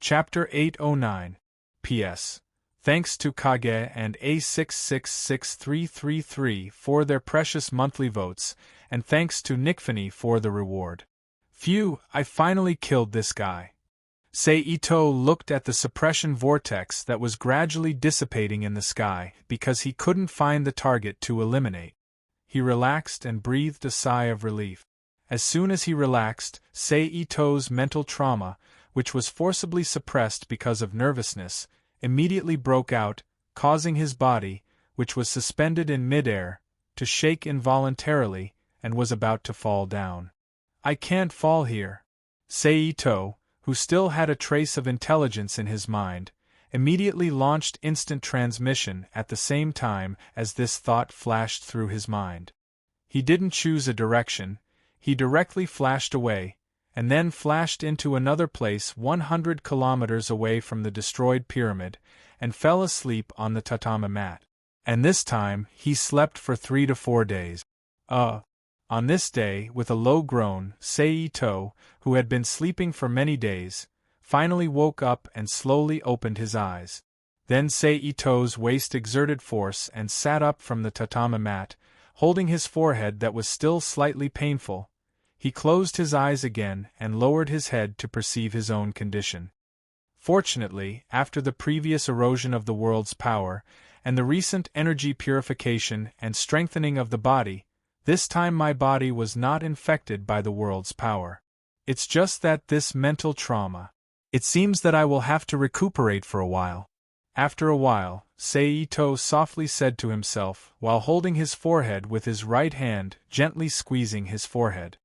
Chapter 809. P.S. Thanks to Kage and A666333 for their precious monthly votes, and thanks to Nickfany for the reward. Phew, I finally killed this guy. Seito looked at the suppression vortex that was gradually dissipating in the sky because he couldn't find the target to eliminate. He relaxed and breathed a sigh of relief. As soon as he relaxed, Seito's mental trauma, which was forcibly suppressed because of nervousness, immediately broke out, causing his body, which was suspended in midair, to shake involuntarily and was about to fall down. I can't fall here. Seito, who still had a trace of intelligence in his mind, immediately launched instant transmission at the same time as this thought flashed through his mind. He didn't choose a direction, he directly flashed away, and then flashed into another place 100 kilometers away from the destroyed pyramid, and fell asleep on the tatami mat. And this time, he slept for 3 to 4 days. On this day, with a low groan, Seito, who had been sleeping for many days, finally woke up and slowly opened his eyes. Then Seito's waist exerted force and sat up from the tatami mat, holding his forehead that was still slightly painful. He closed his eyes again and lowered his head to perceive his own condition. Fortunately, after the previous erosion of the world's power, and the recent energy purification and strengthening of the body, this time my body was not infected by the world's power. It's just that this mental trauma. It seems that I will have to recuperate for a while. After a while, Seito softly said to himself, while holding his forehead with his right hand, gently squeezing his forehead.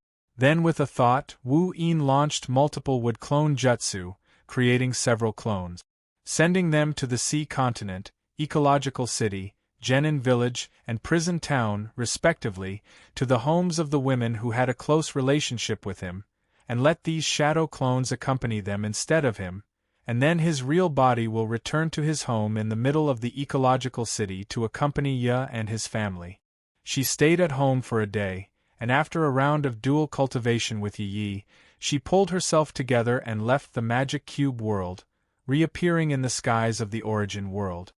Then with a thought, Wu-In launched multiple wood clone jutsu, creating several clones. Sending them to the Sea Continent, Ecological City, Genin Village, and Prison Town, respectively, to the homes of the women who had a close relationship with him, and let these shadow clones accompany them instead of him, and then his real body will return to his home in the middle of the Ecological City to accompany Ye and his family. She stayed at home for a day, and after a round of dual cultivation with Yi, she pulled herself together and left the magic cube world, reappearing in the skies of the origin world.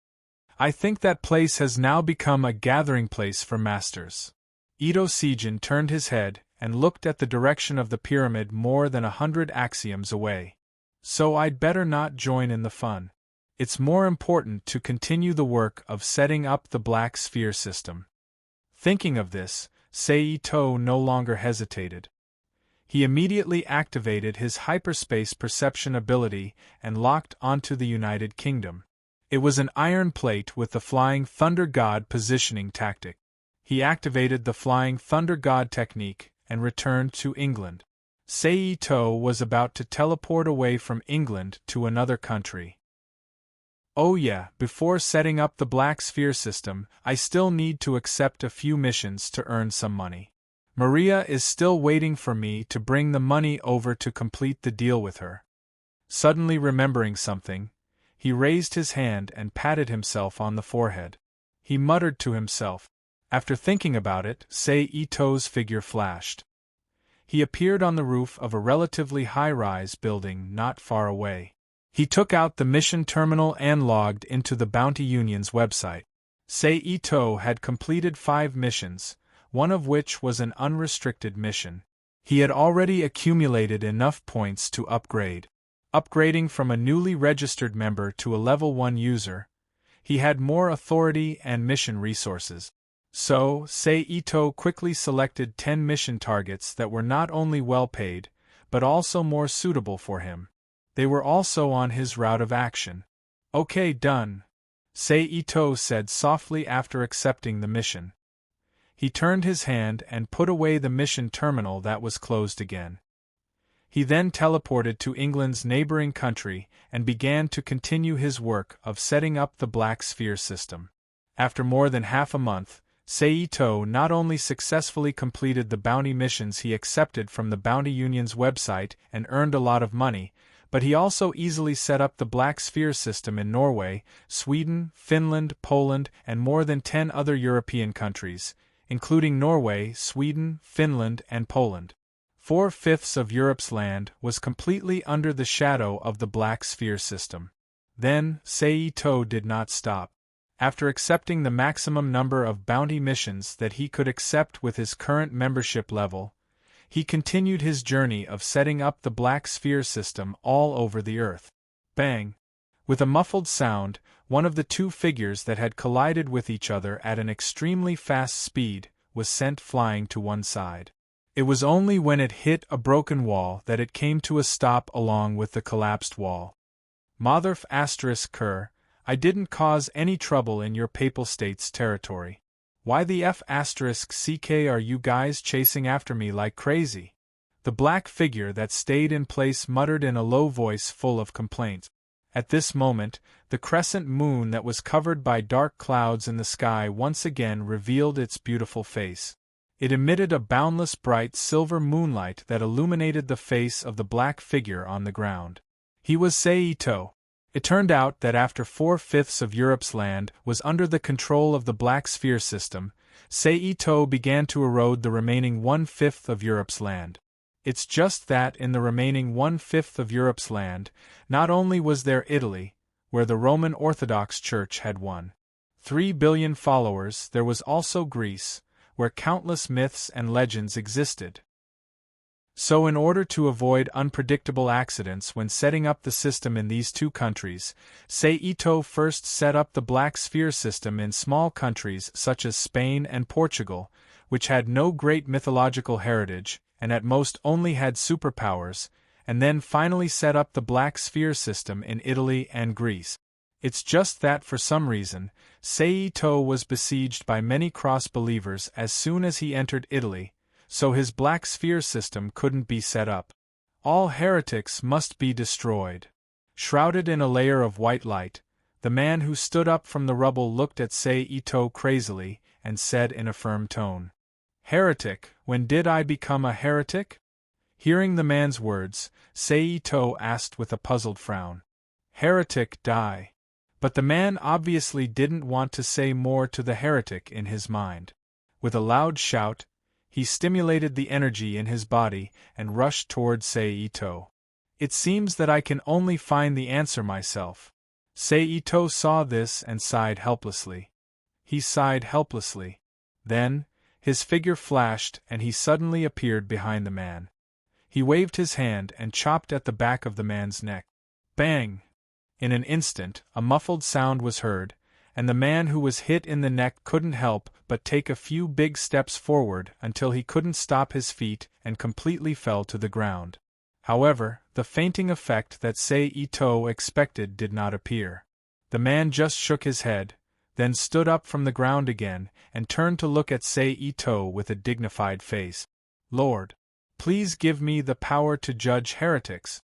I think that place has now become a gathering place for masters. Ito Seijin turned his head and looked at the direction of the pyramid more than 100 axioms away. So I'd better not join in the fun. It's more important to continue the work of setting up the black sphere system. Thinking of this, Seito no longer hesitated. He immediately activated his hyperspace perception ability and locked onto the United Kingdom. It was an iron plate with the Flying Thunder God positioning tactic. He activated the Flying Thunder God technique and returned to England. Seito was about to teleport away from England to another country. Oh yeah, before setting up the Black Sphere system, I still need to accept a few missions to earn some money. Maria is still waiting for me to bring the money over to complete the deal with her. Suddenly remembering something, he raised his hand and patted himself on the forehead. He muttered to himself. After thinking about it, Seito's figure flashed. He appeared on the roof of a relatively high-rise building not far away. He took out the mission terminal and logged into the Bounty Union's website. Seito had completed 5 missions, one of which was an unrestricted mission. He had already accumulated enough points to upgrade. Upgrading from a newly registered member to a level 1 user, he had more authority and mission resources. So, Seito quickly selected 10 mission targets that were not only well paid, but also more suitable for him. They were also on his route of action. Okay, done, Seito said softly after accepting the mission. He turned his hand and put away the mission terminal that was closed again. He then teleported to England's neighboring country and began to continue his work of setting up the Black Sphere system. After more than half a month, Seito not only successfully completed the bounty missions he accepted from the Bounty Union's website and earned a lot of money, but he also easily set up the Black Sphere system in Norway, Sweden, Finland, Poland, and more than 10 other European countries, including Norway, Sweden, Finland, and Poland. 4/5 of Europe's land was completely under the shadow of the Black Sphere system. Then, Saito did not stop. After accepting the maximum number of bounty missions that he could accept with his current membership level, he continued his journey of setting up the Black Sphere system all over the Earth. Bang! With a muffled sound, one of the two figures that had collided with each other at an extremely fast speed was sent flying to one side. It was only when it hit a broken wall that it came to a stop along with the collapsed wall. Motherf *Ker, I didn't cause any trouble in your Papal States territory. Why the *CK are you guys chasing after me like crazy? The black figure that stayed in place muttered in a low voice full of complaint. At this moment, the crescent moon that was covered by dark clouds in the sky once again revealed its beautiful face. It emitted a boundless bright silver moonlight that illuminated the face of the black figure on the ground. He was Saito. It turned out that after 4/5 of Europe's land was under the control of the Black Sphere system, Saito began to erode the remaining 1/5 of Europe's land. It's just that in the remaining 1/5 of Europe's land, not only was there Italy, where the Roman Orthodox Church had 1.3 billion followers, there was also Greece, where countless myths and legends existed. So in order to avoid unpredictable accidents when setting up the system in these two countries, Saito first set up the Black Sphere system in small countries such as Spain and Portugal, which had no great mythological heritage, and at most only had superpowers, and then finally set up the Black Sphere system in Italy and Greece. It's just that for some reason, Saito was besieged by many cross-believers as soon as he entered Italy, so his Black Sphere system couldn't be set up. All heretics must be destroyed. Shrouded in a layer of white light, the man who stood up from the rubble looked at Saito crazily and said in a firm tone, "Heretic, when did I become a heretic?" Hearing the man's words, Saito asked with a puzzled frown, "Heretic die." But the man obviously didn't want to say more to the heretic in his mind. With a loud shout, he stimulated the energy in his body and rushed toward Saito. "It seems that I can only find the answer myself." Saito saw this and sighed helplessly. He sighed helplessly. Then, his figure flashed and he suddenly appeared behind the man. He waved his hand and chopped at the back of the man's neck. Bang! In an instant, a muffled sound was heard, and the man who was hit in the neck couldn't help but take a few big steps forward until he couldn't stop his feet and completely fell to the ground. However, the fainting effect that Saito expected did not appear. The man just shook his head, then stood up from the ground again and turned to look at Saito with a dignified face. "Lord, please give me the power to judge heretics."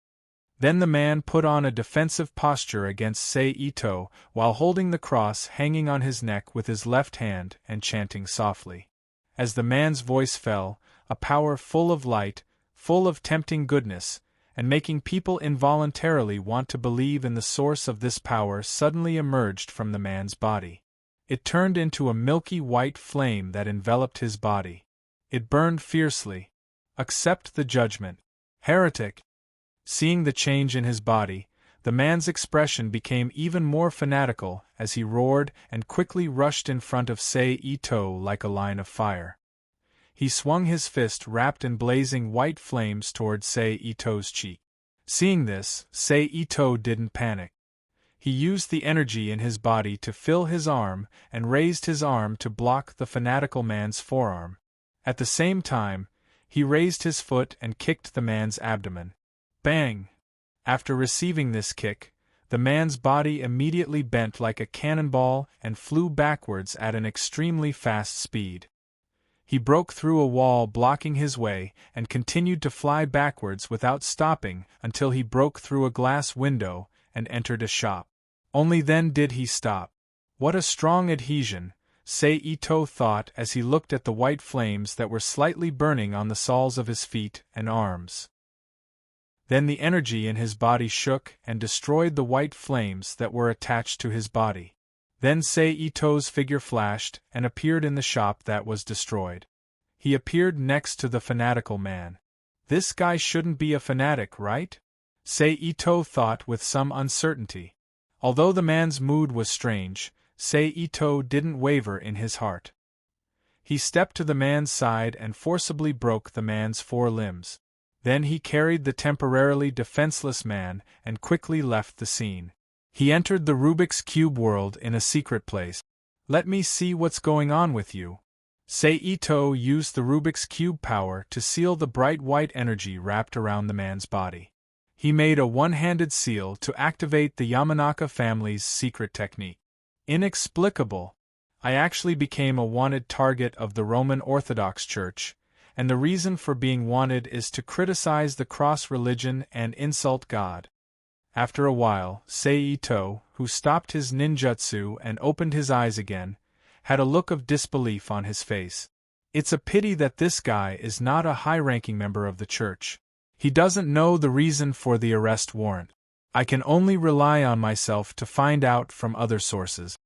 Then the man put on a defensive posture against Saito while holding the cross hanging on his neck with his left hand and chanting softly. As the man's voice fell, a power full of light, full of tempting goodness, and making people involuntarily want to believe in the source of this power suddenly emerged from the man's body. It turned into a milky white flame that enveloped his body. It burned fiercely. "Accept the judgment, heretic!" Seeing the change in his body, the man's expression became even more fanatical as he roared and quickly rushed in front of Saito like a line of fire. He swung his fist wrapped in blazing white flames toward Saito's cheek. Seeing this, Saito didn't panic. He used the energy in his body to fill his arm and raised his arm to block the fanatical man's forearm. At the same time, he raised his foot and kicked the man's abdomen. Bang! After receiving this kick, the man's body immediately bent like a cannonball and flew backwards at an extremely fast speed. He broke through a wall blocking his way and continued to fly backwards without stopping until he broke through a glass window and entered a shop. Only then did he stop. What a strong adhesion, Saito thought as he looked at the white flames that were slightly burning on the soles of his feet and arms. Then the energy in his body shook and destroyed the white flames that were attached to his body. Then Saito's figure flashed and appeared in the shop that was destroyed. He appeared next to the fanatical man. This guy shouldn't be a fanatic, right? Sei-Ito thought with some uncertainty. Although the man's mood was strange, Sei-Ito didn't waver in his heart. He stepped to the man's side and forcibly broke the man's 4 limbs. Then he carried the temporarily defenseless man and quickly left the scene. He entered the Rubik's Cube world in a secret place. Let me see what's going on with you. Sei-Ito used the Rubik's Cube power to seal the bright white energy wrapped around the man's body. He made a one-handed seal to activate the Yamanaka family's secret technique. Inexplicable. I actually became a wanted target of the Roman Orthodox Church, and the reason for being wanted is to criticize the cross-religion and insult God. After a while, Sei-Ito, who stopped his ninjutsu and opened his eyes again, had a look of disbelief on his face. It's a pity that this guy is not a high-ranking member of the church. He doesn't know the reason for the arrest warrant. I can only rely on myself to find out from other sources.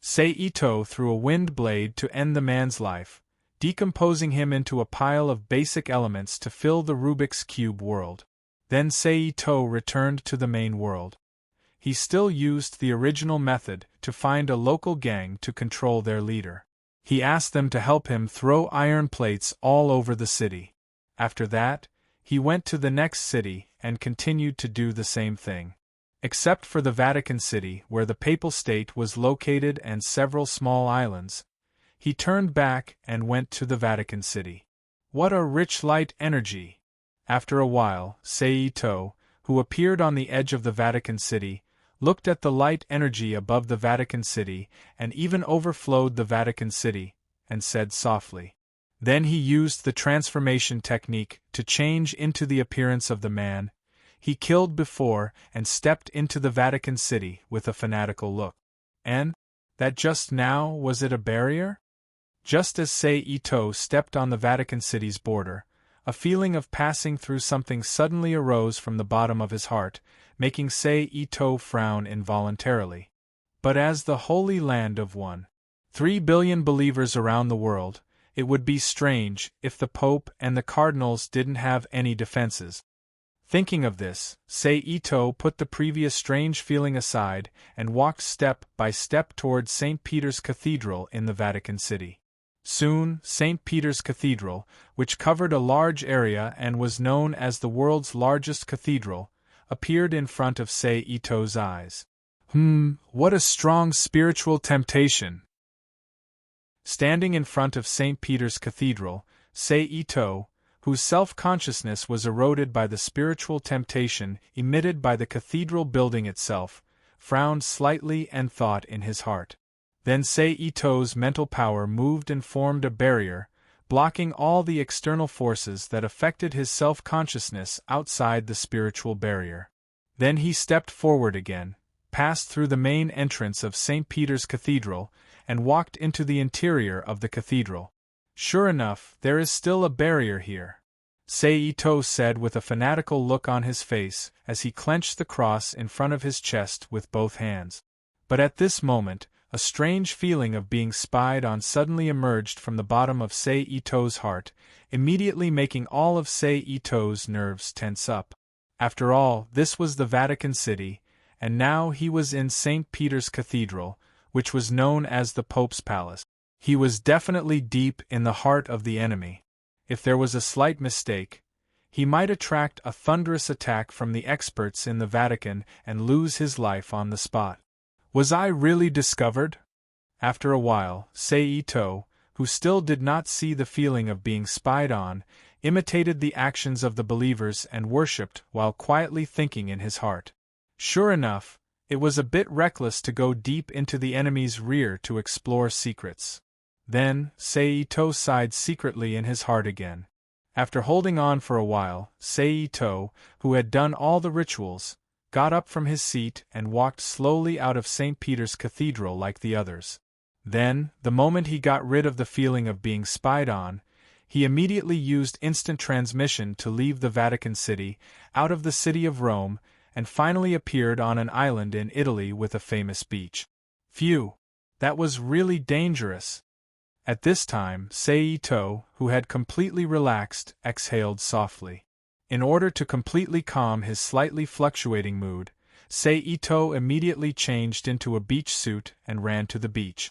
Sei-Ito threw a wind blade to end the man's life, decomposing him into a pile of basic elements to fill the Rubik's Cube world. Then Sei-Ito returned to the main world. He still used the original method to find a local gang to control their leader. He asked them to help him throw iron plates all over the city. After that, he went to the next city and continued to do the same thing. Except for the Vatican City, where the Papal State was located, and several small islands, he turned back and went to the Vatican City. What a rich light energy! After a while, Sei-Ito, who appeared on the edge of the Vatican City, looked at the light energy above the Vatican City and even overflowed the Vatican City, and said softly. Then he used the transformation technique to change into the appearance of the man he killed before and stepped into the Vatican City with a fanatical look. And, that just now, was it a barrier? Just as Sei-Ito stepped on the Vatican City's border, a feeling of passing through something suddenly arose from the bottom of his heart, making Sei-Ito frown involuntarily. But as the Holy Land of 3 billion believers around the world, it would be strange if the Pope and the Cardinals didn't have any defenses. Thinking of this, Sei-Ito put the previous strange feeling aside and walked step by step toward St. Peter's Cathedral in the Vatican City. Soon, St. Peter's Cathedral, which covered a large area and was known as the world's largest cathedral, appeared in front of Sei-Ito's eyes. What a strong spiritual temptation! Standing in front of St. Peter's Cathedral, Sei-Ito, whose self-consciousness was eroded by the spiritual temptation emitted by the cathedral building itself, frowned slightly and thought in his heart. Then Sei-Ito's mental power moved and formed a barrier, blocking all the external forces that affected his self-consciousness outside the spiritual barrier. Then he stepped forward again, passed through the main entrance of St. Peter's Cathedral, and walked into the interior of the cathedral. Sure enough, there is still a barrier here, Sei-Ito said with a fanatical look on his face as he clenched the cross in front of his chest with both hands. But at this moment, a strange feeling of being spied on suddenly emerged from the bottom of Sei-Ito's heart, immediately making all of Sei-Ito's nerves tense up. After all, this was the Vatican City, and now he was in St. Peter's Cathedral, which was known as the Pope's Palace. He was definitely deep in the heart of the enemy. If there was a slight mistake, he might attract a thunderous attack from the experts in the Vatican and lose his life on the spot. Was I really discovered? After a while, Sei-Ito, who still did not see the feeling of being spied on, imitated the actions of the believers and worshipped while quietly thinking in his heart. Sure enough, it was a bit reckless to go deep into the enemy's rear to explore secrets. Then, Sei-Ito sighed secretly in his heart again. After holding on for a while, Sei-Ito, who had done all the rituals, got up from his seat and walked slowly out of St. Peter's Cathedral like the others. Then, the moment he got rid of the feeling of being spied on, he immediately used instant transmission to leave the Vatican City, out of the city of Rome, and finally appeared on an island in Italy with a famous beach. Phew! That was really dangerous. At this time, Sei-Ito, who had completely relaxed, exhaled softly. In order to completely calm his slightly fluctuating mood, Seito immediately changed into a beach suit and ran to the beach.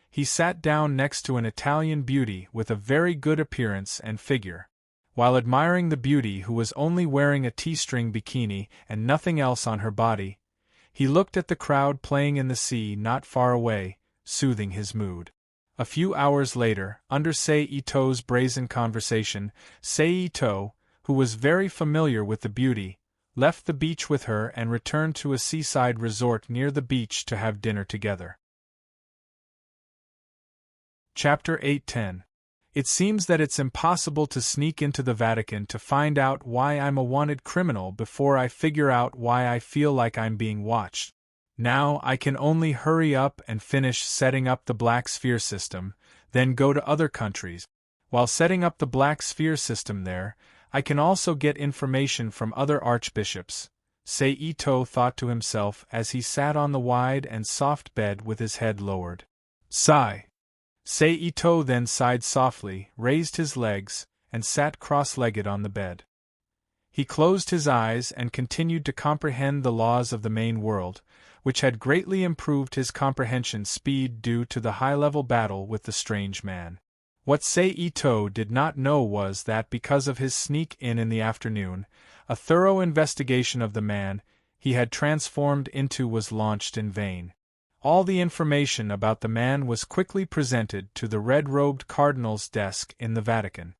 He sat down next to an Italian beauty with a very good appearance and figure. While admiring the beauty who was only wearing a T-string bikini and nothing else on her body, he looked at the crowd playing in the sea not far away, soothing his mood. A few hours later, under Seito's brazen conversation, Seito, who was very familiar with the beauty, left the beach with her and returned to a seaside resort near the beach to have dinner together. Chapter 8:10. It seems that it's impossible to sneak into the Vatican to find out why I'm a wanted criminal before I figure out why I feel like I'm being watched. Now I can only hurry up and finish setting up the Black Sphere system, then go to other countries. While setting up the Black Sphere system there, I can also get information from other archbishops, Seito thought to himself as he sat on the wide and soft bed with his head lowered. Sigh. Seito then sighed softly, raised his legs, and sat cross-legged on the bed. He closed his eyes and continued to comprehend the laws of the main world, which had greatly improved his comprehension speed due to the high-level battle with the strange man. What Seito did not know was that because of his sneak-in the afternoon, a thorough investigation of the man he had transformed into was launched in vain. All the information about the man was quickly presented to the red-robed cardinal's desk in the Vatican.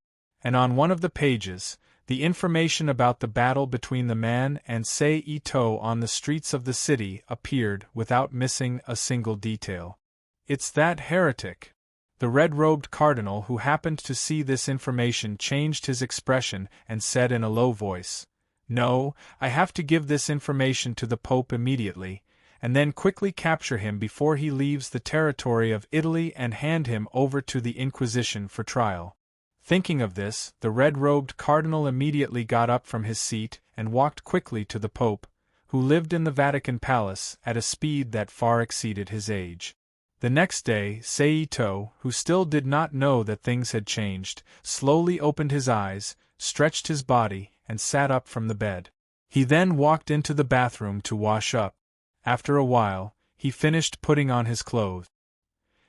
And on one of the pages, the information about the battle between the man and Seito on the streets of the city appeared without missing a single detail. It's that heretic. The red-robed cardinal who happened to see this information changed his expression and said in a low voice, "No, I have to give this information to the Pope immediately, and then quickly capture him before he leaves the territory of Italy and hand him over to the Inquisition for trial." Thinking of this, the red-robed cardinal immediately got up from his seat and walked quickly to the Pope, who lived in the Vatican Palace at a speed that far exceeded his age. The next day, Seito, who still did not know that things had changed, slowly opened his eyes, stretched his body, and sat up from the bed. He then walked into the bathroom to wash up. After a while, he finished putting on his clothes.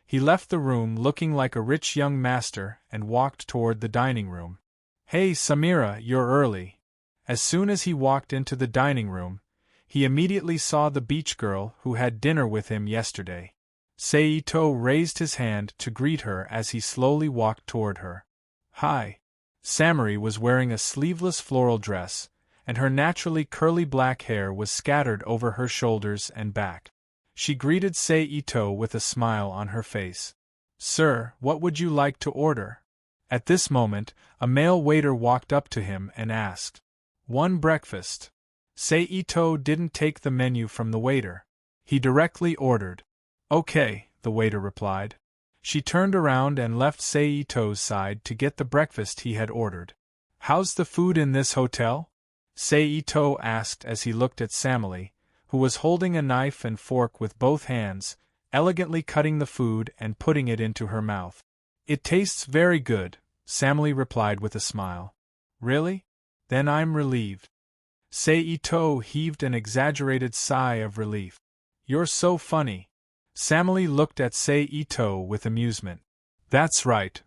He left the room looking like a rich young master and walked toward the dining room. "Hey Samira, you're early." As soon as he walked into the dining room, he immediately saw the beach girl who had dinner with him yesterday. Seito raised his hand to greet her as he slowly walked toward her. "Hi." Samiri was wearing a sleeveless floral dress, and her naturally curly black hair was scattered over her shoulders and back. She greeted Seito with a smile on her face. "Sir, what would you like to order?" At this moment, a male waiter walked up to him and asked, "One breakfast." Seito didn't take the menu from the waiter. He directly ordered. "Okay," the waiter replied. She turned around and left Seito's side to get the breakfast he had ordered. "How's the food in this hotel?" Seito asked as he looked at Samili, who was holding a knife and fork with both hands, elegantly cutting the food and putting it into her mouth. "It tastes very good," Samili replied with a smile. "Really? Then I'm relieved." Seito heaved an exaggerated sigh of relief. "You're so funny." Samili looked at Seito with amusement. "That's right.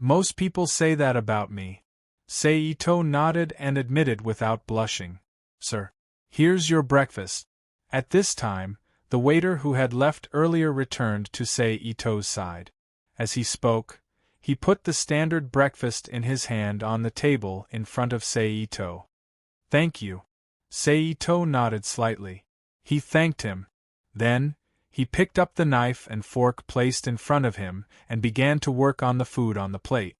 Most people say that about me." Seito nodded and admitted without blushing, "Sir, here's your breakfast." At this time, the waiter who had left earlier returned to Seito's side. As he spoke, he put the standard breakfast in his hand on the table in front of Seito. "Thank you." Seito nodded slightly. He thanked him. Then, he picked up the knife and fork placed in front of him and began to work on the food on the plate.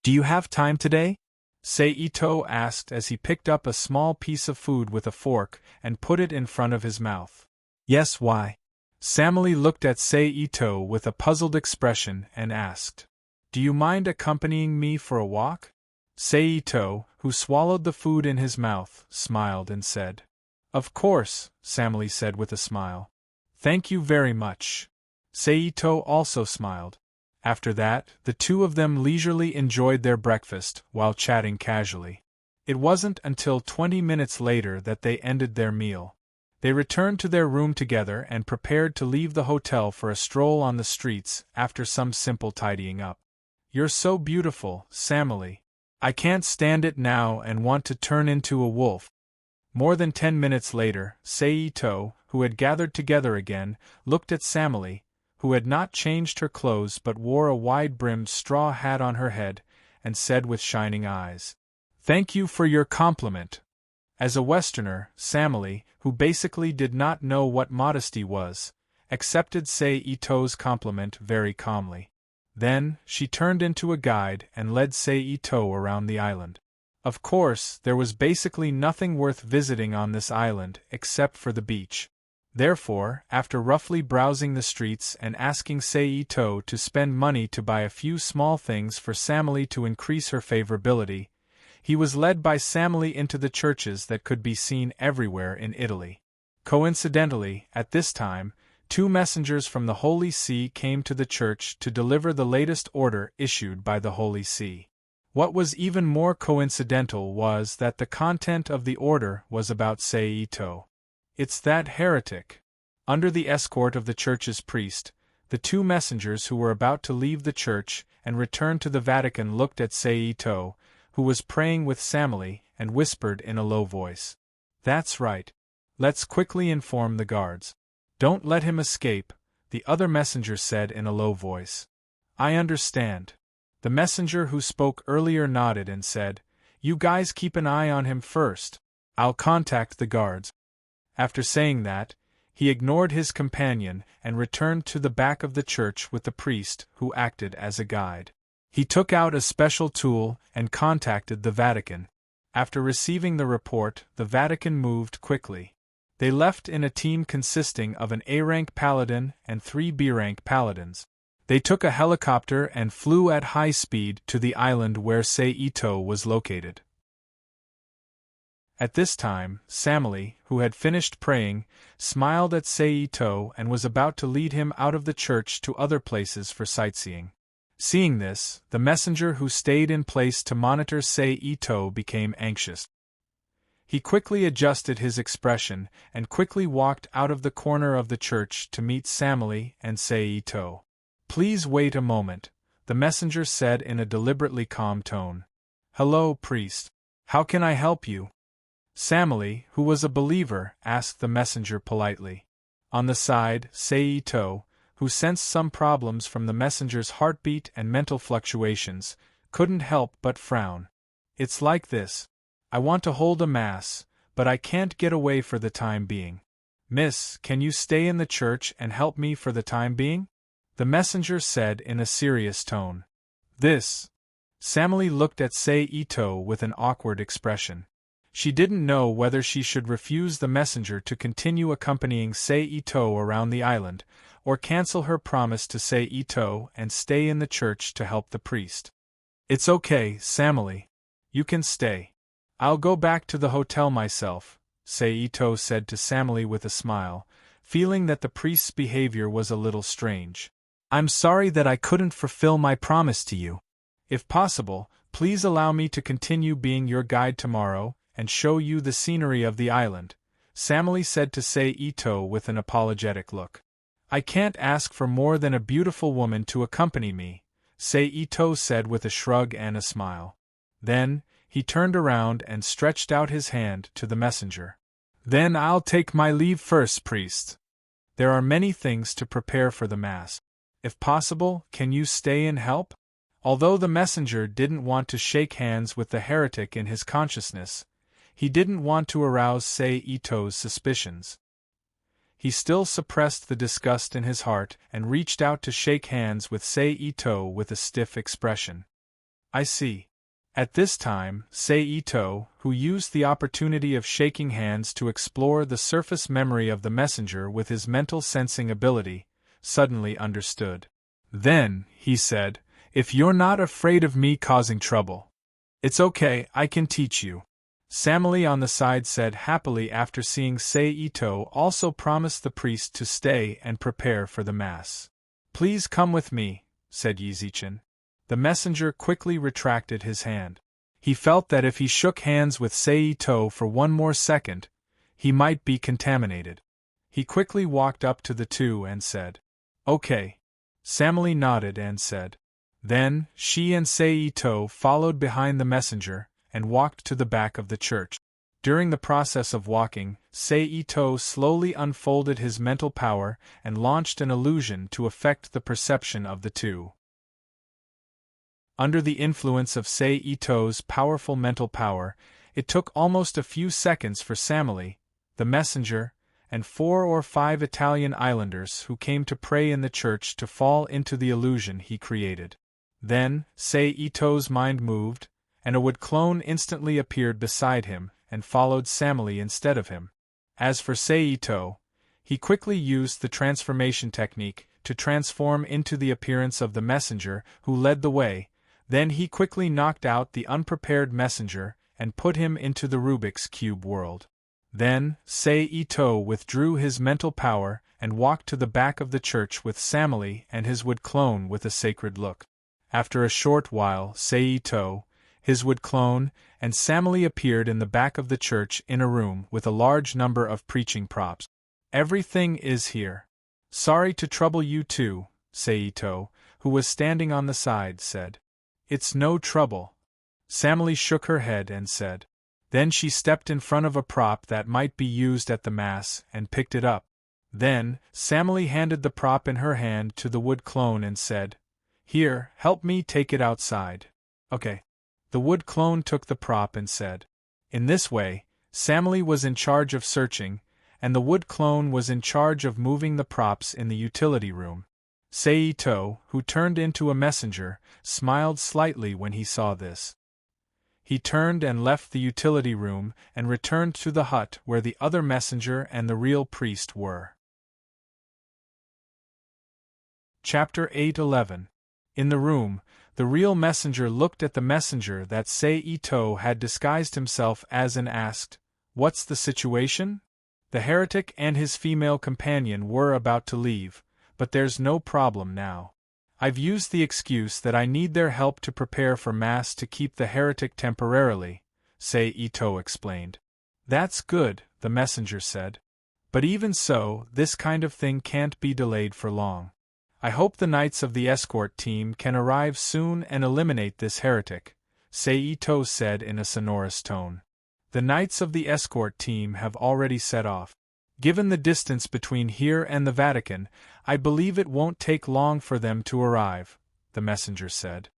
"Do you have time today?" Seito asked as he picked up a small piece of food with a fork and put it in front of his mouth. "Yes, why?" Samili looked at Seito with a puzzled expression and asked, "Do you mind accompanying me for a walk?" Seito, who swallowed the food in his mouth, smiled and said, "Of course," Samili said with a smile. "Thank you very much." Seito also smiled. After that, the two of them leisurely enjoyed their breakfast while chatting casually. It wasn't until 20 minutes later that they ended their meal. They returned to their room together and prepared to leave the hotel for a stroll on the streets after some simple tidying up. "You're so beautiful, Samily. I can't stand it now and want to turn into a wolf." More than 10 minutes later, Seito, who had gathered together again, looked at Samily, who had not changed her clothes but wore a wide-brimmed straw hat on her head, and said with shining eyes, "Thank you for your compliment." As a Westerner, Samily, who basically did not know what modesty was, accepted Seito's compliment very calmly. Then, she turned into a guide and led Seito around the island. Of course, there was basically nothing worth visiting on this island except for the beach. Therefore, after roughly browsing the streets and asking Seito to spend money to buy a few small things for Samily to increase her favorability, he was led by Samily into the churches that could be seen everywhere in Italy. Coincidentally, at this time, 2 messengers from the Holy See came to the church to deliver the latest order issued by the Holy See. What was even more coincidental was that the content of the order was about Seito. "It's that heretic." Under the escort of the church's priest, the 2 messengers who were about to leave the church and return to the Vatican looked at Seito, who was praying with Samily, and whispered in a low voice, "That's right. Let's quickly inform the guards." "Don't let him escape," the other messenger said in a low voice. "I understand." The messenger who spoke earlier nodded and said, "You guys keep an eye on him first. I'll contact the guards." After saying that, he ignored his companion and returned to the back of the church with the priest who acted as a guide. He took out a special tool and contacted the Vatican. After receiving the report, the Vatican moved quickly. They left in a team consisting of an A-rank paladin and 3 B-rank paladins. They took a helicopter and flew at high speed to the island where Seito was located. At this time, Samily, who had finished praying, smiled at Seito and was about to lead him out of the church to other places for sightseeing. Seeing this, the messenger who stayed in place to monitor Seito became anxious. He quickly adjusted his expression and quickly walked out of the corner of the church to meet Samily and Seito. "Please wait a moment," the messenger said in a deliberately calm tone. "Hello, priest. How can I help you?" Samily, who was a believer, asked the messenger politely. On the side, Seito, who sensed some problems from the messenger's heartbeat and mental fluctuations, couldn't help but frown. "It's like this. I want to hold a mass, but I can't get away for the time being. Miss, can you stay in the church and help me for the time being?" the messenger said in a serious tone. "This." Samily looked at Seito with an awkward expression. She didn't know whether she should refuse the messenger to continue accompanying Seito around the island, or cancel her promise to Seito and stay in the church to help the priest. "It's okay, Samily. You can stay. I'll go back to the hotel myself," Seito said to Samily with a smile, feeling that the priest's behavior was a little strange. "I'm sorry that I couldn't fulfill my promise to you. If possible, please allow me to continue being your guide tomorrow and show you the scenery of the island," Samily said to Seito with an apologetic look. "I can't ask for more than a beautiful woman to accompany me," Seito said with a shrug and a smile. Then, he turned around and stretched out his hand to the messenger. "Then I'll take my leave first, priest. There are many things to prepare for the Mass. If possible, can you stay and help?" Although the messenger didn't want to shake hands with the heretic in his consciousness, he didn't want to arouse Seito's suspicions. He still suppressed the disgust in his heart and reached out to shake hands with Seito with a stiff expression. "I see." At this time, Seito, who used the opportunity of shaking hands to explore the surface memory of the messenger with his mental sensing ability, suddenly understood. "Then," he said, "if you're not afraid of me causing trouble, it's okay, I can teach you." Samily on the side said happily after seeing Seito also promise the priest to stay and prepare for the Mass. "Please come with me," said Yizichin. The messenger quickly retracted his hand. He felt that if he shook hands with Seito for one more second, he might be contaminated. He quickly walked up to the two and said, "Okay." Samali nodded and said. Then, she and Seito followed behind the messenger and walked to the back of the church. During the process of walking, Seito slowly unfolded his mental power and launched an illusion to affect the perception of the two. Under the influence of Seito's powerful mental power, it took almost a few seconds for Samali, the messenger, and 4 or 5 Italian islanders who came to pray in the church to fall into the illusion he created. Then, Seito's mind moved, and a wood clone instantly appeared beside him and followed Samali instead of him. As for Seito, he quickly used the transformation technique to transform into the appearance of the messenger who led the way. Then he quickly knocked out the unprepared messenger and put him into the Rubik's Cube world. Then, Seito withdrew his mental power and walked to the back of the church with Samali and his wood clone with a sacred look. After a short while, Seito, his wood clone, and Samali appeared in the back of the church in a room with a large number of preaching props. "Everything is here. Sorry to trouble you too," Seito, who was standing on the side, said. "It's no trouble." Samali shook her head and said. Then she stepped in front of a prop that might be used at the Mass and picked it up. Then, Samali handed the prop in her hand to the wood clone and said, "Here, help me take it outside." "Okay." The wood clone took the prop and said. In this way, Samali was in charge of searching, and the wood clone was in charge of moving the props in the utility room. Seito, who turned into a messenger, smiled slightly when he saw this. He turned and left the utility room and returned to the hut where the other messenger and the real priest were. Chapter 8:11. In the room, the real messenger looked at the messenger that Seito had disguised himself as and asked, "What's the situation?" The heretic and his female companion were about to leave, but there's no problem now. I've used the excuse that I need their help to prepare for Mass to keep the heretic temporarily, Seito explained. "That's good," the messenger said. "But even so, this kind of thing can't be delayed for long. I hope the knights of the escort team can arrive soon and eliminate this heretic," Seito said in a sonorous tone. "The knights of the escort team have already set off. Given the distance between here and the Vatican, I believe it won't take long for them to arrive," the messenger said.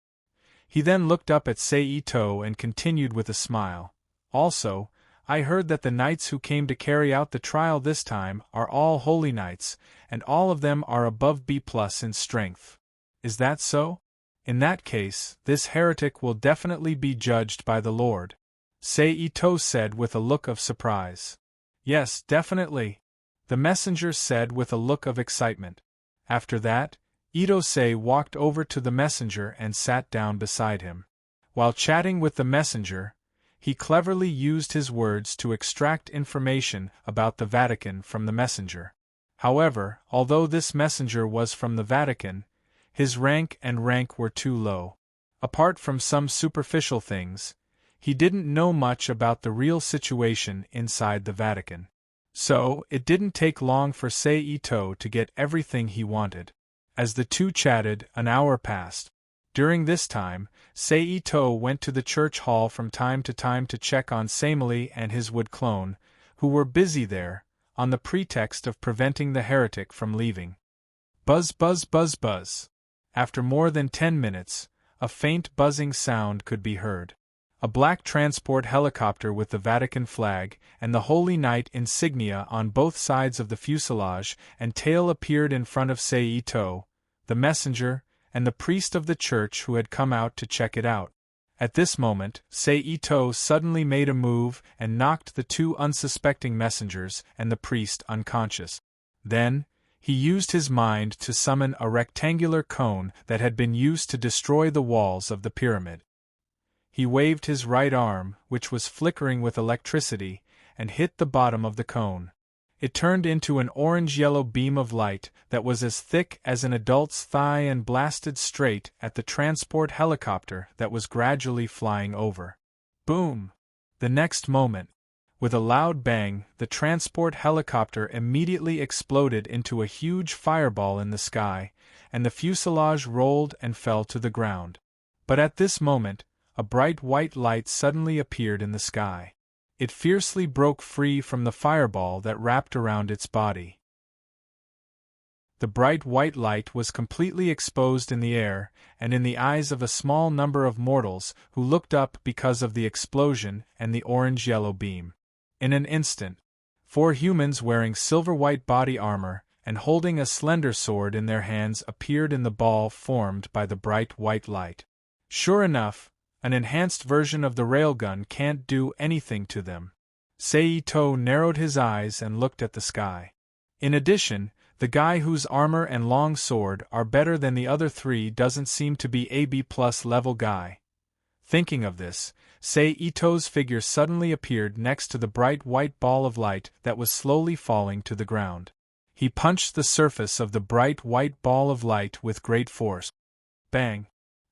He then looked up at Seito and continued with a smile. "Also, I heard that the knights who came to carry out the trial this time are all holy knights, and all of them are above B+ in strength. Is that so? In that case, this heretic will definitely be judged by the Lord," Seito said with a look of surprise. "Yes, definitely," the messenger said with a look of excitement. After that, Itose walked over to the messenger and sat down beside him. While chatting with the messenger, he cleverly used his words to extract information about the Vatican from the messenger. However, although this messenger was from the Vatican, his rank were too low. Apart from some superficial things, he didn't know much about the real situation inside the Vatican. So, it didn't take long for Seito to get everything he wanted. As the two chatted, an hour passed. During this time, Seito went to the church hall from time to time to check on Samali and his wood clone, who were busy there, on the pretext of preventing the heretic from leaving. Buzz buzz buzz buzz. After more than 10 minutes, a faint buzzing sound could be heard. A black transport helicopter with the Vatican flag and the Holy Knight insignia on both sides of the fuselage and tail appeared in front of Seito, the messenger, and the priest of the church who had come out to check it out. At this moment, Seito suddenly made a move and knocked the two unsuspecting messengers and the priest unconscious. Then, he used his mind to summon a rectangular cone that had been used to destroy the walls of the pyramid. He waved his right arm, which was flickering with electricity, and hit the bottom of the cone. It turned into an orange-yellow beam of light that was as thick as an adult's thigh and blasted straight at the transport helicopter that was gradually flying over. Boom! The next moment, with a loud bang, the transport helicopter immediately exploded into a huge fireball in the sky, and the fuselage rolled and fell to the ground. But at this moment, a bright white light suddenly appeared in the sky. It fiercely broke free from the fireball that wrapped around its body. The bright white light was completely exposed in the air, and in the eyes of a small number of mortals who looked up because of the explosion and the orange-yellow beam. In an instant, 4 humans wearing silver-white body armor and holding a slender sword in their hands appeared in the ball formed by the bright white light. Sure enough, an enhanced version of the railgun can't do anything to them. Seito narrowed his eyes and looked at the sky. In addition, the guy whose armor and long sword are better than the other 3 doesn't seem to be a B+ level guy. Thinking of this, Seito's figure suddenly appeared next to the bright white ball of light that was slowly falling to the ground. He punched the surface of the bright white ball of light with great force. Bang!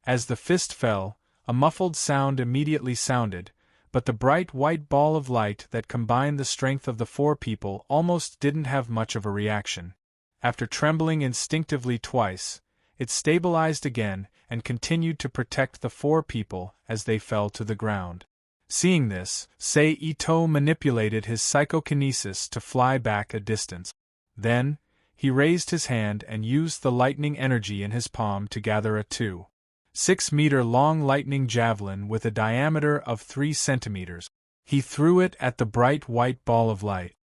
As the fist fell, a muffled sound immediately sounded, but the bright white ball of light that combined the strength of the 4 people almost didn't have much of a reaction. After trembling instinctively twice, it stabilized again and continued to protect the 4 people as they fell to the ground. Seeing this, Seito manipulated his psychokinesis to fly back a distance. Then, he raised his hand and used the lightning energy in his palm to gather a 2.6-meter-long lightning javelin with a diameter of 3 centimeters. He threw it at the bright white ball of light.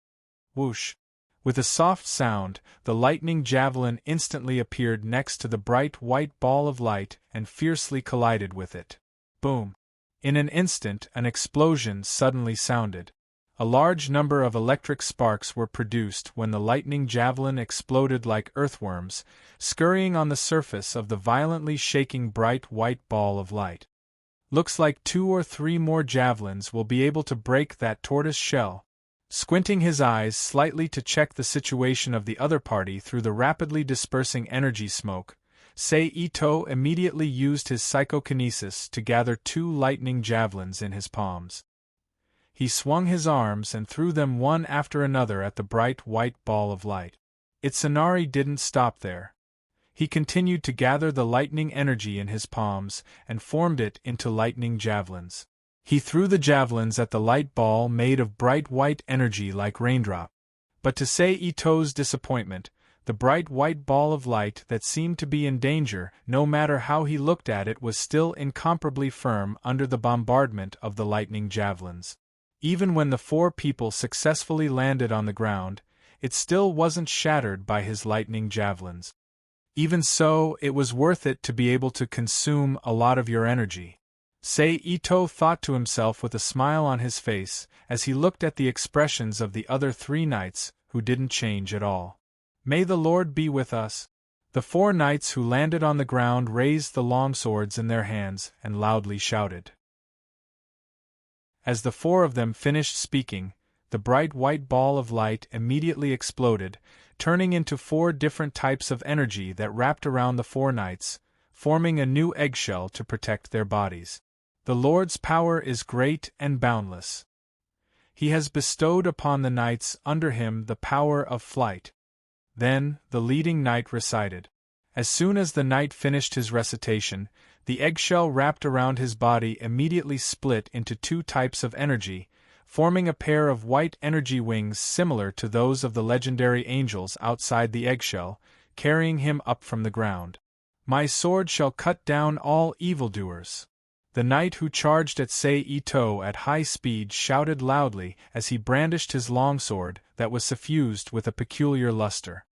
Whoosh! With a soft sound, the lightning javelin instantly appeared next to the bright white ball of light and fiercely collided with it. Boom! In an instant, an explosion suddenly sounded. A large number of electric sparks were produced when the lightning javelin exploded like earthworms, scurrying on the surface of the violently shaking bright white ball of light. Looks like 2 or 3 more javelins will be able to break that tortoise shell. Squinting his eyes slightly to check the situation of the other party through the rapidly dispersing energy smoke, Seito immediately used his psychokinesis to gather 2 lightning javelins in his palms. He swung his arms and threw them one after another at the bright white ball of light. Itsunari didn't stop there. He continued to gather the lightning energy in his palms and formed it into lightning javelins. He threw the javelins at the light ball made of bright white energy like raindrop. But to Seito's disappointment, the bright white ball of light that seemed to be in danger, no matter how he looked at it, was still incomparably firm under the bombardment of the lightning javelins. Even when the 4 people successfully landed on the ground, it still wasn't shattered by his lightning javelins. Even so, it was worth it to be able to consume a lot of your energy. Seito thought to himself with a smile on his face as he looked at the expressions of the other 3 knights, who didn't change at all. May the Lord be with us. The 4 knights who landed on the ground raised the longswords in their hands and loudly shouted. As the 4 of them finished speaking, the bright white ball of light immediately exploded, turning into 4 different types of energy that wrapped around the 4 knights, forming a new eggshell to protect their bodies. The Lord's power is great and boundless. He has bestowed upon the knights under him the power of flight. Then, the leading knight recited. As soon as the knight finished his recitation, the eggshell wrapped around his body immediately split into 2 types of energy, forming a pair of white energy wings similar to those of the legendary angels outside the eggshell, carrying him up from the ground. My sword shall cut down all evildoers. The knight who charged at Seito at high speed shouted loudly as he brandished his longsword that was suffused with a peculiar luster.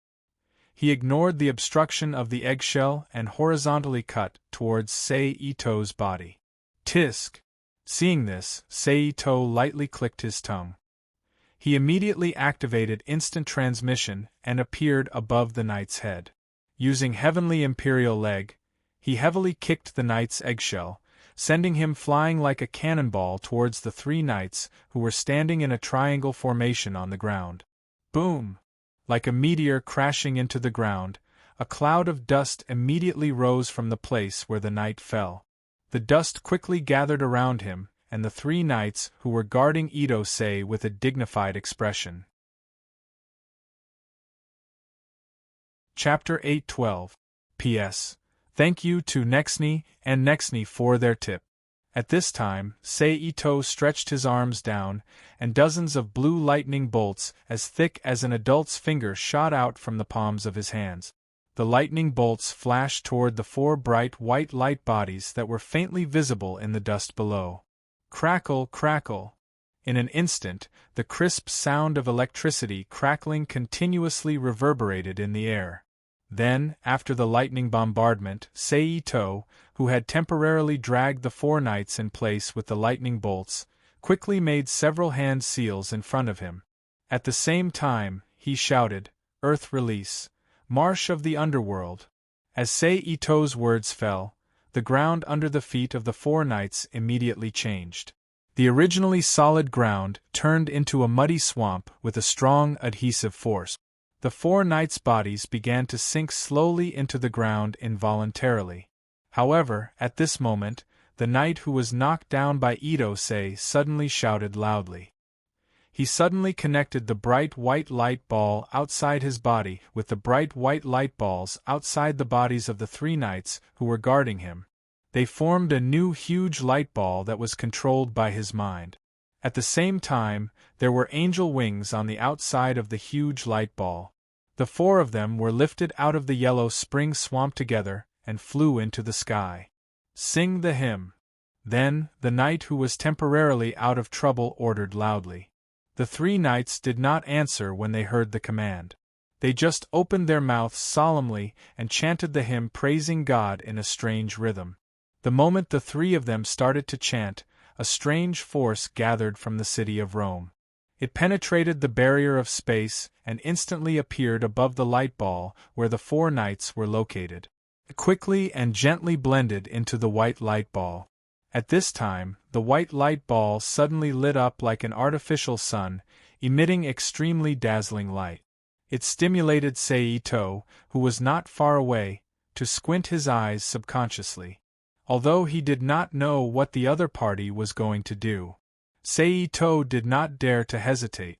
He ignored the obstruction of the eggshell and horizontally cut towards Seito's body. Tisk! Seeing this, Seito lightly clicked his tongue. He immediately activated instant transmission and appeared above the knight's head. Using Heavenly Imperial Leg, he heavily kicked the knight's eggshell, sending him flying like a cannonball towards the 3 knights who were standing in a triangle formation on the ground. Boom! Like a meteor crashing into the ground, a cloud of dust immediately rose from the place where the knight fell. The dust quickly gathered around him, and the three knights who were guarding Ito say with a dignified expression. Chapter 8:12. P.S. Thank you to Nexni and Nexni for their tip. At this time, Ito stretched his arms down, and dozens of blue lightning bolts as thick as an adult's finger shot out from the palms of his hands. The lightning bolts flashed toward the four bright white light bodies that were faintly visible in the dust below. Crackle, crackle. In an instant, the crisp sound of electricity crackling continuously reverberated in the air. Then, after the lightning bombardment, Ito, who had temporarily dragged the four knights in place with the lightning bolts, quickly made several hand seals in front of him. At the same time, he shouted, "Earth release! Marsh of the underworld!" As Ito's words fell, the ground under the feet of the four knights immediately changed. The originally solid ground turned into a muddy swamp with a strong adhesive force. The four knights' bodies began to sink slowly into the ground involuntarily. However, at this moment, the knight who was knocked down by Ito suddenly shouted loudly. He suddenly connected the bright white light ball outside his body with the bright white light balls outside the bodies of the three knights who were guarding him. They formed a new huge light ball that was controlled by his mind. At the same time, there were angel wings on the outside of the huge light ball. The four of them were lifted out of the yellow spring swamp together and flew into the sky. Sing the hymn. Then, the knight who was temporarily out of trouble ordered loudly. The three knights did not answer when they heard the command. They just opened their mouths solemnly and chanted the hymn praising God in a strange rhythm. The moment the three of them started to chant, a strange force gathered from the city of Rome. It penetrated the barrier of space and instantly appeared above the light ball where the four knights were located. It quickly and gently blended into the white light ball. At this time, the white light ball suddenly lit up like an artificial sun, emitting extremely dazzling light. It stimulated Ito, who was not far away, to squint his eyes subconsciously. Although he did not know what the other party was going to do, Ito did not dare to hesitate.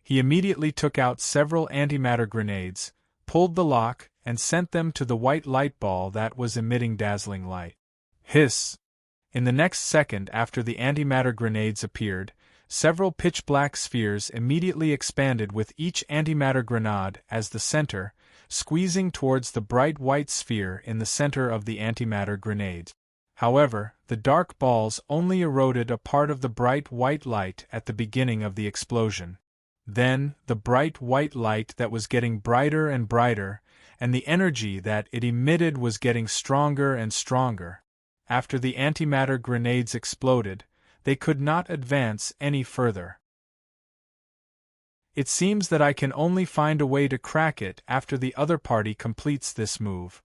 He immediately took out several antimatter grenades, pulled the lock, and sent them to the white light ball that was emitting dazzling light. Hiss! In the next second after the antimatter grenades appeared, several pitch-black spheres immediately expanded with each antimatter grenade as the center, squeezing towards the bright white sphere in the center of the antimatter grenades. However, the dark balls only eroded a part of the bright white light at the beginning of the explosion. Then, the bright white light that was getting brighter and brighter, and the energy that it emitted was getting stronger and stronger. After the antimatter grenades exploded, they could not advance any further. It seems that I can only find a way to crack it after the other party completes this move.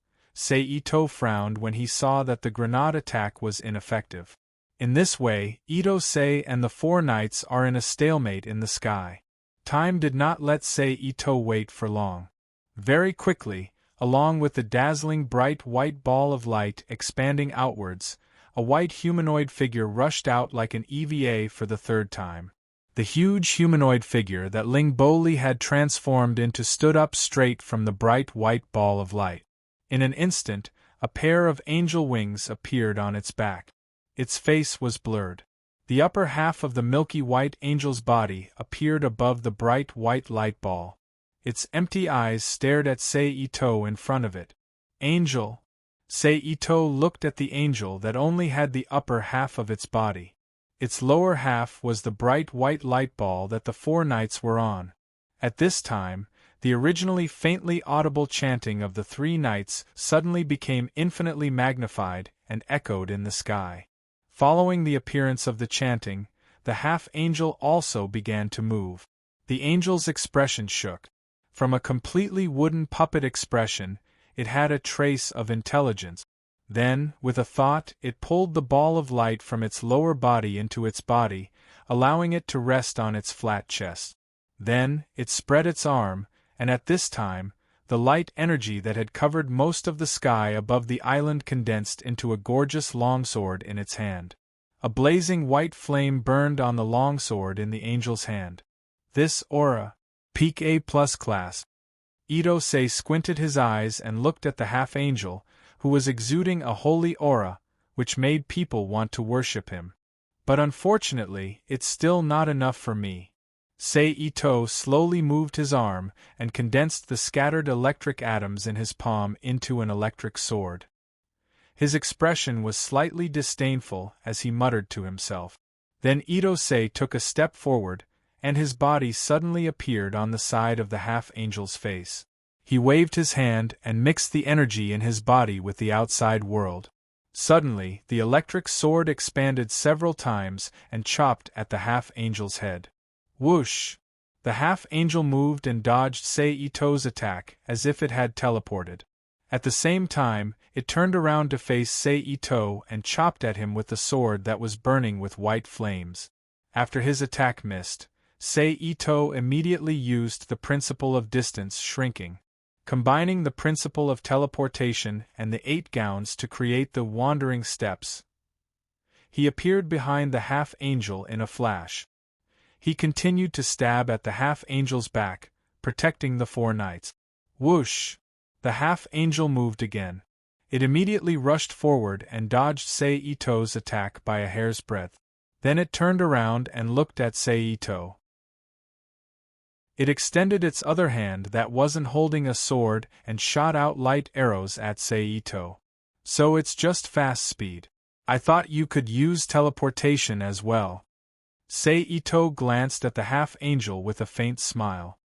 Ito frowned when he saw that the grenade attack was ineffective. In this way, Ito and the four knights are in a stalemate in the sky. Time did not let Ito wait for long. Very quickly, along with the dazzling bright white ball of light expanding outwards, a white humanoid figure rushed out like an EVA for the third time. The huge humanoid figure that Ling Boli had transformed into stood up straight from the bright white ball of light. In an instant, a pair of angel wings appeared on its back. Its face was blurred. The upper half of the milky white angel's body appeared above the bright white light ball. Its empty eyes stared at Ito in front of it. Angel! Ito looked at the angel that only had the upper half of its body. Its lower half was the bright white light ball that the four knights were on. At this time, the originally faintly audible chanting of the three knights suddenly became infinitely magnified and echoed in the sky. Following the appearance of the chanting, the half-angel also began to move. The angel's expression shook. From a completely wooden puppet expression, it had a trace of intelligence. Then, with a thought, it pulled the ball of light from its lower body into its body, allowing it to rest on its flat chest. Then, it spread its arm, and at this time, the light energy that had covered most of the sky above the island condensed into a gorgeous longsword in its hand. A blazing white flame burned on the longsword in the angel's hand. This aura, peak A+ class. Ito-sei squinted his eyes and looked at the half-angel, who was exuding a holy aura, which made people want to worship him. But unfortunately, it's still not enough for me. Ito slowly moved his arm and condensed the scattered electric atoms in his palm into an electric sword. His expression was slightly disdainful as he muttered to himself. Then Ito-sei took a step forward, and his body suddenly appeared on the side of the half-angel's face. He waved his hand and mixed the energy in his body with the outside world. Suddenly, the electric sword expanded several times and chopped at the half-angel's head. Whoosh! The half-angel moved and dodged Ito's attack as if it had teleported. At the same time, it turned around to face Ito and chopped at him with the sword that was burning with white flames. After his attack missed, Ito immediately used the principle of distance shrinking, combining the principle of teleportation and the 8 gowns to create the wandering steps. He appeared behind the half-angel in a flash. He continued to stab at the half-angel's back, protecting the 4 knights. Whoosh! The half-angel moved again. It immediately rushed forward and dodged Ito's attack by a hair's breadth. Then it turned around and looked at Ito. It extended its other hand that wasn't holding a sword and shot out light arrows at Ito. So it's just fast speed. I thought you could use teleportation as well. Ito glanced at the half-angel with a faint smile.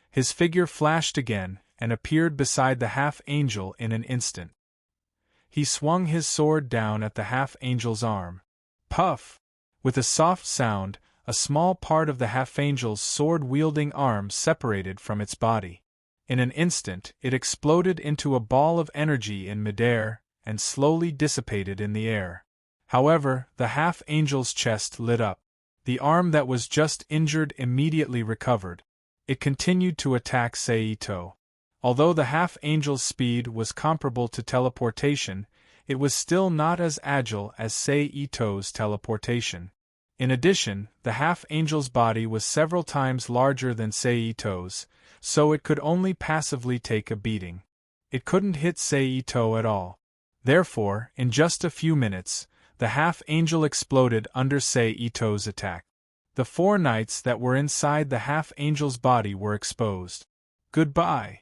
His figure flashed again and appeared beside the half-angel in an instant. He swung his sword down at the half-angel's arm. Puff! With a soft sound, a small part of the half-angel's sword-wielding arm separated from its body. In an instant, it exploded into a ball of energy in midair and slowly dissipated in the air. However, the half-angel's chest lit up. The arm that was just injured immediately recovered. It continued to attack Ito. Although the half-angel's speed was comparable to teleportation, it was still not as agile as Ito's teleportation. In addition, the half-angel's body was several times larger than Ito's, so it could only passively take a beating. It couldn't hit Ito at all. Therefore, in just a few minutes, the half-angel exploded under Ito's attack. The 4 knights that were inside the half-angel's body were exposed. Goodbye!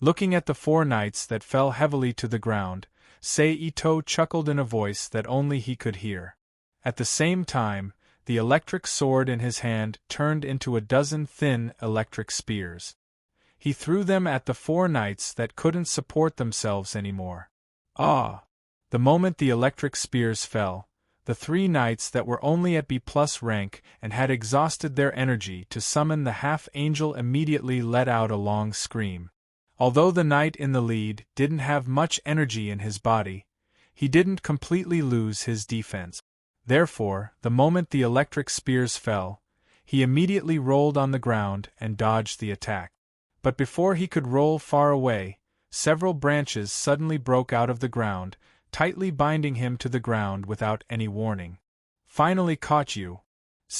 Looking at the 4 knights that fell heavily to the ground, Ito chuckled in a voice that only he could hear. At the same time, the electric sword in his hand turned into a dozen thin electric spears. He threw them at the 4 knights that couldn't support themselves anymore. Ah! The moment the electric spears fell, the 3 knights that were only at B+ rank and had exhausted their energy to summon the half-angel immediately let out a long scream. Although the knight in the lead didn't have much energy in his body, he didn't completely lose his defense. Therefore, the moment the electric spears fell, he immediately rolled on the ground and dodged the attack. But before he could roll far away, several branches suddenly broke out of the ground, tightly binding him to the ground without any warning. Finally caught you.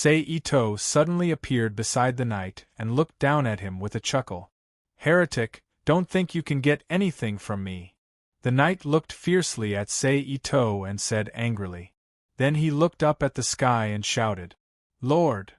Ito suddenly appeared beside the knight and looked down at him with a chuckle. Heretic, don't think you can get anything from me. The knight looked fiercely at Ito and said angrily. Then he looked up at the sky and shouted, Lord!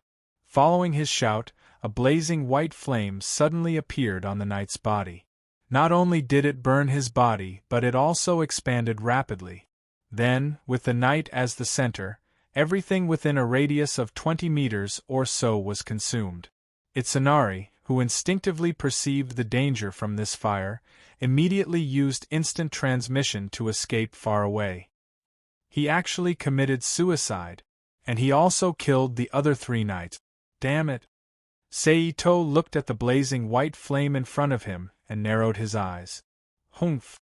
Following his shout, a blazing white flame suddenly appeared on the knight's body. Not only did it burn his body, but it also expanded rapidly. Then, with the knight as the center, everything within a radius of 20 meters or so was consumed. Itsunari, who instinctively perceived the danger from this fire, immediately used instant transmission to escape far away. He actually committed suicide, and he also killed the other 3 knights. Damn it! Ito looked at the blazing white flame in front of him and narrowed his eyes. Humph!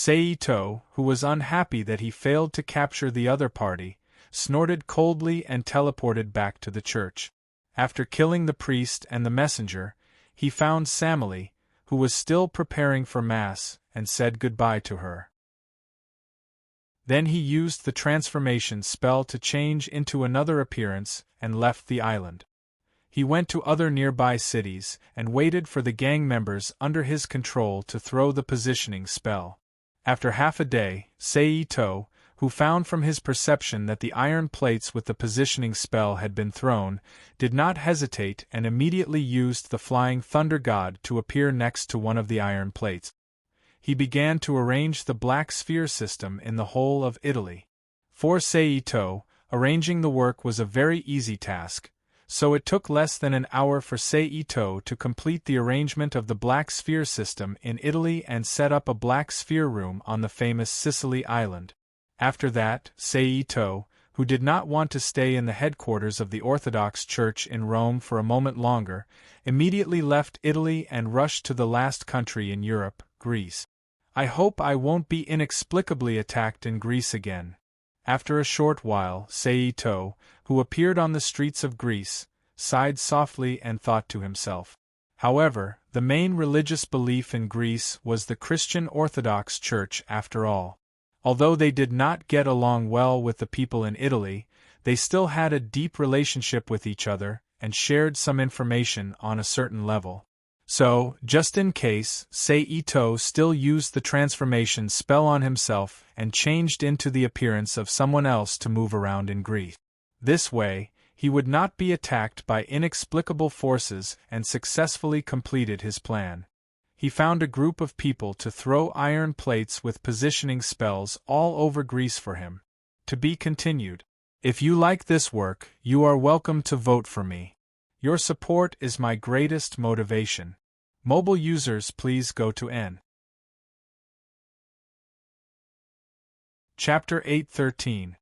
Ito, who was unhappy that he failed to capture the other party, snorted coldly and teleported back to the church. After killing the priest and the messenger, he found Samali, who was still preparing for Mass, and said goodbye to her. Then he used the transformation spell to change into another appearance and left the island. He went to other nearby cities and waited for the gang members under his control to throw the positioning spell. After half a day, Seito, who found from his perception that the iron plates with the positioning spell had been thrown, did not hesitate and immediately used the flying thunder god to appear next to one of the iron plates. He began to arrange the black sphere system in the whole of Italy. For Seito, arranging the work was a very easy task, so it took less than an hour for Seito to complete the arrangement of the black sphere system in Italy and set up a black sphere room on the famous Sicily island. After that, Seito, who did not want to stay in the headquarters of the Orthodox Church in Rome for a moment longer, immediately left Italy and rushed to the last country in Europe, Greece. I hope I won't be inexplicably attacked in Greece again. After a short while, Seito, who appeared on the streets of Greece, sighed softly and thought to himself. However, the main religious belief in Greece was the Christian Orthodox Church after all. Although they did not get along well with the people in Italy, they still had a deep relationship with each other and shared some information on a certain level. So, just in case, Seito still used the transformation spell on himself and changed into the appearance of someone else to move around in Greece. This way, he would not be attacked by inexplicable forces and successfully completed his plan. He found a group of people to throw iron plates with positioning spells all over Greece for him. To be continued. If you like this work, you are welcome to vote for me. Your support is my greatest motivation. Mobile users, please go to N. Chapter 8:13.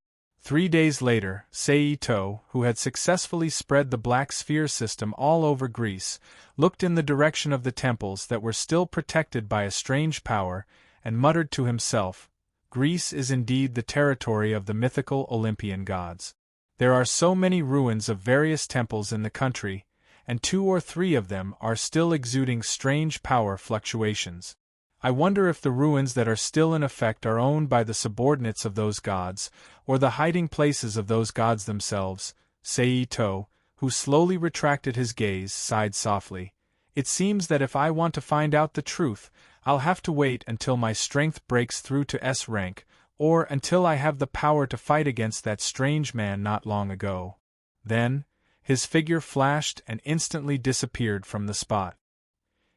3 days later, Seito, who had successfully spread the black sphere system all over Greece, looked in the direction of the temples that were still protected by a strange power, and muttered to himself, "Greece is indeed the territory of the mythical Olympian gods. There are so many ruins of various temples in the country, and 2 or 3 of them are still exuding strange power fluctuations. I wonder if the ruins that are still in effect are owned by the subordinates of those gods, or the hiding places of those gods themselves." Seito, who slowly retracted his gaze, sighed softly. "It seems that if I want to find out the truth, I'll have to wait until my strength breaks through to S rank, or until I have the power to fight against that strange man not long ago." Then, his figure flashed and instantly disappeared from the spot.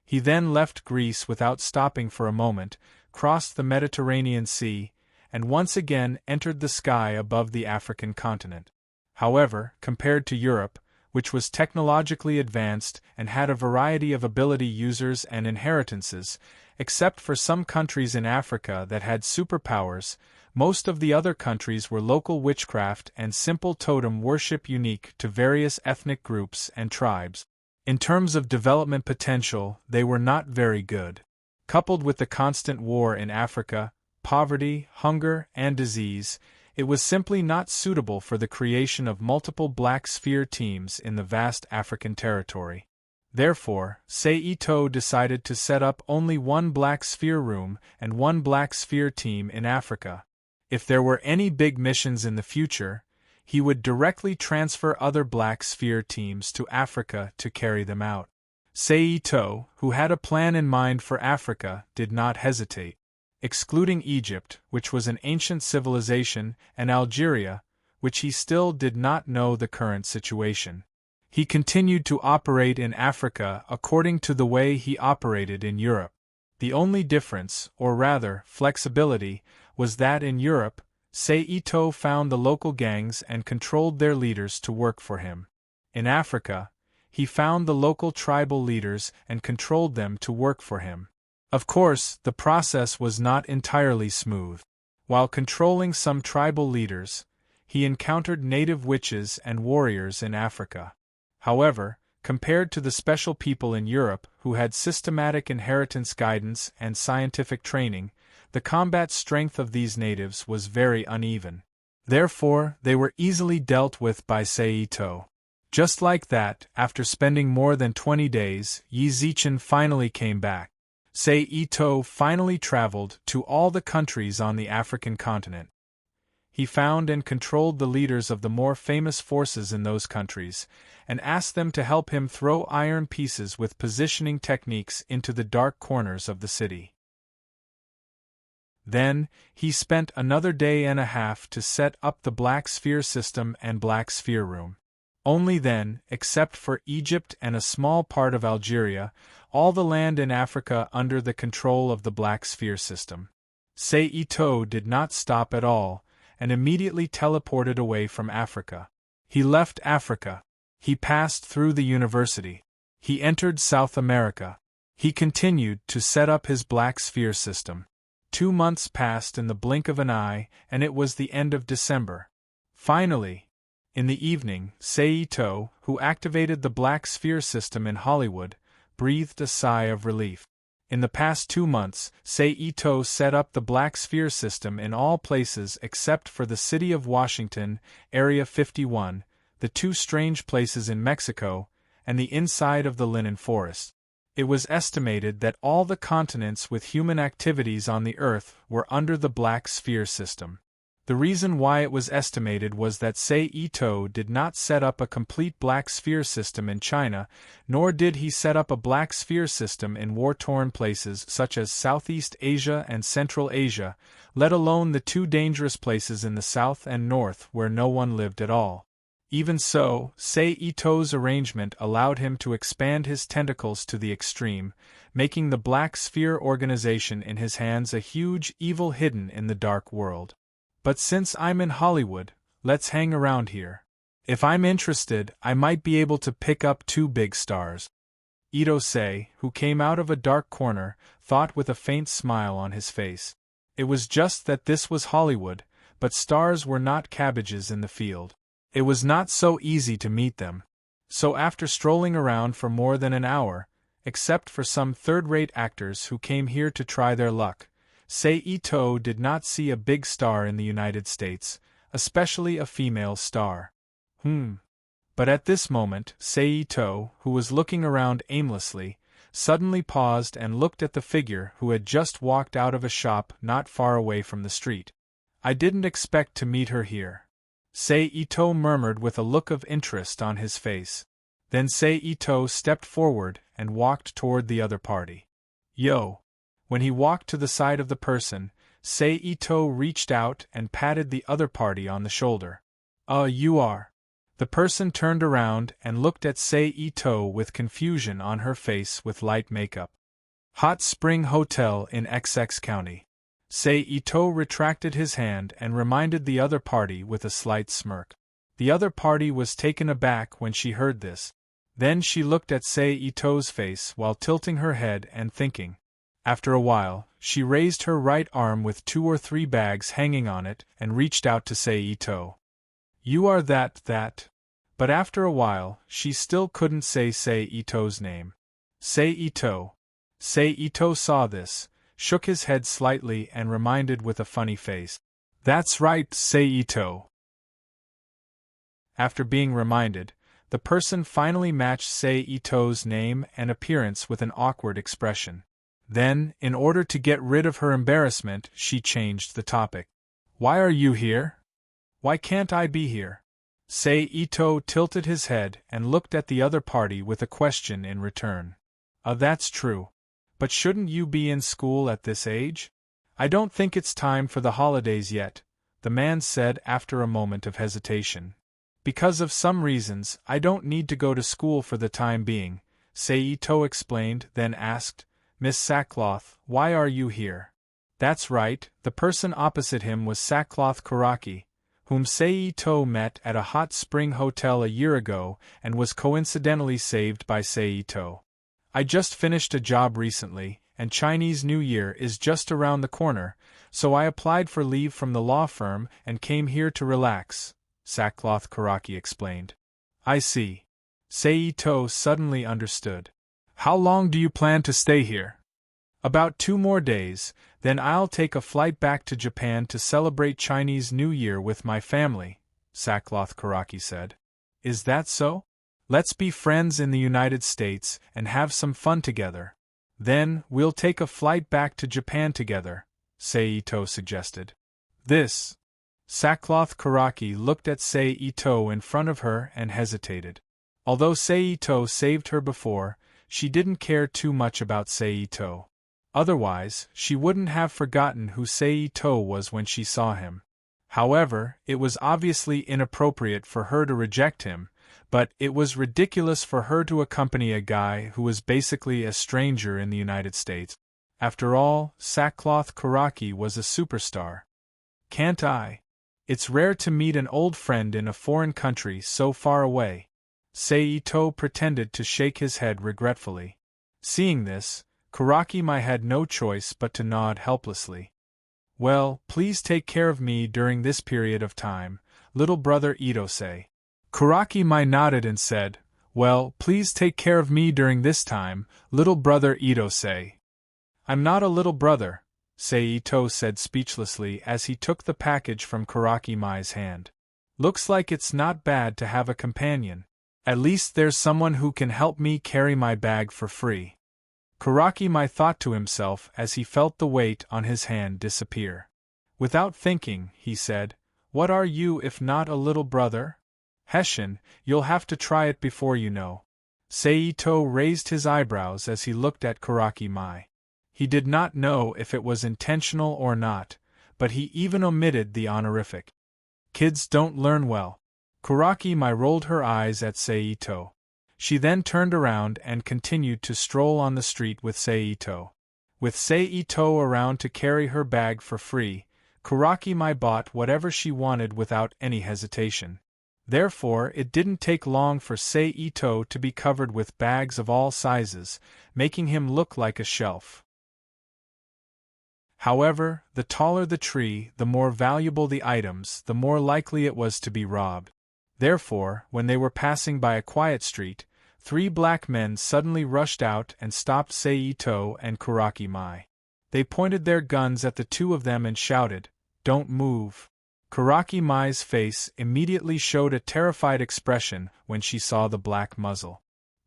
He then left Greece without stopping for a moment, crossed the Mediterranean Sea, and once again entered the sky above the African continent. However, compared to Europe, which was technologically advanced and had a variety of ability users and inheritances, except for some countries in Africa that had superpowers, most of the other countries were local witchcraft and simple totem worship unique to various ethnic groups and tribes. In terms of development potential, they were not very good. Coupled with the constant war in Africa, poverty, hunger, and disease, it was simply not suitable for the creation of multiple black sphere teams in the vast African territory. Therefore, Seito decided to set up only one black sphere room and one black sphere team in Africa. If there were any big missions in the future, he would directly transfer other black sphere teams to Africa to carry them out. Seito, who had a plan in mind for Africa, did not hesitate. Excluding Egypt, which was an ancient civilization, and Algeria, which he still did not know the current situation, he continued to operate in Africa according to the way he operated in Europe. The only difference, or rather, flexibility, was that in Europe, Seito found the local gangs and controlled their leaders to work for him. In Africa, he found the local tribal leaders and controlled them to work for him. Of course, the process was not entirely smooth. While controlling some tribal leaders, he encountered native witches and warriors in Africa. However, compared to the special people in Europe who had systematic inheritance guidance and scientific training, the combat strength of these natives was very uneven. Therefore, they were easily dealt with by Seito. Just like that, after spending more than 20 days, Yi Zichen finally came back. Sei Ito finally traveled to all the countries on the African continent. He found and controlled the leaders of the more famous forces in those countries, and asked them to help him throw iron pieces with positioning techniques into the dark corners of the city. Then, he spent another day and a half to set up the Black Sphere system and Black Sphere Room. Only then, except for Egypt and a small part of Algeria, all the land in Africa under the control of the Black Sphere system. Sei Ito did not stop at all, and immediately teleported away from Africa. He left Africa. He passed through the university. He entered South America. He continued to set up his Black Sphere system. 2 months passed in the blink of an eye, and it was the end of December. Finally, in the evening, Sei Ito, who activated the Black Sphere system in Hollywood, breathed a sigh of relief. In the past 2 months, Sei Ito set up the Black Sphere system in all places except for the city of Washington, Area 51, the 2 strange places in Mexico, and the inside of the Linen Forest. It was estimated that all the continents with human activities on the Earth were under the Black Sphere system. The reason why it was estimated was that Sei Ito did not set up a complete Black Sphere system in China, nor did he set up a Black Sphere system in war-torn places such as Southeast Asia and Central Asia, let alone the 2 dangerous places in the south and north where no one lived at all. Even so, Sei Ito's arrangement allowed him to expand his tentacles to the extreme, making the Black Sphere organization in his hands a huge evil hidden in the dark world. But since I'm in Hollywood, let's hang around here. If I'm interested, I might be able to pick up 2 big stars. Ito Sei, who came out of a dark corner, thought with a faint smile on his face. It was just that this was Hollywood, but stars were not cabbages in the field. It was not so easy to meet them. So after strolling around for more than an hour, except for some third-rate actors who came here to try their luck, Sei Ito did not see a big star in the United States, especially a female star. But at this moment, Sei Ito, who was looking around aimlessly, suddenly paused and looked at the figure who had just walked out of a shop not far away from the street. I didn't expect to meet her here. Sei Ito murmured with a look of interest on his face. Then Sei Ito stepped forward and walked toward the other party. Yo! When he walked to the side of the person, Sei Ito reached out and patted the other party on the shoulder. You are. The person turned around and looked at Sei Ito with confusion on her face with light makeup. Hot Spring Hotel in XX County. Sei Ito retracted his hand and reminded the other party with a slight smirk. The other party was taken aback when she heard this. Then she looked at Sei Ito's face while tilting her head and thinking. After a while, she raised her right arm with 2 or 3 bags hanging on it and reached out to Sei Ito. You are that. But after a while, she still couldn't say Sei Ito's name. Sei Ito. Sei Ito saw this, shook his head slightly and reminded with a funny face. That's right, Sei Ito. After being reminded, the person finally matched Sei Ito's name and appearance with an awkward expression. Then, in order to get rid of her embarrassment, she changed the topic. Why are you here? Why can't I be here? Sei Ito tilted his head and looked at the other party with a question in return. That's true. But shouldn't you be in school at this age? I don't think it's time for the holidays yet, the man said after a moment of hesitation. Because of some reasons, I don't need to go to school for the time being, Sei Ito explained, then asked, Miss Sackcloth, why are you here? That's right, the person opposite him was Sackcloth Karaki, whom Sei Ito met at a hot spring hotel a year ago and was coincidentally saved by Sei Ito. I just finished a job recently, and Chinese New Year is just around the corner, so I applied for leave from the law firm and came here to relax, Sackcloth Karaki explained. I see. Sei Ito suddenly understood. How long do you plan to stay here? About 2 more days, then I'll take a flight back to Japan to celebrate Chinese New Year with my family, Sackcloth Karaki said. Is that so? Let's be friends in the United States and have some fun together. Then, we'll take a flight back to Japan together, Seito suggested. This. Sackcloth Karaki looked at Seito in front of her and hesitated. Although Seito saved her before, she didn't care too much about Seito. Otherwise, she wouldn't have forgotten who Seito was when she saw him. However, it was obviously inappropriate for her to reject him, but it was ridiculous for her to accompany a guy who was basically a stranger in the United States. After all, Sackcloth Karaki was a superstar. Can't I? It's rare to meet an old friend in a foreign country so far away. Seito pretended to shake his head regretfully. Seeing this, Karaki-mai had no choice but to nod helplessly. Well, please take care of me during this period of time, little brother Itose. Karaki-mai nodded and said, Well, please take care of me during this time, little brother Itose. I'm not a little brother, Seito said speechlessly as he took the package from Karaki-mai's hand. Looks like it's not bad to have a companion. At least there's someone who can help me carry my bag for free. Karaki-mai thought to himself as he felt the weight on his hand disappear. Without thinking, he said, What are you if not a little brother? Hessian, you'll have to try it before you know. Seito raised his eyebrows as he looked at Karaki-mai. He did not know if it was intentional or not, but he even omitted the honorific. Kids don't learn well. Karaki-mai rolled her eyes at Seito. She then turned around and continued to stroll on the street with Seito. With Seito around to carry her bag for free, Karaki-mai bought whatever she wanted without any hesitation. Therefore, it didn't take long for Seito to be covered with bags of all sizes, making him look like a shelf. However, the taller the tree, the more valuable the items, the more likely it was to be robbed. Therefore, when they were passing by a quiet street, 3 black men suddenly rushed out and stopped Seito and Karaki-mai. They pointed their guns at the two of them and shouted, Don't move. Karaki-mai's face immediately showed a terrified expression when she saw the black muzzle.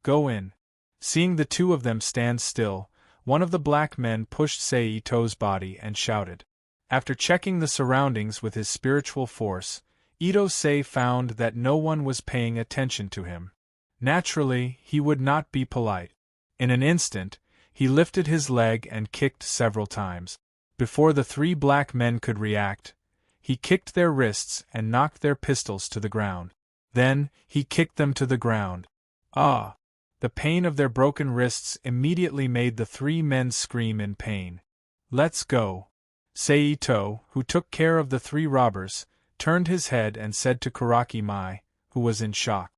Go in. Seeing the two of them stand still, one of the black men pushed Seito's body and shouted. After checking the surroundings with his spiritual force, Itose found that no one was paying attention to him. Naturally, he would not be polite. In an instant, he lifted his leg and kicked several times. Before the 3 black men could react, he kicked their wrists and knocked their pistols to the ground. Then, he kicked them to the ground. Ah! The pain of their broken wrists immediately made the 3 men scream in pain. Let's go. Seito, who took care of the 3 robbers, turned his head and said to Karaki-mai, who was in shock.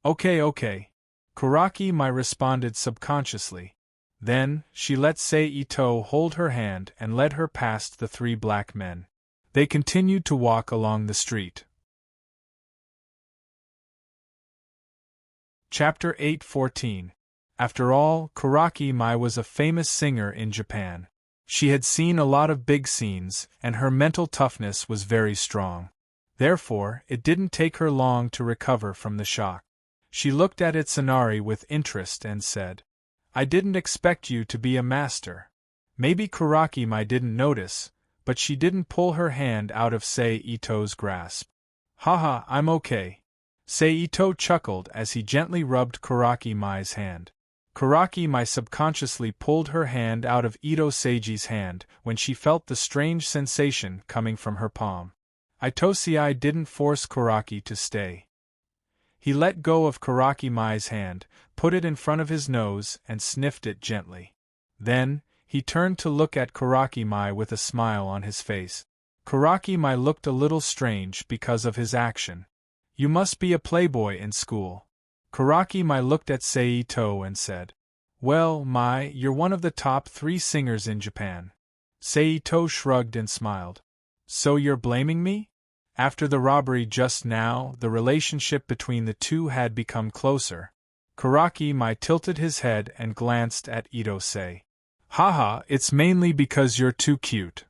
Okay. Karaki-mai responded subconsciously. Then, she let Seito hold her hand and led her past the 3 black men. They continued to walk along the street. Chapter 8:14. After all, Karaki-mai was a famous singer in Japan. She had seen a lot of big scenes, and her mental toughness was very strong. Therefore, it didn't take her long to recover from the shock. She looked at Itsunari with interest and said, I didn't expect you to be a master. Maybe Karaki-mai didn't notice, but she didn't pull her hand out of Seito's grasp. Haha, I'm okay. Seito chuckled as he gently rubbed Karaki-mai's hand. Karaki-mai subconsciously pulled her hand out of Ito Seiji's hand when she felt the strange sensation coming from her palm. Itosei didn't force Karaki to stay. He let go of Karaki-mai's hand, put it in front of his nose, and sniffed it gently. Then, he turned to look at Karaki-mai with a smile on his face. Karaki-mai looked a little strange because of his action. You must be a playboy in school. Karaki-mai looked at Seito and said, Well, Mai, you're one of the top 3 singers in Japan. Seito shrugged and smiled. So you're blaming me? After the robbery just now, the relationship between the two had become closer. Karaki-mai tilted his head and glanced at Itose. Haha, it's mainly because you're too cute.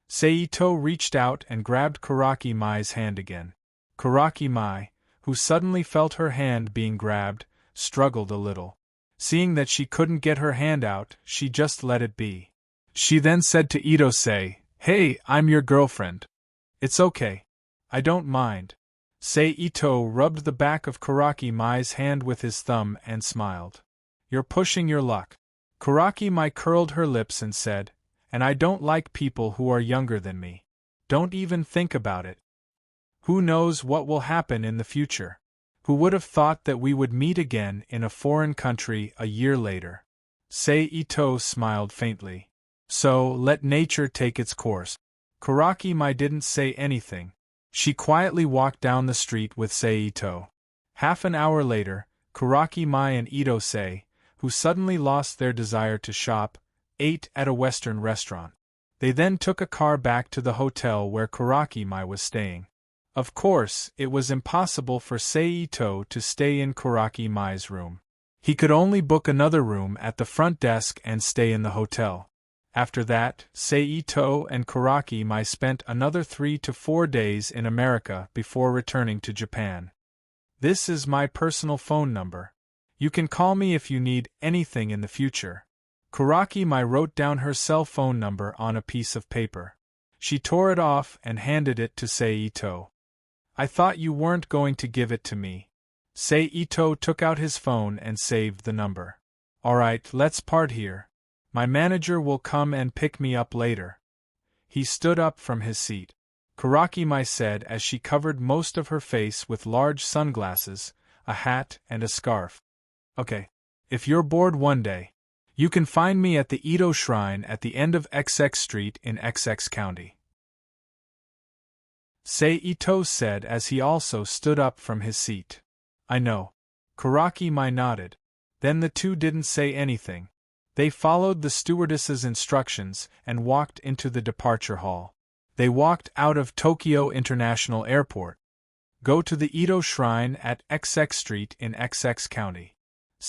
Seito reached out and grabbed Karaki-mai's hand again. Karaki-mai, who suddenly felt her hand being grabbed, struggled a little. Seeing that she couldn't get her hand out, she just let it be. She then said to Ito-sei, "Hey, I'm your girlfriend. It's okay. I don't mind." Ito rubbed the back of Kuraki-mai's hand with his thumb and smiled. "You're pushing your luck." Kuraki-mai curled her lips and said, "And I don't like people who are younger than me. Don't even think about it. Who knows what will happen in the future? Who would have thought that we would meet again in a foreign country a year later?" Ito smiled faintly. "So, let nature take its course." Kuraki-mai didn't say anything. She quietly walked down the street with Ito. Half an hour later, Kuraki-mai and Ito-sei, who suddenly lost their desire to shop, ate at a Western restaurant. They then took a car back to the hotel where Kuraki-mai was staying. Of course, it was impossible for Ito to stay in Kuraki-mai's room. He could only book another room at the front desk and stay in the hotel. After that, Ito and Kuraki-mai spent another 3 to 4 days in America before returning to Japan. "This is my personal phone number. You can call me if you need anything in the future." Kuraki-mai wrote down her cell phone number on a piece of paper. She tore it off and handed it to Ito. "I thought you weren't going to give it to me." Ito took out his phone and saved the number. "Alright, let's part here. My manager will come and pick me up later." He stood up from his seat. Kuraki-mai said as she covered most of her face with large sunglasses, a hat and a scarf. "Okay. If you're bored one day, you can find me at the Ito Shrine at the end of XX Street in XX County." Ito said as he also stood up from his seat. "I know." Kuraki-mai nodded. Then the two didn't say anything. They followed the stewardess's instructions and walked into the departure hall. They walked out of Tokyo International Airport. "Go to the Ito Shrine at XX Street in XX County,"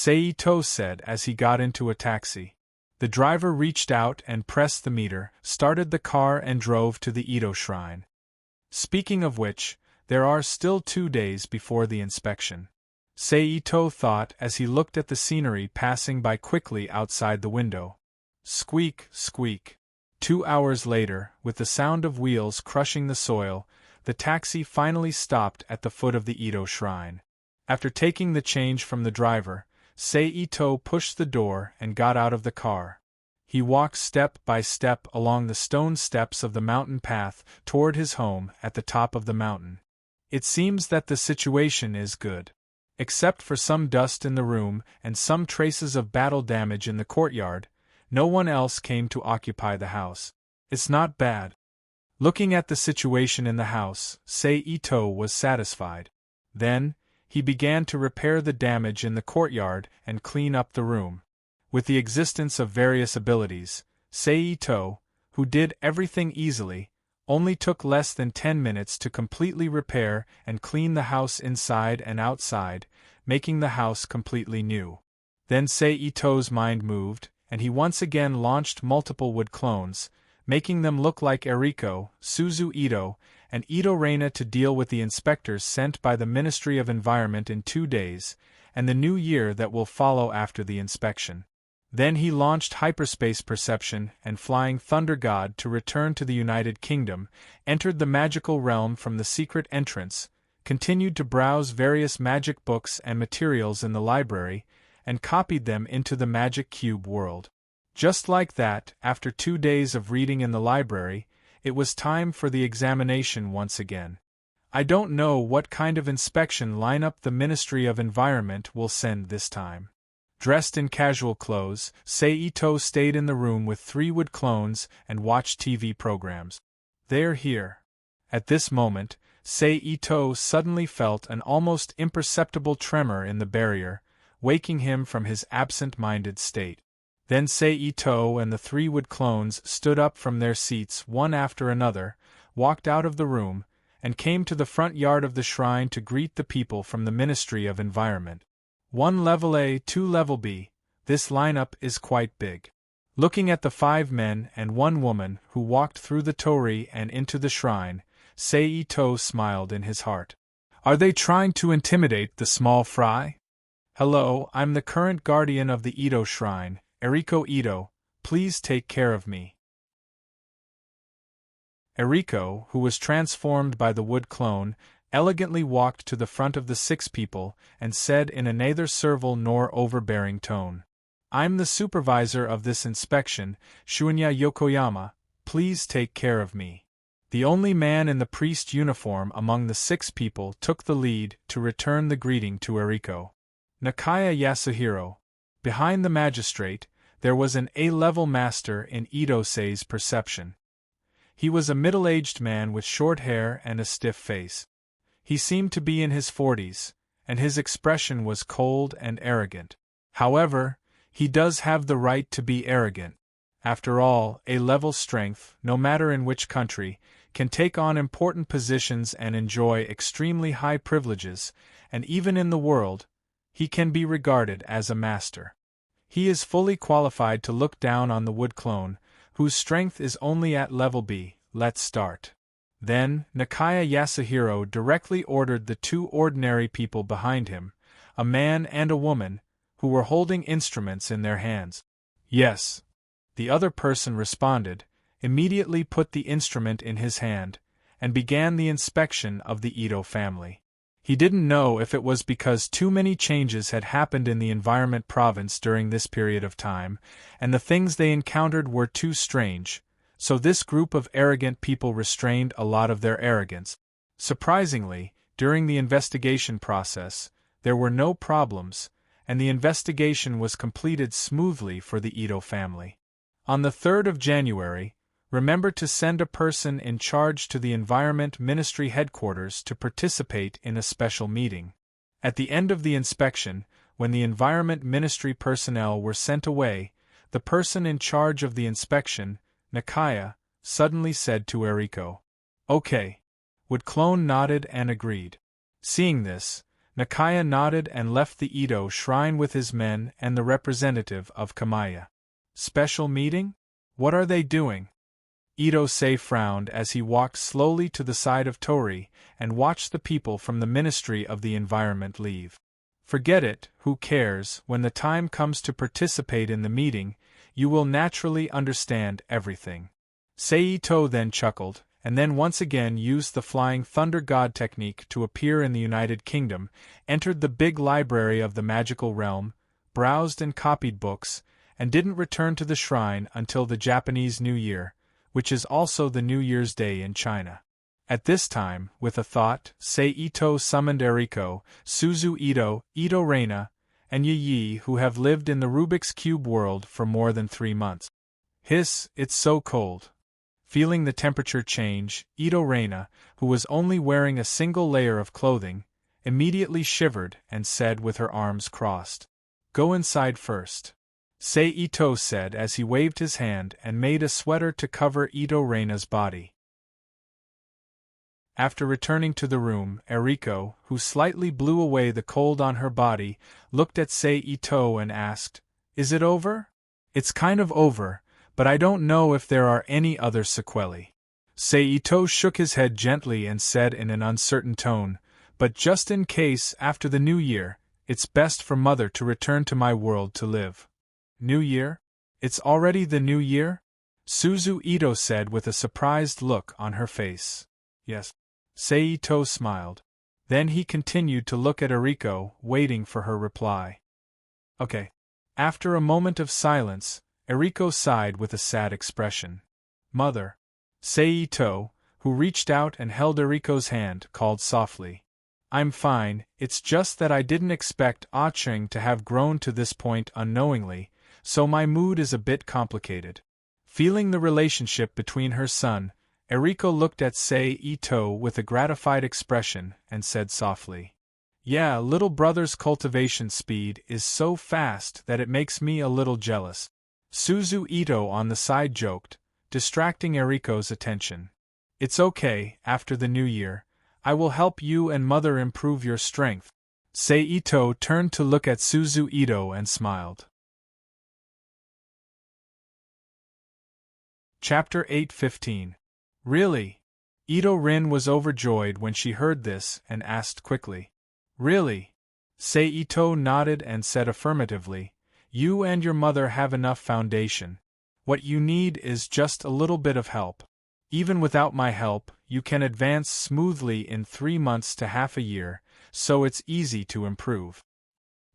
Ito said as he got into a taxi. The driver reached out and pressed the meter, started the car and drove to the Ito Shrine. Speaking of which, there are still 2 days before the inspection. Ito thought as he looked at the scenery passing by quickly outside the window. Squeak, squeak. 2 hours later, with the sound of wheels crushing the soil, the taxi finally stopped at the foot of the Ito Shrine. After taking the change from the driver, Ito pushed the door and got out of the car. He walked step by step along the stone steps of the mountain path toward his home at the top of the mountain. It seems that the situation is good. Except for some dust in the room and some traces of battle damage in the courtyard, no one else came to occupy the house. It's not bad. Looking at the situation in the house, Ito was satisfied. Then, he began to repair the damage in the courtyard and clean up the room. With the existence of various abilities, Ito, who did everything easily, only took less than 10 minutes to completely repair and clean the house inside and outside, making the house completely new. Then Ito's mind moved, and he once again launched multiple wood clones, making them look like Eriko, Suzu Ito, and Ito Reina to deal with the inspectors sent by the Ministry of Environment in 2 days, and the new year that will follow after the inspection. Then he launched Hyperspace Perception and Flying Thunder God to return to the United Kingdom, entered the magical realm from the secret entrance, continued to browse various magic books and materials in the library, and copied them into the Magic Cube world. Just like that, after 2 days of reading in the library, it was time for the examination once again. I don't know what kind of inspection lineup the Ministry of Environment will send this time. Dressed in casual clothes, Ito stayed in the room with 3 wood clones and watched TV programs. They're here. At this moment, Ito suddenly felt an almost imperceptible tremor in the barrier, waking him from his absent-minded state. Then Ito and the 3 wood clones stood up from their seats one after another, walked out of the room, and came to the front yard of the shrine to greet the people from the Ministry of Environment. 1 level A, 2 level B, this lineup is quite big. Looking at the 5 men and 1 woman who walked through the torii and into the shrine, Ito smiled in his heart. Are they trying to intimidate the small fry? Hello, I'm the current guardian of the Ito Shrine, Eriko Ito. Please take care of me. Eriko, who was transformed by the wood clone, elegantly walked to the front of the 6 people and said in a neither servile nor overbearing tone, I'm the supervisor of this inspection, Shunya Yokoyama. Please take care of me. The only man in the priest uniform among the 6 people took the lead to return the greeting to Eriko. Nakaya Yasuhiro. Behind the magistrate, there was an A-level master in Ito-sei's perception. He was a middle-aged man with short hair and a stiff face. He seemed to be in his 40s, and his expression was cold and arrogant. However, he does have the right to be arrogant. After all, A-level strength, no matter in which country, can take on important positions and enjoy extremely high privileges, and even in the world, he can be regarded as a master. He is fully qualified to look down on the wood clone, whose strength is only at level B. Let's start. Then, Nakaya Yasuhiro directly ordered the 2 ordinary people behind him, a man and a woman, who were holding instruments in their hands. Yes. The other person responded, immediately put the instrument in his hand, and began the inspection of the Ito family. He didn't know if it was because too many changes had happened in the environment province during this period of time, and the things they encountered were too strange, so this group of arrogant people restrained a lot of their arrogance. Surprisingly, during the investigation process, there were no problems, and the investigation was completed smoothly for the Ito family. On the 3rd of January, remember to send a person in charge to the Environment Ministry headquarters to participate in a special meeting. At the end of the inspection, when the Environment Ministry personnel were sent away, the person in charge of the inspection, Nakaya, suddenly said to Eriko, Okay. Wood Clone nodded and agreed. Seeing this, Nakaya nodded and left the Ito shrine with his men and the representative of Kamaya. Special meeting? What are they doing? Ito-sei frowned as he walked slowly to the side of Tori and watched the people from the Ministry of the Environment leave. Forget it, who cares? When the time comes to participate in the meeting, you will naturally understand everything. Seito then chuckled, and then once again used the Flying Thunder God technique to appear in the United Kingdom, entered the big library of the magical realm, browsed and copied books, and didn't return to the shrine until the Japanese New Year, which is also the New Year's Day in China. At this time, with a thought, Seito summoned Eriko, Suzu Ito, Ito Reina, and Yi, who have lived in the Rubik's Cube world for more than 3 months. Hiss, it's so cold. Feeling the temperature change, Ito Reina, who was only wearing a single layer of clothing, immediately shivered and said with her arms crossed, Go inside first. Seito said as he waved his hand and made a sweater to cover Ito Reina's body. After returning to the room, Eriko, who slightly blew away the cold on her body, looked at Seito and asked, Is it over? It's kind of over, but I don't know if there are any other sequelae. Seito shook his head gently and said in an uncertain tone, But just in case, after the New Year, it's best for Mother to return to my world to live. New Year? It's already the New Year? Suzu Ito said with a surprised look on her face. Yes. Seito smiled. Then he continued to look at Eriko, waiting for her reply. Okay. After a moment of silence, Eriko sighed with a sad expression. Mother. Seito, who reached out and held Eriko's hand, called softly. I'm fine, it's just that I didn't expect Ah-cheng to have grown to this point unknowingly, so my mood is a bit complicated. Feeling the relationship between her son, Eriko looked at Seito with a gratified expression and said softly, Yeah, little brother's cultivation speed is so fast that it makes me a little jealous. Suzu Ito on the side joked, distracting Eriko's attention. It's okay, after the New Year, I will help you and Mother improve your strength. Seito turned to look at Suzu Ito and smiled. Chapter 8:15. Really? Ito Rin was overjoyed when she heard this and asked quickly. Really? Seito nodded and said affirmatively, "You and your mother have enough foundation. What you need is just a little bit of help. Even without my help, you can advance smoothly in 3 months to half a year, so it's easy to improve."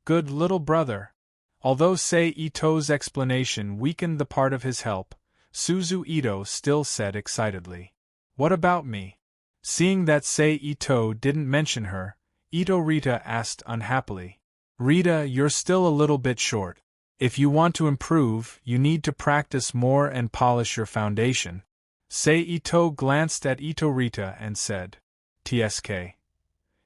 Good little brother. Although Seito's explanation weakened the part of his help, Suzu Ito still said excitedly, "What about me?" Seeing that Seito didn't mention her, Ito Rita asked unhappily. "Rita, you're still a little bit short. If you want to improve, you need to practice more and polish your foundation." Seito glanced at Ito Rita and said, "TSK."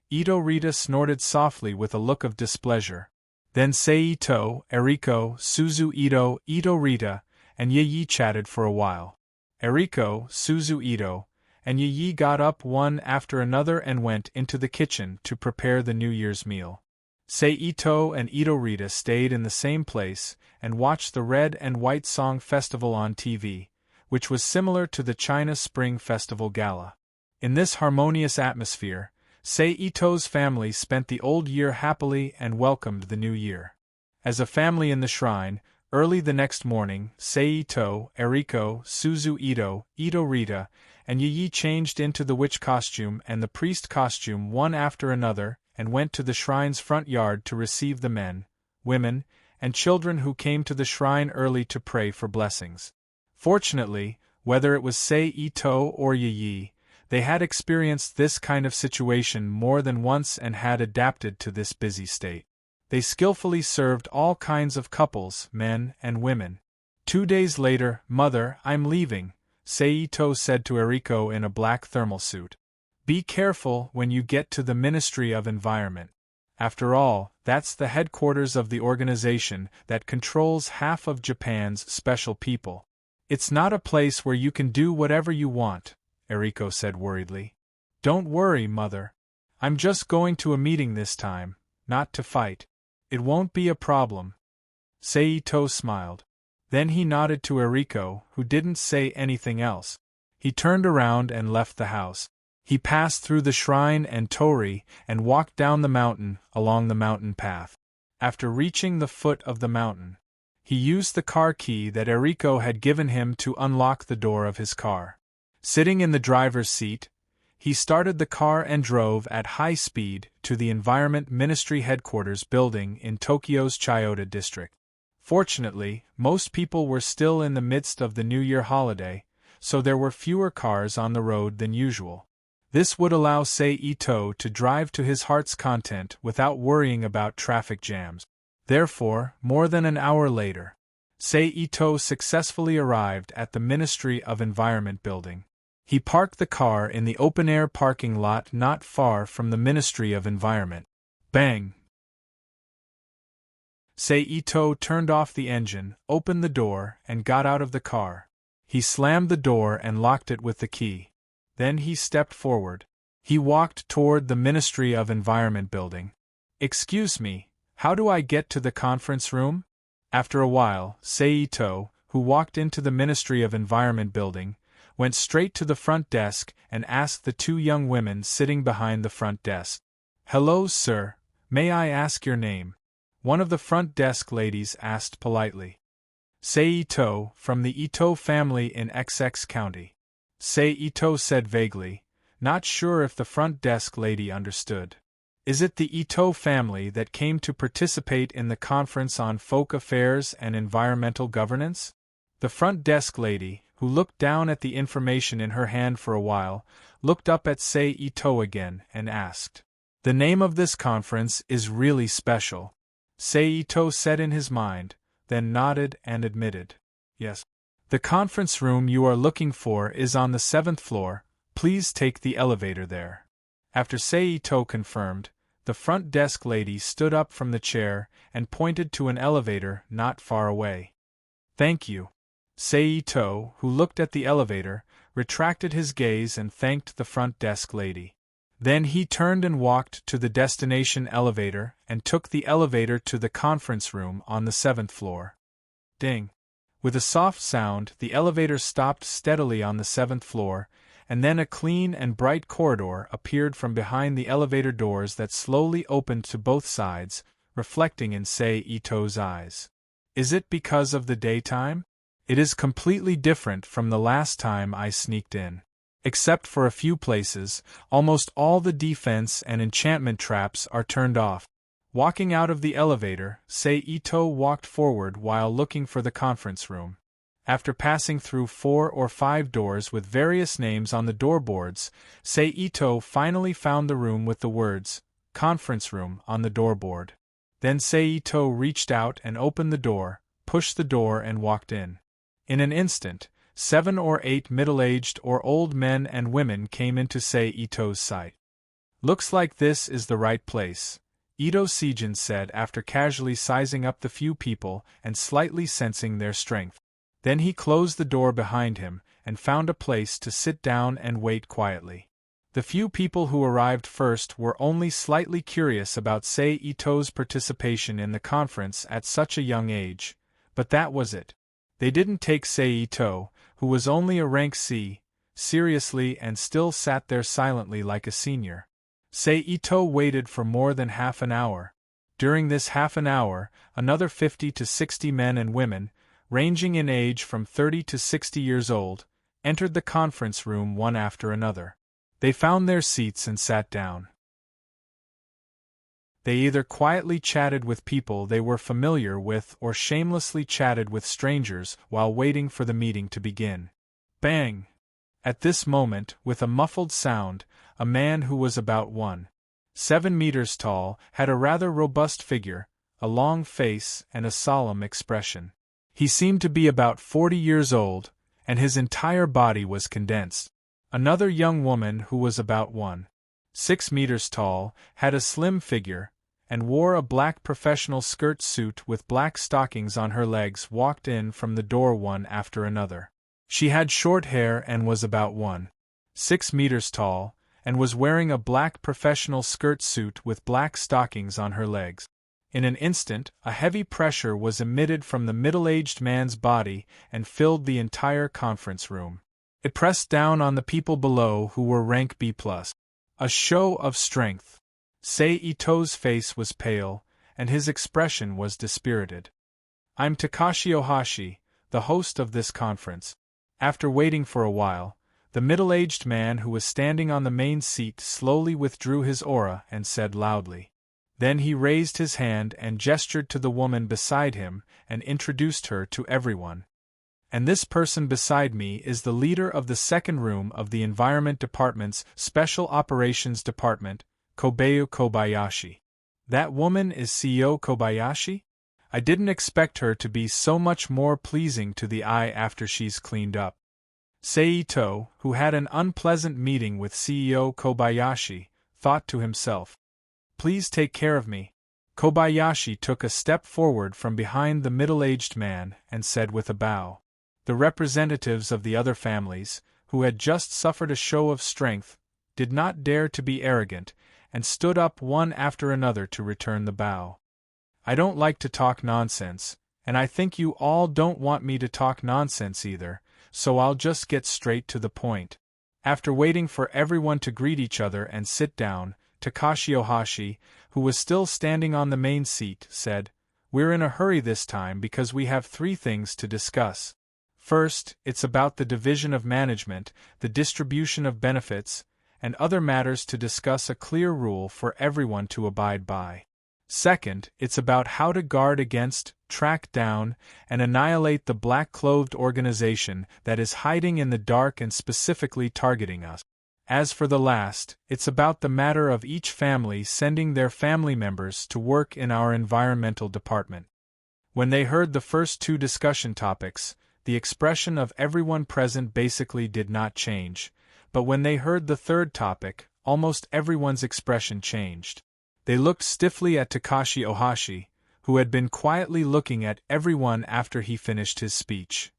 Ito Rita snorted softly with a look of displeasure. Then Seito, Eriko, Suzu Ito, Ito Rita, and Yi chatted for a while. Eriko, Suzu Ito, and Yi got up one after another and went into the kitchen to prepare the New Year's meal. Seito and Ito Rita stayed in the same place and watched the Red and White Song Festival on TV, which was similar to the China Spring Festival Gala. In this harmonious atmosphere, Seito's family spent the old year happily and welcomed the new year. As a family in the shrine, early the next morning, Seito, Eriko, Suzu Ito, Ito Rita, and Yi changed into the witch costume and the priest costume one after another and went to the shrine's front yard to receive the men, women, and children who came to the shrine early to pray for blessings. Fortunately, whether it was Seito or Yi, they had experienced this kind of situation more than once and had adapted to this busy state. They skillfully served all kinds of couples, men and women. 2 days later, "Mother, I'm leaving," Seito said to Eriko in a black thermal suit. "Be careful when you get to the Ministry of Environment. After all, that's the headquarters of the organization that controls half of Japan's special people. It's not a place where you can do whatever you want," Eriko said worriedly. "Don't worry, Mother. I'm just going to a meeting this time, not to fight. It won't be a problem." Seito smiled. Then he nodded to Eriko, who didn't say anything else. He turned around and left the house. He passed through the shrine and torii and walked down the mountain along the mountain path. After reaching the foot of the mountain, he used the car key that Eriko had given him to unlock the door of his car. Sitting in the driver's seat, he started the car and drove at high speed to the Environment Ministry headquarters building in Tokyo's Chiyoda district. Fortunately, most people were still in the midst of the New Year holiday, so there were fewer cars on the road than usual. This would allow Seito to drive to his heart's content without worrying about traffic jams. Therefore, more than an hour later, Seito successfully arrived at the Ministry of Environment building. He parked the car in the open-air parking lot not far from the Ministry of Environment. Bang! Seito turned off the engine, opened the door, and got out of the car. He slammed the door and locked it with the key. Then he stepped forward. He walked toward the Ministry of Environment building. "Excuse me, how do I get to the conference room?" After a while, Seito, who walked into the Ministry of Environment building, went straight to the front desk and asked the 2 young women sitting behind the front desk. "Hello, sir. May I ask your name?" one of the front desk ladies asked politely. "Seito, from the Ito family in XX County." Seito said vaguely, not sure if the front desk lady understood. "Is it the Ito family that came to participate in the conference on folk affairs and environmental governance?" The front desk lady, who looked down at the information in her hand for a while, looked up at Seito again and asked, "The name of this conference is really special," Seito said in his mind, then nodded and admitted, "Yes. The conference room you are looking for is on the 7th floor, please take the elevator there." After Seito confirmed, the front desk lady stood up from the chair and pointed to an elevator not far away. "Thank you." Seito, who looked at the elevator, retracted his gaze and thanked the front desk lady. Then he turned and walked to the destination elevator and took the elevator to the conference room on the 7th floor. Ding! With a soft sound, the elevator stopped steadily on the 7th floor, and then a clean and bright corridor appeared from behind the elevator doors that slowly opened to both sides, reflecting in Sei Ito's eyes. Is it because of the daytime? It is completely different from the last time I sneaked in. Except for a few places, almost all the defense and enchantment traps are turned off. Walking out of the elevator, Sei Ito walked forward while looking for the conference room. After passing through 4 or 5 doors with various names on the doorboards, Sei Ito finally found the room with the words, "Conference Room" on the doorboard. Then Sei Ito reached out and opened the door, pushed the door and walked in. In an instant, 7 or 8 middle-aged or old men and women came into Sei Ito's sight. "Looks like this is the right place," Ito Seijin said after casually sizing up the few people and slightly sensing their strength. Then he closed the door behind him and found a place to sit down and wait quietly. The few people who arrived first were only slightly curious about Sei Ito's participation in the conference at such a young age, but that was it. They didn't take Sei Ito, who was only a rank C, seriously and still sat there silently like a senior. Sei Ito waited for more than half an hour. During this half an hour, another 50 to 60 men and women, ranging in age from 30 to 60 years old, entered the conference room one after another. They found their seats and sat down. They either quietly chatted with people they were familiar with or shamelessly chatted with strangers while waiting for the meeting to begin. Bang! At this moment, with a muffled sound, a man who was about 1.7 meters tall had a rather robust figure, a long face and a solemn expression. He seemed to be about 40 years old, and his entire body was condensed. Another young woman who was about 1.6 meters tall, had a slim figure, and wore a black professional skirt suit with black stockings on her legs walked in from the door one after another. She had short hair and was about 1.6 meters tall, and was wearing a black professional skirt suit with black stockings on her legs. In an instant, a heavy pressure was emitted from the middle-aged man's body and filled the entire conference room. It pressed down on the people below who were rank B+. A show of strength. Sei Ito's face was pale, and his expression was dispirited. "I'm Takashi Ohashi, the host of this conference." After waiting for a while, the middle-aged man who was standing on the main seat slowly withdrew his aura and said loudly. Then he raised his hand and gestured to the woman beside him and introduced her to everyone. "And this person beside me is the leader of the second room of the Environment Department's Special Operations Department, Kobayu Kobayashi." "That woman is CEO Kobayashi? I didn't expect her to be so much more pleasing to the eye after she's cleaned up." Sei Ito, who had an unpleasant meeting with CEO Kobayashi, thought to himself, "Please take care of me." Kobayashi took a step forward from behind the middle-aged man and said with a bow. The representatives of the other families, who had just suffered a show of strength, did not dare to be arrogant, and stood up one after another to return the bow. "I don't like to talk nonsense, and I think you all don't want me to talk nonsense either, so I'll just get straight to the point." After waiting for everyone to greet each other and sit down, Takashi Ohashi, who was still standing on the main seat, said, "We're in a hurry this time because we have 3 things to discuss. First, it's about the division of management, the distribution of benefits, and other matters to discuss a clear rule for everyone to abide by. Second, it's about how to guard against, track down, and annihilate the black-clothed organization that is hiding in the dark and specifically targeting us. As for the last, it's about the matter of each family sending their family members to work in our environmental department." When they heard the first 2 discussion topics, the expression of everyone present basically did not change, but when they heard the third topic, almost everyone's expression changed. They looked stiffly at Takashi Ohashi, who had been quietly looking at everyone after he finished his speech.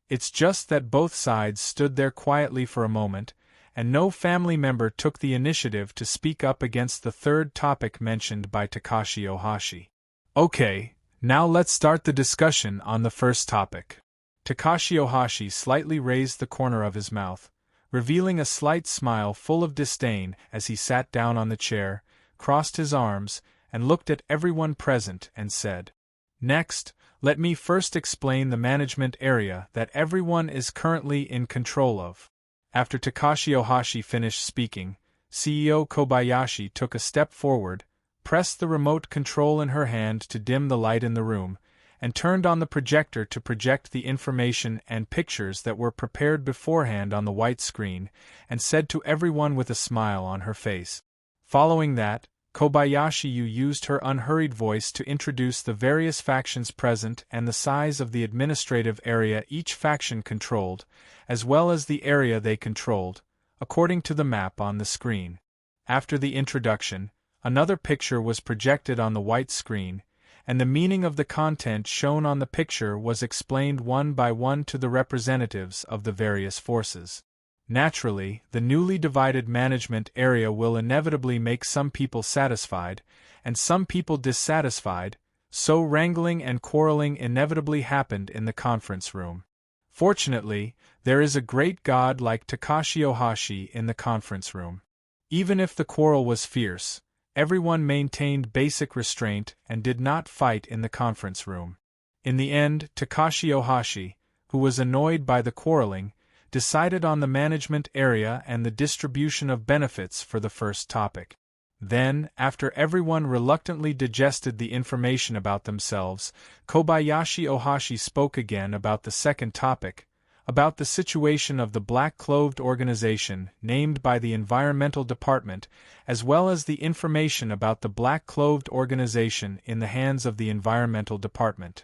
It's just that both sides stood there quietly for a moment, and no family member took the initiative to speak up against the third topic mentioned by Takashi Ohashi. "Okay, now let's start the discussion on the first topic." Takashi Ohashi slightly raised the corner of his mouth, revealing a slight smile full of disdain as he sat down on the chair, crossed his arms, and looked at everyone present and said, "Next, let me first explain the management area that everyone is currently in control of." After Takashi Ohashi finished speaking, CEO Kobayashi took a step forward, pressed the remote control in her hand to dim the light in the room, and turned on the projector to project the information and pictures that were prepared beforehand on the white screen, and said to everyone with a smile on her face. Following that, Kobayashi used her unhurried voice to introduce the various factions present and the size of the administrative area each faction controlled, as well as the area they controlled, according to the map on the screen. After the introduction, another picture was projected on the white screen, and the meaning of the content shown on the picture was explained one by one to the representatives of the various forces. Naturally, the newly divided management area will inevitably make some people satisfied, and some people dissatisfied, so wrangling and quarreling inevitably happened in the conference room. Fortunately, there is a great god like Takashi Ohashi in the conference room. Even if the quarrel was fierce, everyone maintained basic restraint and did not fight in the conference room. In the end, Takashi Ohashi, who was annoyed by the quarreling, decided on the management area and the distribution of benefits for the first topic. Then, after everyone reluctantly digested the information about themselves, Kobayashi Ohashi spoke again about the second topic, about the situation of the black-clothed organization named by the Environmental Department, as well as the information about the black-clothed organization in the hands of the Environmental Department.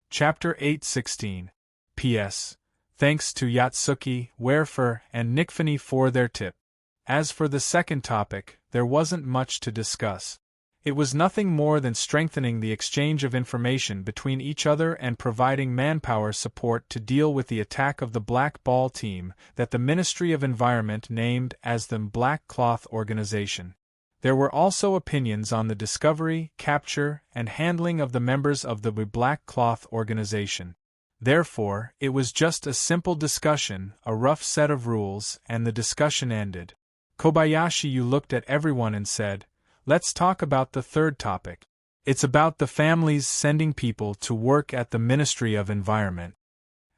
Chapter 8:16. P.S. Thanks to Yatsuki, Werefer, and Nikfini for their tip. As for the second topic, there wasn't much to discuss. It was nothing more than strengthening the exchange of information between each other and providing manpower support to deal with the attack of the Black Ball team that the Ministry of Environment named as the Black Cloth Organization. There were also opinions on the discovery, capture, and handling of the members of the Black Cloth Organization. Therefore, it was just a simple discussion, a rough set of rules, and the discussion ended. Kobayashi looked at everyone and said, "Let's talk about the third topic. It's about the families sending people to work at the Ministry of Environment."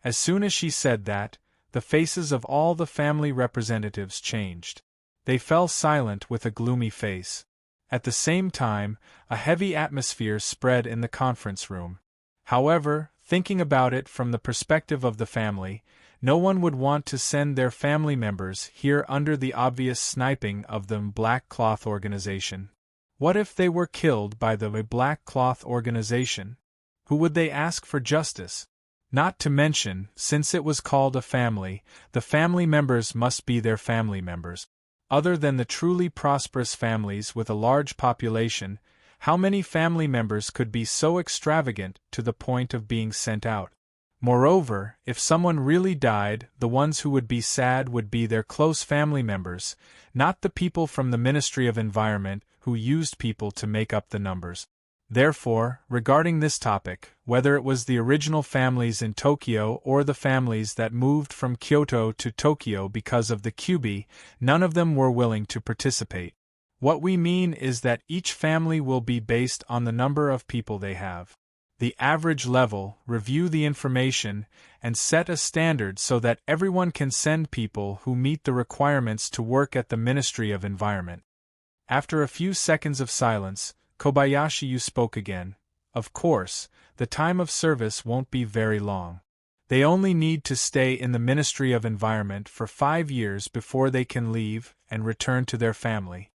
As soon as she said that, the faces of all the family representatives changed. They fell silent with a gloomy face. At the same time, a heavy atmosphere spread in the conference room. However, thinking about it from the perspective of the family, no one would want to send their family members here under the obvious sniping of the Black Cloth Organization. What if they were killed by the Black Cloth Organization? Who would they ask for justice? Not to mention, since it was called a family, the family members must be their family members. Other than the truly prosperous families with a large population, how many family members could be so extravagant to the point of being sent out? Moreover, if someone really died, the ones who would be sad would be their close family members, not the people from the Ministry of Environment who used people to make up the numbers. Therefore, regarding this topic, whether it was the original families in Tokyo or the families that moved from Kyoto to Tokyo because of the Cube, none of them were willing to participate. What we mean is that each family will be based on the number of people they have. The average level, review the information, and set a standard so that everyone can send people who meet the requirements to work at the Ministry of Environment. After a few seconds of silence, Kobayashi spoke again. Of course, the time of service won't be very long. They only need to stay in the Ministry of Environment for 5 years before they can leave and return to their family.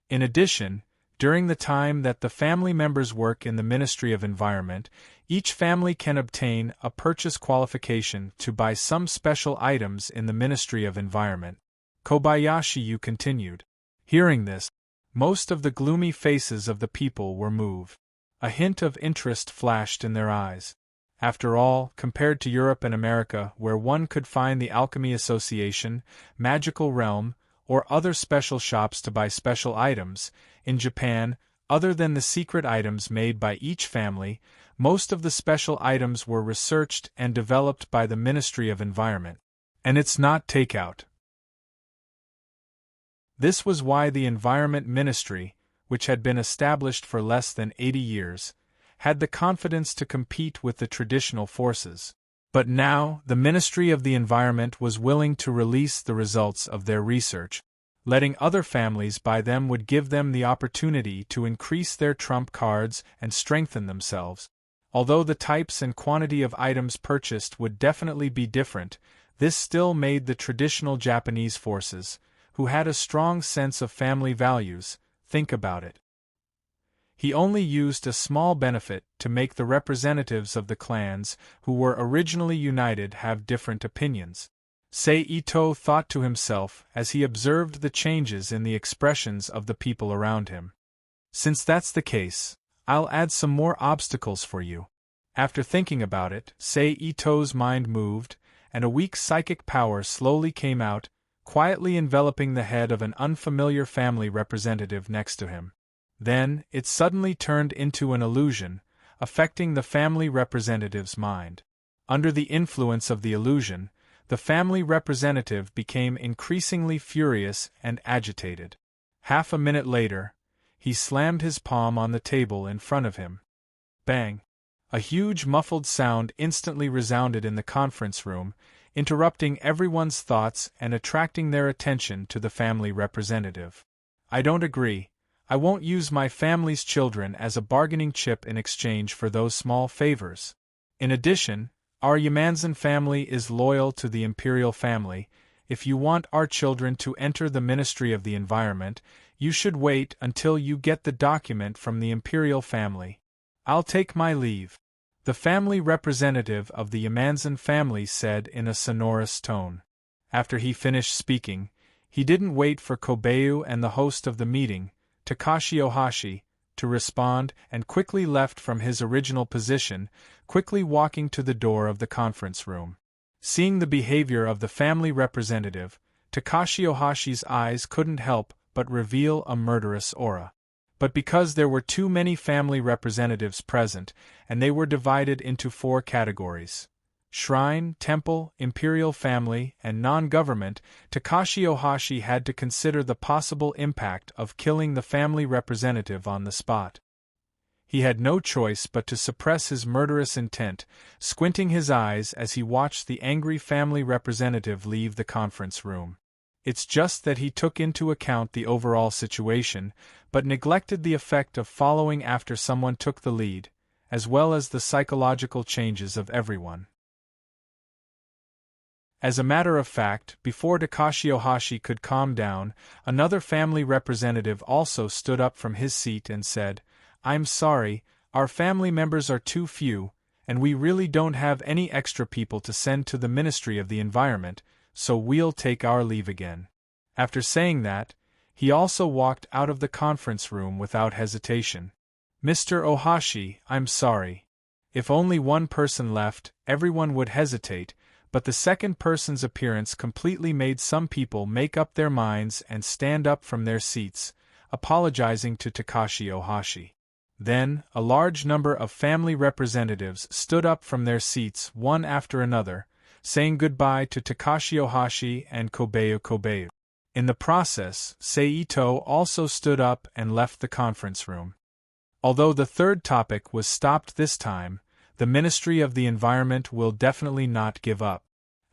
In addition, during the time that the family members work in the Ministry of Environment, each family can obtain a purchase qualification to buy some special items in the Ministry of Environment. Kobayashi continued. Hearing this, most of the gloomy faces of the people were moved. A hint of interest flashed in their eyes. After all, compared to Europe and America, where one could find the Alchemy Association, Magical Realm, or other special shops to buy special items, in Japan, Other than the secret items made by each family, most of the special items were researched and developed by the Ministry of Environment. And it's not takeout. This was why the Environment Ministry, which had been established for less than 80 years, had the confidence to compete with the traditional forces. But now, the Ministry of the Environment was willing to release the results of their research. Letting other families buy them would give them the opportunity to increase their trump cards and strengthen themselves. Although the types and quantity of items purchased would definitely be different, this still made the traditional Japanese forces, who had a strong sense of family values, think about it. He only used a small benefit to make the representatives of the clans who were originally united have different opinions. Ito thought to himself as he observed the changes in the expressions of the people around him. Since that's the case, I'll add some more obstacles for you. After thinking about it, Ito's mind moved, and a weak psychic power slowly came out, quietly enveloping the head of an unfamiliar family representative next to him. Then, it suddenly turned into an illusion, affecting the family representative's mind. Under the influence of the illusion, the family representative became increasingly furious and agitated. Half a minute later, he slammed his palm on the table in front of him. Bang! A huge muffled sound instantly resounded in the conference room, interrupting everyone's thoughts and attracting their attention to the family representative. I don't agree. I won't use my family's children as a bargaining chip in exchange for those small favors. In addition, our Yamanzan family is loyal to the imperial family. If you want our children to enter the Ministry of the Environment, you should wait until you get the document from the imperial family. I'll take my leave. The family representative of the Yamanzan family said in a sonorous tone. After he finished speaking, he didn't wait for Kobayu and the host of the meeting, Takashi Ohashi, to respond and quickly left from his original position, quickly walking to the door of the conference room. Seeing the behavior of the family representative, Takashi Ohashi's eyes couldn't help but reveal a murderous aura. But because there were too many family representatives present, and they were divided into 4 categories: shrine, temple, imperial family, and non-government, Takashi Ohashi had to consider the possible impact of killing the family representative on the spot. He had no choice but to suppress his murderous intent, squinting his eyes as he watched the angry family representative leave the conference room. It's just that he took into account the overall situation, but neglected the effect of following after someone took the lead, as well as the psychological changes of everyone. As a matter of fact, before Takashi Ohashi could calm down, another family representative also stood up from his seat and said, "I'm sorry, our family members are too few, and we really don't have any extra people to send to the Ministry of the Environment, so we'll take our leave again." After saying that, he also walked out of the conference room without hesitation. "Mr. Ohashi, I'm sorry. If only one person left, everyone would hesitate, but the second person's appearance completely made some people make up their minds and stand up from their seats, apologizing to Takashi Ohashi. Then, a large number of family representatives stood up from their seats one after another, saying goodbye to Takashi Ohashi and Kobayu. In the process, Ito also stood up and left the conference room. Although the third topic was stopped this time, the Ministry of the Environment will definitely not give up.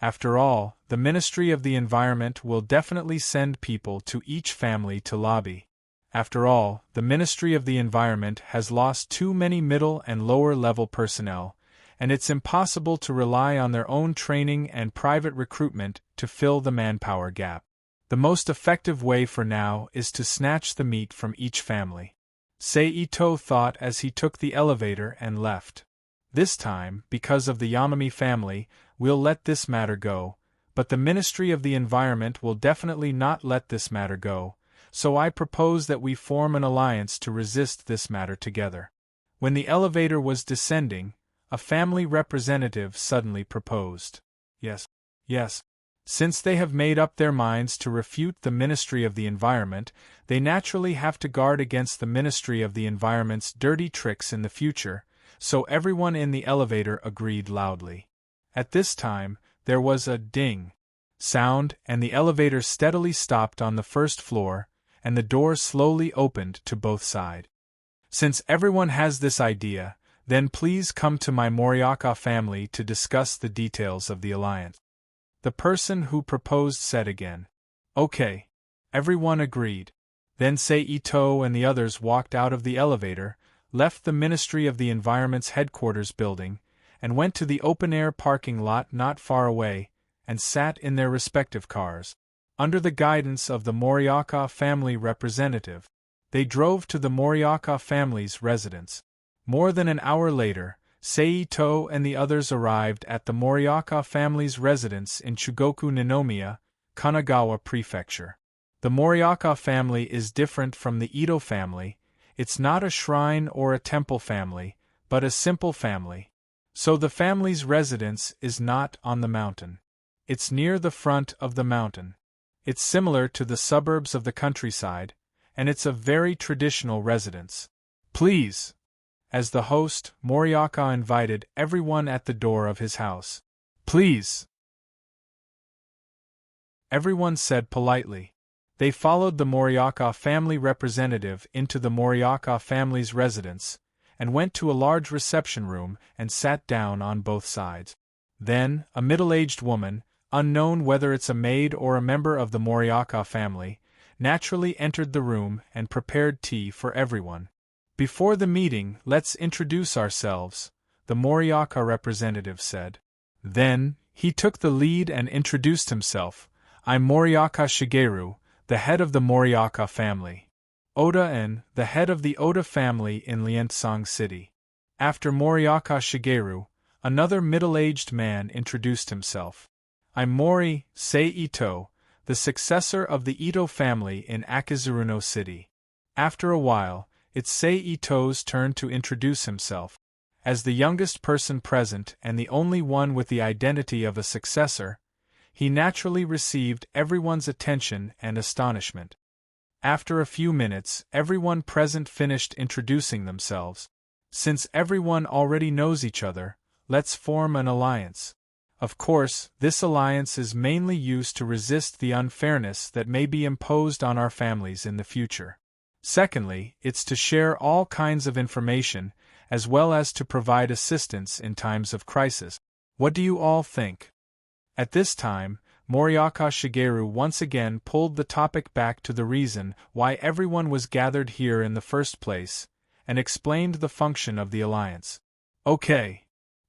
After all, the Ministry of the Environment will definitely send people to each family to lobby. After all, the Ministry of the Environment has lost too many middle and lower level personnel, and it's impossible to rely on their own training and private recruitment to fill the manpower gap. The most effective way for now is to snatch the meat from each family. Ito thought as he took the elevator and left. This time, because of the Yamami family, we'll let this matter go, but the Ministry of the Environment will definitely not let this matter go, so I propose that we form an alliance to resist this matter together. When the elevator was descending, a family representative suddenly proposed. Yes. Since they have made up their minds to refute the Ministry of the Environment, they naturally have to guard against the Ministry of the Environment's dirty tricks in the future, so everyone in the elevator agreed loudly. At this time, there was a ding sound, and the elevator steadily stopped on the first floor, and the door slowly opened to both sides. Since everyone has this idea, then please come to my Moriyaka family to discuss the details of the alliance. The person who proposed said again. Okay. Everyone agreed. Then Ito and the others walked out of the elevator, left the Ministry of the Environment's headquarters building, and went to the open-air parking lot not far away, and sat in their respective cars. Under the guidance of the Moriyaka family representative, they drove to the Moriyaka family's residence. More than an hour later, Seito and the others arrived at the Moriyaka family's residence in Chugoku Ninomiya, Kanagawa Prefecture. The Moriyaka family is different from the Ito family. It's not a shrine or a temple family, but a simple family. So the family's residence is not on the mountain. It's near the front of the mountain. It's similar to the suburbs of the countryside, and it's a very traditional residence. Please! As the host, Moriyaka invited everyone at the door of his house. Please! Everyone said politely. They followed the Moriyaka family representative into the Moriyaka family's residence, and went to a large reception room and sat down on both sides. Then, a middle-aged woman, unknown whether it's a maid or a member of the Moriyaka family, naturally entered the room and prepared tea for everyone. Before the meeting, let's introduce ourselves, the Moriyaka representative said. Then, he took the lead and introduced himself. I'm Moriyaka Shigeru, the head of the Moriyaka family. Oda-en, the head of the Oda family in Lientsang City. After Moriyaka Shigeru, another middle-aged man introduced himself. I'm Mori Ito, the successor of the Ito family in Akizuruno City. After a while, it's Ito's turn to introduce himself. As the youngest person present and the only one with the identity of a successor, he naturally received everyone's attention and astonishment. After a few minutes, everyone present finished introducing themselves. Since everyone already knows each other, let's form an alliance. Of course, this alliance is mainly used to resist the unfairness that may be imposed on our families in the future. Secondly, it's to share all kinds of information, as well as to provide assistance in times of crisis. What do you all think? At this time, Moriyaka Shigeru once again pulled the topic back to the reason why everyone was gathered here in the first place, and explained the function of the alliance. Okay.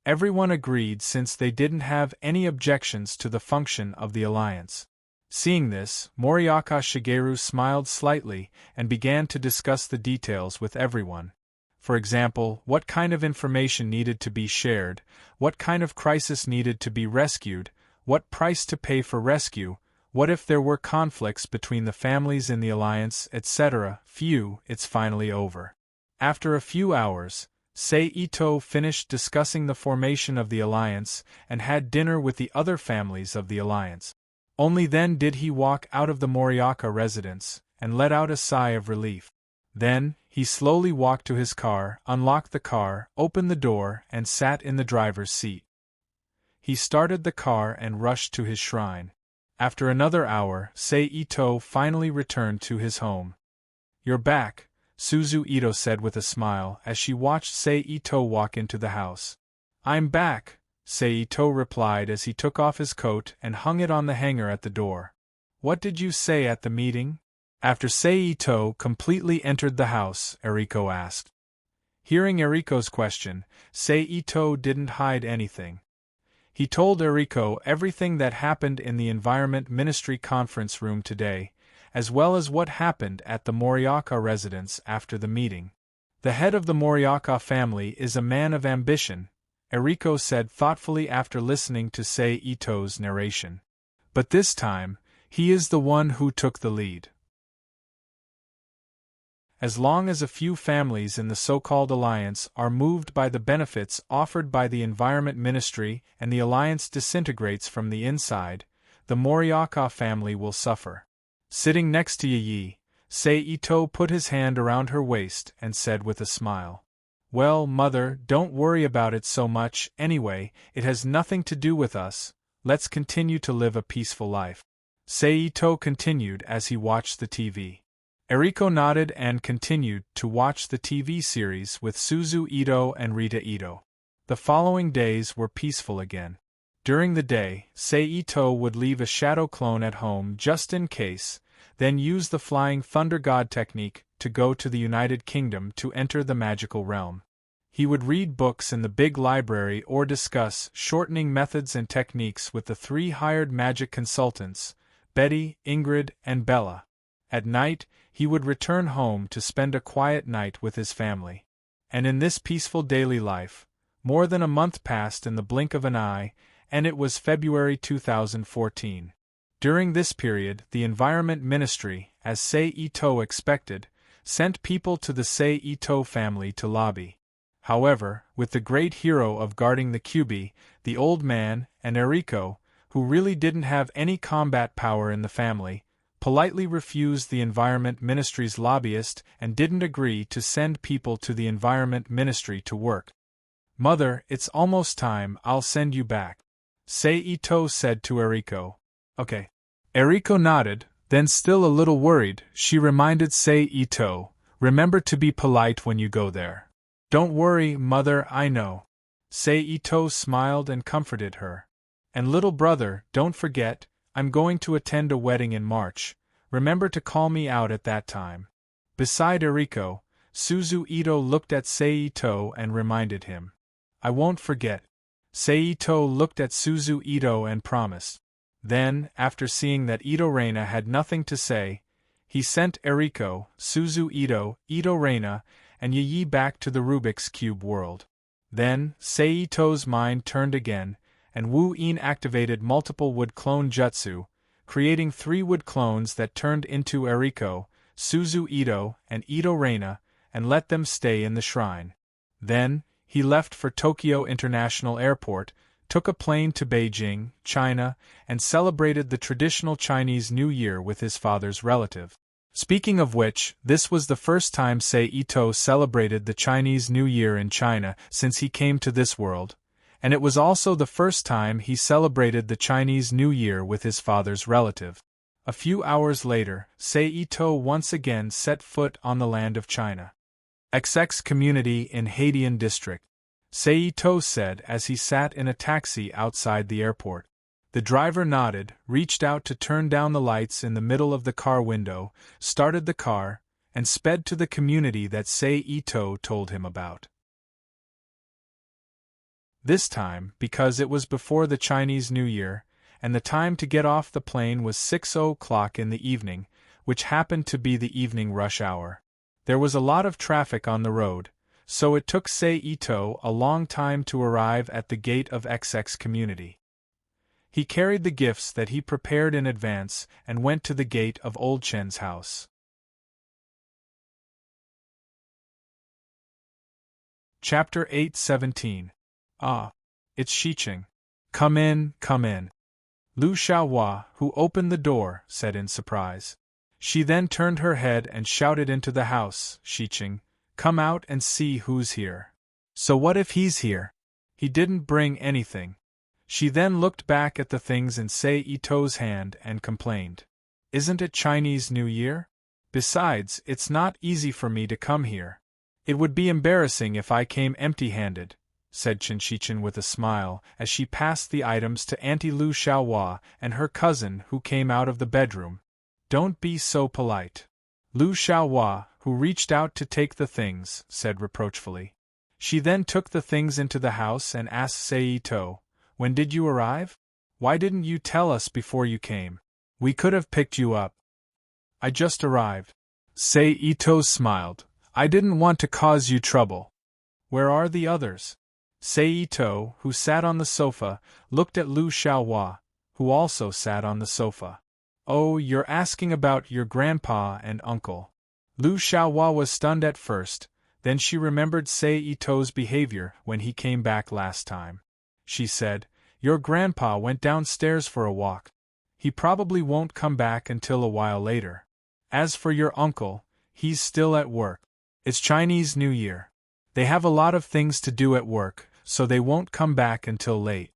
Everyone agreed since they didn't have any objections to the function of the alliance. Seeing this, Moriyaka Shigeru smiled slightly and began to discuss the details with everyone. For example, what kind of information needed to be shared, what kind of crisis needed to be rescued, what price to pay for rescue, what if there were conflicts between the families in the alliance, etc. It's finally over. After a few hours, Ito finished discussing the formation of the alliance and had dinner with the other families of the alliance. Only then did he walk out of the Moriyaka residence and let out a sigh of relief. Then, he slowly walked to his car, unlocked the car, opened the door, and sat in the driver's seat. He started the car and rushed to his shrine. After another hour, Ito finally returned to his home. You're back, Suzu Ito said with a smile as she watched Ito walk into the house. I'm back, Ito replied as he took off his coat and hung it on the hanger at the door. What did you say at the meeting? After Ito completely entered the house, Eriko asked. Hearing Eriko's question, Ito didn't hide anything. He told Eriko everything that happened in the Environment Ministry conference room today, as well as what happened at the Moriyaka residence after the meeting. The head of the Moriyaka family is a man of ambition, Eriko said thoughtfully after listening to Ito's narration. But this time, he is the one who took the lead. As long as a few families in the so-called alliance are moved by the benefits offered by the Environment Ministry and the alliance disintegrates from the inside, the Moriyaka family will suffer. Sitting next to Yi, Seito put his hand around her waist and said with a smile, "Well, Mother, don't worry about it so much, anyway, it has nothing to do with us, let's continue to live a peaceful life." Seito continued as he watched the TV. Eriko nodded and continued to watch the TV series with Suzu Ito and Rita Ito. The following days were peaceful again. During the day, Seito would leave a shadow clone at home just in case, then use the Flying Thunder God technique to go to the United Kingdom to enter the magical realm. He would read books in the big library or discuss shortening methods and techniques with the 3 hired magic consultants, Betty, Ingrid, and Bella. At night, he would return home to spend a quiet night with his family. And in this peaceful daily life, more than a month passed in the blink of an eye, and it was February 2014. During this period, the Environment Ministry, as Seito expected, sent people to the Seito family to lobby. However, with the great hero of guarding the Cube, the old man, and Eriko, who really didn't have any combat power in the family, politely refused the Environment Ministry's lobbyist and didn't agree to send people to the Environment Ministry to work. "Mother, it's almost time, I'll send you back," Seito said to Eriko. "Okay." Eriko nodded, then still a little worried, she reminded Seito, "Remember to be polite when you go there." "Don't worry, Mother, I know." Seito smiled and comforted her. "And little brother, don't forget, I'm going to attend a wedding in March, remember to call me out at that time." Beside Eriko, Suzu Ito looked at Seito and reminded him. "I won't forget." Seito looked at Suzu Ito and promised. Then, after seeing that Ito Reina had nothing to say, he sent Eriko, Suzu Ito Reina, and Yi back to the Rubik's Cube world. Then, Seito's mind turned again, and Wu Yin activated multiple wood clone jutsu, creating 3 wood clones that turned into Eriko, Suzu Ito, and Ito Reina, and let them stay in the shrine. Then, he left for Tokyo International Airport, took a plane to Beijing, China, and celebrated the traditional Chinese New Year with his father's relative. Speaking of which, this was the first time Seito celebrated the Chinese New Year in China since he came to this world, and it was also the first time he celebrated the Chinese New Year with his father's relative. A few hours later, Seito once again set foot on the land of China. XX community in Hadian district. Seito said as he sat in a taxi outside the airport. The driver nodded, reached out to turn down the lights in the middle of the car window, started the car, and sped to the community that Seito told him about. This time, because it was before the Chinese New Year, and the time to get off the plane was 6:00 in the evening, which happened to be the evening rush hour. There was a lot of traffic on the road, so it took Seito a long time to arrive at the gate of XX community. He carried the gifts that he prepared in advance and went to the gate of Old Chen's house. Chapter 8:17. "Ah, it's Shiqing. Come in, come in." Lu Xiaohua, who opened the door, said in surprise. She then turned her head and shouted into the house, "Shiqing, come out and see who's here." "So what if he's here? He didn't bring anything." She then looked back at the things in Seito's hand and complained. "Isn't it Chinese New Year? Besides, it's not easy for me to come here. It would be embarrassing if I came empty-handed," said Shiqing with a smile as she passed the items to Auntie Lu Xiaohua and her cousin who came out of the bedroom. "Don't be so polite." Lu Xiaohua, who reached out to take the things, said reproachfully. She then took the things into the house and asked Seito, "When did you arrive? Why didn't you tell us before you came? We could have picked you up." "I just arrived." Seito smiled. "I didn't want to cause you trouble." "Where are the others?" Seito, who sat on the sofa, looked at Lu Xiaohua, who also sat on the sofa. "Oh, you're asking about your grandpa and uncle." Lu Xiaohua was stunned at first, then she remembered Seito's behavior when he came back last time. She said, "Your grandpa went downstairs for a walk. He probably won't come back until a while later. As for your uncle, he's still at work. It's Chinese New Year. They have a lot of things to do at work, so they won't come back until late.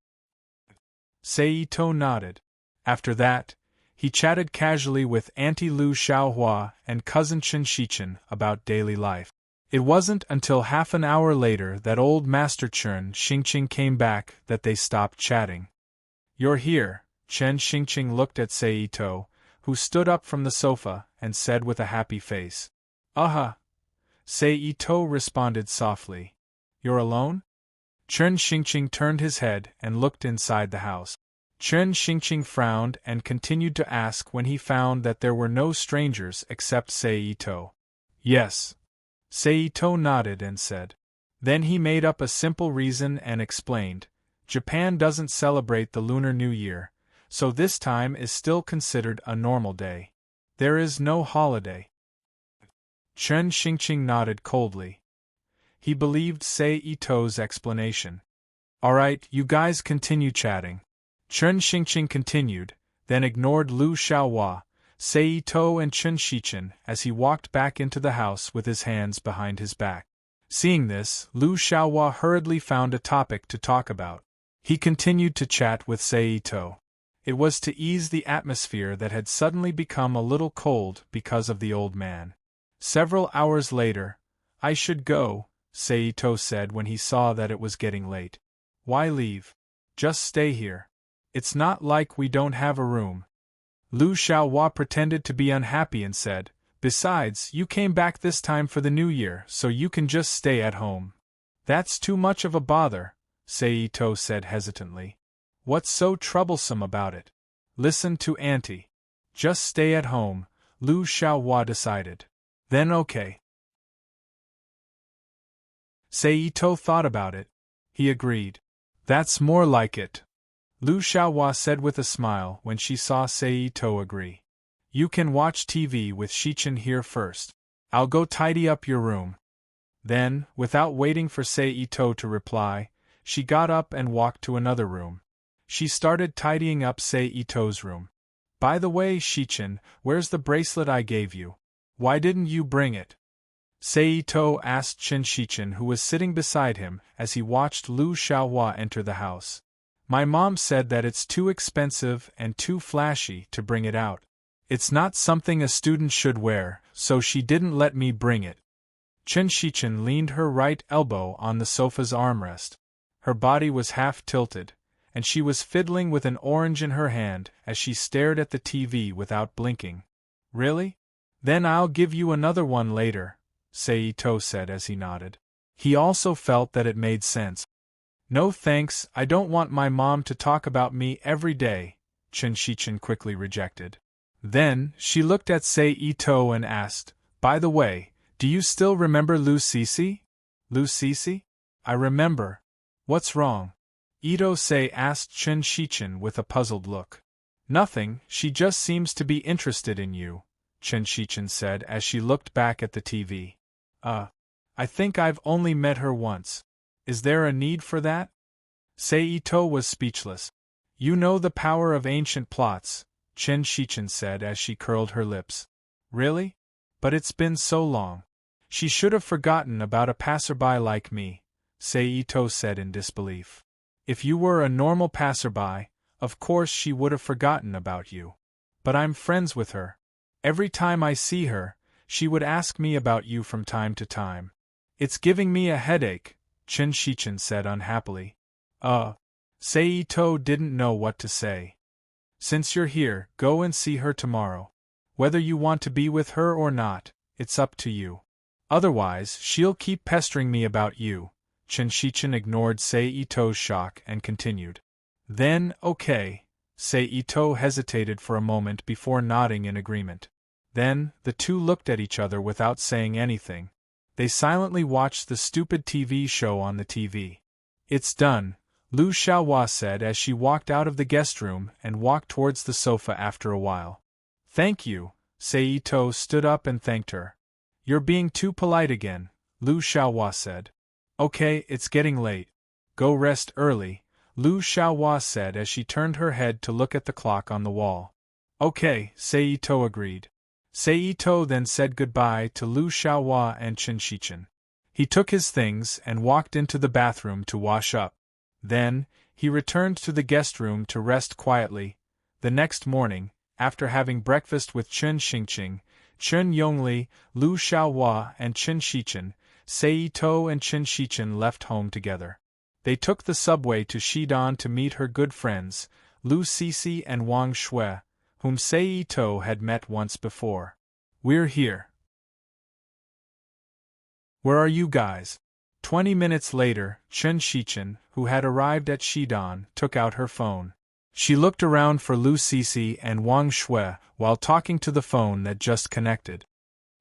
Seito nodded. After that, he chatted casually with Auntie Lu Xiaohua and cousin Chen Shichen about daily life. It wasn't until half an hour later that old Master Chen Xingqing came back that they stopped chatting. You're here, Chen Xingqing looked at Seito, who stood up from the sofa, and said with a happy face. Seito responded softly. You're alone? Chen Xingqing turned his head and looked inside the house. Chen Xingqing frowned and continued to ask when he found that there were no strangers except Seito. Yes. Seito nodded and said. Then he made up a simple reason and explained. Japan doesn't celebrate the Lunar New Year, so this time is still considered a normal day. There is no holiday. Chen Xingqing nodded coldly. He believed Seito's explanation. Alright, you guys continue chatting. Chen Xingqing continued, then ignored Lu Xiaohua, Seito and Chen Shichen as he walked back into the house with his hands behind his back. Seeing this, Lu Xiaohua hurriedly found a topic to talk about. He continued to chat with Seito. It was to ease the atmosphere that had suddenly become a little cold because of the old man. Several hours later, I should go, Seito said when he saw that it was getting late. Why leave? Just stay here. It's not like we don't have a room. Lu Xiaohua pretended to be unhappy and said, Besides, you came back this time for the New Year, so you can just stay at home. That's too much of a bother, Seito said hesitantly. What's so troublesome about it? Listen to Auntie. Just stay at home, Lu Xiaohua decided. Then okay. Seito thought about it. He agreed. That's more like it. Lu Xiaohua said with a smile when she saw Seito agree. You can watch TV with Shichen here first. I'll go tidy up your room. Then, without waiting for Seito to reply, she got up and walked to another room. She started tidying up Seito's room. By the way, Shichen, where's the bracelet I gave you? Why didn't you bring it? Seito asked Chen Shichen, who was sitting beside him, as he watched Lu Xiaohua enter the house. My mom said that it's too expensive and too flashy to bring it out. It's not something a student should wear, so she didn't let me bring it. Chen Shichen leaned her right elbow on the sofa's armrest. Her body was half tilted, and she was fiddling with an orange in her hand as she stared at the TV without blinking. Really? Then I'll give you another one later, Seito said as he nodded. He also felt that it made sense. No thanks, I don't want my mom to talk about me every day, Chen Shichen quickly rejected. Then, she looked at Seito and asked, By the way, do you still remember Lu Sisi? Lu Sisi? I remember. What's wrong? Ito-sei asked Chen Shichen with a puzzled look. Nothing, she just seems to be interested in you, Chen Shichen said as she looked back at the TV. I think I've only met her once. Is there a need for that? Seito was speechless. You know the power of ancient plots, Chen Shichen said as she curled her lips. Really? But it's been so long. She should have forgotten about a passerby like me, Seito said in disbelief. If you were a normal passerby, of course she would have forgotten about you. But I'm friends with her. Every time I see her, she would ask me about you from time to time. It's giving me a headache, Chen Shichen said unhappily. Seito didn't know what to say. Since you're here, go and see her tomorrow. Whether you want to be with her or not, it's up to you. Otherwise, she'll keep pestering me about you. Chen Shichen ignored Seito's shock and continued. Then, okay. Seito hesitated for a moment before nodding in agreement. Then, the two looked at each other without saying anything. They silently watched the stupid TV show on the TV. It's done, Lu Xiaohua said as she walked out of the guest room and walked towards the sofa after a while. Thank you, Seito stood up and thanked her. You're being too polite again, Lu Xiaohua said. Okay, it's getting late. Go rest early, Lu Xiaohua said as she turned her head to look at the clock on the wall. Okay, Seito agreed. Seito then said goodbye to Lu Xiaohua and Qin Shichen. He took his things and walked into the bathroom to wash up. Then, he returned to the guest room to rest quietly. The next morning, after having breakfast with Chen Xingqing, Chen Yongli, Lu Xiaohua and Qin Shichen, Seito and Qin Shichen left home together. They took the subway to Xidan to meet her good friends, Lu Sisi and Wang Shui, whom Seito had met once before. We're here. Where are you guys? 20 minutes later, Chen Shichen, who had arrived at Xidan, took out her phone. She looked around for Lu Sisi and Wang Shui while talking to the phone that just connected.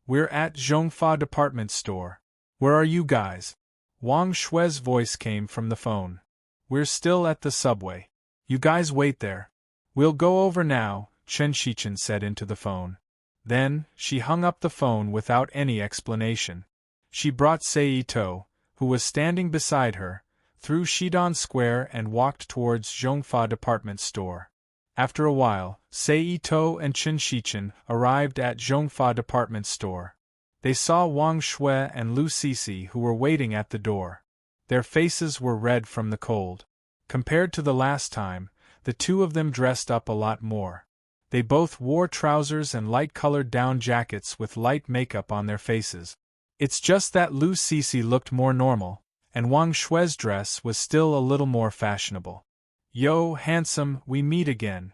We're at Zhongfa department store. Where are you guys? Wang Shui's voice came from the phone. We're still at the subway. You guys wait there. We'll go over now, Chen Shichen said into the phone. Then, she hung up the phone without any explanation. She brought Seito, who was standing beside her, through Xidan Square and walked towards Zhongfa department store. After a while, Seito and Qin Shichen arrived at Zhongfa department store. They saw Wang Shui and Lu Sisi who were waiting at the door. Their faces were red from the cold. Compared to the last time, the two of them dressed up a lot more. They both wore trousers and light-colored down jackets with light makeup on their faces. It's just that Lu Sisi looked more normal, and Wang Shui's dress was still a little more fashionable. Yo, handsome, we meet again.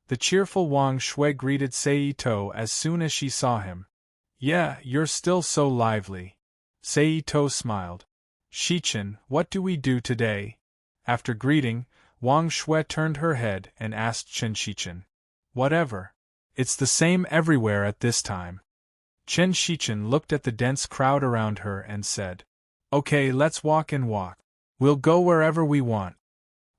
The cheerful Wang Shui greeted Seito as soon as she saw him. Yeah, you're still so lively. Seito smiled. Shichen, what do we do today? After greeting, Wang Shui turned her head and asked Qin Shichen. Whatever. It's the same everywhere at this time. Qin Shichen looked at the dense crowd around her and said, Okay, let's walk and walk. We'll go wherever we want.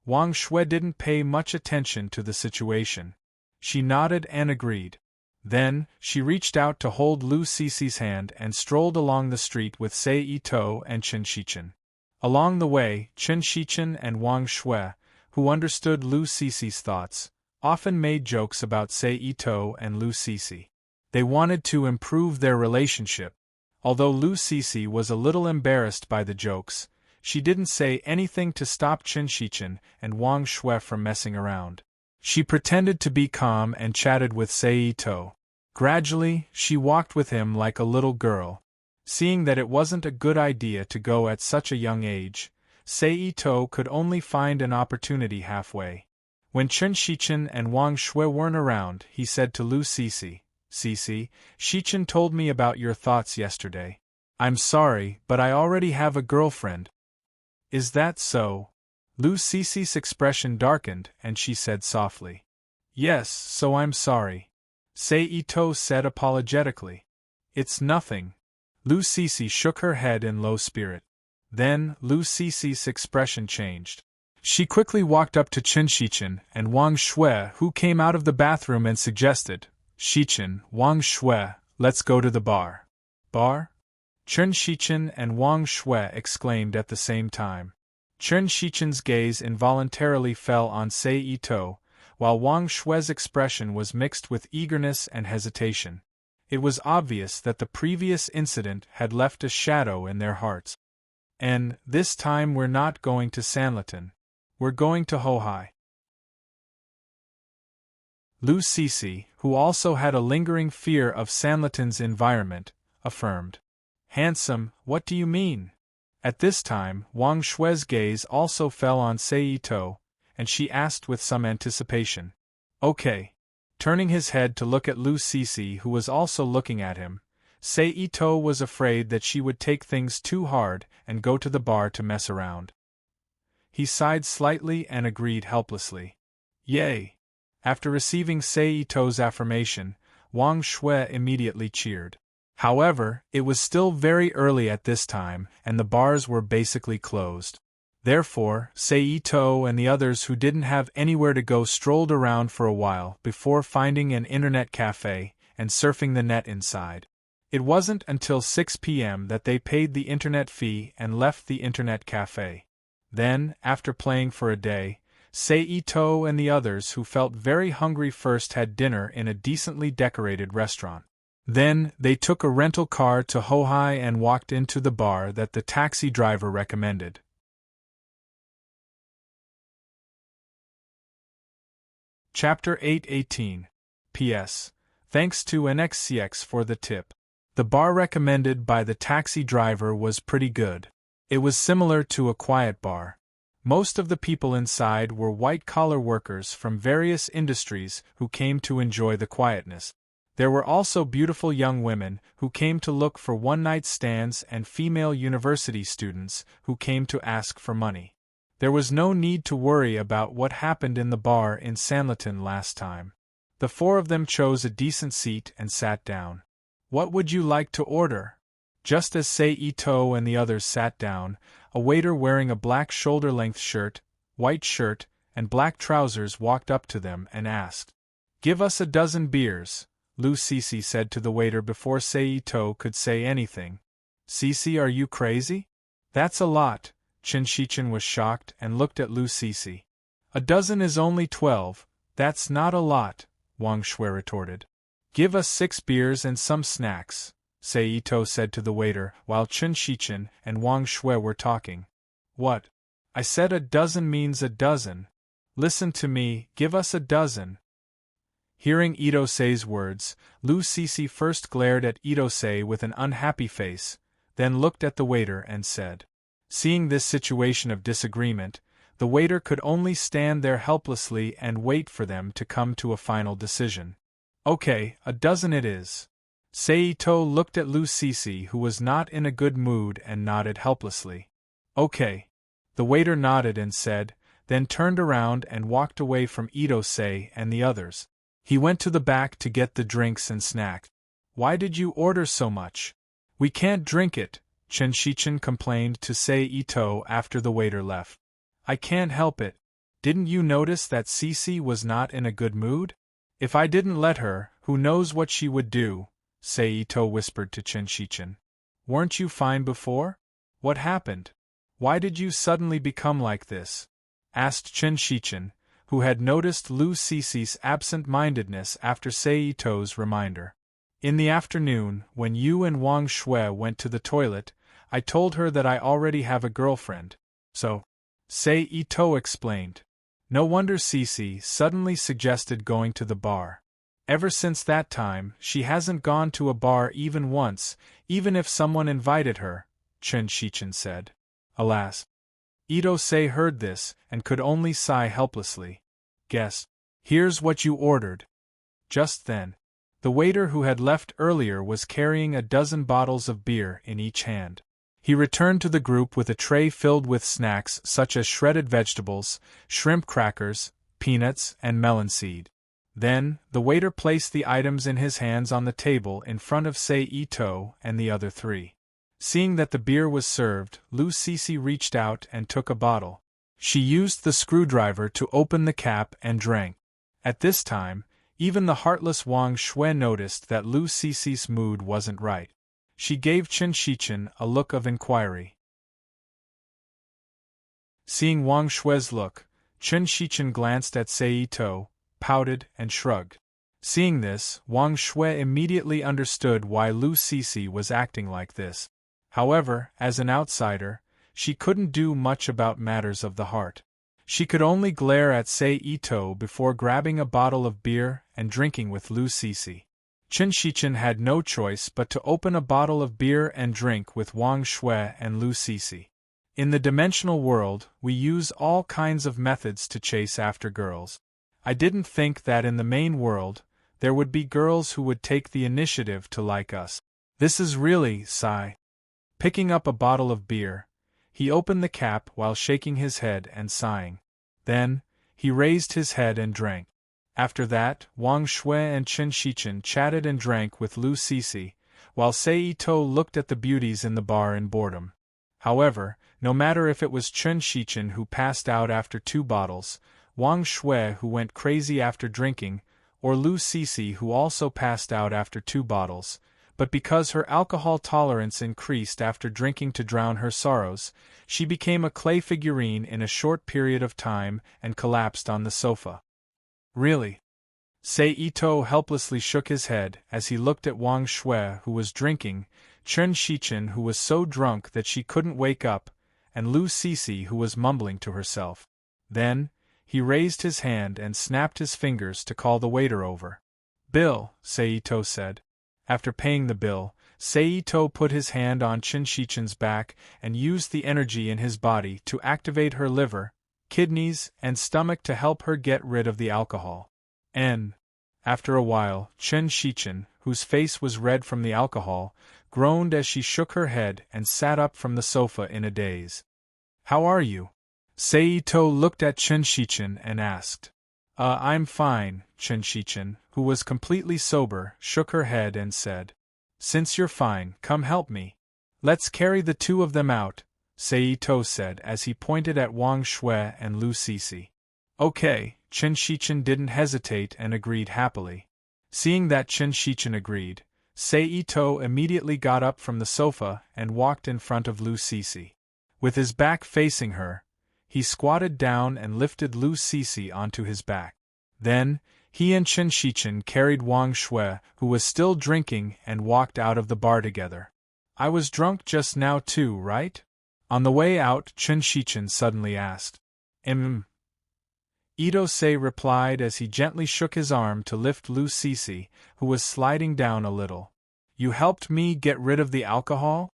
Wang Shui didn't pay much attention to the situation. She nodded and agreed. Then, she reached out to hold Lu Sisi's hand and strolled along the street with Seito and Qin Shichen. Along the way, Qin Shichen and Wang Shui, who understood Lu Sisi's thoughts, often made jokes about Seito and Lu Sisi. They wanted to improve their relationship. Although Lu Sisi was a little embarrassed by the jokes, she didn't say anything to stop Qin Shichen and Wang Shui from messing around. She pretended to be calm and chatted with Seito. Gradually, she walked with him like a little girl. Seeing that it wasn't a good idea to go at such a young age, Seito could only find an opportunity halfway. When Qin Shichen and Wang Shui weren't around, he said to Lu Sisi, Sisi, Shichen told me about your thoughts yesterday. I'm sorry, but I already have a girlfriend. Is that so? Lu Sisi's expression darkened and she said softly. Yes, so I'm sorry. Seito said apologetically. It's nothing. Lu Sisi shook her head in low spirit. Then, Lu Sisi's expression changed. She quickly walked up to Qin Shichen and Wang Shui, who came out of the bathroom and suggested, Shichen, Wang Shui, let's go to the bar. Bar? Qin Shichen and Wang Shui exclaimed at the same time. Qin Shichen's gaze involuntarily fell on Seito, while Wang Shui's expression was mixed with eagerness and hesitation. It was obvious that the previous incident had left a shadow in their hearts. And, this time we're not going to Sanlitun. We're going to Hohai. Lu Sisi, who also had a lingering fear of Sanlitun's environment, affirmed. Handsome, what do you mean? At this time, Wang Shui's gaze also fell on Seito, and she asked with some anticipation. Okay. Turning his head to look at Lu Sisi, who was also looking at him, Seito was afraid that she would take things too hard and go to the bar to mess around. He sighed slightly and agreed helplessly. Yay! After receiving Seito's affirmation, Wang Shui immediately cheered. However, it was still very early at this time, and the bars were basically closed. Therefore, Seito and the others who didn't have anywhere to go strolled around for a while before finding an internet cafe and surfing the net inside. It wasn't until 6 p.m. that they paid the internet fee and left the internet cafe. Then, after playing for a day, Ito and the others who felt very hungry first had dinner in a decently decorated restaurant. Then, they took a rental car to Hohai and walked into the bar that the taxi driver recommended. Chapter 8:18. P.S. Thanks to NXCX for the tip. The bar recommended by the taxi driver was pretty good. It was similar to a quiet bar. Most of the people inside were white-collar workers from various industries who came to enjoy the quietness. There were also beautiful young women who came to look for one-night stands and female university students who came to ask for money. There was no need to worry about what happened in the bar in Sanlitun last time. The four of them chose a decent seat and sat down. "What would you like to order?" Just as Ito and the others sat down, a waiter wearing a black shoulder-length shirt, white shirt, and black trousers walked up to them and asked. "Give us a dozen beers," Lu Cece said to the waiter before Ito could say anything. "Cece, are you crazy? That's a lot." Chen Shichen was shocked and looked at Lu Cece. "A dozen is only 12, that's not a lot," Wang Shui retorted. "Give us 6 beers and some snacks," Ito said to the waiter while Chen Shichen and Wang Shui were talking. "What? I said a dozen means a dozen. Listen to me, give us a dozen." Hearing Ito-sei's words, Lu Cece first glared at Ito-sei with an unhappy face, then looked at the waiter and said. Seeing this situation of disagreement, the waiter could only stand there helplessly and wait for them to come to a final decision. "Okay, a dozen it is." Ito looked at Lu Cece, who was not in a good mood, and nodded helplessly. "Okay." The waiter nodded and said, then turned around and walked away from Ito-sei and the others. He went to the back to get the drinks and snacks. "Why did you order so much?" "We can't drink it," Chen Shichen complained to Ito after the waiter left. "I can't help it. Didn't you notice that Cece was not in a good mood? If I didn't let her, who knows what she would do," Ito whispered to Chen Shichen. "Weren't you fine before? What happened? Why did you suddenly become like this?" asked Chen Shichen, who had noticed Lu Cece's absent-mindedness after Ito's reminder. "In the afternoon, when you and Wang Shui went to the toilet, I told her that I already have a girlfriend. So, Ito explained. No wonder Cece suddenly suggested going to the bar. Ever since that time, she hasn't gone to a bar even once, even if someone invited her," Chen Shichen said. Alas. Ito-sei heard this and could only sigh helplessly. "Guess. Here's what you ordered." Just then, the waiter who had left earlier was carrying a dozen bottles of beer in each hand. He returned to the group with a tray filled with snacks such as shredded vegetables, shrimp crackers, peanuts, and melon seed. Then, the waiter placed the items in his hands on the table in front of Ito and the other three. Seeing that the beer was served, Lu Cece reached out and took a bottle. She used the screwdriver to open the cap and drank. At this time, even the heartless Wang Shui noticed that Lu Cece's mood wasn't right. She gave Chen Shichen a look of inquiry. Seeing Wang Shui's look, Chen Shichen glanced at Ito, pouted, and shrugged. Seeing this, Wang Shui immediately understood why Lu Cece was acting like this. However, as an outsider, she couldn't do much about matters of the heart. She could only glare at Ito before grabbing a bottle of beer and drinking with Lu Cece. Chen Shichen had no choice but to open a bottle of beer and drink with Wang Shui and Lu Cece. In the dimensional world, we use all kinds of methods to chase after girls. I didn't think that in the main world, there would be girls who would take the initiative to like us. This is really, sigh. Picking up a bottle of beer, he opened the cap while shaking his head and sighing. Then, he raised his head and drank. After that, Wang Shui and Chen Shichen chatted and drank with Lu Cece, while Ito looked at the beauties in the bar in boredom. However, no matter if it was Chen Shichen who passed out after 2 bottles, Wang Shui who went crazy after drinking, or Lu Cece who also passed out after 2 bottles, but because her alcohol tolerance increased after drinking to drown her sorrows, she became a clay figurine in a short period of time and collapsed on the sofa. Really? Ito helplessly shook his head as he looked at Wang Shui, who was drinking, Chen Shichen, who was so drunk that she couldn't wake up, and Lu Sisi, who was mumbling to herself. Then, he raised his hand and snapped his fingers to call the waiter over. "Bill," Ito said. After paying the bill, Ito put his hand on Chen Shichen's back and used the energy in his body to activate her liver, kidneys, and stomach to help her get rid of the alcohol. And, after a while, Chen Shichen, whose face was red from the alcohol, groaned as she shook her head and sat up from the sofa in a daze. "How are you?" Ito looked at Chen Shichen and asked. I'm fine," Chen Shichen, who was completely sober, shook her head and said. "Since you're fine, come help me. Let's carry the two of them out," Ito said as he pointed at Wang Shui and Lu Sisi. "Okay," Chen Shichen didn't hesitate and agreed happily. Seeing that Chen Shichen agreed, Ito immediately got up from the sofa and walked in front of Lu Sisi. With his back facing her, he squatted down and lifted Lu Sisi onto his back. Then, he and Chen Shichen carried Wang Shui, who was still drinking, and walked out of the bar together. "I was drunk just now too, right?" On the way out, Chen Shichen suddenly asked. Ito replied as he gently shook his arm to lift Lu Sisi, who was sliding down a little. "You helped me get rid of the alcohol?"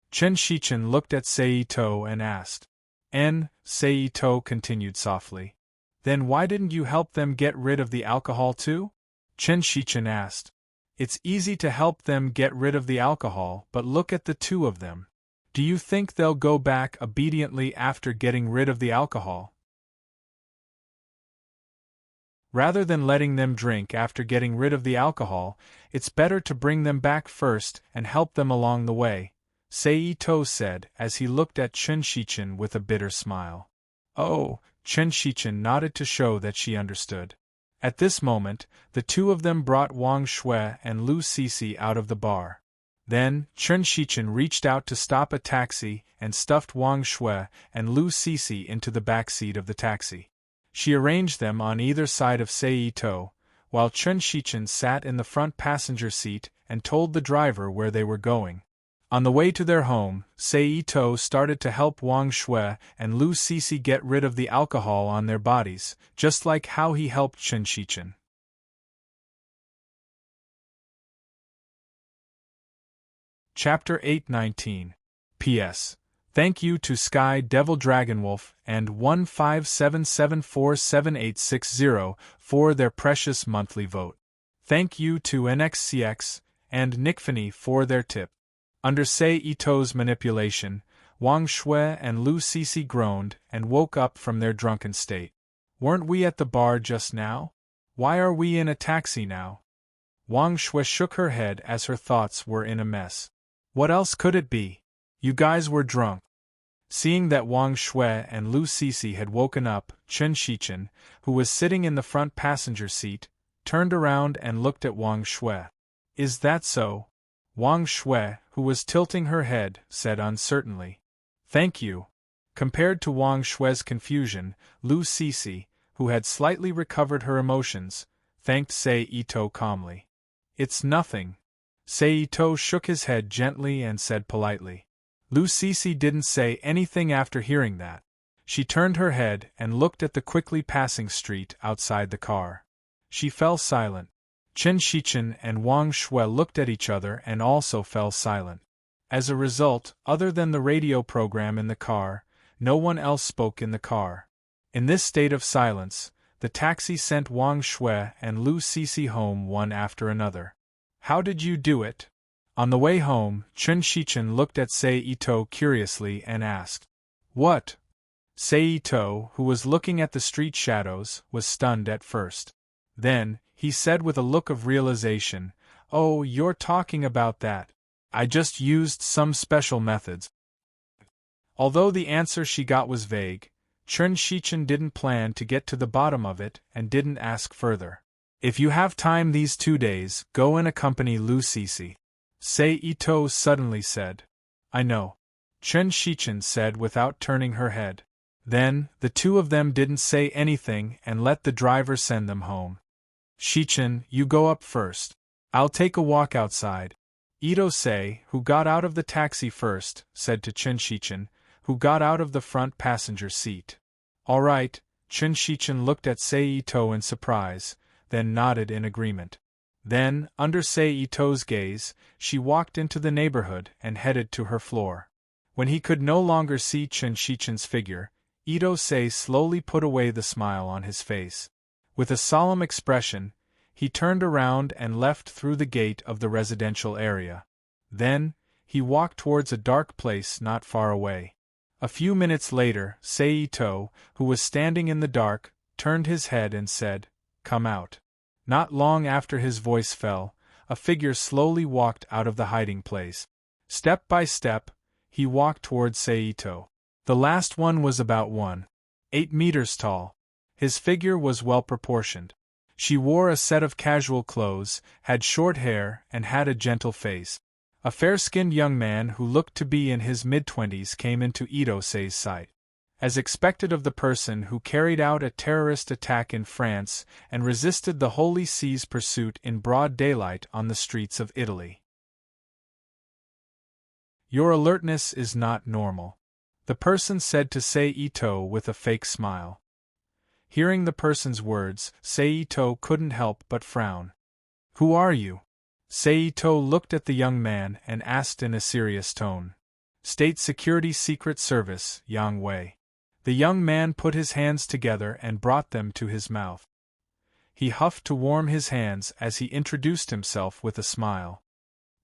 Chen Shichen looked at Ito and asked. Ito continued softly. "Then why didn't you help them get rid of the alcohol too?" Chen Shichen asked. "It's easy to help them get rid of the alcohol, but look at the two of them. Do you think they'll go back obediently after getting rid of the alcohol? Rather than letting them drink after getting rid of the alcohol, it's better to bring them back first and help them along the way," Ito said as he looked at Chen Shichen with a bitter smile. "Oh," Chen Shichen nodded to show that she understood. At this moment, the two of them brought Wang Shui and Lu Sisi out of the bar. Then, Chen Shichen reached out to stop a taxi and stuffed Wang Shui and Lu Sisi into the back seat of the taxi. She arranged them on either side of Ito, while Chen Shichen sat in the front passenger seat and told the driver where they were going. On the way to their home, Ito started to help Wang Shui and Lu Sisi get rid of the alcohol on their bodies, just like how he helped Chen Shichen. Chapter 819. P.S. Thank you to Sky Devil Dragonwolf and 157747860 for their precious monthly vote. Thank you to NXCX and Nickfany for their tip. Under Ito's manipulation, Wang Shui and Lu Sisi groaned and woke up from their drunken state. "Weren't we at the bar just now? Why are we in a taxi now?" Wang Shui shook her head as her thoughts were in a mess. "What else could it be? You guys were drunk." Seeing that Wang Shui and Lu Sisi had woken up, Chen Shichen, who was sitting in the front passenger seat, turned around and looked at Wang Shui. "Is that so?" Wang Shui, who was tilting her head, said uncertainly. "Thank you." Compared to Wang Shui's confusion, Lu Sisi, who had slightly recovered her emotions, thanked Ito calmly. "It's nothing." Ito shook his head gently and said politely. Lu Sisi didn't say anything after hearing that. She turned her head and looked at the quickly passing street outside the car. She fell silent. Chen Shichen and Wang Shui looked at each other and also fell silent. As a result, other than the radio program in the car, no one else spoke in the car. In this state of silence, the taxi sent Wang Shui and Lu Sisi home one after another. "How did you do it?" On the way home, Chen Shichen looked at Ito curiously and asked. "What?" Ito, who was looking at the street shadows, was stunned at first. Then, he said with a look of realization, "Oh, you're talking about that. I just used some special methods." Although the answer she got was vague, Chen Shichen didn't plan to get to the bottom of it and didn't ask further. "If you have time these 2 days, go and accompany Lu Sisi." Sei Ito suddenly said. I know. Chen Shichen said without turning her head. Then, the two of them didn't say anything and let the driver send them home. Shichen, you go up first. I'll take a walk outside. Ito Sei, who got out of the taxi first, said to Chen Shichen, who got out of the front passenger seat. All right. Chen Shichen looked at Sei Ito in surprise, then nodded in agreement. Then, under Sei Ito's gaze, she walked into the neighborhood and headed to her floor. When he could no longer see Chen Shichen's figure, Ito Sei slowly put away the smile on his face. With a solemn expression, he turned around and left through the gate of the residential area. Then, he walked towards a dark place not far away. A few minutes later, Sei Ito, who was standing in the dark, turned his head and said, Come out. Not long after his voice fell, a figure slowly walked out of the hiding place. Step by step, he walked towards Sei Ito. The last one was about 1.8 meters tall. His figure was well proportioned. She wore a set of casual clothes, had short hair, and had a gentle face. A fair-skinned young man who looked to be in his mid-20s came into Ito Sei's sight. As expected of the person who carried out a terrorist attack in France and resisted the Holy See's pursuit in broad daylight on the streets of Italy. Your alertness is not normal, the person said to Sei Ito with a fake smile. Hearing the person's words, Sei Ito couldn't help but frown. Who are you? Sei Ito looked at the young man and asked in a serious tone. State Security Secret Service, Yang Wei. The young man put his hands together and brought them to his mouth. He huffed to warm his hands as he introduced himself with a smile.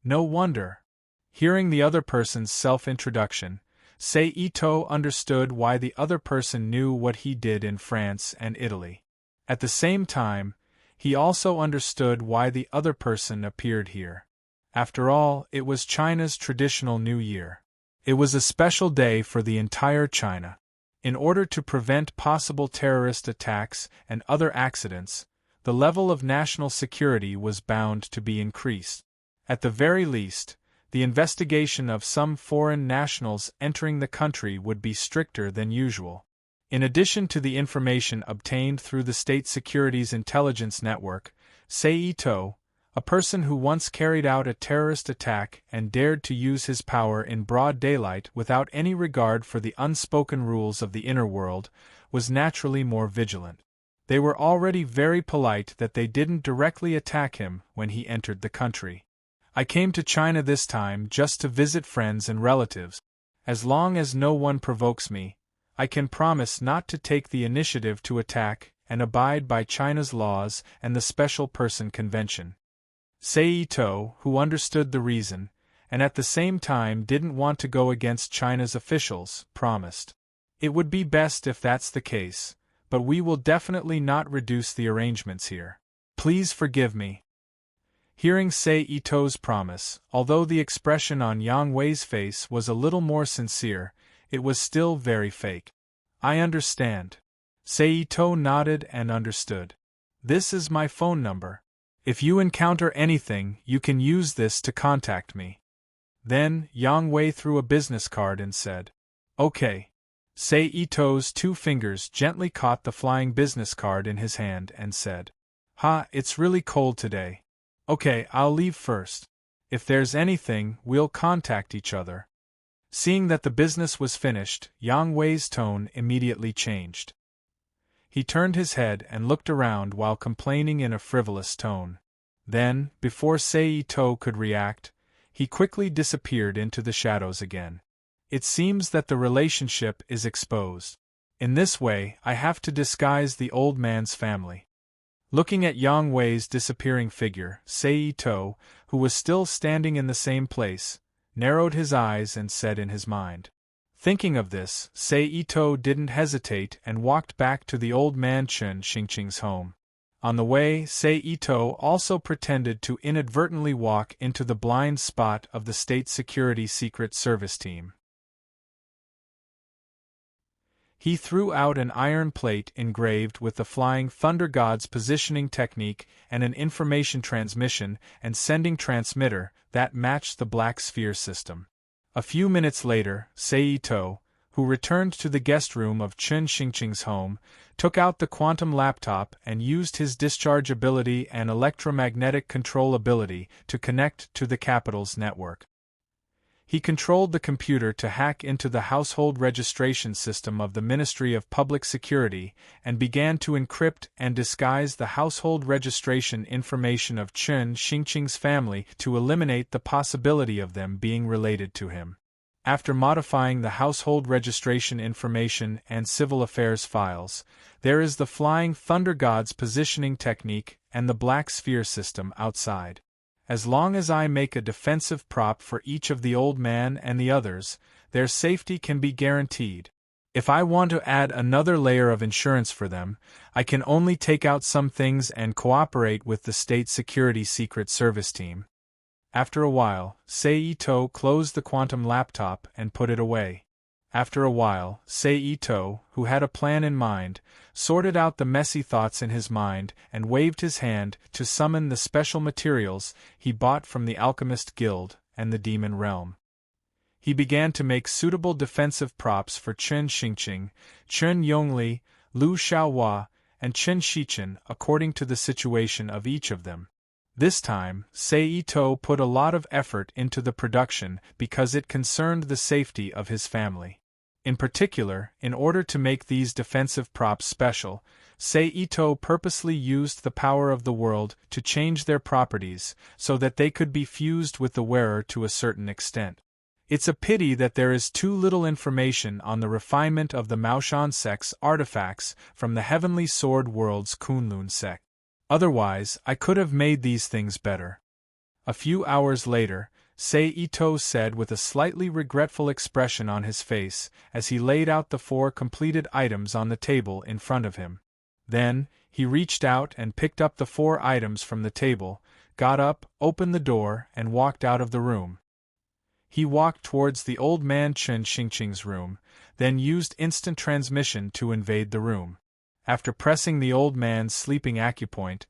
No wonder. Hearing the other person's self-introduction, Sei Ito understood why the other person knew what he did in France and Italy. At the same time, he also understood why the other person appeared here. After all, it was China's traditional New Year. It was a special day for the entire China. In order to prevent possible terrorist attacks and other accidents, the level of national security was bound to be increased. At the very least, the investigation of some foreign nationals entering the country would be stricter than usual. In addition to the information obtained through the State Security's intelligence network, Sei Ito, a person who once carried out a terrorist attack and dared to use his power in broad daylight without any regard for the unspoken rules of the inner world, was naturally more vigilant. They were already very polite that they didn't directly attack him when he entered the country. I came to China this time just to visit friends and relatives. As long as no one provokes me, I can promise not to take the initiative to attack and abide by China's laws and the Special Person Convention. Sei Ito, who understood the reason, and at the same time didn't want to go against China's officials, promised. It would be best if that's the case, but we will definitely not reduce the arrangements here. Please forgive me. Hearing Sei Ito's promise, although the expression on Yang Wei's face was a little more sincere, it was still very fake. I understand. Sei Ito nodded and understood. This is my phone number. If you encounter anything, you can use this to contact me. Then, Yang Wei threw a business card and said, Okay. Sei Ito's two fingers gently caught the flying business card in his hand and said, it's really cold today. Okay, I'll leave first. If there's anything, we'll contact each other. Seeing that the business was finished, Yang Wei's tone immediately changed. He turned his head and looked around while complaining in a frivolous tone. Then, before Sei Ito could react, he quickly disappeared into the shadows again. It seems that the relationship is exposed. In this way, I have to disguise the old man's family. Looking at Yang Wei's disappearing figure, Sei Ito, who was still standing in the same place, narrowed his eyes and said in his mind. Thinking of this, Sei Ito didn't hesitate and walked back to the old man Chen Xingqing's home. On the way, Sei Ito also pretended to inadvertently walk into the blind spot of the State Security Secret Service team. He threw out an iron plate engraved with the Flying Thunder God's positioning technique and an information transmission and sending transmitter that matched the Black Sphere system. A few minutes later, Seito, who returned to the guest room of Chen Xingqing's home, took out the quantum laptop and used his discharge ability and electromagnetic control ability to connect to the capital's network. He controlled the computer to hack into the household registration system of the Ministry of Public Security and began to encrypt and disguise the household registration information of Chen Xingqing's family to eliminate the possibility of them being related to him. After modifying the household registration information and civil affairs files, there is the Flying Thunder God's positioning technique and the Black Sphere system outside. As long as I make a defensive prop for each of the old man and the others, their safety can be guaranteed. If I want to add another layer of insurance for them, I can only take out some things and cooperate with the State Security Secret Service team. After a while, Seito closed the quantum laptop and put it away. After a while, Seito, who had a plan in mind, sorted out the messy thoughts in his mind and waved his hand to summon the special materials he bought from the Alchemist Guild and the Demon Realm. He began to make suitable defensive props for Chen Xingqing, Chen Yongli, Lu Xiaohua, and Chen Shichen according to the situation of each of them. This time, Seito put a lot of effort into the production because it concerned the safety of his family. In particular, in order to make these defensive props special, Seito purposely used the power of the world to change their properties so that they could be fused with the wearer to a certain extent. It's a pity that there is too little information on the refinement of the Maoshan sect's artifacts from the Heavenly Sword World's Kunlun sect. Otherwise, I could have made these things better. A few hours later, Seito said with a slightly regretful expression on his face as he laid out the 4 completed items on the table in front of him. Then, he reached out and picked up the 4 items from the table, got up, opened the door, and walked out of the room. He walked towards the old man Chen Xingqing's room, then used instant transmission to invade the room. After pressing the old man's sleeping acupoint,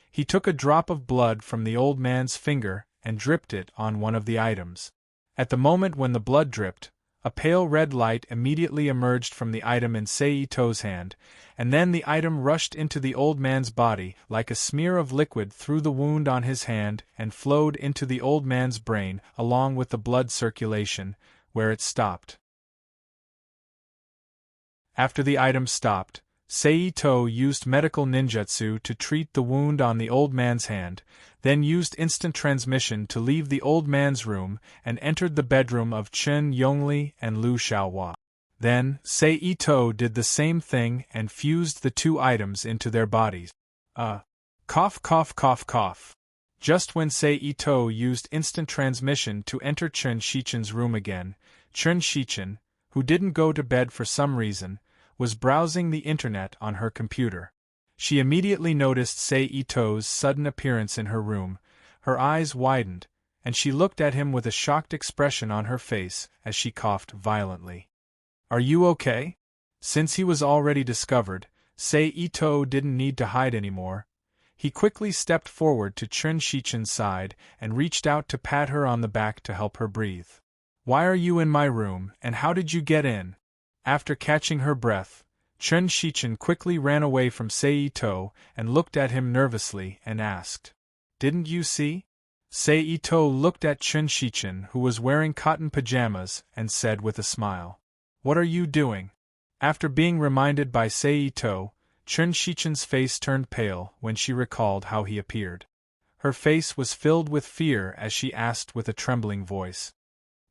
he took a drop of blood from the old man's finger and dripped it on one of the items. At the moment when the blood dripped, a pale red light immediately emerged from the item in Seito's hand, and then the item rushed into the old man's body like a smear of liquid through the wound on his hand and flowed into the old man's brain along with the blood circulation, where it stopped. After the item stopped, Seito used medical ninjutsu to treat the wound on the old man's hand, then used instant transmission to leave the old man's room and entered the bedroom of Chen Yongli and Lu Xiaohua. Then, Seito did the same thing and fused the 2 items into their bodies. Cough cough cough cough. Just when Seito used instant transmission to enter Chen Shichen's room again, Chen Shichen, who didn't go to bed for some reason, was browsing the internet on her computer. She immediately noticed Seito's sudden appearance in her room, her eyes widened, and she looked at him with a shocked expression on her face as she coughed violently. "Are you okay?" Since he was already discovered, Seito didn't need to hide anymore. He quickly stepped forward to Chen Shichen's side and reached out to pat her on the back to help her breathe. "Why are you in my room, and how did you get in?" After catching her breath, Chen Shichen quickly ran away from Seito and looked at him nervously and asked, "Didn't you see?" Seito looked at Chen Shichen, who was wearing cotton pajamas, and said with a smile, "What are you doing?" After being reminded by Seito, Chen Shichen's face turned pale when she recalled how he appeared. Her face was filled with fear as she asked with a trembling voice,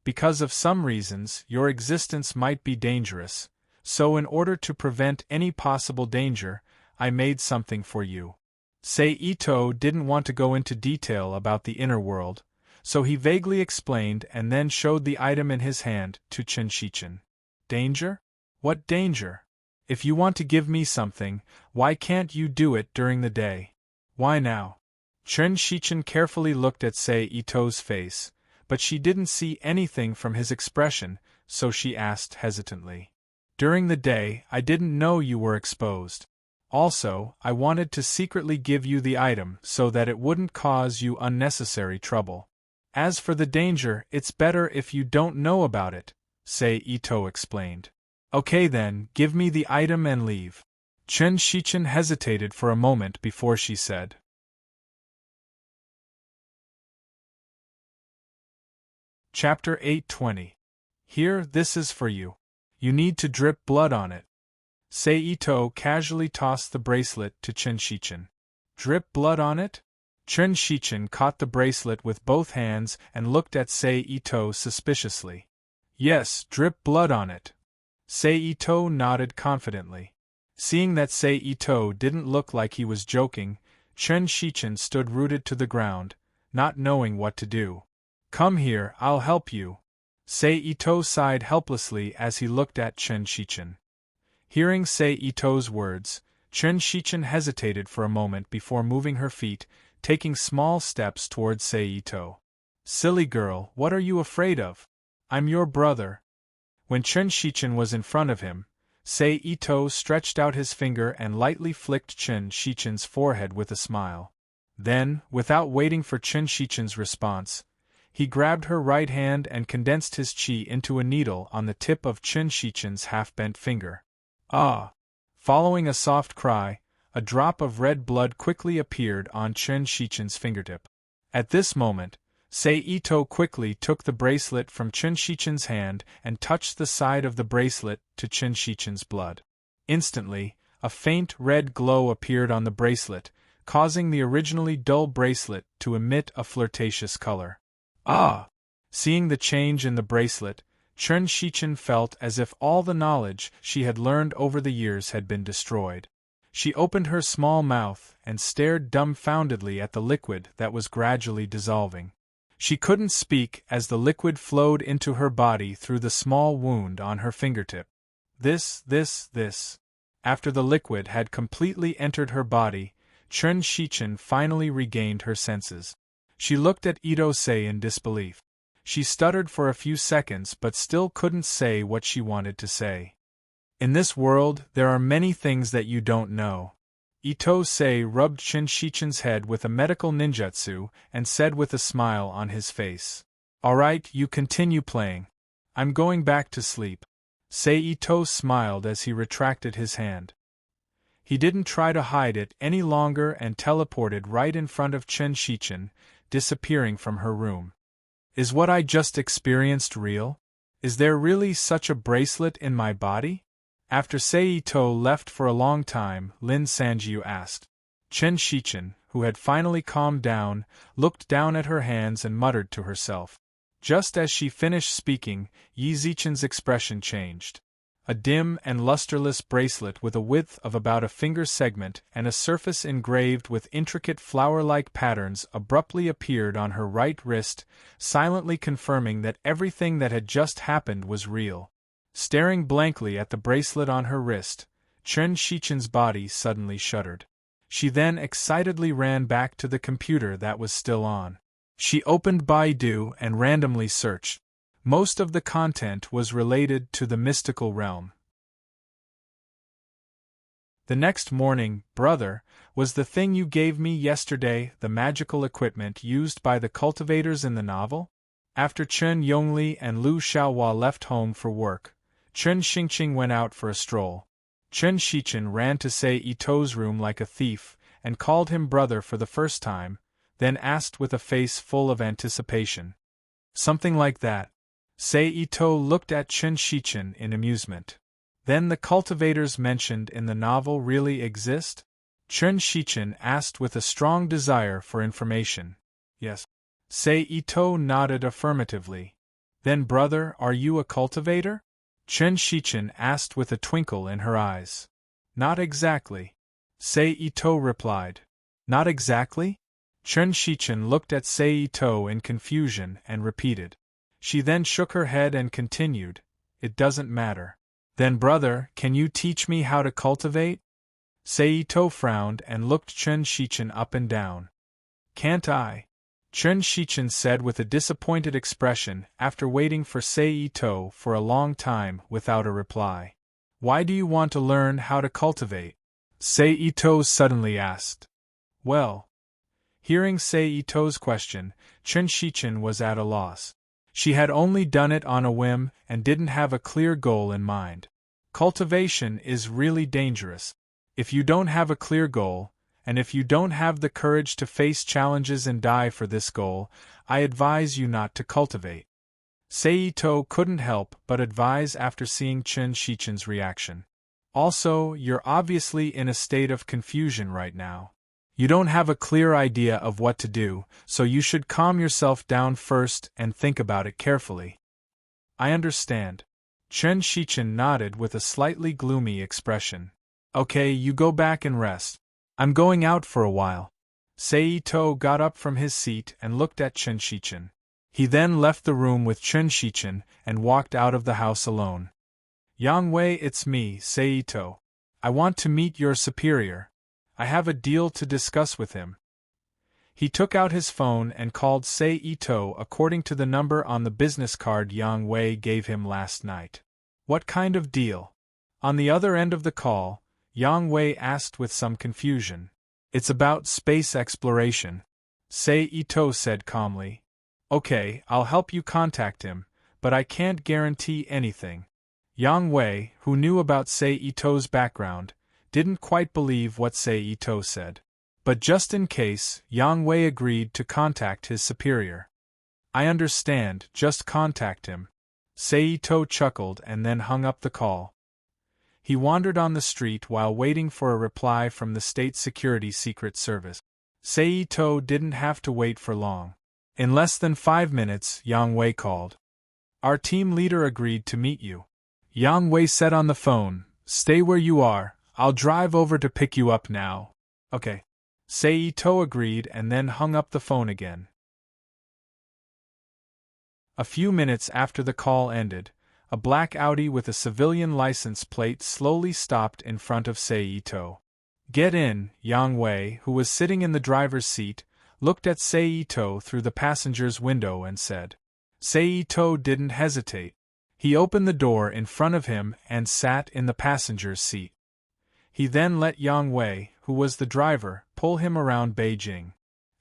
"Because of some reasons, your existence might be dangerous, so in order to prevent any possible danger, I made something for you." Seito didn't want to go into detail about the inner world, so he vaguely explained and then showed the item in his hand to Chen Shichen. "Danger? What danger? If you want to give me something, why can't you do it during the day? Why now?" Chen Shichen carefully looked at Seito's face, but she didn't see anything from his expression, so she asked hesitantly, During the day, I didn't know you were exposed. Also, I wanted to secretly give you the item so that it wouldn't cause you unnecessary trouble. As for the danger, it's better if you don't know about it, Ito explained. Okay then, give me the item and leave. Chen Shichen hesitated for a moment before she said. Chapter 820. Here, this is for you. You need to drip blood on it. Ito casually tossed the bracelet to Chen Shichen. Drip blood on it? Chen Shichen caught the bracelet with both hands and looked at Ito suspiciously. Yes, drip blood on it. Ito nodded confidently. Seeing that Ito didn't look like he was joking, Chen Shichen stood rooted to the ground, not knowing what to do. Come here, I'll help you. Ito sighed helplessly as he looked at Chen Shichen. Hearing Ito's words, Chen Shichen hesitated for a moment before moving her feet, taking small steps towards Ito. Silly girl, what are you afraid of? I'm your brother. When Chen Shichen was in front of him, Ito stretched out his finger and lightly flicked Chen Shichen's forehead with a smile. Then, without waiting for Chen Shichen's response, he grabbed her right hand and condensed his chi into a needle on the tip of Chen Shichen's half-bent finger. Ah! Following a soft cry, a drop of red blood quickly appeared on Chen Shichen's fingertip. At this moment, Ito quickly took the bracelet from Chen Shichen's hand and touched the side of the bracelet to Chen Shichen's blood. Instantly, a faint red glow appeared on the bracelet, causing the originally dull bracelet to emit a flirtatious color. Ah! Seeing the change in the bracelet, Chen Shichen felt as if all the knowledge she had learned over the years had been destroyed. She opened her small mouth and stared dumbfoundedly at the liquid that was gradually dissolving. She couldn't speak as the liquid flowed into her body through the small wound on her fingertip. This. After the liquid had completely entered her body, Chen Shichen finally regained her senses. She looked at Ito-sei in disbelief. She stuttered for a few seconds but still couldn't say what she wanted to say. In this world, there are many things that you don't know. Ito-sei rubbed Chen Shichen's head with a medical ninjutsu and said with a smile on his face. Alright, you continue playing. I'm going back to sleep. Ito smiled as he retracted his hand. He didn't try to hide it any longer and teleported right in front of Chen Shichen, disappearing from her room. Is what I just experienced real? Is there really such a bracelet in my body? After Ito left for a long time, Lin Sanjiu asked. Chen Shichen, who had finally calmed down, looked down at her hands and muttered to herself. Just as she finished speaking, Yi Zichen's expression changed. A dim and lusterless bracelet with a width of about a finger segment and a surface engraved with intricate flower-like patterns abruptly appeared on her right wrist, silently confirming that everything that had just happened was real. Staring blankly at the bracelet on her wrist, Chen Shichen's body suddenly shuddered. She then excitedly ran back to the computer that was still on. She opened Baidu and randomly searched. Most of the content was related to the mystical realm. The next morning, brother, was the thing you gave me yesterday the magical equipment used by the cultivators in the novel? After Chen Yongli and Lu Xiaohua left home for work, Chen Xingqing went out for a stroll. Chen Shichen ran to Ito's room like a thief and called him brother for the first time, then asked with a face full of anticipation. Something like that. Ito looked at Chen Shichen in amusement. Then the cultivators mentioned in the novel really exist? Chen Shichen asked with a strong desire for information. Yes. Ito nodded affirmatively. Then brother, are you a cultivator? Chen Shichen asked with a twinkle in her eyes. Not exactly. Ito replied. Not exactly? Chen Shichen looked at Ito in confusion and repeated. She then shook her head and continued, it doesn't matter. Then brother, can you teach me how to cultivate? Ito frowned and looked Chen Shichen up and down. Can't I? Chen Shichen said with a disappointed expression after waiting for Ito for a long time without a reply. Why do you want to learn how to cultivate? Seito suddenly asked. Well, hearing Seito's question, Chun Shichin was at a loss. She had only done it on a whim and didn't have a clear goal in mind. Cultivation is really dangerous. If you don't have a clear goal, and if you don't have the courage to face challenges and die for this goal, I advise you not to cultivate. Seito couldn't help but advise after seeing Chun Shichin's reaction. Also, you're obviously in a state of confusion right now. You don't have a clear idea of what to do, so you should calm yourself down first and think about it carefully. I understand. Chun Shichin nodded with a slightly gloomy expression. Okay, you go back and rest. I'm going out for a while. Seito got up from his seat and looked at Chun Shichin. He then left the room with Chun Shichin and walked out of the house alone. Yang Wei, it's me, Seito. I want to meet your superior. I have a deal to discuss with him. He took out his phone and called Seito according to the number on the business card Yang Wei gave him last night. What kind of deal? On the other end of the call, Yang Wei asked with some confusion. It's about space exploration. Seito said calmly. Okay, I'll help you contact him, but I can't guarantee anything. Yang Wei, who knew about Seito's background, didn't quite believe what Seito said. But just in case, Yang Wei agreed to contact his superior. I understand, just contact him. Seito chuckled and then hung up the call. He wandered on the street while waiting for a reply from the State Security Secret Service. Seito didn't have to wait for long. In less than 5 minutes, Yang Wei called. Our team leader agreed to meet you. Yang Wei said on the phone, Stay where you are, I'll drive over to pick you up now. Okay. Seito agreed and then hung up the phone again. A few minutes after the call ended, a black Audi with a civilian license plate slowly stopped in front of Seito. Get in, Yang Wei, who was sitting in the driver's seat, looked at Seito through the passenger's window and said. Seito didn't hesitate. He opened the door in front of him and sat in the passenger's seat. He then let Yang Wei, who was the driver, pull him around Beijing.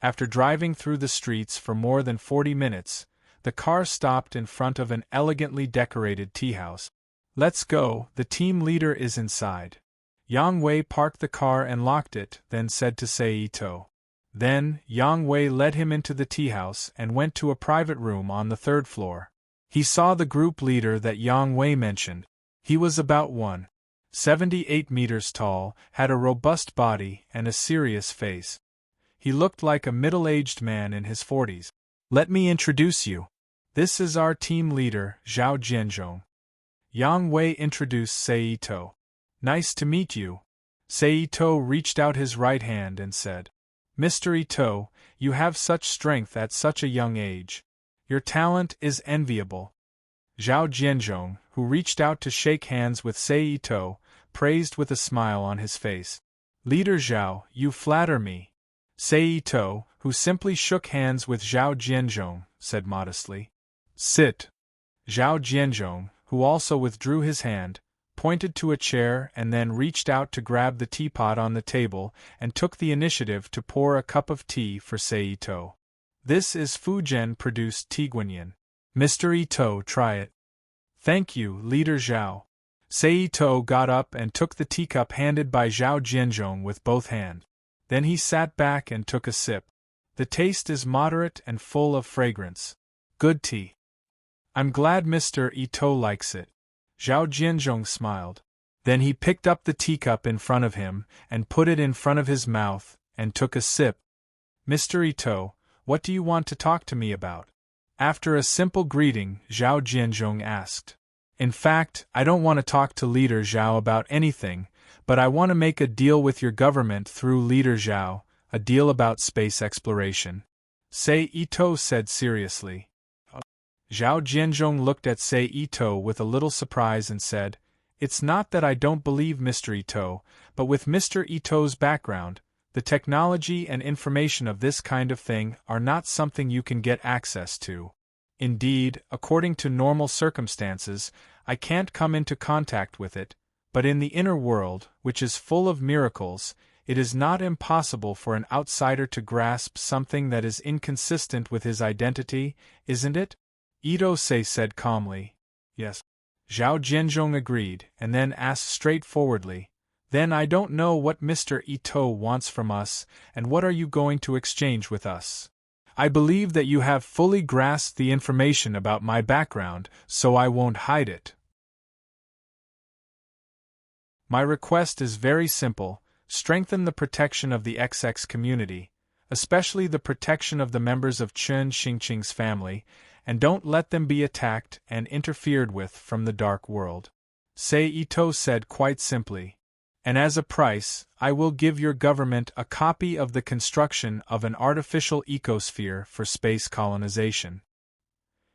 After driving through the streets for more than 40 minutes, the car stopped in front of an elegantly decorated tea house. Let's go, the team leader is inside. Yang Wei parked the car and locked it, then said to Seito. Then, Yang Wei led him into the tea house and went to a private room on the 3rd floor. He saw the group leader that Yang Wei mentioned. He was about 1.78 meters tall, had a robust body and a serious face. He looked like a middle-aged man in his 40s. Let me introduce you. This is our team leader, Zhao Jianzhong. Yang Wei introduced Seito. Nice to meet you. Seito reached out his right hand and said, Mr. Ito, you have such strength at such a young age. Your talent is enviable. Zhao Jianzhong, who reached out to shake hands with Seito, praised with a smile on his face. Leader Zhao, you flatter me. Seito, who simply shook hands with Zhao Jianzhong, said modestly. Sit. Zhao Jianzhong, who also withdrew his hand, pointed to a chair and then reached out to grab the teapot on the table and took the initiative to pour a cup of tea for Seito. This is Fujian-produced tea guanyin. Mr. Ito, try it. Thank you, Leader Zhao. Seito got up and took the teacup handed by Zhao Jianzhong with both hands. Then he sat back and took a sip. The taste is moderate and full of fragrance. Good tea. I'm glad Mr. Ito likes it. Zhao Jianzhong smiled. Then he picked up the teacup in front of him and put it in front of his mouth and took a sip. Mr. Ito, what do you want to talk to me about? After a simple greeting, Zhao Jianzhong asked. In fact, I don't want to talk to Leader Zhao about anything, but I want to make a deal with your government through Leader Zhao, a deal about space exploration. Seito said seriously. Zhao Jianzhong looked at Seito with a little surprise and said, It's not that I don't believe Mr. Ito, but with Mr. Ito's background, the technology and information of this kind of thing are not something you can get access to. Indeed, according to normal circumstances, I can't come into contact with it, But in the inner world, which is full of miracles, it is not impossible for an outsider to grasp something that is inconsistent with his identity, isn't it? Ito-sei said calmly. Yes. Zhao Jianzhong agreed, and then asked straightforwardly, "Then I don't know what Mr. Ito wants from us, and what are you going to exchange with us? I believe that you have fully grasped the information about my background, so I won't hide it. My request is very simple: strengthen the protection of the XX community, especially the protection of the members of Chen Xingqing's family, and don't let them be attacked and interfered with from the dark world," Sei Ito said quite simply. "And as a price, I will give your government a copy of the construction of an artificial ecosphere for space colonization."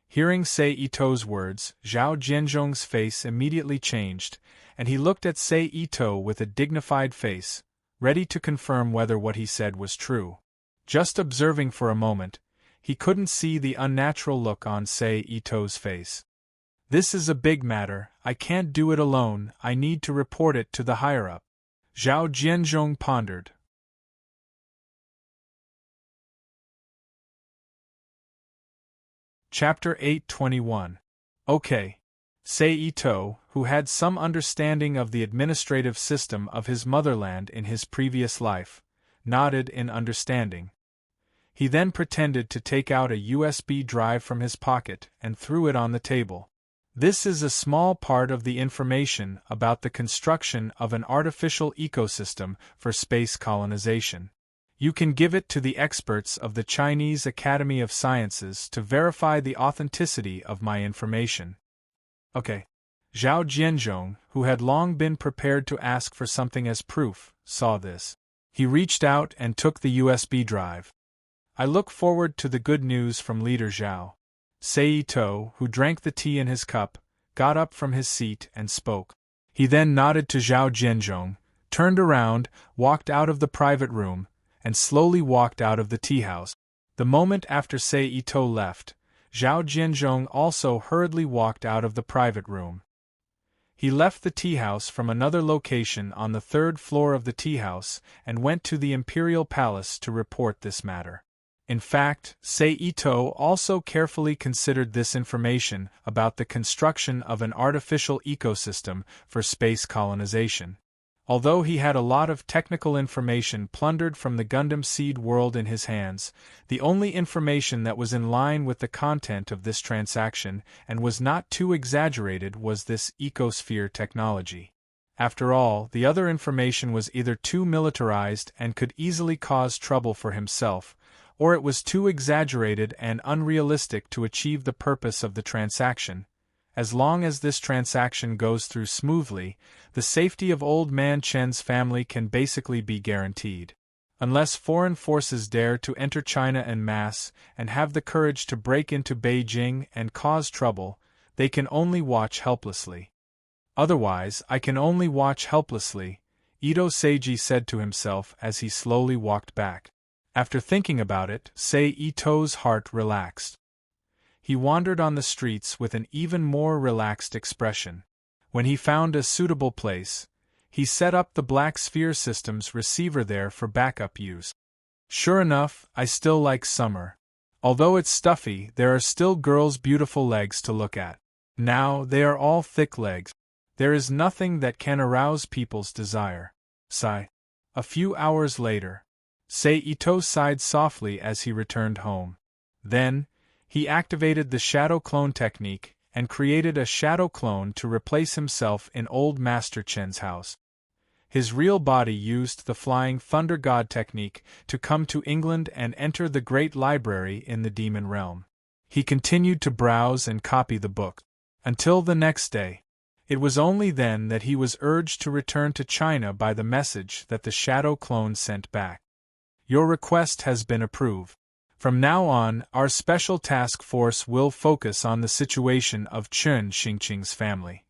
Hearing Sei Ito's words, Zhao Jianzhong's face immediately changed, and he looked at Sei Ito with a dignified face, ready to confirm whether what he said was true. Just observing for a moment, he couldn't see the unnatural look on Sei Ito's face. "This is a big matter, I can't do it alone, I need to report it to the higher-up," Zhao Jianzhong pondered. Chapter 821. Okay. Sei Ito, who had some understanding of the administrative system of his motherland in his previous life, nodded in understanding. He then pretended to take out a USB drive from his pocket and threw it on the table. "This is a small part of the information about the construction of an artificial ecosystem for space colonization. You can give it to the experts of the Chinese Academy of Sciences to verify the authenticity of my information." Okay. Zhao Jianzhong, who had long been prepared to ask for something as proof, saw this. He reached out and took the USB drive. "I look forward to the good news from Leader Zhao." Sei Ito, who drank the tea in his cup, got up from his seat and spoke. He then nodded to Zhao Jianzhong, turned around, walked out of the private room, and slowly walked out of the tea house. The moment after Sei Ito left, Zhao Jianzhong also hurriedly walked out of the private room. He left the tea house from another location on the third floor of the tea house and went to the Imperial Palace to report this matter. In fact, Sei Ito also carefully considered this information about the construction of an artificial ecosystem for space colonization. Although he had a lot of technical information plundered from the Gundam Seed world in his hands, the only information that was in line with the content of this transaction and was not too exaggerated was this ecosphere technology. After all, the other information was either too militarized and could easily cause trouble for himself, or it was too exaggerated and unrealistic to achieve the purpose of the transaction. As long as this transaction goes through smoothly, the safety of Old Man Chen's family can basically be guaranteed. Unless foreign forces dare to enter China en masse and have the courage to break into Beijing and cause trouble, they can only watch helplessly. "Otherwise, I can only watch helplessly," Ito Seiji said to himself as he slowly walked back. After thinking about it, Sei Ito's heart relaxed. He wandered on the streets with an even more relaxed expression. When he found a suitable place, he set up the Black Sphere System's receiver there for backup use. Sure enough, I still like summer. Although it's stuffy, there are still girls' beautiful legs to look at. Now, they are all thick legs. There is nothing that can arouse people's desire. Sigh. A few hours later, Sei Ito sighed softly as he returned home. Then, he activated the shadow clone technique and created a shadow clone to replace himself in Old Master Chen's house. His real body used the Flying Thunder God technique to come to England and enter the Great Library in the Demon Realm. He continued to browse and copy the book. Until the next day. It was only then that he was urged to return to China by the message that the shadow clone sent back. "Your request has been approved. From now on, our special task force will focus on the situation of Chen Xingqing's family.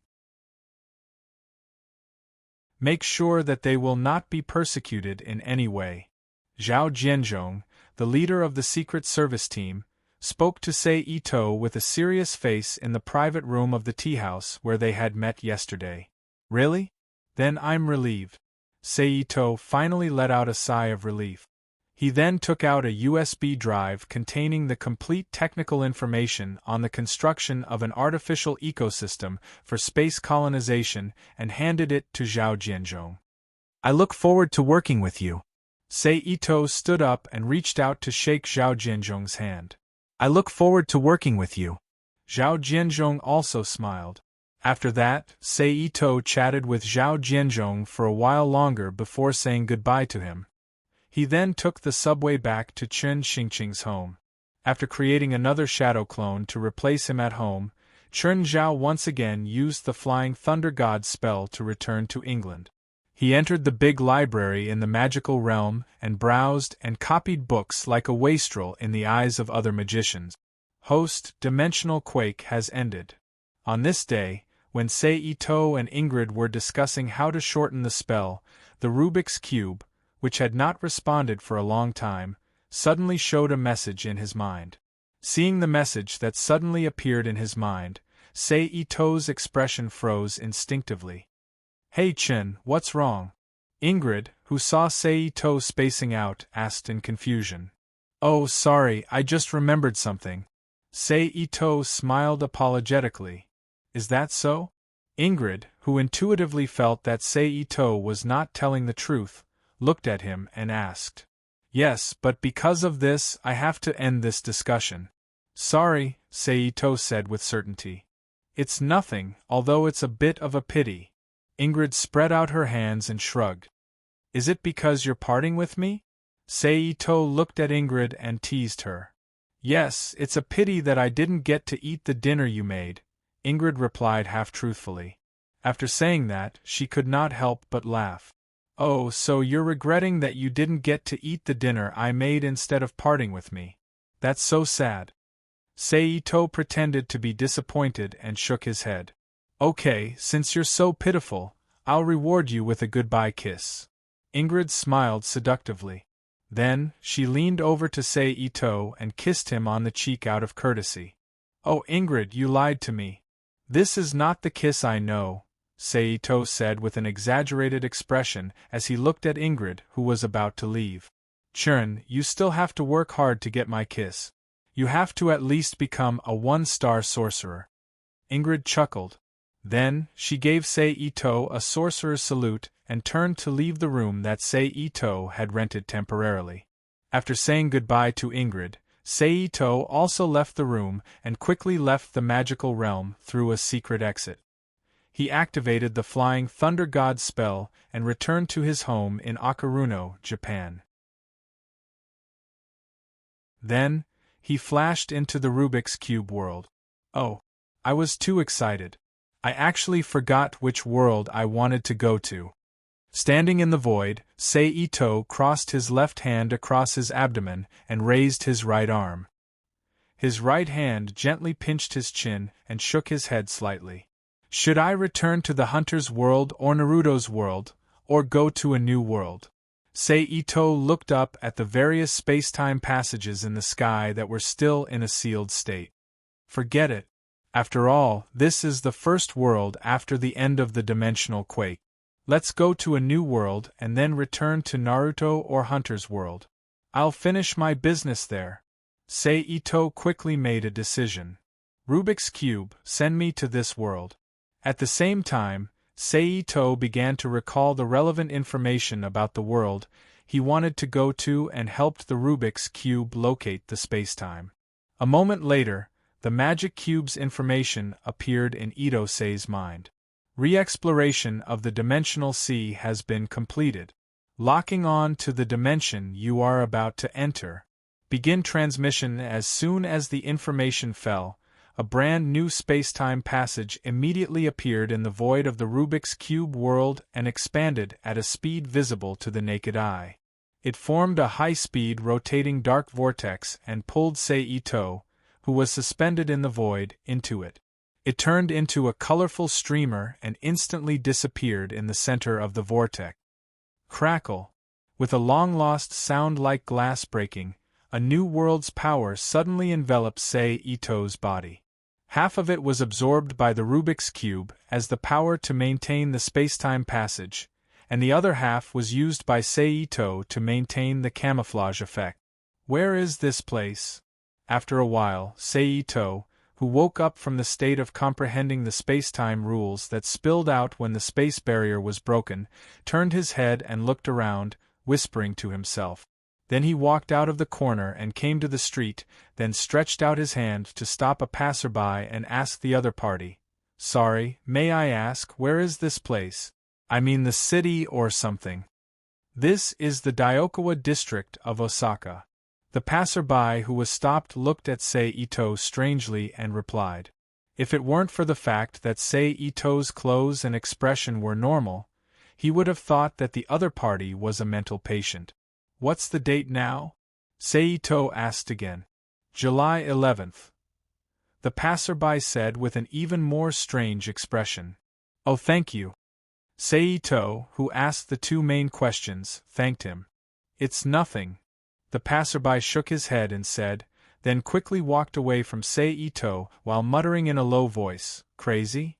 Make sure that they will not be persecuted in any way." Zhao Jianzhong, the leader of the Secret Service team, spoke to Sei Ito with a serious face in the private room of the tea house where they had met yesterday. "Really? Then I'm relieved. Seito finally let out a sigh of relief. He then took out a USB drive containing the complete technical information on the construction of an artificial ecosystem for space colonization and handed it to Zhao Jianzhong. I look forward to working with you. Seito stood up and reached out to shake Zhao Jianzhong's hand. I look forward to working with you. Zhao Jianzhong also smiled. After that, Seito chatted with Zhao Jianzhong for a while longer before saying goodbye to him. He then took the subway back to Chen Xingqing's home. After creating another shadow clone to replace him at home, Chen Zhao once again used the Flying Thunder God spell to return to England. He entered the big library in the magical realm and browsed and copied books like a wastrel in the eyes of other magicians. Host, Dimensional Quake has ended. On this day, when Seito and Ingrid were discussing how to shorten the spell, the Rubik's Cube, which had not responded for a long time, suddenly showed a message in his mind. Seeing the message that suddenly appeared in his mind, Seito's expression froze instinctively. Hey Chin, what's wrong? Ingrid, who saw Seito spacing out, asked in confusion. Oh, sorry, I just remembered something. Seito smiled apologetically. Is that so? Ingrid, who intuitively felt that Seito was not telling the truth, looked at him and asked. Yes, but because of this, I have to end this discussion. Sorry, Seito said with certainty. It's nothing, although it's a bit of a pity. Ingrid spread out her hands and shrugged. Is it because you're parting with me? Seito looked at Ingrid and teased her. Yes, it's a pity that I didn't get to eat the dinner you made, Ingrid replied half-truthfully. After saying that, she could not help but laugh. Oh, so you're regretting that you didn't get to eat the dinner I made instead of parting with me. That's so sad. Seito pretended to be disappointed and shook his head. Okay, since you're so pitiful, I'll reward you with a goodbye kiss. Ingrid smiled seductively. Then, she leaned over to Seito and kissed him on the cheek out of courtesy. Oh Ingrid, you lied to me. This is not the kiss I know, Seito said with an exaggerated expression as he looked at Ingrid, who was about to leave. Churn, you still have to work hard to get my kiss. You have to at least become a 1-star sorcerer. Ingrid chuckled. Then, she gave Seito a sorcerer's salute and turned to leave the room that Seito had rented temporarily. After saying goodbye to Ingrid, Seito also left the room and quickly left the magical realm through a secret exit. He activated the Flying Thunder God spell and returned to his home in Akaruno, Japan. Then, he flashed into the Rubik's Cube world. Oh, I was too excited. I actually forgot which world I wanted to go to. Standing in the void, Seito crossed his left hand across his abdomen and raised his right arm. His right hand gently pinched his chin and shook his head slightly. Should I return to the Hunter's world or Naruto's world, or go to a new world? Seito looked up at the various space-time passages in the sky that were still in a sealed state. Forget it. After all, this is the first world after the end of the dimensional quake. Let's go to a new world and then return to Naruto or Hunter's world. I'll finish my business there. Seito quickly made a decision. Rubik's Cube, send me to this world. At the same time, Seito began to recall the relevant information about the world he wanted to go to and helped the Rubik's Cube locate the spacetime. A moment later, the Magic Cube's information appeared in Ito-sei's mind. Re-exploration of the Dimensional Sea has been completed. Locking on to the dimension you are about to enter. Begin transmission as soon as the information fell. A brand new spacetime passage immediately appeared in the void of the Rubik's Cube world and expanded at a speed visible to the naked eye. It formed a high-speed rotating dark vortex and pulled Seito, who was suspended in the void, into it. It turned into a colorful streamer and instantly disappeared in the center of the vortex. Crackle! With a long-lost sound like glass breaking, a new world's power suddenly enveloped Seito's body. Half of it was absorbed by the Rubik's Cube as the power to maintain the spacetime passage, and the other half was used by Seito to maintain the camouflage effect. Where is this place? After a while, Seito, who woke up from the state of comprehending the spacetime rules that spilled out when the space barrier was broken, turned his head and looked around, whispering to himself. Then he walked out of the corner and came to the street, then stretched out his hand to stop a passerby and asked the other party, "Sorry, may I ask, where is this place? I mean the city or something." "This is the Dyokawa district of Osaka." The passerby who was stopped looked at Seito strangely and replied. If it weren't for the fact that Seito's clothes and expression were normal, he would have thought that the other party was a mental patient. "What's the date now?" Seito asked again. "July 11th. The passerby said with an even more strange expression. "Oh, thank you." Seito, who asked the two main questions, thanked him. "It's nothing." The passerby shook his head and said, then quickly walked away from Seito while muttering in a low voice, "Crazy?"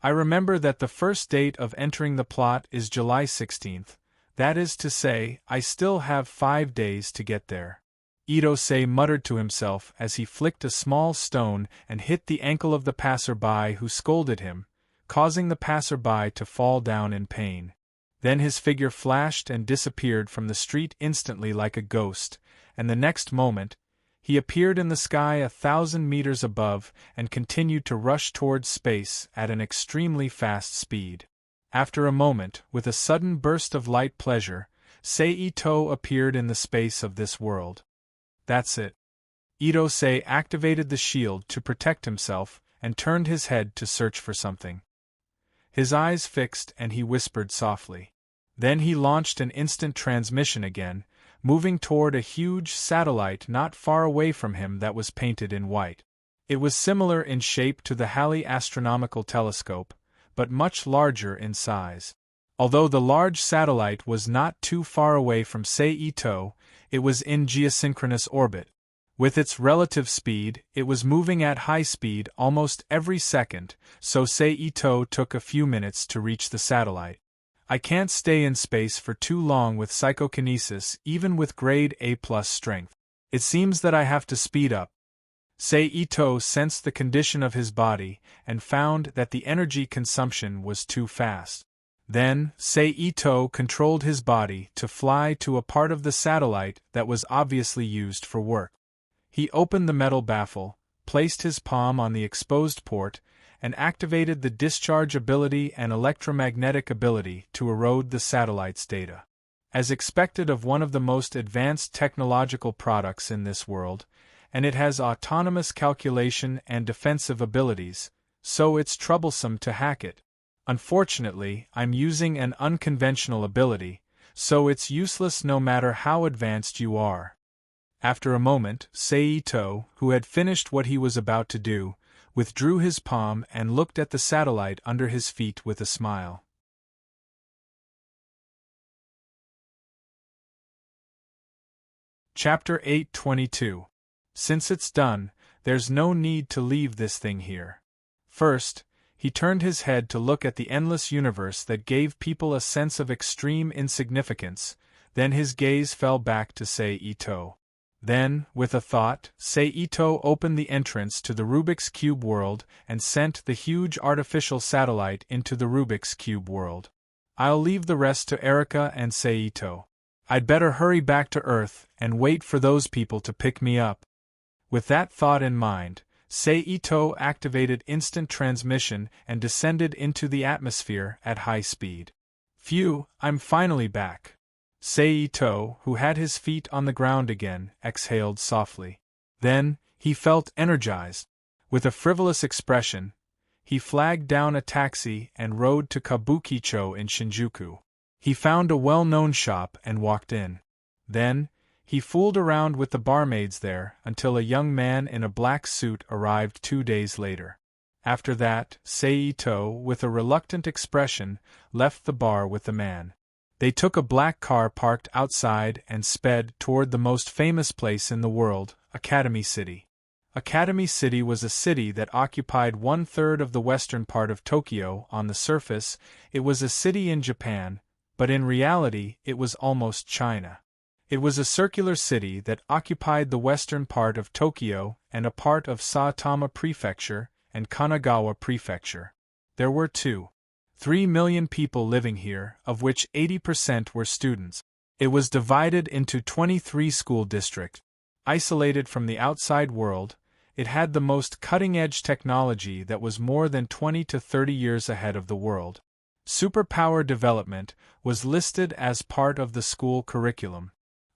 I remember that the first date of entering the plot is July 16th, that is to say, I still have 5 days to get there. Itose muttered to himself as he flicked a small stone and hit the ankle of the passerby who scolded him, causing the passerby to fall down in pain. Then his figure flashed and disappeared from the street instantly like a ghost, and the next moment, he appeared in the sky 1,000 meters above and continued to rush towards space at an extremely fast speed. After a moment, with a sudden burst of light pleasure, Seito appeared in the space of this world. That's it. Itose activated the shield to protect himself and turned his head to search for something. His eyes fixed and he whispered softly. Then he launched an instant transmission again, moving toward a huge satellite not far away from him that was painted in white. It was similar in shape to the Halley Astronomical Telescope, but much larger in size. Although the large satellite was not too far away from Seito, it was in geosynchronous orbit. With its relative speed, it was moving at high speed almost every second, so Seito took a few minutes to reach the satellite. I can't stay in space for too long with psychokinesis, even with grade A+ strength. It seems that I have to speed up. Seito sensed the condition of his body and found that the energy consumption was too fast. Then, Seito controlled his body to fly to a part of the satellite that was obviously used for work. He opened the metal baffle, placed his palm on the exposed port, and activated the discharge ability and electromagnetic ability to erode the satellite's data. As expected of one of the most advanced technological products in this world, and it has autonomous calculation and defensive abilities, so it's troublesome to hack it. Unfortunately, I'm using an unconventional ability, so it's useless no matter how advanced you are. After a moment, Seito, who had finished what he was about to do, withdrew his palm and looked at the satellite under his feet with a smile. Chapter 8:22. Since it's done, there's no need to leave this thing here. First, he turned his head to look at the endless universe that gave people a sense of extreme insignificance, then his gaze fell back to Seito. Then, with a thought, Seito opened the entrance to the Rubik's Cube world and sent the huge artificial satellite into the Rubik's Cube world. I'll leave the rest to Erika and Seito. I'd better hurry back to Earth and wait for those people to pick me up. With that thought in mind, Seito activated instant transmission and descended into the atmosphere at high speed. Phew, I'm finally back. Seito, who had his feet on the ground again, exhaled softly. Then, he felt energized. With a frivolous expression, he flagged down a taxi and rode to Kabukicho in Shinjuku. He found a well-known shop and walked in. Then, he fooled around with the barmaids there until a young man in a black suit arrived 2 days later. After that, Seito, with a reluctant expression, left the bar with the man. They took a black car parked outside and sped toward the most famous place in the world, Academy City. Academy City was a city that occupied 1/3 of the western part of Tokyo. On the surface, it was a city in Japan, but in reality it was almost China. It was a circular city that occupied the western part of Tokyo and a part of Saitama Prefecture and Kanagawa Prefecture. There were 3 million people living here, of which 80% were students. It was divided into 23 school districts. Isolated from the outside world, it had the most cutting-edge technology that was more than 20 to 30 years ahead of the world. Superpower development was listed as part of the school curriculum.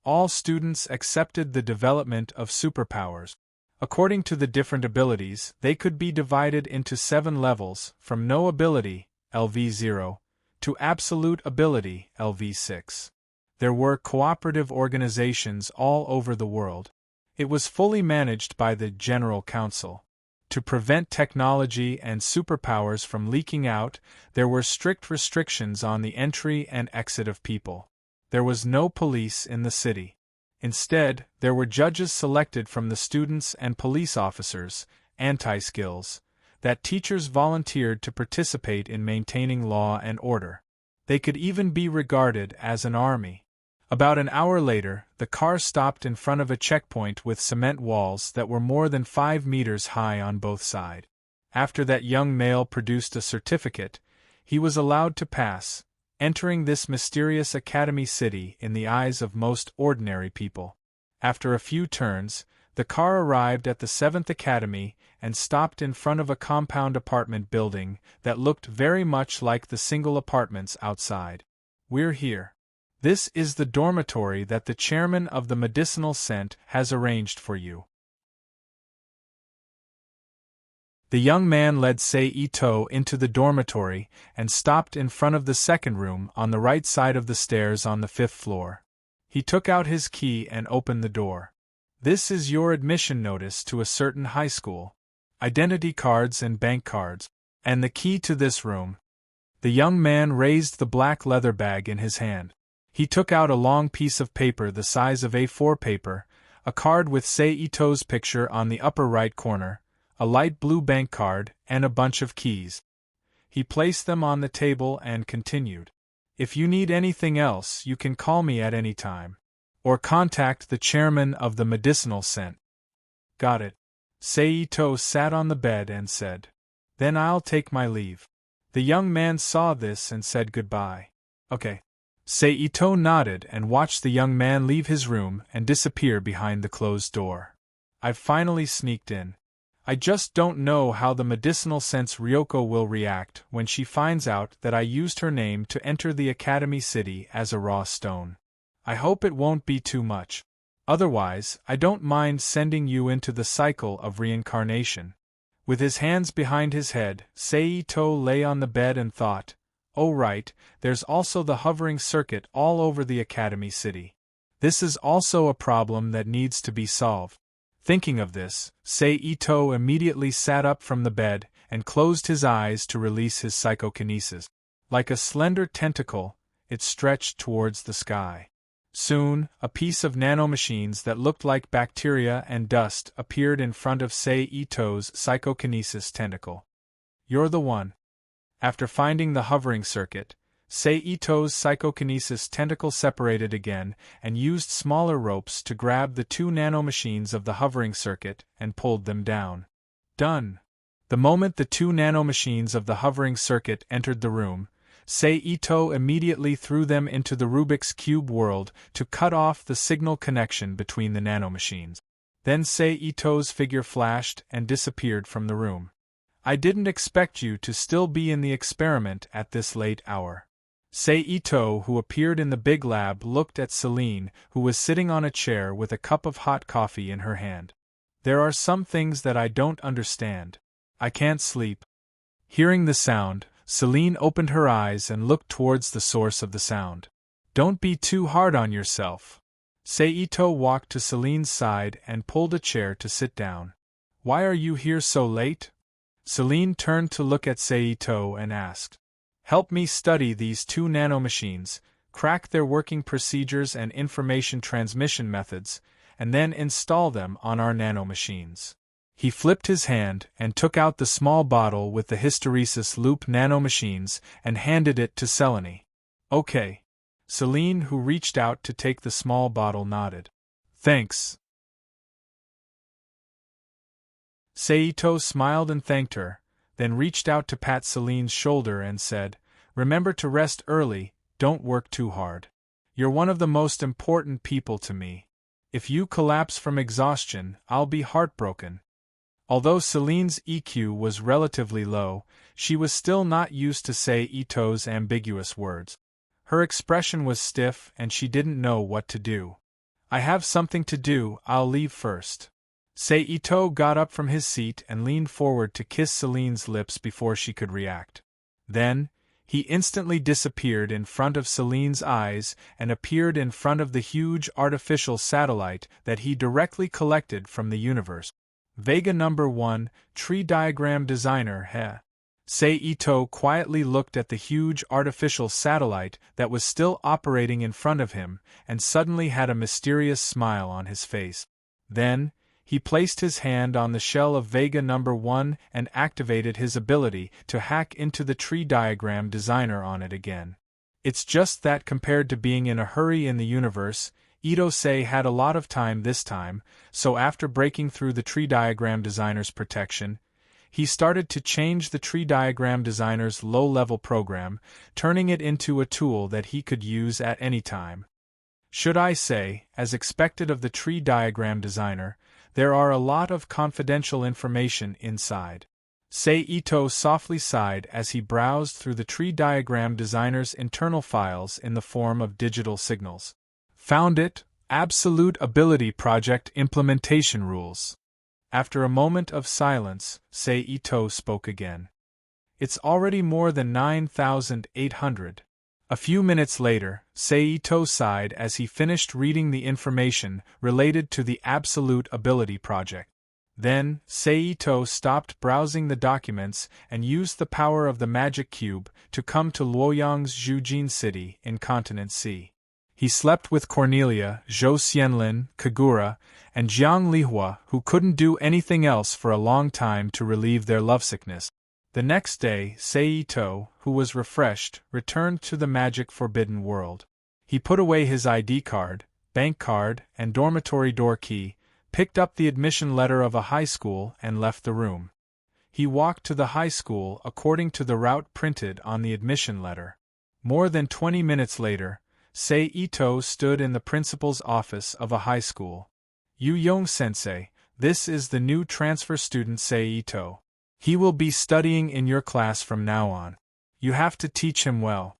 All students accepted the development of superpowers. According to the different abilities, they could be divided into 7 levels, from no ability, LV0, to absolute ability, LV6. There were cooperative organizations all over the world. It was fully managed by the General Council. To prevent technology and superpowers from leaking out, there were strict restrictions on the entry and exit of people. There was no police in the city. Instead, there were judges selected from the students and police officers, anti-skills, that teachers volunteered to participate in maintaining law and order. They could even be regarded as an army. About an hour later, the car stopped in front of a checkpoint with cement walls that were more than 5 meters high on both sides. After that young male produced a certificate, he was allowed to pass, entering this mysterious academy city in the eyes of most ordinary people. After a few turns, the car arrived at the 7th Academy and stopped in front of a compound apartment building that looked very much like the single apartments outside. "We're here. This is the dormitory that the chairman of the medicinal scent has arranged for you." The young man led Sei-Ito into the dormitory and stopped in front of the second room on the right side of the stairs on the 5th floor. He took out his key and opened the door. "This is your admission notice to a certain high school. Identity cards and bank cards, and the key to this room." The young man raised the black leather bag in his hand. He took out a long piece of paper the size of A4 paper, a card with Sei-Ito's picture on the upper right corner, a light blue bank card, and a bunch of keys. He placed them on the table and continued. "If you need anything else, you can call me at any time. Or contact the chairman of the medicinal scent." "Got it." Sei-Ito sat on the bed and said. "Then I'll take my leave." The young man saw this and said goodbye. "Okay." Sei-Ito nodded and watched the young man leave his room and disappear behind the closed door. "I've finally sneaked in. I just don't know how the medicinal scent's Ryoko will react when she finds out that I used her name to enter the Academy City as a raw stone. I hope it won't be too much. Otherwise, I don't mind sending you into the cycle of reincarnation." With his hands behind his head, Sei-Ito lay on the bed and thought, "Oh right, there's also the hovering circuit all over the Academy City. This is also a problem that needs to be solved." Thinking of this, Sei-Ito immediately sat up from the bed and closed his eyes to release his psychokinesis. Like a slender tentacle, it stretched towards the sky. Soon, a piece of nanomachines that looked like bacteria and dust appeared in front of Sei-Ito's psychokinesis tentacle. "You're the one." After finding the hovering circuit, Sei-Ito's psychokinesis tentacle separated again and used smaller ropes to grab the 2 nanomachines of the hovering circuit and pulled them down. Done. The moment the 2 nanomachines of the hovering circuit entered the room, Sei-Ito immediately threw them into the Rubik's Cube world to cut off the signal connection between the nanomachines. Then Sei-Ito's figure flashed and disappeared from the room. "I didn't expect you to still be in the experiment at this late hour." Sei-Ito, who appeared in the big lab, looked at Serene, who was sitting on a chair with a cup of hot coffee in her hand. "There are some things that I don't understand. I can't sleep." Hearing the sound, Serene opened her eyes and looked towards the source of the sound. "Don't be too hard on yourself." Sei-Ito walked to Selene's side and pulled a chair to sit down. "Why are you here so late?" Serene turned to look at Sei-Ito and asked. "Help me study these 2 nanomachines, crack their working procedures and information transmission methods, and then install them on our nanomachines." He flipped his hand and took out the small bottle with the hysteresis loop nanomachines and handed it to Selene. Okay. Selene, who reached out to take the small bottle, nodded. Thanks. Saito smiled and thanked her, then reached out to pat Selene's shoulder and said, Remember to rest early, don't work too hard. You're one of the most important people to me. If you collapse from exhaustion, I'll be heartbroken. Although Selene's EQ was relatively low, she was still not used to Saito's ambiguous words. Her expression was stiff and she didn't know what to do. I have something to do, I'll leave first. Saito got up from his seat and leaned forward to kiss Selene's lips before she could react. Then, he instantly disappeared in front of Selene's eyes and appeared in front of the huge artificial satellite that he directly collected from the universe. Vega number 1, Tree Diagram Designer, Saito quietly looked at the huge artificial satellite that was still operating in front of him and suddenly had a mysterious smile on his face. Then, he placed his hand on the shell of Vega number 1 and activated his ability to hack into the Tree Diagram Designer on it again. It's just that compared to being in a hurry in the universe, Itose had a lot of time this time, so after breaking through the Tree Diagram Designer's protection, he started to change the Tree Diagram Designer's low-level program, turning it into a tool that he could use at any time. Should I say, as expected of the Tree Diagram Designer, there are a lot of confidential information inside. Saito softly sighed as he browsed through the Tree Diagram Designer's internal files in the form of digital signals. Found it, Absolute Ability Project Implementation Rules. After a moment of silence, Saito spoke again. It's already more than 9,800. A few minutes later, Saito sighed as he finished reading the information related to the Absolute Ability Project. Then, Saito stopped browsing the documents and used the power of the magic cube to come to Luoyang's Zhujin City in Continent C. He slept with Cornelia, Zhou Xianlin, Kagura, and Jiang Lihua, who couldn't do anything else for a long time to relieve their lovesickness. The next day, Saito, who was refreshed, returned to the magic forbidden world. He put away his ID card, bank card, and dormitory door key, picked up the admission letter of a high school, and left the room. He walked to the high school according to the route printed on the admission letter. More than 20 minutes later, Saito stood in the principal's office of a high school. Yu Yong-sensei, this is the new transfer student Saito. He will be studying in your class from now on. You have to teach him well.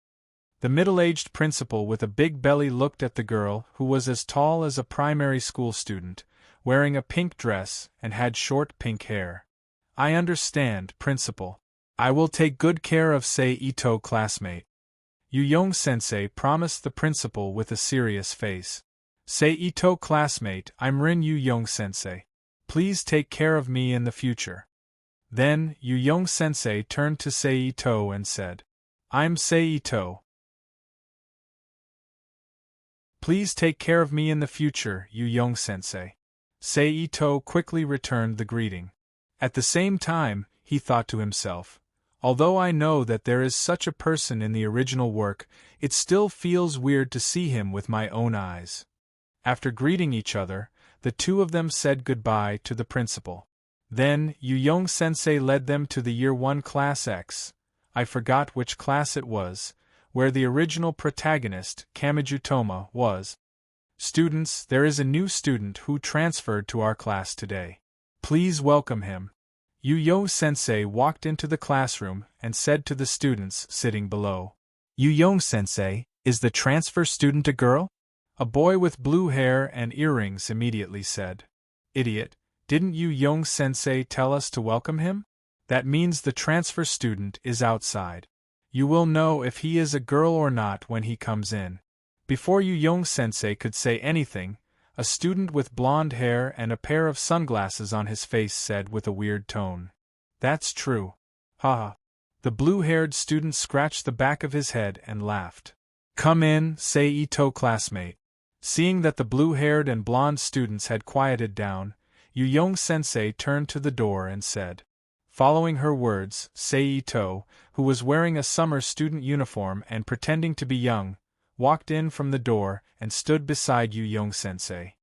The middle-aged principal with a big belly looked at the girl, who was as tall as a primary school student, wearing a pink dress and had short pink hair. I understand, principal. I will take good care of Saito, classmate. Yu Yong-sensei promised the principal with a serious face. Saito, classmate, I'm Rin Yu Yong-sensei. Please take care of me in the future. Then, Yu Yong-sensei turned to Saito and said, I'm Saito. Please take care of me in the future, Yu Yong-sensei. Saito quickly returned the greeting. At the same time, he thought to himself, although I know that there is such a person in the original work, it still feels weird to see him with my own eyes. After greeting each other, the two of them said goodbye to the principal. Then, Yu Yong-sensei led them to the Year 1 Class X, I forgot which class it was, where the original protagonist, Kamijutoma, was. Students, there is a new student who transferred to our class today. Please welcome him. Yu Yong-sensei walked into the classroom and said to the students sitting below. Yu Yong-sensei, is the transfer student a girl? A boy with blue hair and earrings immediately said. Idiot, didn't Yu Yong-sensei tell us to welcome him? That means the transfer student is outside. You will know if he is a girl or not when he comes in. Before Yu Yong-sensei could say anything, a student with blonde hair and a pair of sunglasses on his face said with a weird tone. That's true. Haha. The blue-haired student scratched the back of his head and laughed. Come in, Saito, classmate. Seeing that the blue-haired and blonde students had quieted down, Yuyong-sensei turned to the door and said. Following her words, Sei-Ito, who was wearing a summer student uniform and pretending to be young, walked in from the door and stood beside Yuyong-sensei.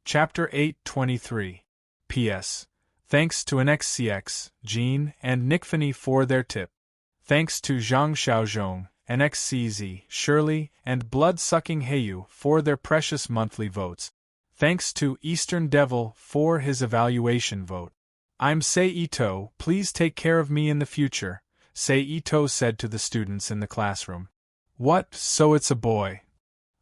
Chapter 8:23. P.S. Thanks to NXCX, Jean, and Nickfany for their tip. Thanks to Zhang Xiaozhong, NXCZ, Shirley, and Blood-Sucking Heiyu for their precious monthly votes. Thanks to Eastern Devil for his evaluation vote. I'm Sei-Ito, please take care of me in the future, Sei-Ito said to the students in the classroom. What, so it's a boy?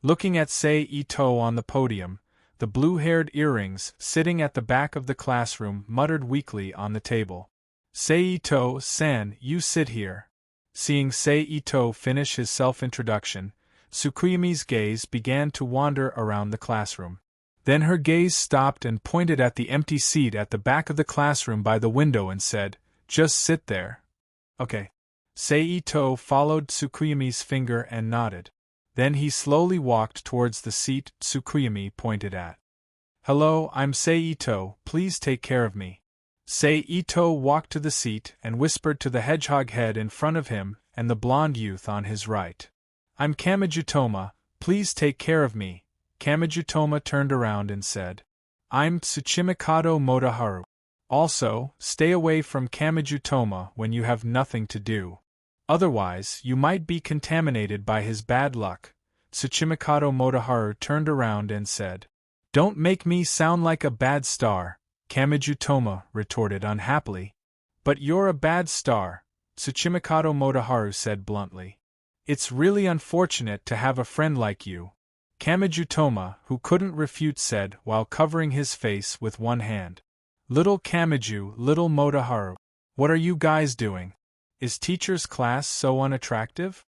Looking at Sei-Ito on the podium, the blue-haired earrings sitting at the back of the classroom muttered weakly on the table. Sei-Ito-san, you sit here. Seeing Sei-Ito finish his self-introduction, Tsukuyami's gaze began to wander around the classroom. Then her gaze stopped and pointed at the empty seat at the back of the classroom by the window and said, "Just sit there." Okay. Sei-Ito followed Tsukuyami's finger and nodded. Then he slowly walked towards the seat Tsukuyami pointed at. "Hello, I'm Sei-Ito, please take care of me." Sei-Ito walked to the seat and whispered to the hedgehog head in front of him and the blonde youth on his right. "I'm Kamijutoma, please take care of me." Kamijutoma turned around and said, "I'm Tsuchimikado Motoharu. Also, stay away from Kamijutoma when you have nothing to do. Otherwise, you might be contaminated by his bad luck." Tsuchimikado Motoharu turned around and said, "Don't make me sound like a bad star," Kamijutoma retorted unhappily. "But you're a bad star," Tsuchimikado Motoharu said bluntly. "It's really unfortunate to have a friend like you," Kamijutoma, who couldn't refute, said while covering his face with one hand. "Little Kamiju, little Motoharu, what are you guys doing? Is teacher's class so unattractive?"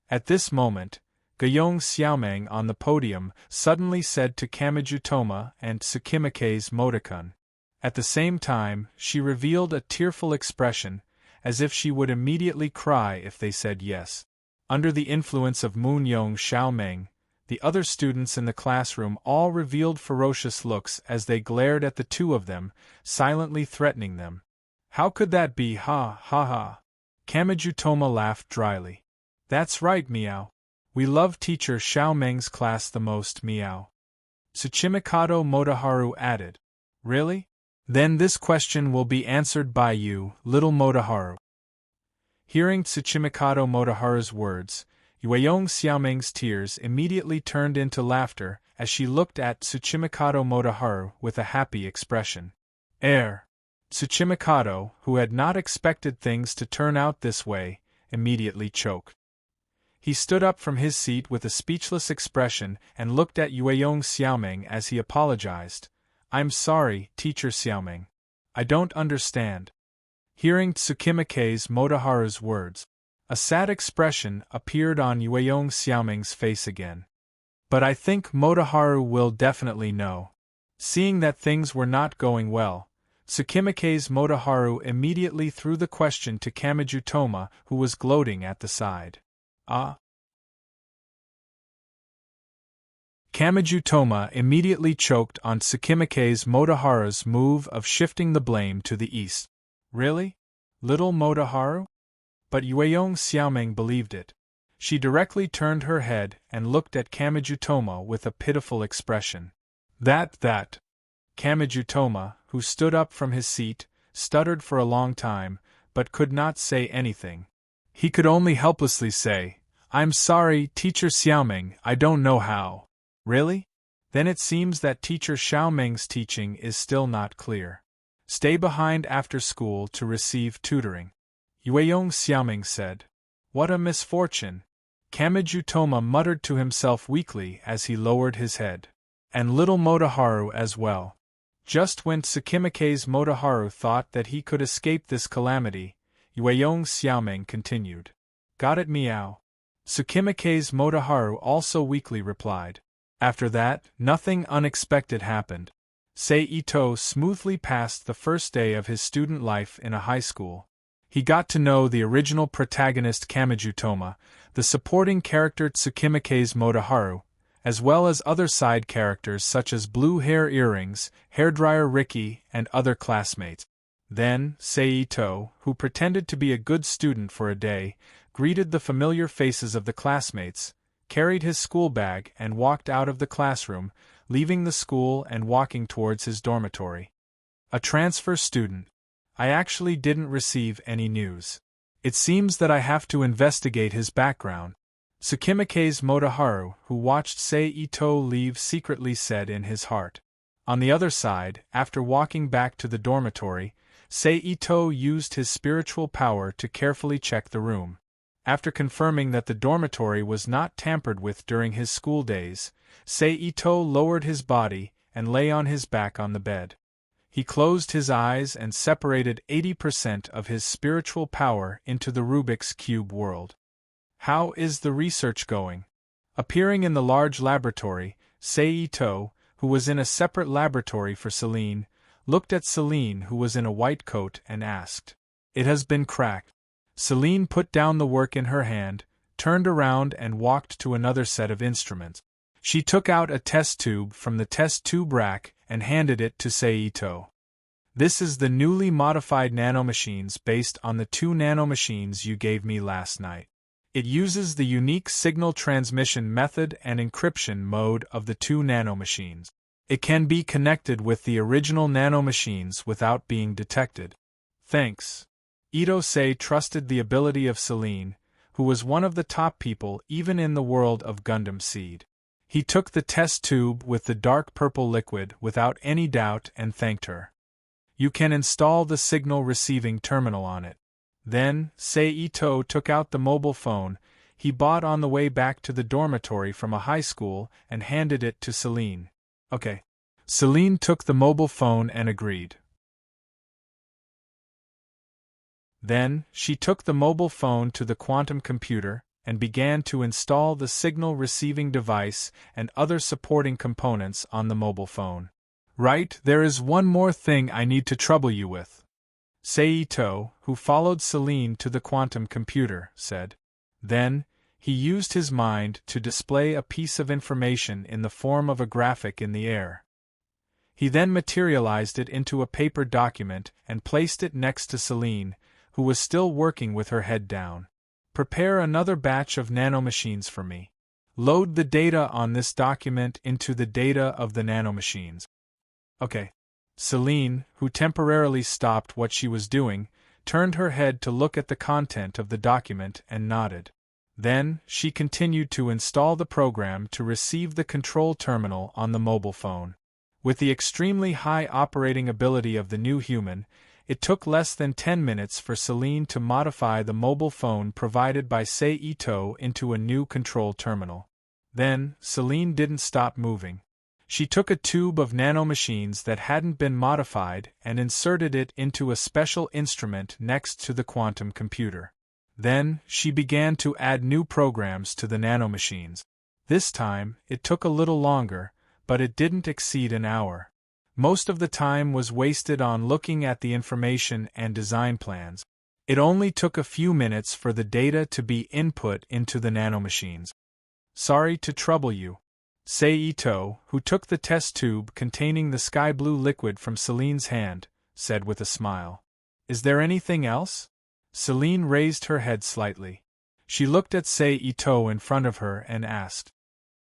At this moment, Guyong Xiaomeng on the podium suddenly said to Kamijutoma and Tsukimike's Motakun. At the same time, she revealed a tearful expression, as if she would immediately cry if they said yes. Under the influence of Moonyong Xiaomeng, the other students in the classroom all revealed ferocious looks as they glared at the two of them, silently threatening them. "How could that be? Ha, ha, ha." Kamijutoma laughed dryly. "That's right, Meow. We love teacher Xiaomeng's class the most, Meow." Tsuchimikado Motoharu added. "Really? Then this question will be answered by you, little Motoharu." Hearing Tsuchimikado Motoharu's words, Yueyong Xiaomeng's tears immediately turned into laughter as she looked at Tsuchimikado Motoharu with a happy expression. Tsuchimikado, who had not expected things to turn out this way, immediately choked. He stood up from his seat with a speechless expression and looked at Yueyong Xiaomeng as he apologized. "I'm sorry, teacher Xiaomeng. I don't understand." Hearing Tsukimike's Motoharu's words, a sad expression appeared on Yueyong Xiaomeng's face again. "But I think Motoharu will definitely know." Seeing that things were not going well, Tsukimike's Motoharu immediately threw the question to Kamijutoma, who was gloating at the side. "Ah?" Kamijutoma immediately choked on Tsukimike's Motoharu's move of shifting the blame to the east. "Really? Little Motoharu?" But Yueyong Xiaomeng believed it. She directly turned her head and looked at Kamijutoma with a pitiful expression. That. Kamijutoma, who stood up from his seat, stuttered for a long time, but could not say anything. He could only helplessly say, "I'm sorry, teacher Xiaomeng, I don't know how." "Really? Then it seems that teacher Xiaomeng's teaching is still not clear. Stay behind after school to receive tutoring," Yueyong Xiaomeng said. "What a misfortune!" Kamijutoma muttered to himself weakly as he lowered his head. "And little Motoharu as well." Just when Tsukimike's Motoharu thought that he could escape this calamity, Yueyong Xiaomeng continued. "Got it, Meow." Tsukimike's Motoharu also weakly replied. After that, nothing unexpected happened. Sei-Ito smoothly passed the first day of his student life in a high school. He got to know the original protagonist Kamijutoma, the supporting character Tsukimiki's Motoharu, as well as other side characters such as Blue Hair Earrings, Hairdryer Ricky, and other classmates. Then, Seito, who pretended to be a good student for a day, greeted the familiar faces of the classmates, carried his school bag and walked out of the classroom, leaving the school and walking towards his dormitory. A transfer student. I actually didn't receive any news. It seems that I have to investigate his background. Tsukimiki's Motoharu, who watched Seito leave, secretly said in his heart. On the other side, after walking back to the dormitory, Seito used his spiritual power to carefully check the room. After confirming that the dormitory was not tampered with during his school days, Seito lowered his body and lay on his back on the bed. He closed his eyes and separated 80% of his spiritual power into the Rubik's Cube world. How is the research going? Appearing in the large laboratory, Seito, who was in a separate laboratory for Serene, looked at Serene, who was in a white coat, and asked. It has been cracked. Serene put down the work in her hand, turned around and walked to another set of instruments. She took out a test tube from the test tube rack and handed it to Seito. This is the newly modified nanomachines based on the 2 nanomachines you gave me last night. It uses the unique signal transmission method and encryption mode of the 2 nanomachines. It can be connected with the original nanomachines without being detected. Thanks. Itose trusted the ability of Serene, who was one of the top people even in the world of Gundam Seed. He took the test tube with the dark purple liquid without any doubt and thanked her. You can install the signal receiving terminal on it. Then, Seito took out the mobile phone he bought on the way back to the dormitory from a high school and handed it to Serene. Okay. Serene took the mobile phone and agreed. Then, she took the mobile phone to the quantum computer and began to install the signal receiving device and other supporting components on the mobile phone. Right, there is one more thing I need to trouble you with. Seito, who followed Serene to the quantum computer, said. Then, he used his mind to display a piece of information in the form of a graphic in the air. He then materialized it into a paper document and placed it next to Serene, who was still working with her head down. Prepare another batch of nanomachines for me. Load the data on this document into the data of the nanomachines. Okay. Serene, who temporarily stopped what she was doing, turned her head to look at the content of the document and nodded. Then, she continued to install the program to receive the control terminal on the mobile phone. With the extremely high operating ability of the new human, it took less than 10 minutes for Serene to modify the mobile phone provided by Seito into a new control terminal. Then, Serene didn't stop moving. She took a tube of nanomachines that hadn't been modified and inserted it into a special instrument next to the quantum computer. Then, she began to add new programs to the nanomachines. This time, it took a little longer, but it didn't exceed an hour. Most of the time was wasted on looking at the information and design plans. It only took a few minutes for the data to be input into the nanomachines. Sorry to trouble you. Seito, who took the test tube containing the sky blue liquid from Selene's hand, said with a smile. Is there anything else? Serene raised her head slightly. She looked at Seito in front of her and asked.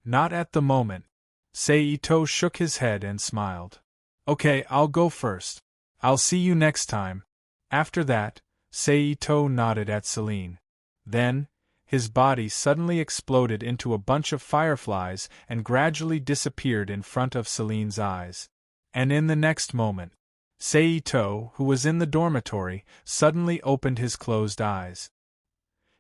Not at the moment. Seito shook his head and smiled. Okay, I'll go first. I'll see you next time. After that, Seito nodded at Serene. Then, his body suddenly exploded into a bunch of fireflies and gradually disappeared in front of Selene's eyes. And in the next moment, Seito, who was in the dormitory, suddenly opened his closed eyes.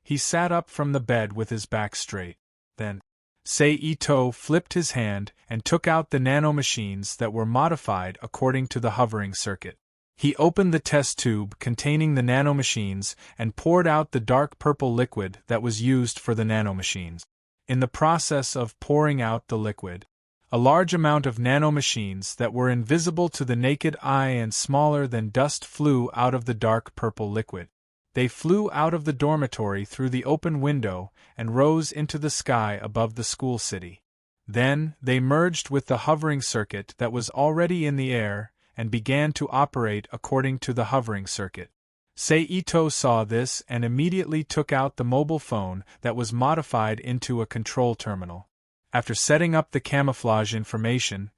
He sat up from the bed with his back straight. Then, Seito flipped his hand and took out the nanomachines that were modified according to the hovering circuit. He opened the test tube containing the nanomachines and poured out the dark purple liquid that was used for the nanomachines. In the process of pouring out the liquid, a large amount of nanomachines that were invisible to the naked eye and smaller than dust flew out of the dark purple liquid. They flew out of the dormitory through the open window and rose into the sky above the school city. Then, they merged with the hovering circuit that was already in the air and began to operate according to the hovering circuit. Seito saw this and immediately took out the mobile phone that was modified into a control terminal. After setting up the camouflage information,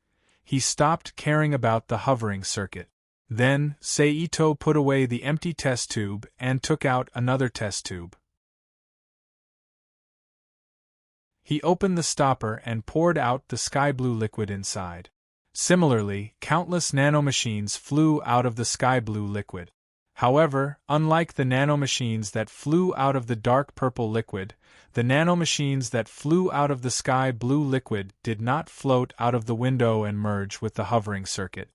he stopped caring about the hovering circuit. Then, Seito put away the empty test tube and took out another test tube. He opened the stopper and poured out the sky blue liquid inside. Similarly, countless nanomachines flew out of the sky blue liquid. However, unlike the nanomachines that flew out of the dark purple liquid, the nanomachines that flew out of the sky blue liquid did not float out of the window and merge with the hovering circuit.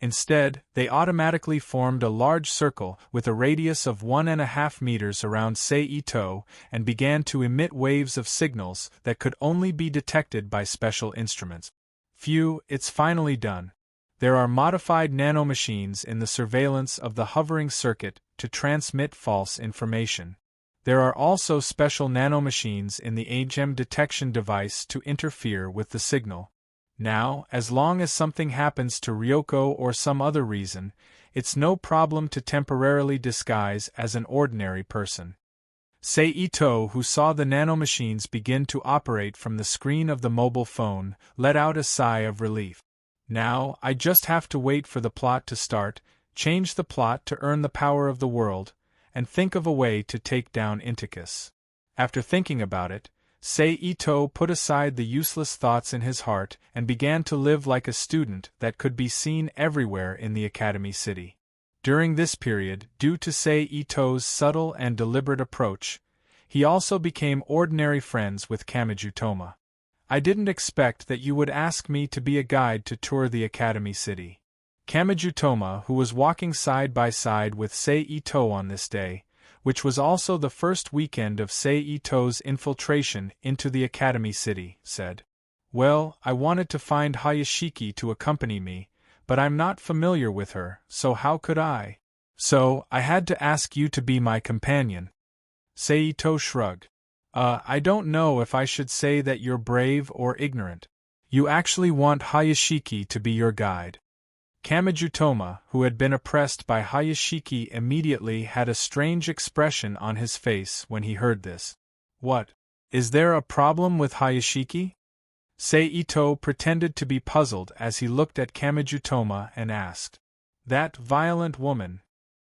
Instead, they automatically formed a large circle with a radius of 1.5 meters around Seito and began to emit waves of signals that could only be detected by special instruments. Phew, it's finally done. There are modified nanomachines in the surveillance of the hovering circuit to transmit false information. There are also special nanomachines in the AGEM detection device to interfere with the signal. Now, as long as something happens to Ryoko or some other reason, it's no problem to temporarily disguise as an ordinary person. Seito, who saw the nanomachines begin to operate from the screen of the mobile phone, let out a sigh of relief. Now, I just have to wait for the plot to start, change the plot to earn the power of the world, and think of a way to take down Inticus. After thinking about it, Seito put aside the useless thoughts in his heart and began to live like a student that could be seen everywhere in the Academy City. During this period, due to Seito's subtle and deliberate approach, he also became ordinary friends with Kamijutoma. I didn't expect that you would ask me to be a guide to tour the Academy City. Kamijutoma, who was walking side by side with Seito on this day, which was also the first weekend of Seito's infiltration into the Academy City, said, "Well, I wanted to find Hayashiki to accompany me, but I'm not familiar with her, so how could I? So, I had to ask you to be my companion." Seito shrugged. I don't know if I should say that you're brave or ignorant. You actually want Hayashiki to be your guide." Kamijutoma, who had been oppressed by Hayashiki, immediately had a strange expression on his face when he heard this. "What? Is there a problem with Hayashiki?" Seito pretended to be puzzled as he looked at Kamijutoma and asked. "That violent woman."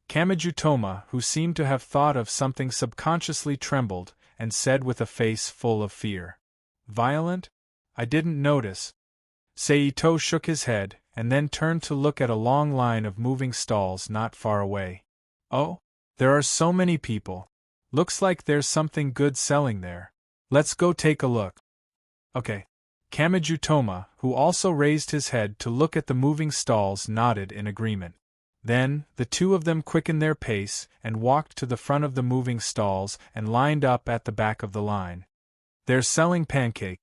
Kamijutoma, who seemed to have thought of something subconsciously, trembled and said with a face full of fear, "Violent? I didn't notice." Seito shook his head, and then turned to look at a long line of moving stalls not far away. "Oh, there are so many people. Looks like there's something good selling there. Let's go take a look." "Okay." Kamijutoma, who also raised his head to look at the moving stalls, nodded in agreement. Then, the two of them quickened their pace and walked to the front of the moving stalls and lined up at the back of the line. "They're selling pancake,"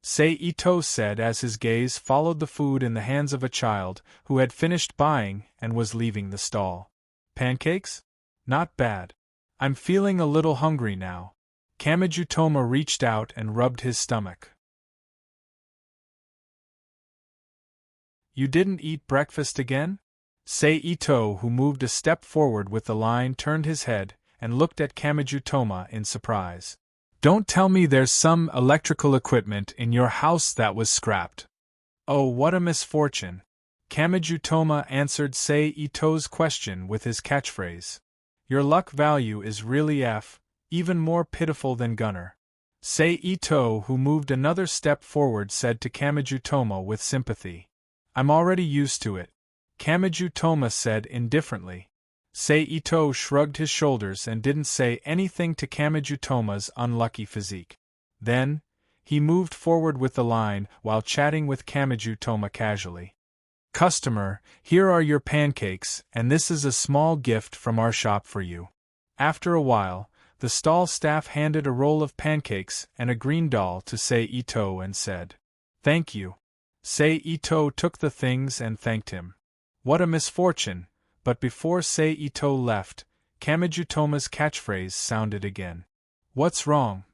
Seito said as his gaze followed the food in the hands of a child who had finished buying and was leaving the stall. "Pancakes? Not bad. I'm feeling a little hungry now." Kamijutoma reached out and rubbed his stomach. "You didn't eat breakfast again?" Seito, who moved a step forward with the line, turned his head and looked at Kamijutoma in surprise. "Don't tell me there's some electrical equipment in your house that was scrapped." "Oh, what a misfortune." Kamijutoma answered Seito's question with his catchphrase. "Your luck value is really even more pitiful than Gunner." Seito, who moved another step forward, said to Kamijutoma with sympathy, "I'm already used to it." Kamijutoma said indifferently. Seito shrugged his shoulders and didn't say anything to Kamijutoma's unlucky physique. Then, he moved forward with the line while chatting with Kamijutoma casually. "Customer, here are your pancakes, and this is a small gift from our shop for you." After a while, the stall staff handed a roll of pancakes and a green doll to Seito and said, "Thank you." Seito took the things and thanked him. What a misfortune! But before Seito left, Kamijutoma's catchphrase sounded again. What's wrong?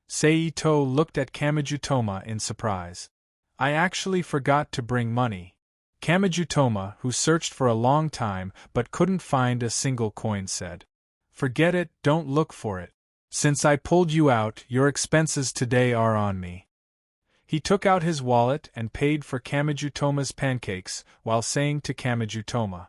Seito looked at Kamijutoma in surprise. I actually forgot to bring money. Kamijutoma, who searched for a long time but couldn't find a single coin, said. Forget it, don't look for it. Since I pulled you out, your expenses today are on me. He took out his wallet and paid for Kamijutoma's pancakes while saying to Kamijutoma,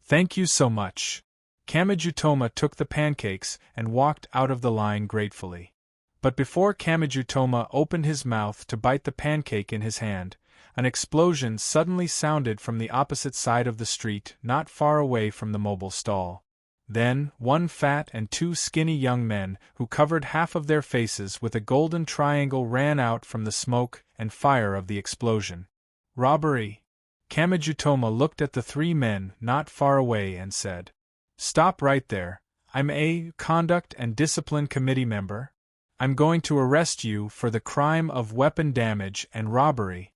Thank you so much. Kamijutoma took the pancakes and walked out of the line gratefully. But before Kamijutoma opened his mouth to bite the pancake in his hand, an explosion suddenly sounded from the opposite side of the street not far away from the mobile stall. Then, one fat and two skinny young men who covered half of their faces with a golden triangle ran out from the smoke and fire of the explosion. Robbery! Kamijutoma looked at the three men not far away and said, Stop right there, I'm a Conduct and Discipline Committee member. I'm going to arrest you for the crime of weapon damage and robbery.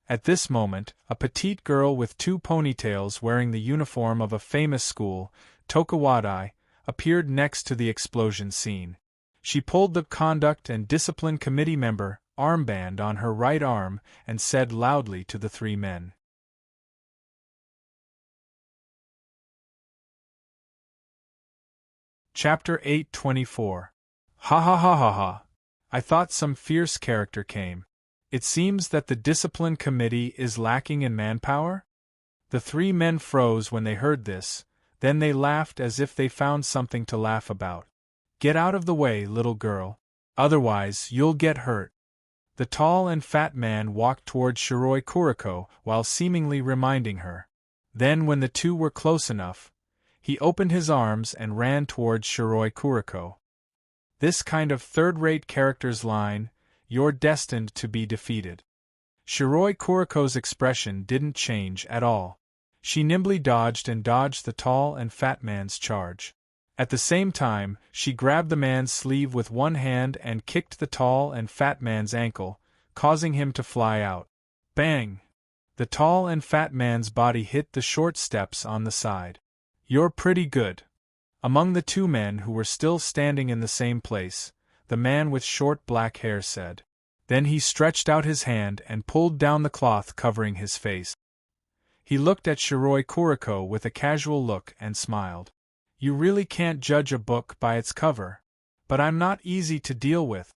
At this moment, a petite girl with two ponytails wearing the uniform of a famous school, Tokuwadai, appeared next to the explosion scene. She pulled the Conduct and Discipline Committee member armband on her right arm and said loudly to the three men. Chapter 824. Ha ha ha ha ha. I thought some fierce character came. It seems that the Discipline Committee is lacking in manpower? The three men froze when they heard this, then they laughed as if they found something to laugh about. Get out of the way, little girl. Otherwise, you'll get hurt. The tall and fat man walked toward Shiroi Kuriko while seemingly reminding her. Then when the two were close enough, he opened his arms and ran toward Shiroi Kuriko. This kind of third-rate character's line, You're destined to be defeated. Shiroi Kuriko's expression didn't change at all. She nimbly dodged and dodged the tall and fat man's charge. At the same time, she grabbed the man's sleeve with one hand and kicked the tall and fat man's ankle, causing him to fly out. Bang! The tall and fat man's body hit the short steps on the side. You're pretty good. Among the two men who were still standing in the same place, the man with short black hair said. Then he stretched out his hand and pulled down the cloth covering his face. He looked at Shiroi Kuriko with a casual look and smiled. You really can't judge a book by its cover. But I'm not easy to deal with.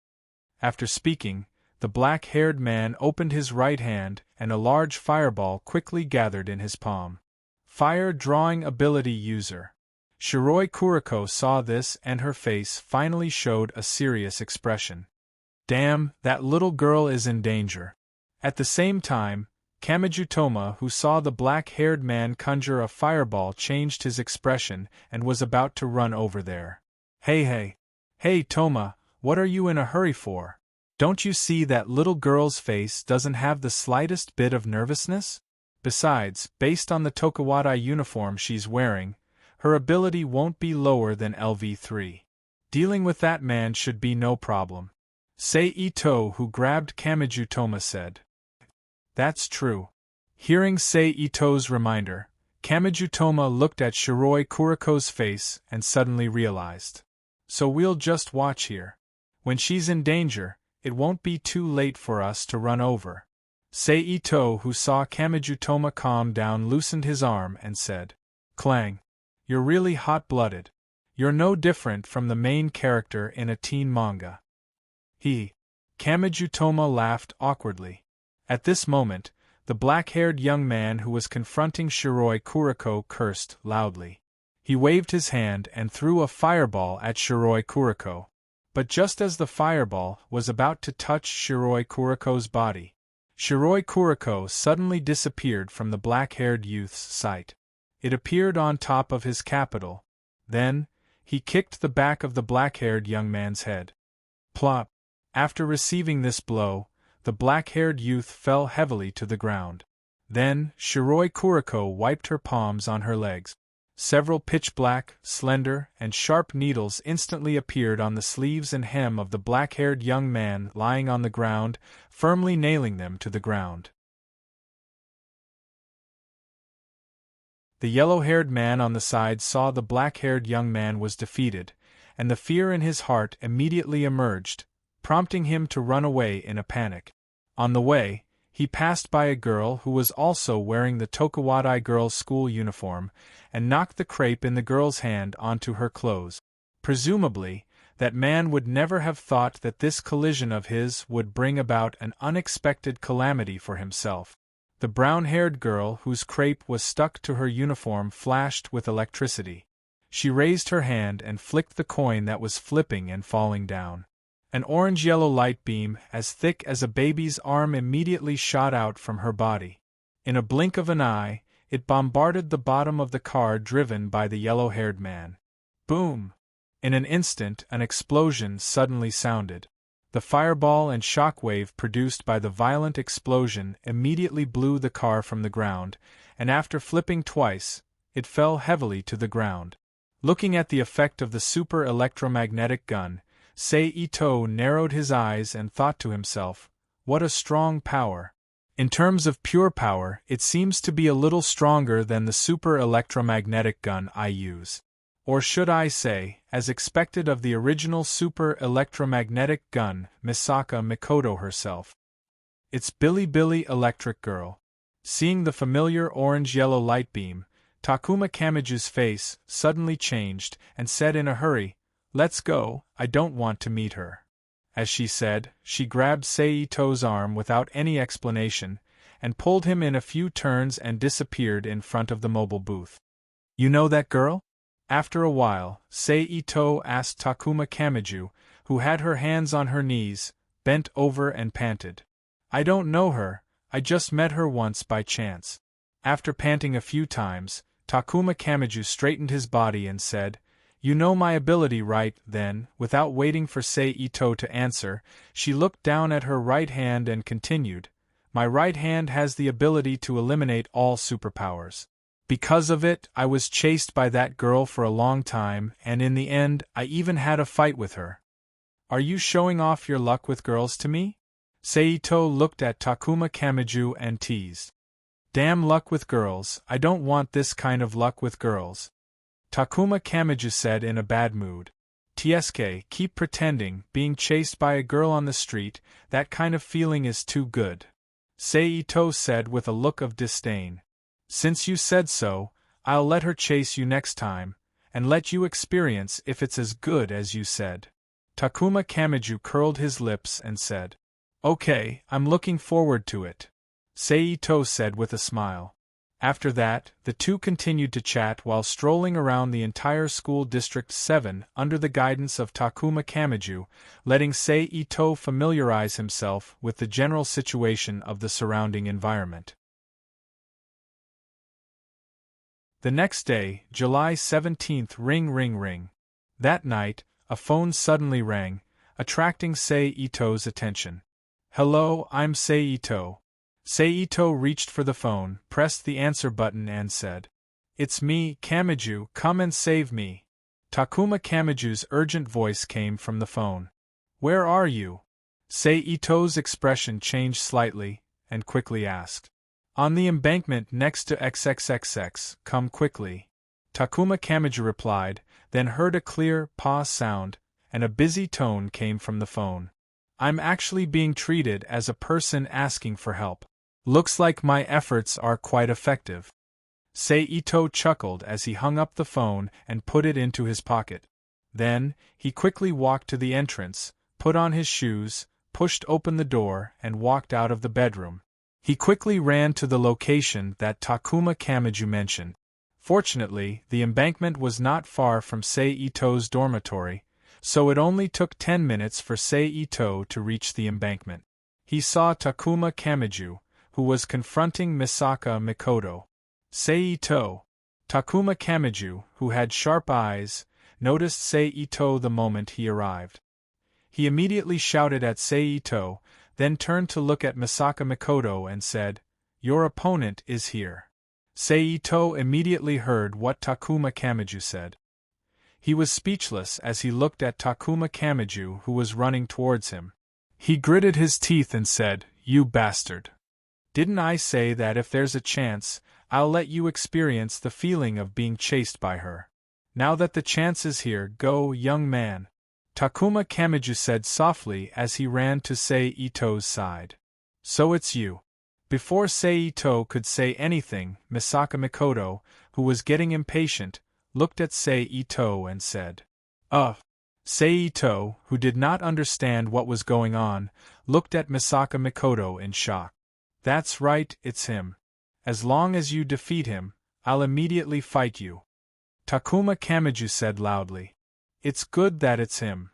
After speaking, the black-haired man opened his right hand and a large fireball quickly gathered in his palm. Fire drawing ability user. Shiroi Kuriko saw this and her face finally showed a serious expression. Damn, that little girl is in danger. At the same time, Kamijutoma, who saw the black-haired man conjure a fireball, changed his expression and was about to run over there. Hey Toma, what are you in a hurry for? Don't you see that little girl's face doesn't have the slightest bit of nervousness? Besides, based on the Tokuwadai uniform she's wearing, her ability won't be lower than LV3. Dealing with that man should be no problem. Seito, who grabbed Kamijutoma, said. That's true. Hearing Seito's reminder, Kamijutoma looked at Shiroi Kuriko's face and suddenly realized. So we'll just watch here. When she's in danger, it won't be too late for us to run over. Seito, who saw Kamijutoma calm down, loosened his arm and said. Clang. You're really hot-blooded. You're no different from the main character in a teen manga. Kamijutoma laughed awkwardly. At this moment, the black-haired young man who was confronting Shiroi Kuriko cursed loudly. He waved his hand and threw a fireball at Shiroi Kuriko. But just as the fireball was about to touch Shiroi Kuriko's body, Shiroi Kuriko suddenly disappeared from the black-haired youth's sight. It appeared on top of his capital. Then, he kicked the back of the black-haired young man's head. Plop! After receiving this blow, the black-haired youth fell heavily to the ground. Then, Shiroi Kuriko wiped her palms on her legs. Several pitch-black, slender, and sharp needles instantly appeared on the sleeves and hem of the black-haired young man lying on the ground, firmly nailing them to the ground. The yellow-haired man on the side saw the black-haired young man was defeated, and the fear in his heart immediately emerged, prompting him to run away in a panic. On the way, he passed by a girl who was also wearing the Tokuwadai girls' school uniform, and knocked the crepe in the girl's hand onto her clothes. Presumably, that man would never have thought that this collision of his would bring about an unexpected calamity for himself. The brown-haired girl whose crepe was stuck to her uniform flashed with electricity. She raised her hand and flicked the coin that was flipping and falling down. An orange-yellow light beam, as thick as a baby's arm, immediately shot out from her body. In a blink of an eye, it bombarded the bottom of the car driven by the yellow-haired man. Boom! In an instant, an explosion suddenly sounded. The fireball and shockwave produced by the violent explosion immediately blew the car from the ground, and after flipping twice, it fell heavily to the ground. Looking at the effect of the super electromagnetic gun, Sei-Ito narrowed his eyes and thought to himself, "What a strong power! In terms of pure power, it seems to be a little stronger than the super electromagnetic gun I use. Or should I say, as expected of the original super electromagnetic gun, Misaka Mikoto herself. It's Billy Electric Girl." Seeing the familiar orange-yellow light beam, Takuma Kamiju's face suddenly changed and said in a hurry, "Let's go, I don't want to meet her." As she said, she grabbed Sei-Ito's arm without any explanation, and pulled him in a few turns and disappeared in front of the mobile booth. "You know that girl?" After a while, Sei-Ito asked Takuma Kamiju, who had her hands on her knees, bent over and panted. "I don't know her, I just met her once by chance." After panting a few times, Takuma Kamiju straightened his body and said, "You know my ability, right?" Then, without waiting for Sei-Ito to answer, she looked down at her right hand and continued, "My right hand has the ability to eliminate all superpowers. Because of it, I was chased by that girl for a long time, and in the end, I even had a fight with her." "Are you showing off your luck with girls to me?" Sei-Ito looked at Takuma Kamiju and teased. "Damn luck with girls, I don't want this kind of luck with girls," Takuma Kamiju said in a bad mood. "TSK, keep pretending, being chased by a girl on the street, that kind of feeling is too good," Sei-Ito said with a look of disdain. "Since you said so, I'll let her chase you next time, and let you experience if it's as good as you said." Takuma Kamiju curled his lips and said, "Okay, I'm looking forward to it," Sei-Ito said with a smile. After that, the two continued to chat while strolling around the entire school District 7 under the guidance of Takuma Kamiju, letting Sei-Ito familiarize himself with the general situation of the surrounding environment. The next day, July 17th, ring ring ring. That night, a phone suddenly rang, attracting Sei-Ito's attention. "Hello, I'm Sei-Ito." Sei-Ito reached for the phone, pressed the answer button and said, "It's me, Kamiju, come and save me." Takuma Kamiju's urgent voice came from the phone. "Where are you?" Sei-Ito's expression changed slightly, and quickly asked. "On the embankment next to XXXX, come quickly." Takuma Kamiju replied, then heard a clear pause sound, and a busy tone came from the phone. "I'm actually being treated as a person asking for help. Looks like my efforts are quite effective." Sei-Ito chuckled as he hung up the phone and put it into his pocket. Then, he quickly walked to the entrance, put on his shoes, pushed open the door, and walked out of the bedroom. He quickly ran to the location that Takuma Kamiju mentioned. Fortunately, the embankment was not far from Sei-Ito's dormitory, so it only took 10 minutes for Sei-Ito to reach the embankment. He saw Takuma Kamiju, who was confronting Misaka Mikoto. Sei-Ito. Takuma Kamiju, who had sharp eyes, noticed Sei-Ito the moment he arrived. He immediately shouted at Sei-Ito, then turned to look at Misaka Mikoto and said, "Your opponent is here." Sei-Ito immediately heard what Takuma Kamiju said. He was speechless as he looked at Takuma Kamiju, who was running towards him. He gritted his teeth and said, "You bastard. Didn't I say that if there's a chance, I'll let you experience the feeling of being chased by her? Now that the chance is here, go, young man. Takuma Kamiju said softly as he ran to Sei-Ito's side. So it's you. Before Sei-Ito could say anything, Misaka Mikoto, who was getting impatient, looked at Sei-Ito and said, Sei-Ito, who did not understand what was going on, looked at Misaka Mikoto in shock. That's right, it's him. As long as you defeat him, I'll immediately fight you. Takuma Kamiju said loudly. It's good that it's him.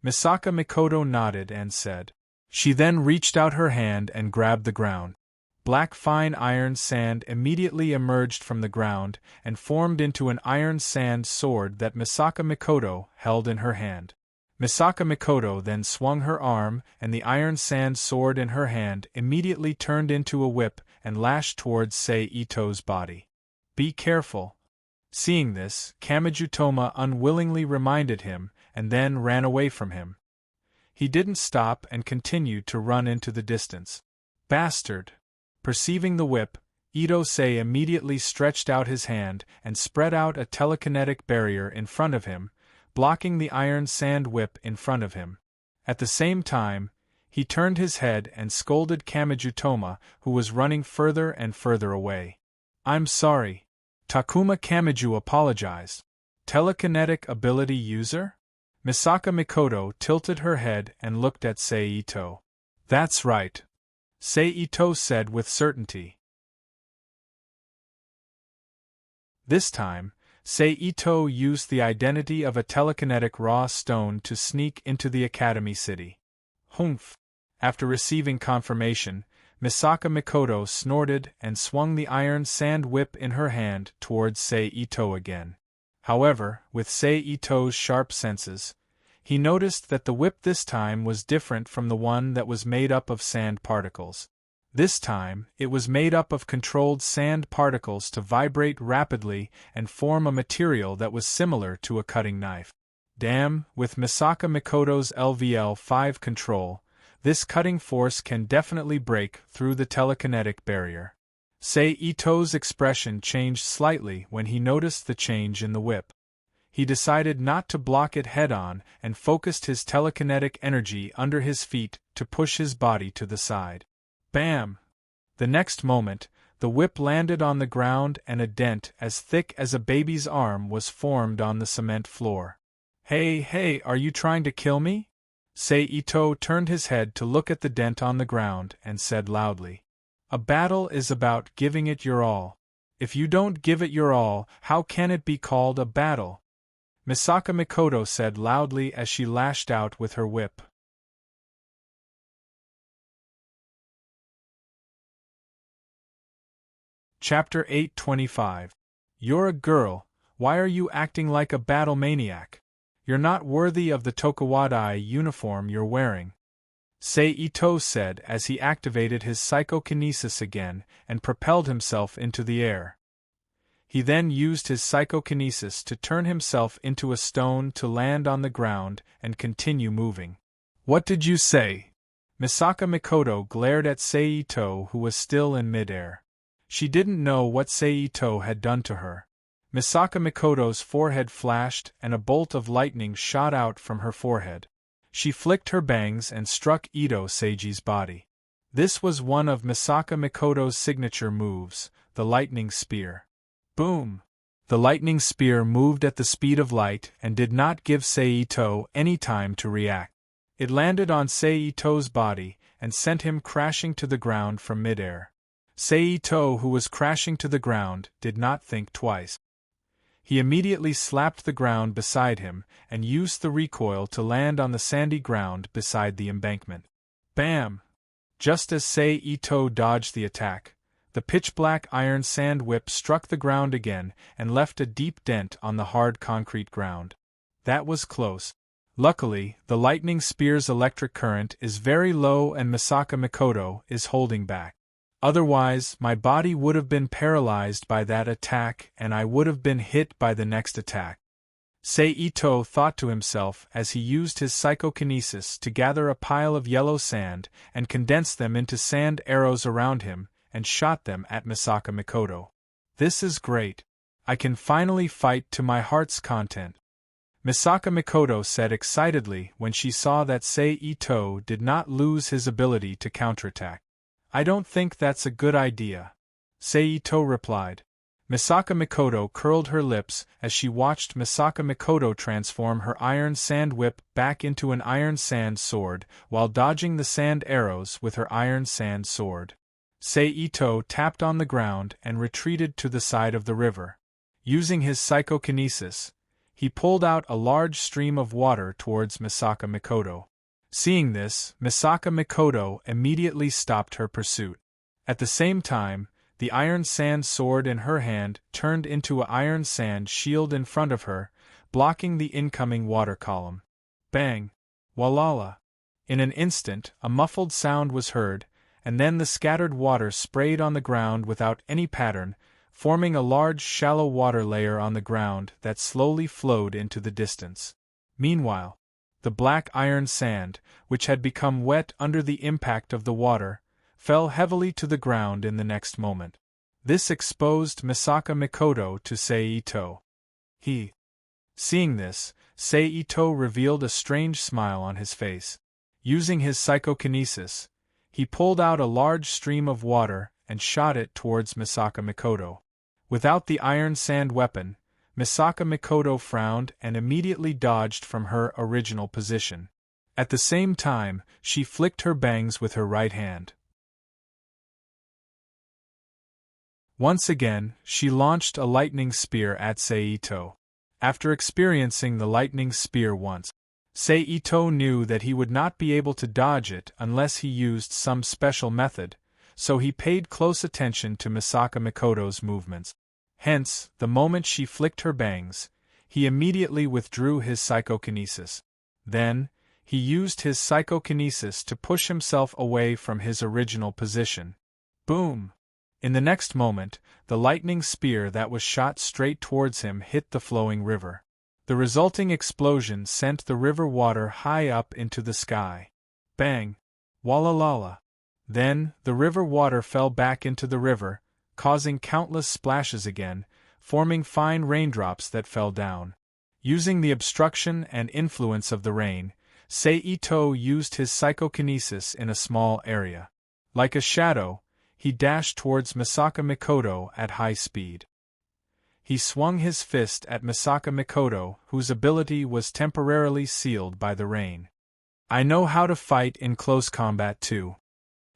Misaka Mikoto nodded and said. She then reached out her hand and grabbed the ground. Black fine iron sand immediately emerged from the ground and formed into an iron sand sword that Misaka Mikoto held in her hand. Misaka Mikoto then swung her arm, and the iron sand sword in her hand immediately turned into a whip and lashed towards Sei-Ito's body. Be careful. Seeing this, Kamiju Toma unwillingly reminded him, and then ran away from him. He didn't stop and continued to run into the distance. Bastard! Perceiving the whip, Ito-sei immediately stretched out his hand and spread out a telekinetic barrier in front of him, blocking the iron sand whip in front of him. At the same time, he turned his head and scolded Kamiju Toma, who was running further and further away. I'm sorry. Takuma Kamiju apologized. Telekinetic ability user? Misaka Mikoto tilted her head and looked at Sei-Ito. That's right. Sei-Ito said with certainty. This time, Sei-Ito used the identity of a telekinetic raw stone to sneak into the Academy City. Humph! After receiving confirmation, Misaka Mikoto snorted and swung the iron sand whip in her hand towards Sei-Ito again. However, with Sei-Ito's sharp senses, he noticed that the whip this time was different from the one that was made up of sand particles. This time, it was made up of controlled sand particles to vibrate rapidly and form a material that was similar to a cutting knife. Damn, with Misaka Mikoto's LVL-5 control, this cutting force can definitely break through the telekinetic barrier. Sei-Ito's expression changed slightly when he noticed the change in the whip. He decided not to block it head-on and focused his telekinetic energy under his feet to push his body to the side. Bam! The next moment, the whip landed on the ground and a dent as thick as a baby's arm was formed on the cement floor. Hey, are you trying to kill me? Sei-Ito turned his head to look at the dent on the ground and said loudly. A battle is about giving it your all. If you don't give it your all, how can it be called a battle? Misaka Mikoto said loudly as she lashed out with her whip. Chapter 825. You're a girl, why are you acting like a battle maniac? You're not worthy of the Tokuwadai uniform you're wearing. Sei-Ito said as he activated his psychokinesis again and propelled himself into the air. He then used his psychokinesis to turn himself into a stone to land on the ground and continue moving. What did you say? Misaka Mikoto glared at Sei-Ito, who was still in midair. She didn't know what Sei-Ito had done to her. Misaka Mikoto's forehead flashed and a bolt of lightning shot out from her forehead. She flicked her bangs and struck Ito Seiji's body. This was one of Misaka Mikoto's signature moves, the lightning spear. Boom! The lightning spear moved at the speed of light and did not give Sei-Ito any time to react. It landed on Sei-Ito's body and sent him crashing to the ground from midair. Sei-Ito, who was crashing to the ground, did not think twice. He immediately slapped the ground beside him and used the recoil to land on the sandy ground beside the embankment. Bam! Just as Sei-Ito dodged the attack, the pitch-black iron sand whip struck the ground again and left a deep dent on the hard concrete ground. That was close. Luckily, the lightning spear's electric current is very low and Misaka Mikoto is holding back. Otherwise, my body would have been paralyzed by that attack and I would have been hit by the next attack. Sei-Ito thought to himself as he used his psychokinesis to gather a pile of yellow sand and condense them into sand arrows around him, and shot them at Misaka Mikoto. This is great. I can finally fight to my heart's content. Misaka Mikoto said excitedly when she saw that Sei Ito did not lose his ability to counterattack. I don't think that's a good idea, Sei Ito replied. Misaka Mikoto curled her lips as she watched Misaka Mikoto transform her iron sand whip back into an iron sand sword while dodging the sand arrows with her iron sand sword. Sei Ito tapped on the ground and retreated to the side of the river. Using his psychokinesis, he pulled out a large stream of water towards Misaka Mikoto. Seeing this, Misaka Mikoto immediately stopped her pursuit. At the same time, the iron sand sword in her hand turned into an iron sand shield in front of her, blocking the incoming water column. Bang! Walala! In an instant, a muffled sound was heard, and then the scattered water sprayed on the ground without any pattern, forming a large shallow water layer on the ground that slowly flowed into the distance. Meanwhile, the black iron sand, which had become wet under the impact of the water, fell heavily to the ground in the next moment. This exposed Misaka Mikoto to Sei Ito. Seeing this, Sei Ito revealed a strange smile on his face. Using his psychokinesis, he pulled out a large stream of water and shot it towards Misaka Mikoto. Without the iron sand weapon, Misaka Mikoto frowned and immediately dodged from her original position. At the same time, she flicked her bangs with her right hand. Once again, she launched a lightning spear at Sei Ito. After experiencing the lightning spear once, Sei Ito knew that he would not be able to dodge it unless he used some special method, so he paid close attention to Misaka Mikoto's movements. Hence, the moment she flicked her bangs, he immediately withdrew his psychokinesis. Then, he used his psychokinesis to push himself away from his original position. Boom! In the next moment, the lightning spear that was shot straight towards him hit the flowing river. The resulting explosion sent the river water high up into the sky. Bang! Walalala! Then, the river water fell back into the river, causing countless splashes again, forming fine raindrops that fell down. Using the obstruction and influence of the rain, Sei Ito used his psychokinesis in a small area. Like a shadow, he dashed towards Misaka Mikoto at high speed. He swung his fist at Misaka Mikoto, whose ability was temporarily sealed by the rain. I know how to fight in close combat too.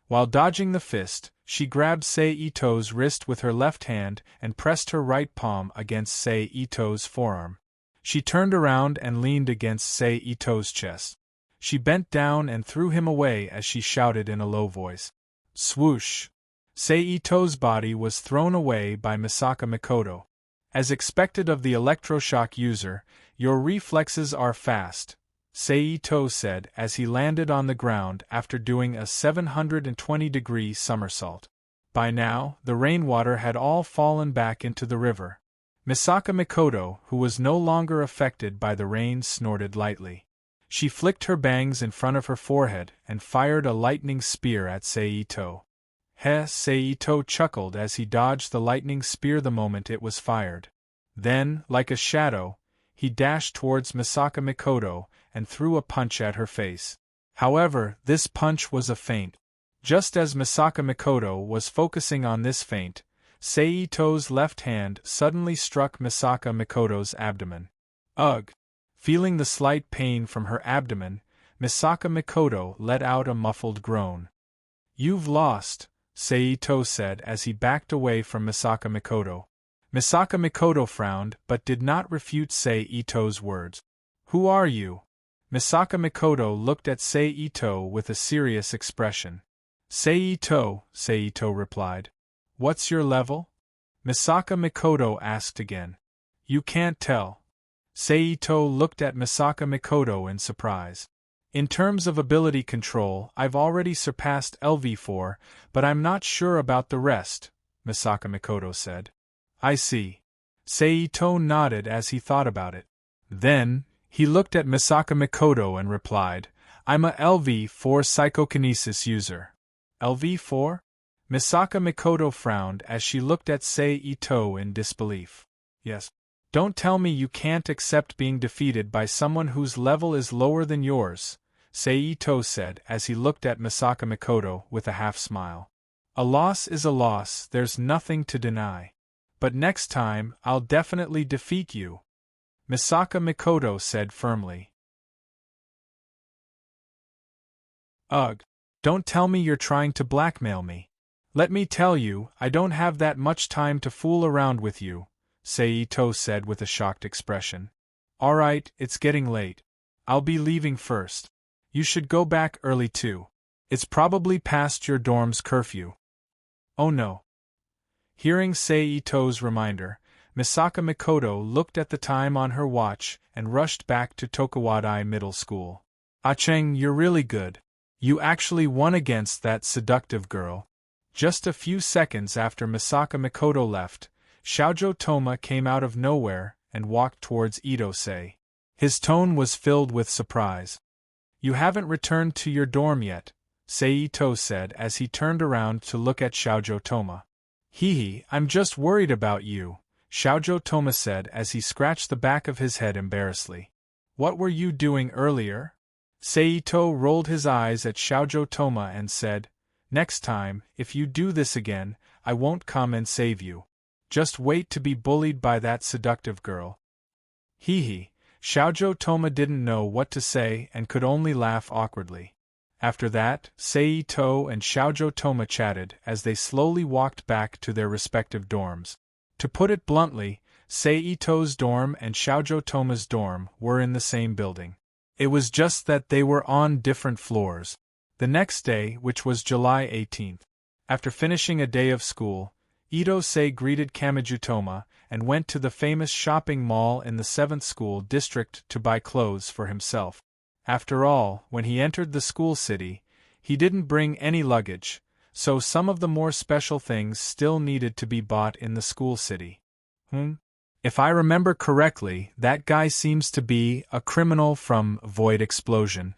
While dodging the fist, she grabbed Sei Ito's wrist with her left hand and pressed her right palm against Sei Ito's forearm. She turned around and leaned against Sei Ito's chest. She bent down and threw him away as she shouted in a low voice. Swoosh! Sei Ito's body was thrown away by Misaka Mikoto. As expected of the electroshock user, your reflexes are fast, Sei Ito said as he landed on the ground after doing a 720-degree somersault. By now, the rainwater had all fallen back into the river. Misaka Mikoto, who was no longer affected by the rain, snorted lightly. She flicked her bangs in front of her forehead and fired a lightning spear at Sei Ito. Sei Ito chuckled as he dodged the lightning spear the moment it was fired. Then, like a shadow, he dashed towards Misaka Mikoto and threw a punch at her face. However, this punch was a feint. Just as Misaka Mikoto was focusing on this feint, Sei Ito's left hand suddenly struck Misaka Mikoto's abdomen. Ugh! Feeling the slight pain from her abdomen, Misaka Mikoto let out a muffled groan. You've lost, Sei Ito said as he backed away from Misaka Mikoto. Misaka Mikoto frowned but did not refute Sei Ito's words. Who are you? Misaka Mikoto looked at Sei Ito with a serious expression. Sei Ito replied. What's your level? Misaka Mikoto asked again. You can't tell. Sei Ito looked at Misaka Mikoto in surprise. In terms of ability control, I've already surpassed LV4, but I'm not sure about the rest, Misaka Mikoto said. I see. Sei Ito nodded as he thought about it. Then, he looked at Misaka Mikoto and replied, I'm a LV4 psychokinesis user. LV4? Misaka Mikoto frowned as she looked at Sei Ito in disbelief. Yes. Don't tell me you can't accept being defeated by someone whose level is lower than yours, Sei Ito said as he looked at Misaka Mikoto with a half-smile. A loss is a loss, there's nothing to deny. But next time, I'll definitely defeat you, Misaka Mikoto said firmly. Ugh. Don't tell me you're trying to blackmail me. Let me tell you, I don't have that much time to fool around with you, Sei Ito said with a shocked expression. Alright, it's getting late. I'll be leaving first. You should go back early too. It's probably past your dorm's curfew. Oh no. Hearing Sei Ito's reminder, Misaka Mikoto looked at the time on her watch and rushed back to Tokuwadai Middle School. Ah-cheng, you're really good. You actually won against that seductive girl. Just a few seconds after Misaka Mikoto left, Shoujo Toma came out of nowhere and walked towards Ito-sei. His tone was filled with surprise. You haven't returned to your dorm yet, Sei Ito said as he turned around to look at Shoujo Toma. Hee, I'm just worried about you, Shoujo Toma said as he scratched the back of his head embarrassedly. What were you doing earlier? Sei Ito rolled his eyes at Shoujo Toma and said, Next time, if you do this again, I won't come and save you. Just wait to be bullied by that seductive girl. Hee. Shoujo Toma didn't know what to say and could only laugh awkwardly. After that, Sei Ito and Shoujo Toma chatted as they slowly walked back to their respective dorms. To put it bluntly, Sei Ito's dorm and Shoujo Toma's dorm were in the same building. It was just that they were on different floors. The next day, which was July 18th, after finishing a day of school, Ito-sei greeted Kamiju Toma and went to the famous shopping mall in the 7th School District to buy clothes for himself. After all, when he entered the school city, he didn't bring any luggage, so some of the more special things still needed to be bought in the school city. If I remember correctly, that guy seems to be a criminal from Void Explosion.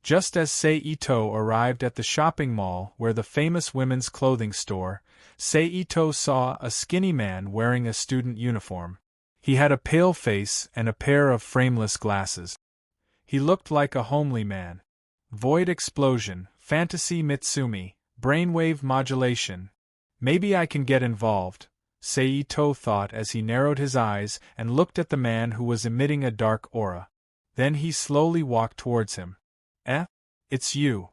Just as Sei Ito arrived at the shopping mall where the famous women's clothing store, Sei Ito saw a skinny man wearing a student uniform. He had a pale face and a pair of frameless glasses. He looked like a homely man. Void explosion, fantasy Mitsumi, brainwave modulation. Maybe I can get involved, Sei Ito thought as he narrowed his eyes and looked at the man who was emitting a dark aura. Then he slowly walked towards him. It's you.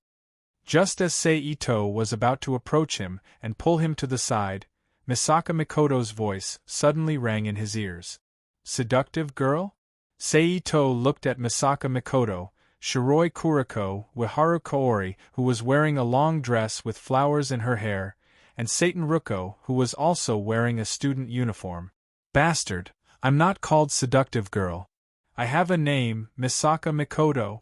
Just as Sei Ito was about to approach him and pull him to the side, Misaka Mikoto's voice suddenly rang in his ears. Seductive girl? Sei Ito looked at Misaka Mikoto, Shiroi Kuriko, Wiharu Kaori, who was wearing a long dress with flowers in her hair, and Satan Ruko, who was also wearing a student uniform. Bastard, I'm not called seductive girl. I have a name, Misaka Mikoto.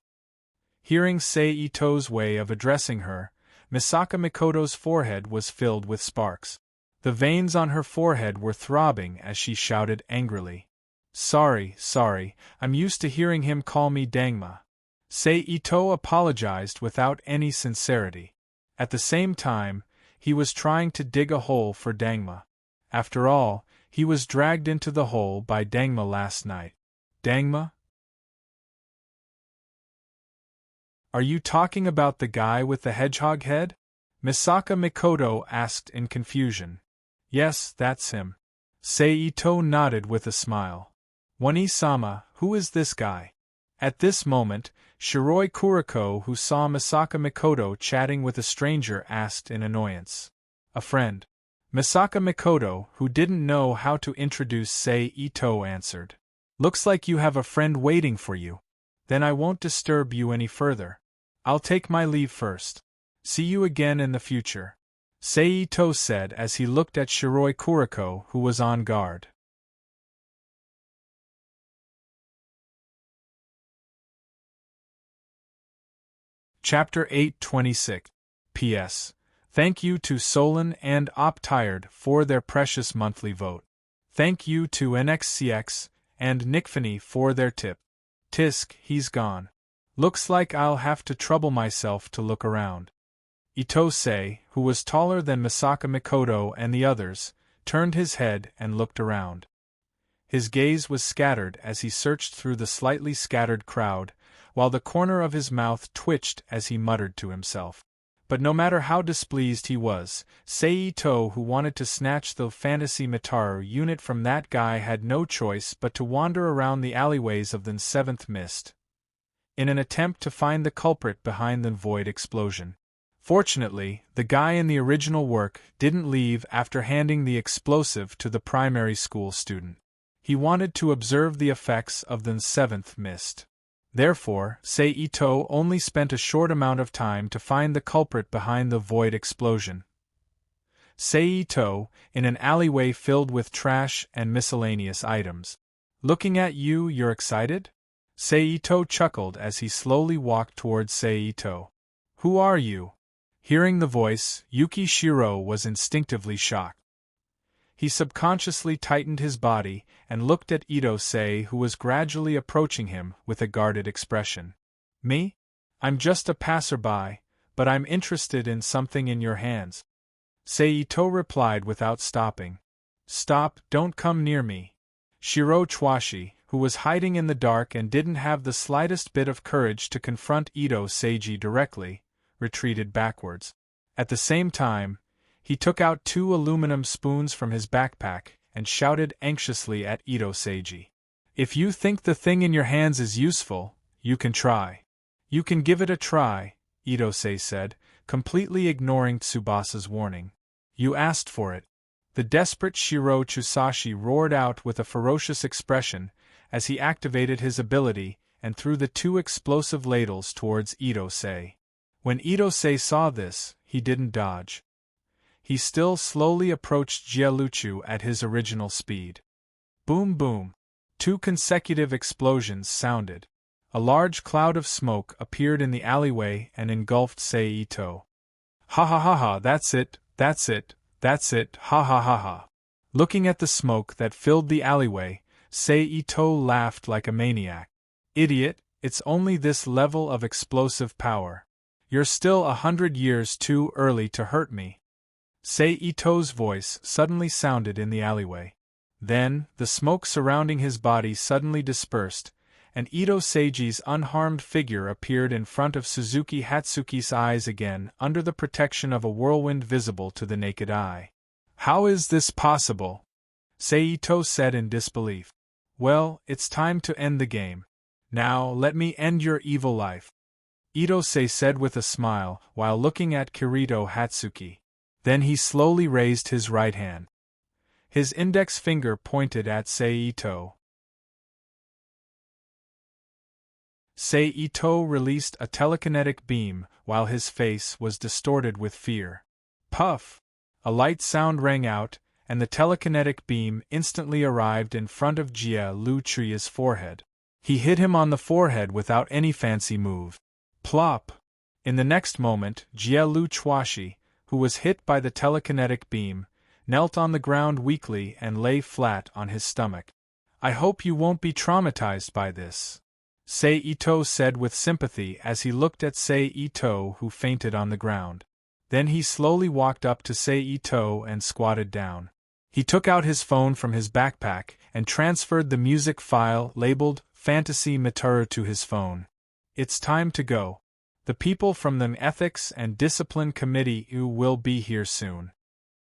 Hearing Sei Ito's way of addressing her, Misaka Mikoto's forehead was filled with sparks. The veins on her forehead were throbbing as she shouted angrily. Sorry, I'm used to hearing him call me Dangma. Sei Ito apologized without any sincerity. At the same time, he was trying to dig a hole for Dangma. After all, he was dragged into the hole by Dangma last night. Dangma? Are you talking about the guy with the hedgehog head? Misaka Mikoto asked in confusion. Yes, that's him. Sei Ito nodded with a smile. Wani-sama, who is this guy? At this moment, Shiroi Kuriko, who saw Misaka Mikoto chatting with a stranger, asked in annoyance. A friend. Misaka Mikoto, who didn't know how to introduce Sei Ito, answered. Looks like you have a friend waiting for you. Then I won't disturb you any further. I'll take my leave first. See you again in the future, Sei Ito said as he looked at Shiroi Kuriko, who was on guard. Chapter 826. P.S. Thank you to Solon and Op-Tired for their precious monthly vote. Thank you to NXCX and Nickfany for their tip. Tisk, he's gone. Looks like I'll have to trouble myself to look around. Ito-sei, who was taller than Misaka Mikoto and the others, turned his head and looked around. His gaze was scattered as he searched through the slightly scattered crowd, while the corner of his mouth twitched as he muttered to himself. But no matter how displeased he was, Seito, who wanted to snatch the Fantasy Mitaru unit from that guy, had no choice but to wander around the alleyways of the Seventh Mist, in an attempt to find the culprit behind the void explosion. Fortunately, the guy in the original work didn't leave after handing the explosive to the primary school student. He wanted to observe the effects of the Seventh Mist. Therefore, Seito only spent a short amount of time to find the culprit behind the void explosion. Seito, in an alleyway filled with trash and miscellaneous items. "Looking at you, you're excited?" Seito chuckled as he slowly walked towards Seito. "Who are you?" Hearing the voice, Yuki Shiro was instinctively shocked. He subconsciously tightened his body and looked at Ito-sei, who was gradually approaching him with a guarded expression. "Me? I'm just a passerby, but I'm interested in something in your hands." Seito replied without stopping. "Stop, don't come near me." Shiro Chwashi, who was hiding in the dark and didn't have the slightest bit of courage to confront Ito-seiji directly, retreated backwards. At the same time, he took out 2 aluminum spoons from his backpack and shouted anxiously at Ito-seiji. "If you think the thing in your hands is useful, you can try." "You can give it a try," Ito-sei said, completely ignoring Tsubasa's warning. "You asked for it." The desperate Shiro Chusashi roared out with a ferocious expression as he activated his ability and threw the 2 explosive ladles towards Ito-sei. When Ito-sei saw this, he didn't dodge. He still slowly approached Gialuchu at his original speed. Boom boom. 2 consecutive explosions sounded. A large cloud of smoke appeared in the alleyway and engulfed Seito. "Ha ha ha ha, that's it, that's it, ha ha ha ha." Looking at the smoke that filled the alleyway, Seito laughed like a maniac. "Idiot, it's only this level of explosive power. You're still 100 years too early to hurt me." Seito's voice suddenly sounded in the alleyway. Then, the smoke surrounding his body suddenly dispersed, and Ito-seiji's unharmed figure appeared in front of Suzuki Hatsuki's eyes again, under the protection of a whirlwind visible to the naked eye. "How is this possible?" Seito said in disbelief. "Well, it's time to end the game. Now, let me end your evil life," Ito-sei said with a smile, while looking at Kirito Hatsuki. Then he slowly raised his right hand. His index finger pointed at Seito. Seito released a telekinetic beam, while his face was distorted with fear. Puff! A light sound rang out, and the telekinetic beam instantly arrived in front of Jia Lu-Tria's forehead. He hit him on the forehead without any fancy move. Plop! In the next moment, Jia Lu-Chwashi, who was hit by the telekinetic beam, knelt on the ground weakly and lay flat on his stomach. "I hope you won't be traumatized by this," Seito said with sympathy as he looked at Seito, who fainted on the ground. Then he slowly walked up to Seito and squatted down. He took out his phone from his backpack and transferred the music file labeled Fantasy Mitaru to his phone. "It's time to go. The people from the Ethics and Discipline Committee will be here soon."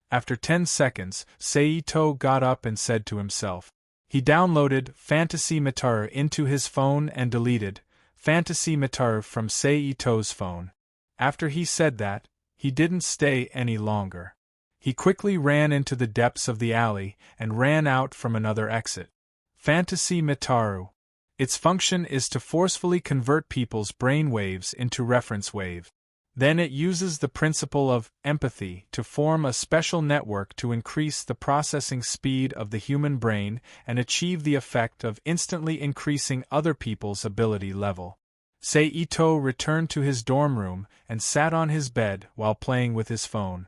After 10 seconds, Seito got up and said to himself. He downloaded Fantasy Mitaru into his phone and deleted Fantasy Mitaru from Seito's phone. After he said that, he didn't stay any longer. He quickly ran into the depths of the alley and ran out from another exit. Fantasy Mitaru. Its function is to forcefully convert people's brain waves into reference wave. Then it uses the principle of empathy to form a special network to increase the processing speed of the human brain and achieve the effect of instantly increasing other people's ability level. Seito returned to his dorm room and sat on his bed while playing with his phone.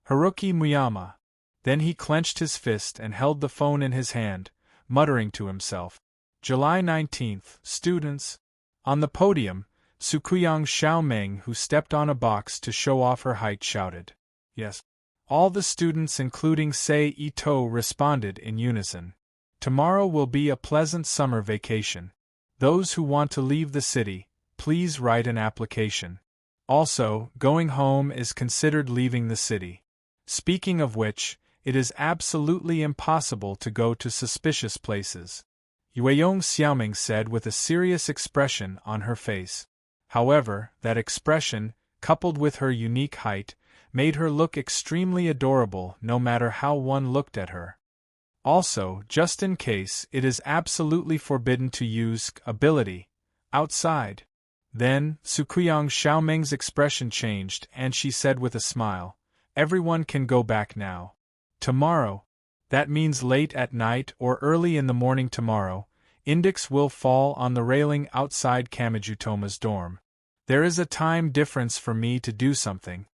Haruki Muyama. Then he clenched his fist and held the phone in his hand, muttering to himself. July 19th, students. On the podium, Sukuyang Xiaoming, who stepped on a box to show off her height, shouted. Yes. All the students, including Sei Ito, responded in unison. Tomorrow will be a pleasant summer vacation. Those who want to leave the city, please write an application. Also, going home is considered leaving the city. Speaking of which, it is absolutely impossible to go to suspicious places. Yueyong Xiaoming said with a serious expression on her face. However, that expression, coupled with her unique height, made her look extremely adorable no matter how one looked at her. Also, just in case, it is absolutely forbidden to use ability outside. Then, Sukuyang Xiaoming's expression changed and she said with a smile, everyone can go back now. Tomorrow, that means late at night or early in the morning tomorrow, index will fall on the railing outside Kamijutoma's dorm. There is a time difference for me to do something.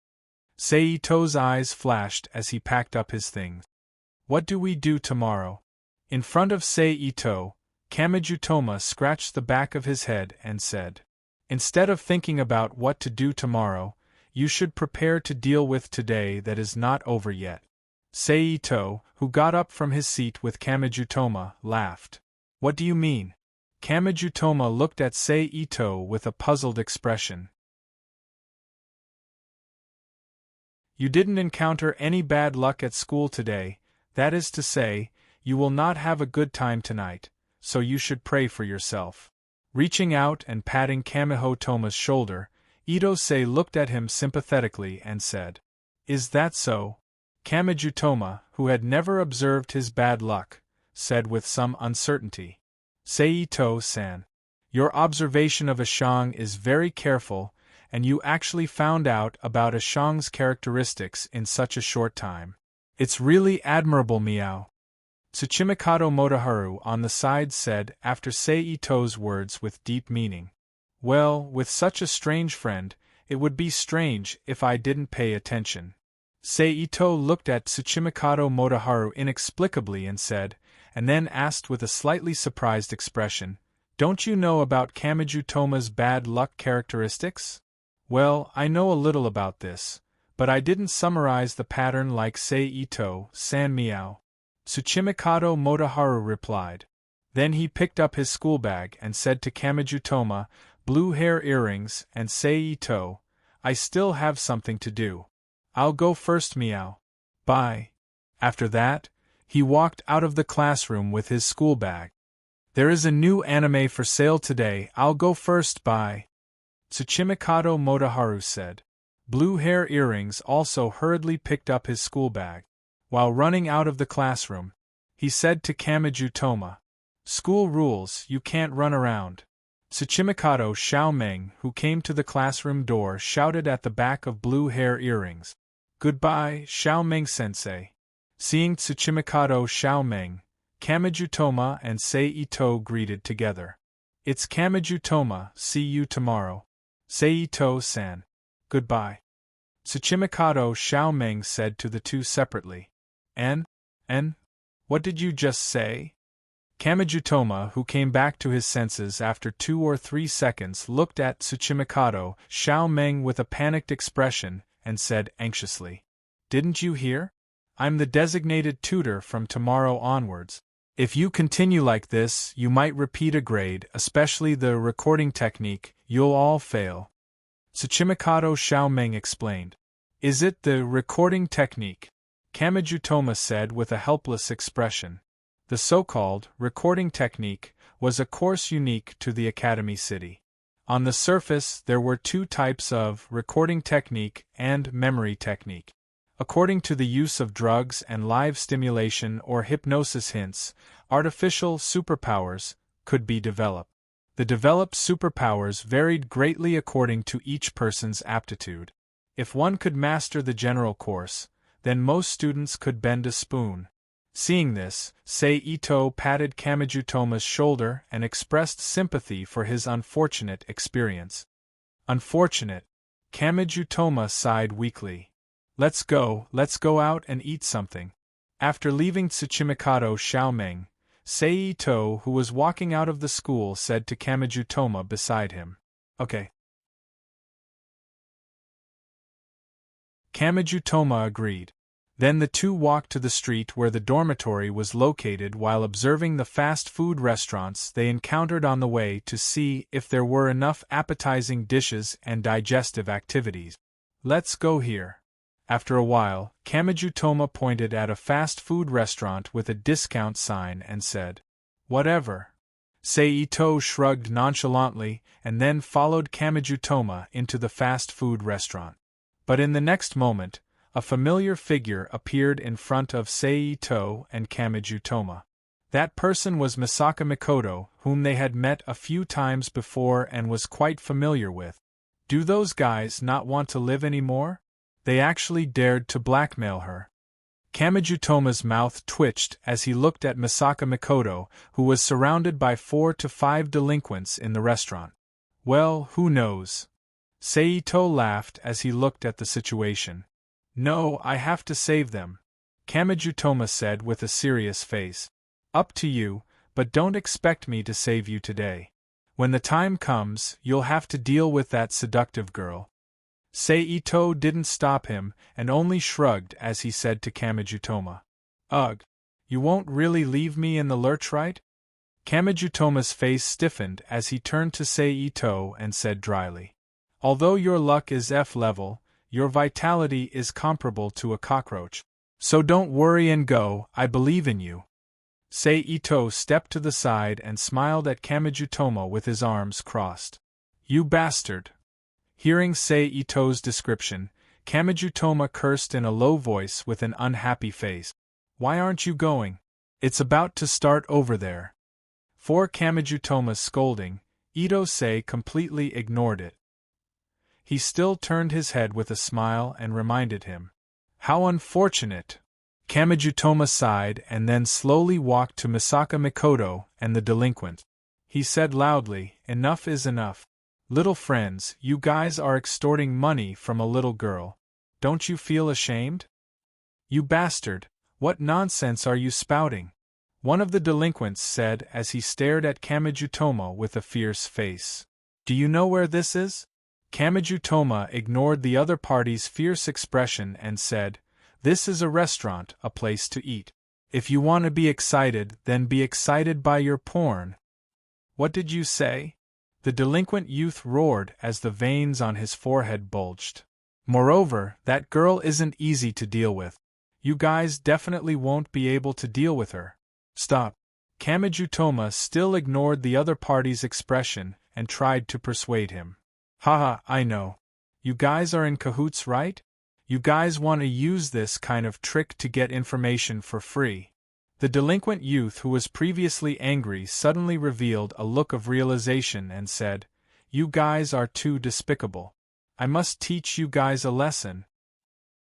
Seito's eyes flashed as he packed up his things. What do we do tomorrow? In front of Seito, Kamijutoma scratched the back of his head and said, instead of thinking about what to do tomorrow, you should prepare to deal with today that is not over yet. Seito, who got up from his seat with Kamijutoma, laughed. What do you mean? Kamijutoma looked at Seito with a puzzled expression. You didn't encounter any bad luck at school today, that is to say, you will not have a good time tonight, so you should pray for yourself. Reaching out and patting Kamihotoma's shoulder, Ito-sei looked at him sympathetically and said, is that so? Kamijutoma, who had never observed his bad luck, said with some uncertainty. Seito-san, your observation of Ashang is very careful, and you actually found out about Ashang's characteristics in such a short time. It's really admirable, Miao. Tsuchimikado Motoharu on the side said after Seito's words with deep meaning. Well, with such a strange friend, it would be strange if I didn't pay attention. Seito looked at Tsuchimikado Motoharu inexplicably and said, and then asked with a slightly surprised expression, don't you know about Kamijutoma's bad luck characteristics? Well, I know a little about this, but I didn't summarize the pattern like Seito-san Miao. Tsuchimikado Motoharu replied. Then he picked up his school bag and said to Kamijutoma, blue hair earrings, and Seito, I still have something to do. I'll go first, Miao. Bye. After that, he walked out of the classroom with his school bag. There is a new anime for sale today, I'll go first, bye. Tsuchimikado Motoharu said. Blue hair earrings also hurriedly picked up his school bag. While running out of the classroom, he said to Kamijutoma, school rules, you can't run around. Tsuchimikado Xiaoming, who came to the classroom door, shouted at the back of blue hair earrings. Goodbye, Xiaoming-sensei. Seeing Tsuchimikado Xiaoming, Kamijutoma and Seito greeted together. It's Kamijutoma, see you tomorrow. Seito-san. Goodbye. Tsuchimikado Xiaoming said to the two separately. What did you just say? Kamijutoma, who came back to his senses after 2 or 3 seconds, looked at Tsuchimikado Xiaoming with a panicked expression and said anxiously, didn't you hear? I'm the designated tutor from tomorrow onwards. If you continue like this, you might repeat a grade, especially the recording technique, you'll all fail. Tsuchimikado Xiaoming explained. Is it the recording technique? Kamijutoma said with a helpless expression. The so-called recording technique was a course unique to the Academy City. On the surface, there were 2 types of recording technique and memory technique. According to the use of drugs and live stimulation or hypnosis hints, artificial superpowers could be developed. The developed superpowers varied greatly according to each person's aptitude. If one could master the general course, then most students could bend a spoon. Seeing this, Seito patted Kamijutoma's shoulder and expressed sympathy for his unfortunate experience. Unfortunate. Kamijutoma sighed weakly. Let's go out and eat something. After leaving Tsuchimikado Xiaoming, Seito, who was walking out of the school, said to Kamijutoma beside him. Okay. Kamijutoma agreed. Then the two walked to the street where the dormitory was located while observing the fast food restaurants they encountered on the way to see if there were enough appetizing dishes and digestive activities. Let's go here. After a while, Kamijutoma pointed at a fast food restaurant with a discount sign and said, "Whatever." Seito shrugged nonchalantly and then followed Kamijutoma into the fast food restaurant. But in the next moment, a familiar figure appeared in front of Seito and Kamijutoma. That person was Misaka Mikoto, whom they had met a few times before and was quite familiar with. Do those guys not want to live anymore? They actually dared to blackmail her. Kamijutoma's mouth twitched as he looked at Misaka Mikoto, who was surrounded by 4 to 5 delinquents in the restaurant. Well, who knows? Seito laughed as he looked at the situation. No, I have to save them, Kamijutoma said with a serious face. Up to you, but don't expect me to save you today. When the time comes, you'll have to deal with that seductive girl. Seito didn't stop him and only shrugged as he said to Kamijutoma, "Ugh, you won't really leave me in the lurch, right?" Kamijutoma's face stiffened as he turned to Seito and said dryly, "Although your luck is F level, your vitality is comparable to a cockroach. So don't worry and go, I believe in you." Seito stepped to the side and smiled at Kamijutoma with his arms crossed. "You bastard." Hearing Seito's description, Kamijutoma cursed in a low voice with an unhappy face. "Why aren't you going? It's about to start over there." For Kamijutoma's scolding, Ito-sei completely ignored it. He still turned his head with a smile and reminded him. "How unfortunate!" Kamijutoma sighed and then slowly walked to Misaka Mikoto and the delinquent. He said loudly, "Enough is enough. Little friends, you guys are extorting money from a little girl. Don't you feel ashamed? You bastard, what nonsense are you spouting?" One of the delinquents said as he stared at Kamijutoma with a fierce face. "Do you know where this is?" Kamijutoma ignored the other party's fierce expression and said, "This is a restaurant, a place to eat. If you want to be excited, then be excited by your porn." "What did you say?" The delinquent youth roared as the veins on his forehead bulged. "Moreover, that girl isn't easy to deal with. You guys definitely won't be able to deal with her. Stop." Kamijutoma still ignored the other party's expression and tried to persuade him. "Haha, I know. You guys are in cahoots, right? You guys want to use this kind of trick to get information for free." The delinquent youth who was previously angry suddenly revealed a look of realization and said, "You guys are too despicable. I must teach you guys a lesson."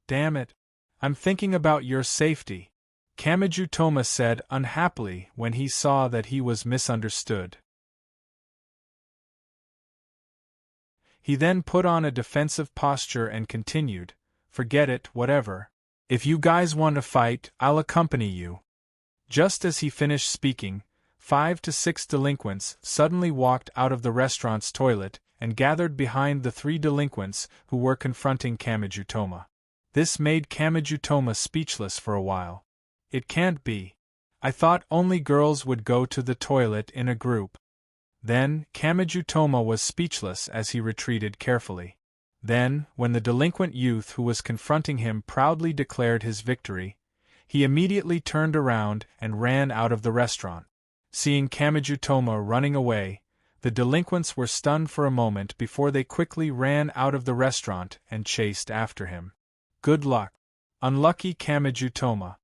"Damn it. I'm thinking about your safety," Kamijutoma said unhappily when he saw that he was misunderstood. He then put on a defensive posture and continued, "Forget it, whatever. If you guys want to fight, I'll accompany you." Just as he finished speaking, 5 to 6 delinquents suddenly walked out of the restaurant's toilet and gathered behind the 3 delinquents who were confronting Kamijutoma. This made Kamijutoma speechless for a while. "It can't be. I thought only girls would go to the toilet in a group." Then, Kamijutoma was speechless as he retreated carefully. Then, when the delinquent youth who was confronting him proudly declared his victory, he immediately turned around and ran out of the restaurant. Seeing Kamijutoma running away, the delinquents were stunned for a moment before they quickly ran out of the restaurant and chased after him. "Good luck, unlucky Kamijutoma."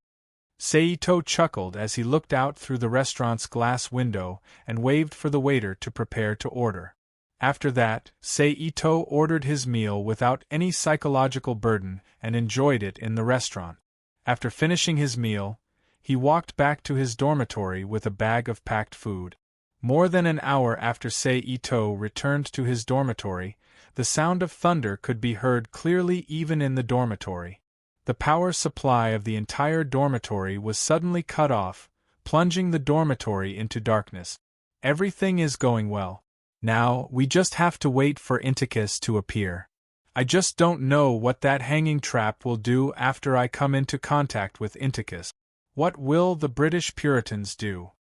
Seito chuckled as he looked out through the restaurant's glass window and waved for the waiter to prepare to order. After that, Seito ordered his meal without any psychological burden and enjoyed it in the restaurant. After finishing his meal, he walked back to his dormitory with a bag of packed food. More than an hour after Seito returned to his dormitory, the sound of thunder could be heard clearly even in the dormitory. The power supply of the entire dormitory was suddenly cut off, plunging the dormitory into darkness. "Everything is going well. Now, we just have to wait for Inticus to appear. I just don't know what that hanging trap will do after I come into contact with Inticus. What will the British Puritans do?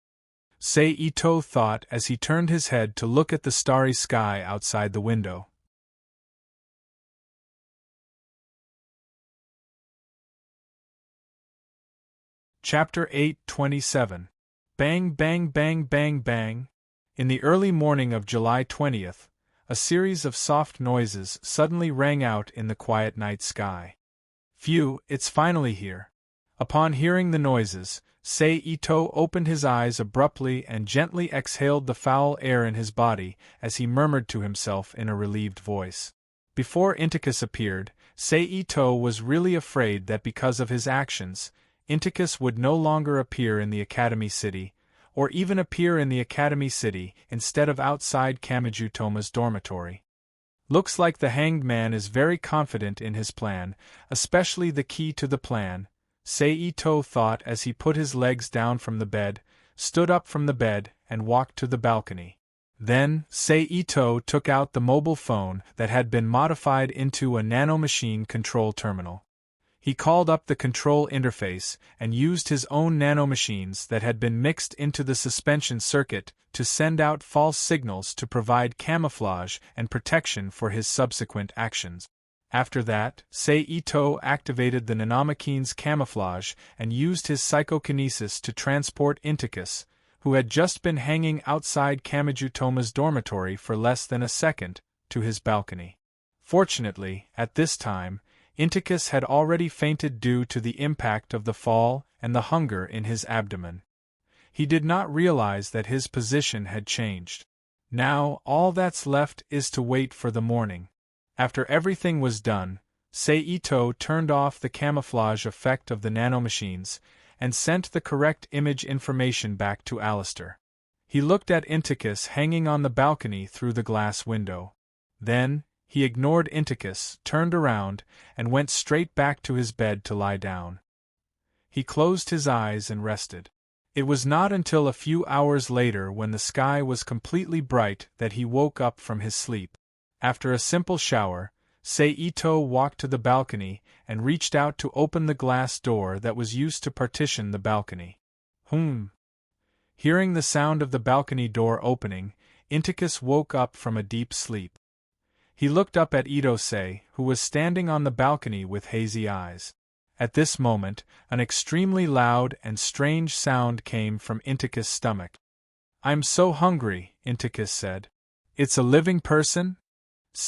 Ito thought as he turned his head to look at the starry sky outside the window. Chapter 8:27. Bang bang bang bang bang. In the early morning of July 20th, a series of soft noises suddenly rang out in the quiet night sky. Phew, it's finally here. Upon hearing the noises, Ito opened his eyes abruptly and gently exhaled the foul air in his body as he murmured to himself in a relieved voice. Before Inticus appeared, Ito was really afraid that because of his actions, Inticus would no longer appear in the Academy City, or even appear in the Academy City instead of outside Kamijutoma's dormitory. Looks like the hanged man is very confident in his plan, especially the key to the plan, Ito thought as he put his legs down from the bed, stood up from the bed, and walked to the balcony. Then, Ito took out the mobile phone that had been modified into a nanomachine control terminal. He called up the control interface and used his own nanomachines that had been mixed into the suspension circuit to send out false signals to provide camouflage and protection for his subsequent actions. After that, Ito activated the nanomachine's camouflage and used his psychokinesis to transport Inticus, who had just been hanging outside Kamijutoma's dormitory for less than a second, to his balcony. Fortunately, at this time, Inticus had already fainted due to the impact of the fall and the hunger in his abdomen. He did not realize that his position had changed. Now, all that's left is to wait for the morning. After everything was done, Ito turned off the camouflage effect of the nanomachines and sent the correct image information back to Alistair. He looked at Inticus hanging on the balcony through the glass window. Then, he ignored Inticus, turned around, and went straight back to his bed to lie down. He closed his eyes and rested. It was not until a few hours later, when the sky was completely bright, that he woke up from his sleep. After a simple shower, Ito walked to the balcony and reached out to open the glass door that was used to partition the balcony. Hearing the sound of the balcony door opening, Inticus woke up from a deep sleep. He looked up at Itose, who was standing on the balcony with hazy eyes. At this moment, an extremely loud and strange sound came from Inticus' stomach. "I'm so hungry," Inticus said. "It's a living person?"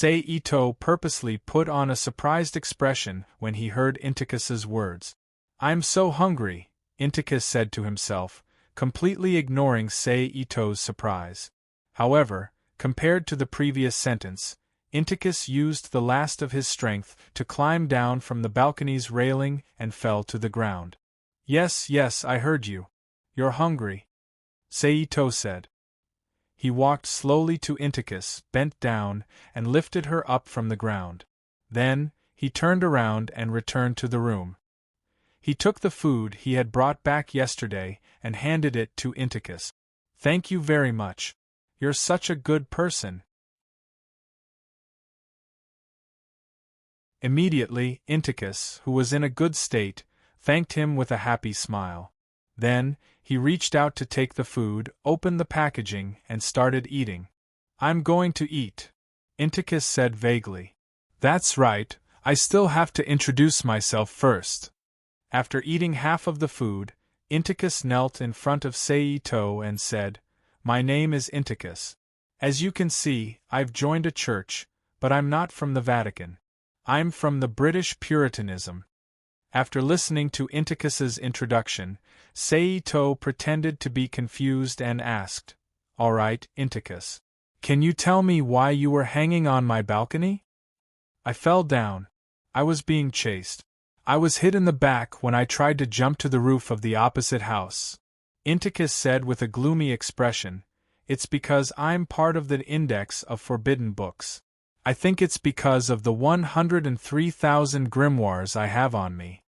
Ito purposely put on a surprised expression when he heard Inticus's words. "I'm so hungry," Inticus said to himself, completely ignoring Ito's surprise. However, compared to the previous sentence, Inticus used the last of his strength to climb down from the balcony's railing and fell to the ground. Yes, I heard you. You're hungry," Ito said. He walked slowly to Inticus, bent down, and lifted her up from the ground. Then, he turned around and returned to the room. He took the food he had brought back yesterday and handed it to Inticus. "Thank you very much. You're such a good person." Immediately, Inticus, who was in a good state, thanked him with a happy smile. Then, he reached out to take the food, opened the packaging, and started eating. "I'm going to eat," Inticus said vaguely. "That's right, I still have to introduce myself first." After eating half of the food, Inticus knelt in front of Ito and said, "My name is Inticus. As you can see, I've joined a church, but I'm not from the Vatican. I'm from the British Puritanism." After listening to Inticus's introduction, Ito pretended to be confused and asked, "All right, Inticus. Can you tell me why you were hanging on my balcony?" "I fell down. I was being chased. I was hit in the back when I tried to jump to the roof of the opposite house," Inticus said with a gloomy expression. "It's because I'm part of the Index of Forbidden Books. I think it's because of the 103,000 grimoires I have on me."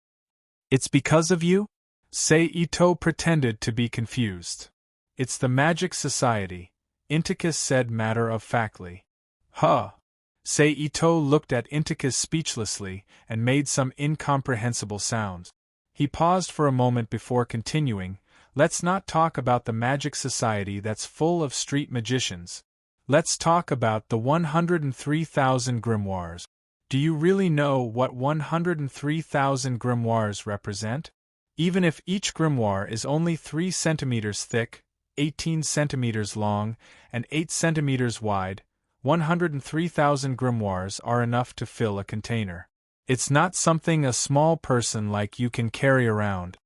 "It's because of you?" Ito pretended to be confused. "It's the Magic Society," Inticus said matter-of-factly. "Huh. Seito looked at Inticus speechlessly and made some incomprehensible sounds. He paused for a moment before continuing, "Let's not talk about the magic society that's full of street magicians. Let's talk about the 103,000 grimoires. Do you really know what 103,000 grimoires represent? Even if each grimoire is only 3 centimeters thick, 18 centimeters long, and 8 centimeters wide, 103,000 grimoires are enough to fill a container. It's not something a small person like you can carry around.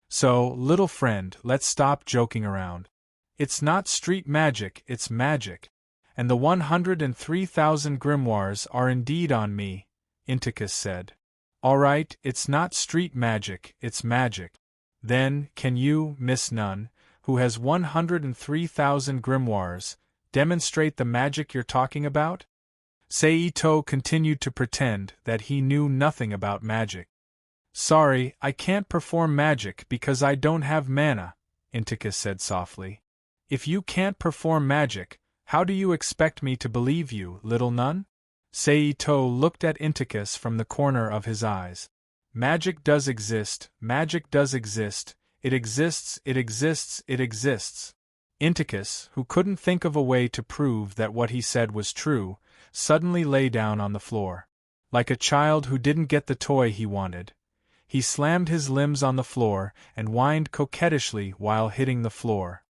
So, little friend, let's stop joking around. It's not street magic, it's magic. And the 103,000 grimoires are indeed on me," Inticus said. "All right, it's not street magic, it's magic. Then, can you, Miss Nun, who has 103,000 grimoires, demonstrate the magic you're talking about?" Seito continued to pretend that he knew nothing about magic. "Sorry, I can't perform magic because I don't have mana," Inticus said softly. "If you can't perform magic, how do you expect me to believe you, little nun?" Seito looked at Inticus from the corner of his eyes. "Magic does exist, magic does exist, it exists, it exists, it exists." Inticus, who couldn't think of a way to prove that what he said was true, suddenly lay down on the floor. Like a child who didn't get the toy he wanted, he slammed his limbs on the floor and whined coquettishly while hitting the floor.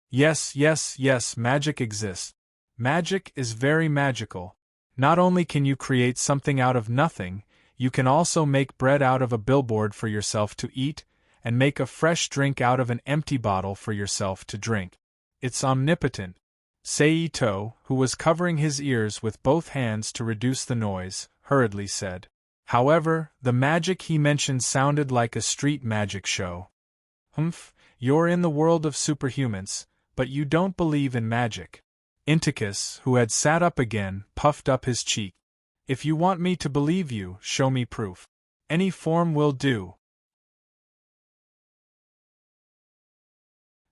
"Yes, yes, yes, magic exists. Magic is very magical. Not only can you create something out of nothing, you can also make bread out of a billboard for yourself to eat, and make a fresh drink out of an empty bottle for yourself to drink. It's omnipotent." Seito, who was covering his ears with both hands to reduce the noise, hurriedly said. "However, the magic he mentioned sounded like a street magic show." "Humph, you're in the world of superhumans, but you don't believe in magic." Inticus, who had sat up again, puffed up his cheek. "If you want me to believe you, show me proof. Any form will do."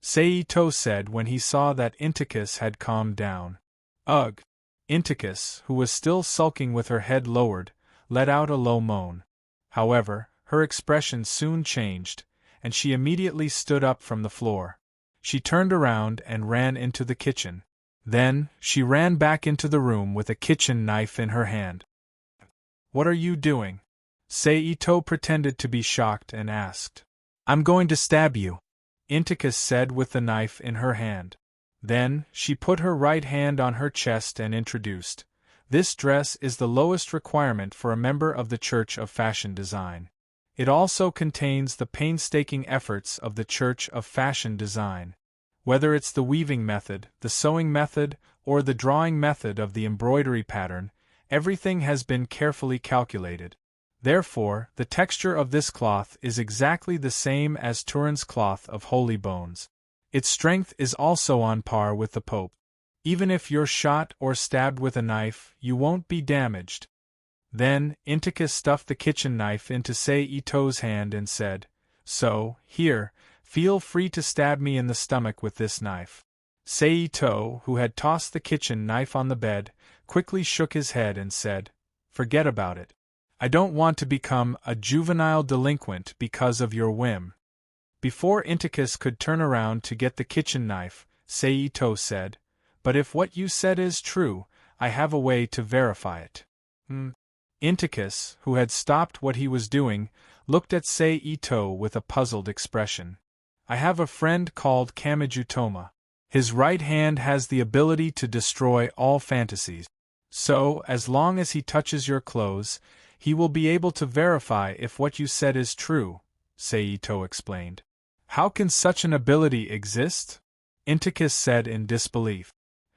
Seito said when he saw that Inticus had calmed down. "Ugh!" Inticus, who was still sulking with her head lowered, let out a low moan. However, her expression soon changed, and she immediately stood up from the floor. She turned around and ran into the kitchen. Then, she ran back into the room with a kitchen knife in her hand. "What are you doing?" Seito pretended to be shocked and asked. "I'm going to stab you," Inticus said with the knife in her hand. Then, she put her right hand on her chest and introduced, "This dress is the lowest requirement for a member of the Church of Fashion Design. It also contains the painstaking efforts of the Church of Fashion Design. Whether it's the weaving method, the sewing method, or the drawing method of the embroidery pattern, everything has been carefully calculated. Therefore, the texture of this cloth is exactly the same as Turin's cloth of holy bones. Its strength is also on par with the Pope. Even if you're shot or stabbed with a knife, you won't be damaged." Then, Inticus stuffed the kitchen knife into Seito's hand and said, "So, here, feel free to stab me in the stomach with this knife." Seito, who had tossed the kitchen knife on the bed, quickly shook his head and said, "Forget about it. I don't want to become a juvenile delinquent because of your whim." Before Inticus could turn around to get the kitchen knife, Seito said, "But if what you said is true, I have a way to verify it." Inticus, who had stopped what he was doing, looked at Seito with a puzzled expression. "I have a friend called Kamijutoma. His right hand has the ability to destroy all fantasies. So, as long as he touches your clothes, he will be able to verify if what you said is true," Seito explained. "How can such an ability exist?" Inticus said in disbelief.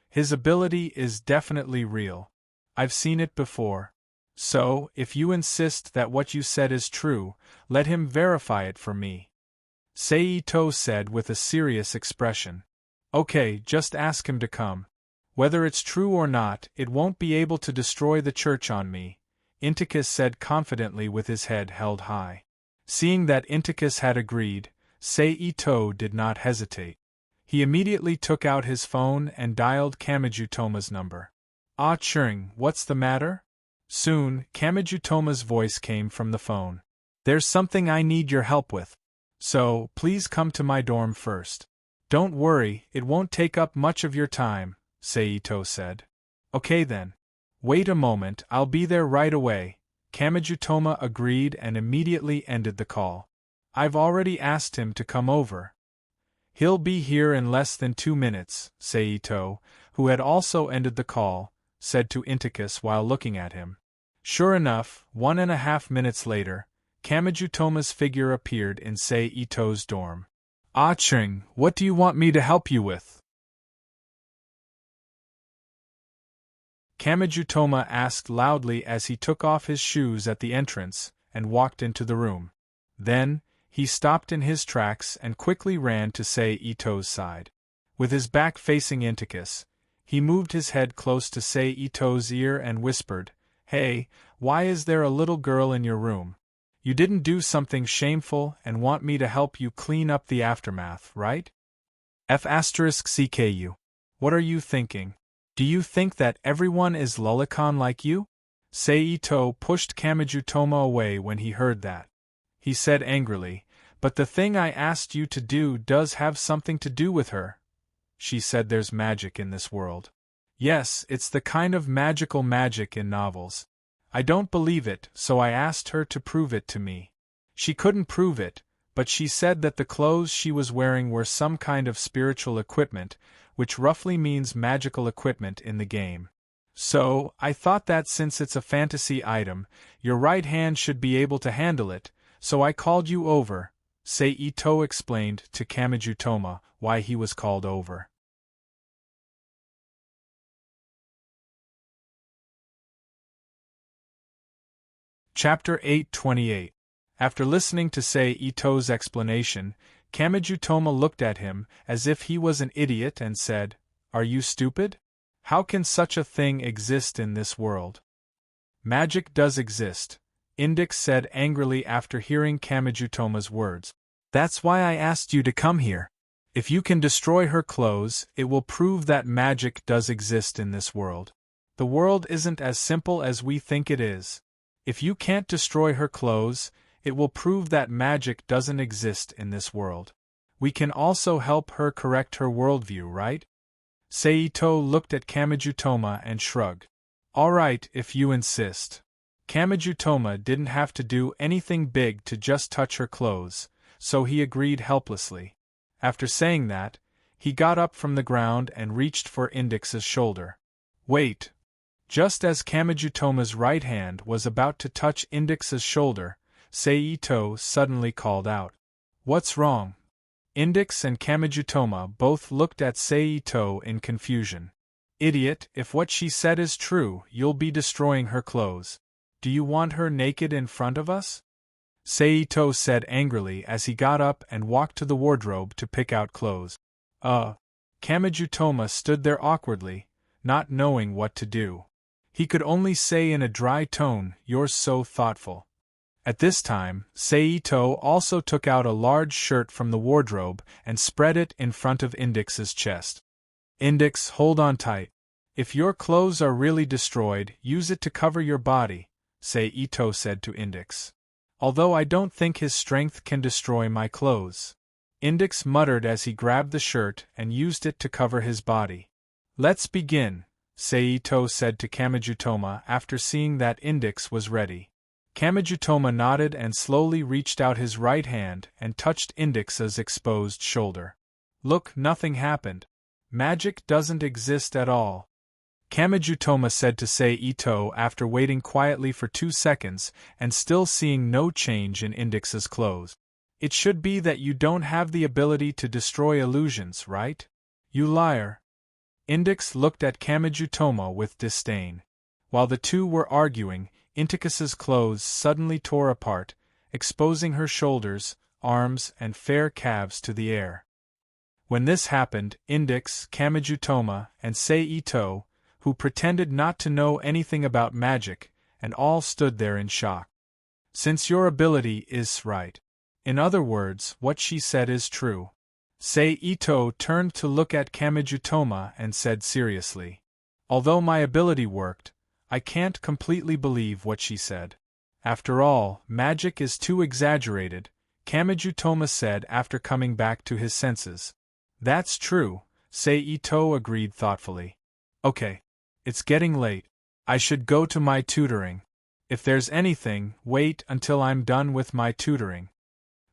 "His ability is definitely real. I've seen it before. So, if you insist that what you said is true, let him verify it for me," Seito said with a serious expression. "Okay, just ask him to come. Whether it's true or not, it won't be able to destroy the church on me," Inticus said confidently with his head held high. Seeing that Inticus had agreed, Seito did not hesitate. He immediately took out his phone and dialed Kamijutoma's number. Ah Churing, what's the matter? Soon, Kamijutoma's voice came from the phone. There's something I need your help with. So, please come to my dorm first. Don't worry, it won't take up much of your time, Seito said. Okay then. Wait a moment, I'll be there right away. Kamijutoma agreed and immediately ended the call. I've already asked him to come over. He'll be here in less than 2 minutes, Seito, who had also ended the call, said to Inticus while looking at him. Sure enough, 1.5 minutes later, Kamijutoma's figure appeared in Seito's dorm. Ah Ching, what do you want me to help you with? Kamijutoma asked loudly as he took off his shoes at the entrance and walked into the room. Then, he stopped in his tracks and quickly ran to Seito's side. With his back facing Inticus, he moved his head close to Seito's ear and whispered, Hey, why is there a little girl in your room? You didn't do something shameful and want me to help you clean up the aftermath, right? F*CKU. What are you thinking? Do you think that everyone is lolicon like you? Seito pushed Kamijutoma away when he heard that. He said angrily, But the thing I asked you to do does have something to do with her. She said there's magic in this world. Yes, it's the kind of magical magic in novels. I don't believe it, so I asked her to prove it to me. She couldn't prove it, but she said that the clothes she was wearing were some kind of spiritual equipment, which roughly means magical equipment in the game. So, I thought that since it's a fantasy item, your right hand should be able to handle it, so I called you over, Seito explained to Kamijutoma why he was called over. Chapter 828. After listening to Seito's explanation, Kamijutoma looked at him as if he was an idiot and said, Are you stupid? How can such a thing exist in this world? Magic does exist, Index said angrily after hearing Kamijutoma's words. That's why I asked you to come here. If you can destroy her clothes, it will prove that magic does exist in this world. The world isn't as simple as we think it is. If you can't destroy her clothes, it will prove that magic doesn't exist in this world. We can also help her correct her worldview, right? Seito looked at Kamijutoma and shrugged. All right, if you insist. Kamijutoma didn't have to do anything big to just touch her clothes, so he agreed helplessly. After saying that, he got up from the ground and reached for Index's shoulder. Wait! Just as Kamijutoma's right hand was about to touch Index's shoulder, Seito suddenly called out. What's wrong? Index and Kamijutoma both looked at Seito in confusion. Idiot, if what she said is true, you'll be destroying her clothes. Do you want her naked in front of us? Seito said angrily as he got up and walked to the wardrobe to pick out clothes. Kamijutoma stood there awkwardly, not knowing what to do. He could only say in a dry tone, You're so thoughtful. At this time, Seito also took out a large shirt from the wardrobe and spread it in front of Index's chest. Index, hold on tight. If your clothes are really destroyed, use it to cover your body, Seito said to Index. Although I don't think his strength can destroy my clothes. Index muttered as he grabbed the shirt and used it to cover his body. Let's begin, Seito said to Kamijutoma after seeing that Index was ready. Kamijutoma nodded and slowly reached out his right hand and touched Index's exposed shoulder. Look, nothing happened. Magic doesn't exist at all. Kamijutoma said to Seito after waiting quietly for 2 seconds and still seeing no change in Index's clothes. It should be that you don't have the ability to destroy illusions, right? You liar. Index looked at Kamijutoma with disdain. While the two were arguing, Inticus's clothes suddenly tore apart, exposing her shoulders, arms, and fair calves to the air. When this happened, Index, Kamijutoma, and Seito, who pretended not to know anything about magic, and all stood there in shock. Since your ability is right. In other words, what she said is true. Seito turned to look at Kamijutoma and said seriously. Although my ability worked, I can't completely believe what she said. After all, magic is too exaggerated, Kamijutoma said after coming back to his senses. That's true, Seito agreed thoughtfully. Okay. It's getting late. I should go to my tutoring. If there's anything, wait until I'm done with my tutoring.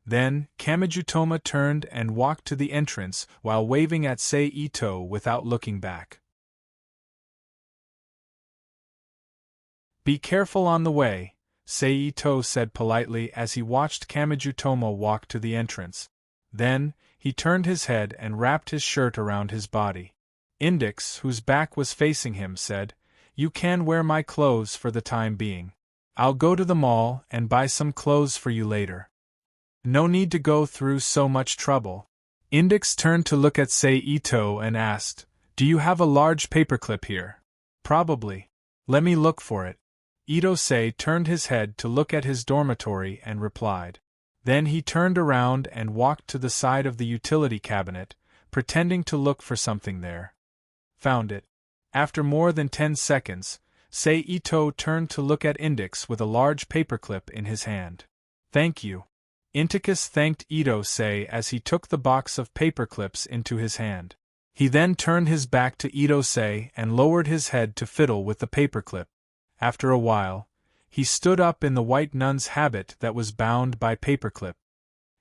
Then, Kamijutoma turned and walked to the entrance while waving at Seito without looking back. Be careful on the way, Seito said politely as he watched Kamijutoma walk to the entrance. Then, he turned his head and wrapped his shirt around his body. Index, whose back was facing him, said, "You can wear my clothes for the time being. I'll go to the mall and buy some clothes for you later. No need to go through so much trouble." Index turned to look at Seito and asked, "Do you have a large paperclip here?" "Probably. Let me look for it." Itosei turned his head to look at his dormitory and replied. Then he turned around and walked to the side of the utility cabinet, pretending to look for something there. Found it. After more than 10 seconds, Seito turned to look at Index with a large paperclip in his hand. "Thank you." Inticus thanked Itosei as he took the box of paperclips into his hand. He then turned his back to Itosei and lowered his head to fiddle with the paperclip. After a while, he stood up in the white nun's habit that was bound by paperclip.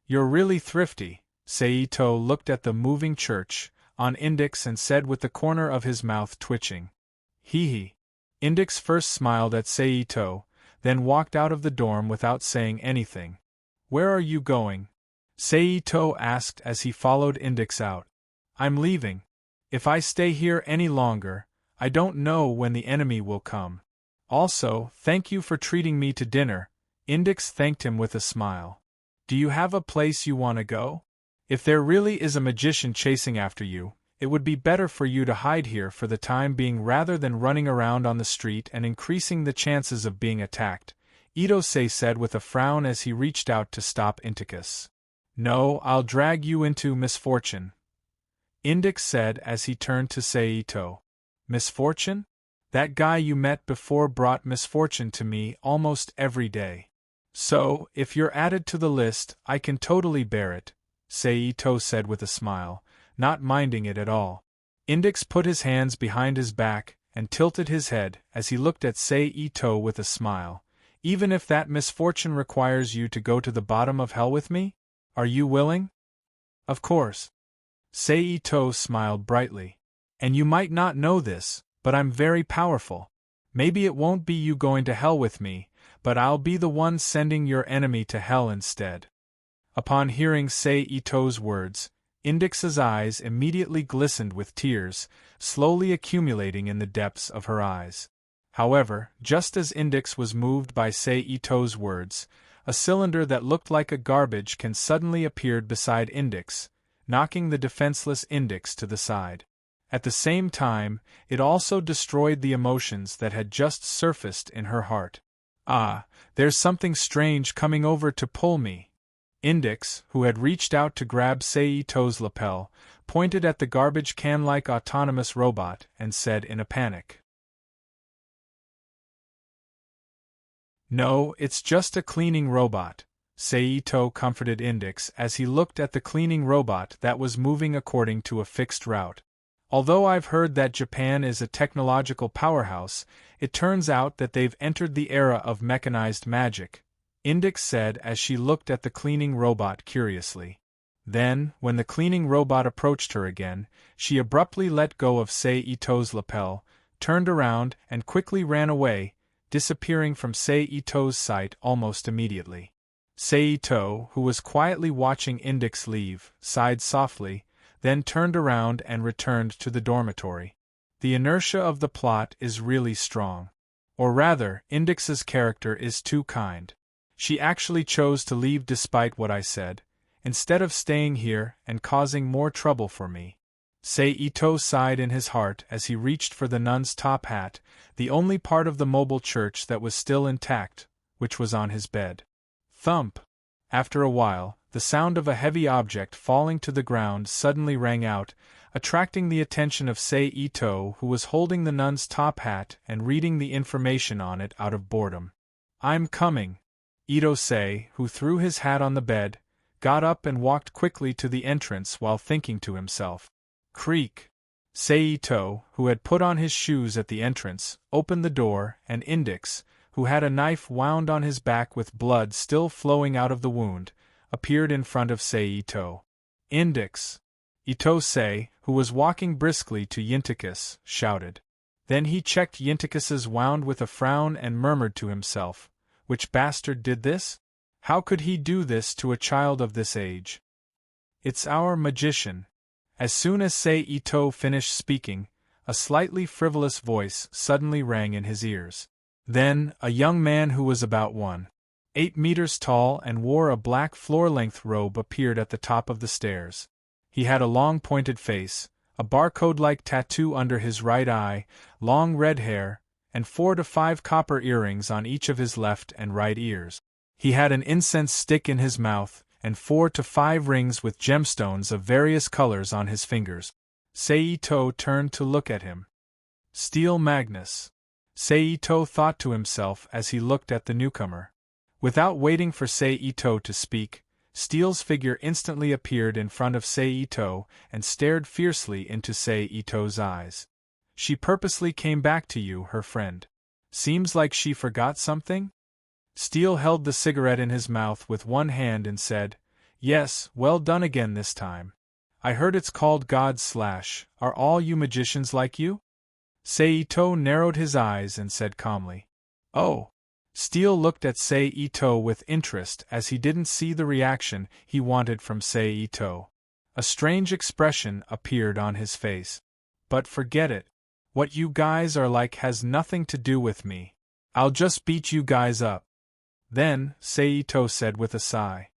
"You're really thrifty." Seito looked at the moving church on Index and said with the corner of his mouth twitching. Hee. Index first smiled at Seito, then walked out of the dorm without saying anything. "Where are you going?" Seito asked as he followed Index out. "I'm leaving. If I stay here any longer, I don't know when the enemy will come. Also, thank you for treating me to dinner." Index thanked him with a smile. "Do you have a place you want to go? If there really is a magician chasing after you, it would be better for you to hide here for the time being rather than running around on the street and increasing the chances of being attacked," Itosei said with a frown as he reached out to stop Inticus. "No, I'll drag you into misfortune," Index said as he turned to Seito. "Misfortune? That guy you met before brought misfortune to me almost every day. So, if you're added to the list, I can totally bear it," Seito said with a smile, not minding it at all. Index put his hands behind his back and tilted his head as he looked at Seito with a smile. "Even if that misfortune requires you to go to the bottom of hell with me? Are you willing?" "Of course." Seito smiled brightly. "And you might not know this, but I'm very powerful. Maybe it won't be you going to hell with me, but I'll be the one sending your enemy to hell instead." Upon hearing Seito's words, Index's eyes immediately glistened with tears, slowly accumulating in the depths of her eyes. However, just as Index was moved by Seito's words, a cylinder that looked like a garbage can suddenly appeared beside Index, knocking the defenseless Index to the side. At the same time, it also destroyed the emotions that had just surfaced in her heart. "Ah, there's something strange coming over to pull me." Index, who had reached out to grab Seito's lapel, pointed at the garbage can-like autonomous robot and said in a panic. "No, it's just a cleaning robot," Seito comforted Index as he looked at the cleaning robot that was moving according to a fixed route. "Although I've heard that Japan is a technological powerhouse, it turns out that they've entered the era of mechanized magic," Index said as she looked at the cleaning robot curiously. Then, when the cleaning robot approached her again, she abruptly let go of Seito's lapel, turned around and quickly ran away, disappearing from Seito's sight almost immediately. Seito, who was quietly watching Index leave, sighed softly, then turned around and returned to the dormitory. The inertia of the plot is really strong. Or rather, Index's character is too kind. She actually chose to leave despite what I said, instead of staying here and causing more trouble for me. Seito sighed in his heart as he reached for the nun's top hat, the only part of the mobile church that was still intact, which was on his bed. Thump! After a while, the sound of a heavy object falling to the ground suddenly rang out, attracting the attention of Sei Ito, who was holding the nun's top hat and reading the information on it out of boredom. "I'm coming." Ito Sei, who threw his hat on the bed, got up and walked quickly to the entrance while thinking to himself. Creak. Sei Ito, who had put on his shoes at the entrance, opened the door, and Index, who had a knife wound on his back with blood still flowing out of the wound, appeared in front of Sei Ito. "Index!" Ito Sei, who was walking briskly to Yinticus, shouted. Then he checked Yinticus's wound with a frown and murmured to himself, "Which bastard did this? How could he do this to a child of this age?" "It's our magician." As soon as Sei Ito finished speaking, a slightly frivolous voice suddenly rang in his ears. Then, a young man who was about 1.8 meters tall and wore a black floor-length robe appeared at the top of the stairs. He had a long pointed face, a barcode-like tattoo under his right eye, long red hair, and 4 to 5 copper earrings on each of his left and right ears. He had an incense stick in his mouth, and 4 to 5 rings with gemstones of various colors on his fingers. Sei Ito turned to look at him. "Steel Magnus," Sei Ito thought to himself as he looked at the newcomer. Without waiting for Sei Ito to speak, Steel's figure instantly appeared in front of Sei Ito and stared fiercely into Sei Ito's eyes. "She purposely came back to you, her friend. Seems like she forgot something?" Steel held the cigarette in his mouth with one hand and said, "Yes, well done again this time. I heard it's called God/. Are all you magicians like you?" Sei Ito narrowed his eyes and said calmly, "Oh." Steel looked at Sei Ito with interest as he didn't see the reaction he wanted from Sei Ito. A strange expression appeared on his face. "But forget it. What you guys are like has nothing to do with me. I'll just beat you guys up." Then, Sei Ito said with a sigh.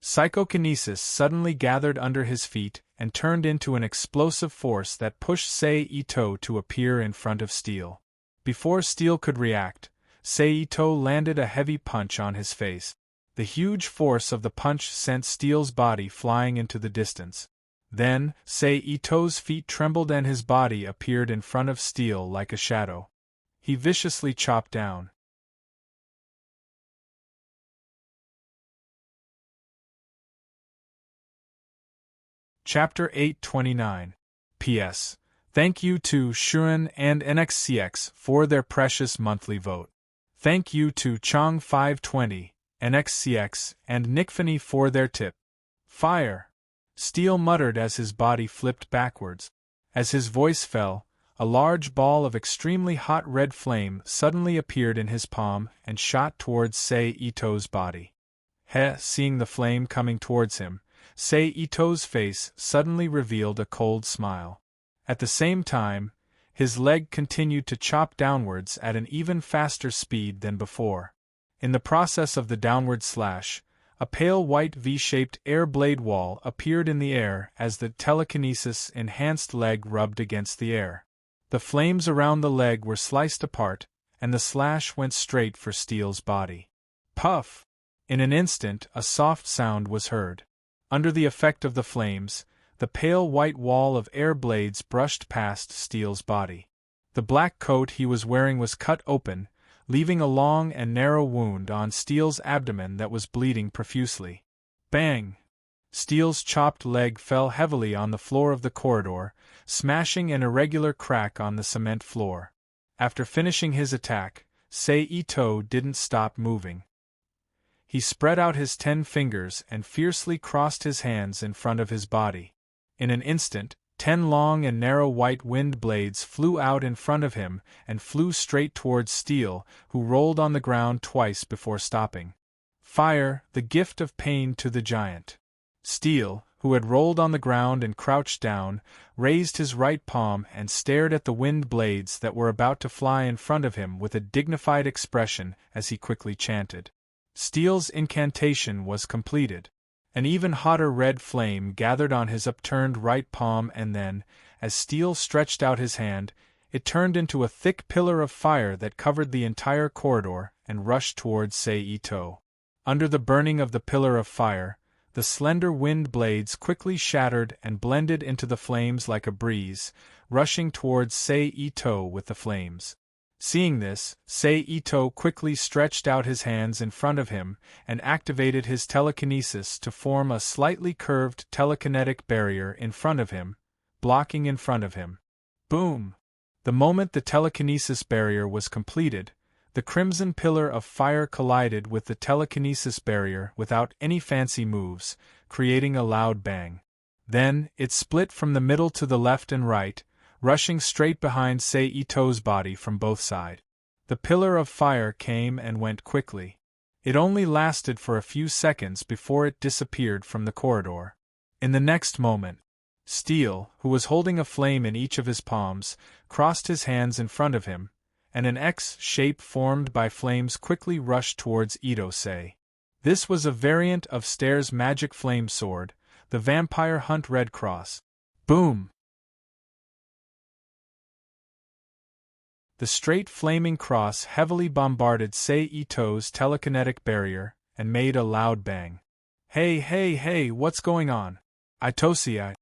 Psychokinesis suddenly gathered under his feet and turned into an explosive force that pushed Sei Ito to appear in front of Steel. Before Steel could react, Sei Ito landed a heavy punch on his face. The huge force of the punch sent Steel's body flying into the distance. Then, Sei Ito's feet trembled and his body appeared in front of Steel like a shadow. He viciously chopped down. Chapter 829. P.S. Thank you to Shuren and NXCX for their precious monthly vote. Thank you to Chong520, NXCX, and Nickfany for their tip. Fire! Steel muttered as his body flipped backwards. As his voice fell, a large ball of extremely hot red flame suddenly appeared in his palm and shot towards Sei Ito's body. Seeing the flame coming towards him, Sei Ito's face suddenly revealed a cold smile. At the same time, his leg continued to chop downwards at an even faster speed than before. In the process of the downward slash, a pale white V-shaped air blade wall appeared in the air as the telekinesis-enhanced leg rubbed against the air. The flames around the leg were sliced apart, and the slash went straight for Steel's body. Puff! In an instant, a soft sound was heard. Under the effect of the flames, the pale white wall of air blades brushed past Steel's body. The black coat he was wearing was cut open, leaving a long and narrow wound on Steel's abdomen that was bleeding profusely. Bang! Steel's chopped leg fell heavily on the floor of the corridor, smashing an irregular crack on the cement floor. After finishing his attack, Sei Ito didn't stop moving. He spread out his 10 fingers and fiercely crossed his hands in front of his body. In an instant, 10 long and narrow white wind blades flew out in front of him and flew straight towards Steel, who rolled on the ground twice before stopping. Fire, the gift of pain to the giant. Steel, who had rolled on the ground and crouched down, raised his right palm and stared at the wind blades that were about to fly in front of him with a dignified expression as he quickly chanted. Steel's incantation was completed. An even hotter red flame gathered on his upturned right palm and then, as Steel stretched out his hand, it turned into a thick pillar of fire that covered the entire corridor and rushed towards Sei-Ito. Under the burning of the pillar of fire, the slender wind blades quickly shattered and blended into the flames like a breeze, rushing towards Sei-Ito with the flames. Seeing this, Sei-Ito quickly stretched out his hands in front of him and activated his telekinesis to form a slightly curved telekinetic barrier in front of him, blocking in front of him. Boom! The moment the telekinesis barrier was completed, the crimson pillar of fire collided with the telekinesis barrier without any fancy moves, creating a loud bang. Then, it split from the middle to the left and right, rushing straight behind Sei-Ito's body from both sides. The pillar of fire came and went quickly. It only lasted for a few seconds before it disappeared from the corridor. In the next moment, Steel, who was holding a flame in each of his palms, crossed his hands in front of him, and an X shape formed by flames quickly rushed towards Ito-sei. This was a variant of Stair's magic flame sword, the Vampire Hunt Red Cross. Boom! The straight flaming cross heavily bombarded Sei-Ito's telekinetic barrier and made a loud bang. Hey, what's going on? Ito-sei.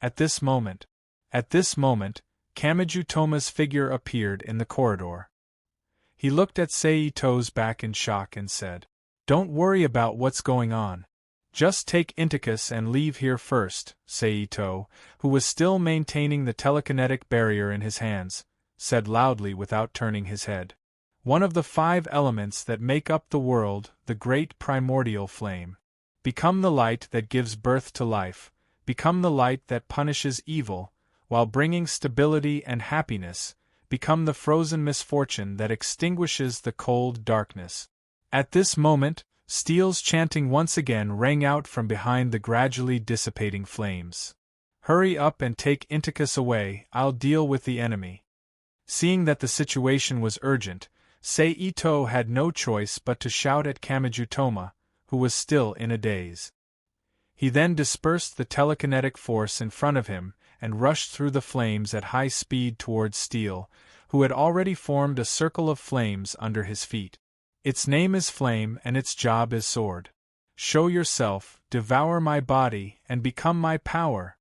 At this moment, Kamijutoma's figure appeared in the corridor. He looked at Sei-Ito's back in shock and said, "Don't worry about what's going on. Just take Inticus and leave here first." Sei-Ito, who was still maintaining the telekinetic barrier in his hands, said loudly without turning his head. "One of the 5 elements that make up the world, the great primordial flame. Become the light that gives birth to life, become the light that punishes evil, while bringing stability and happiness, become the frozen misfortune that extinguishes the cold darkness." At this moment, Steel's chanting once again rang out from behind the gradually dissipating flames. "Hurry up and take Inticus away, I'll deal with the enemy." Seeing that the situation was urgent, Sei-Ito had no choice but to shout at Kamijutoma, who was still in a daze. He then dispersed the telekinetic force in front of him and rushed through the flames at high speed towards Steel, who had already formed a circle of flames under his feet. "Its name is Flame and its job is Sword. Show yourself, devour my body, and become my power."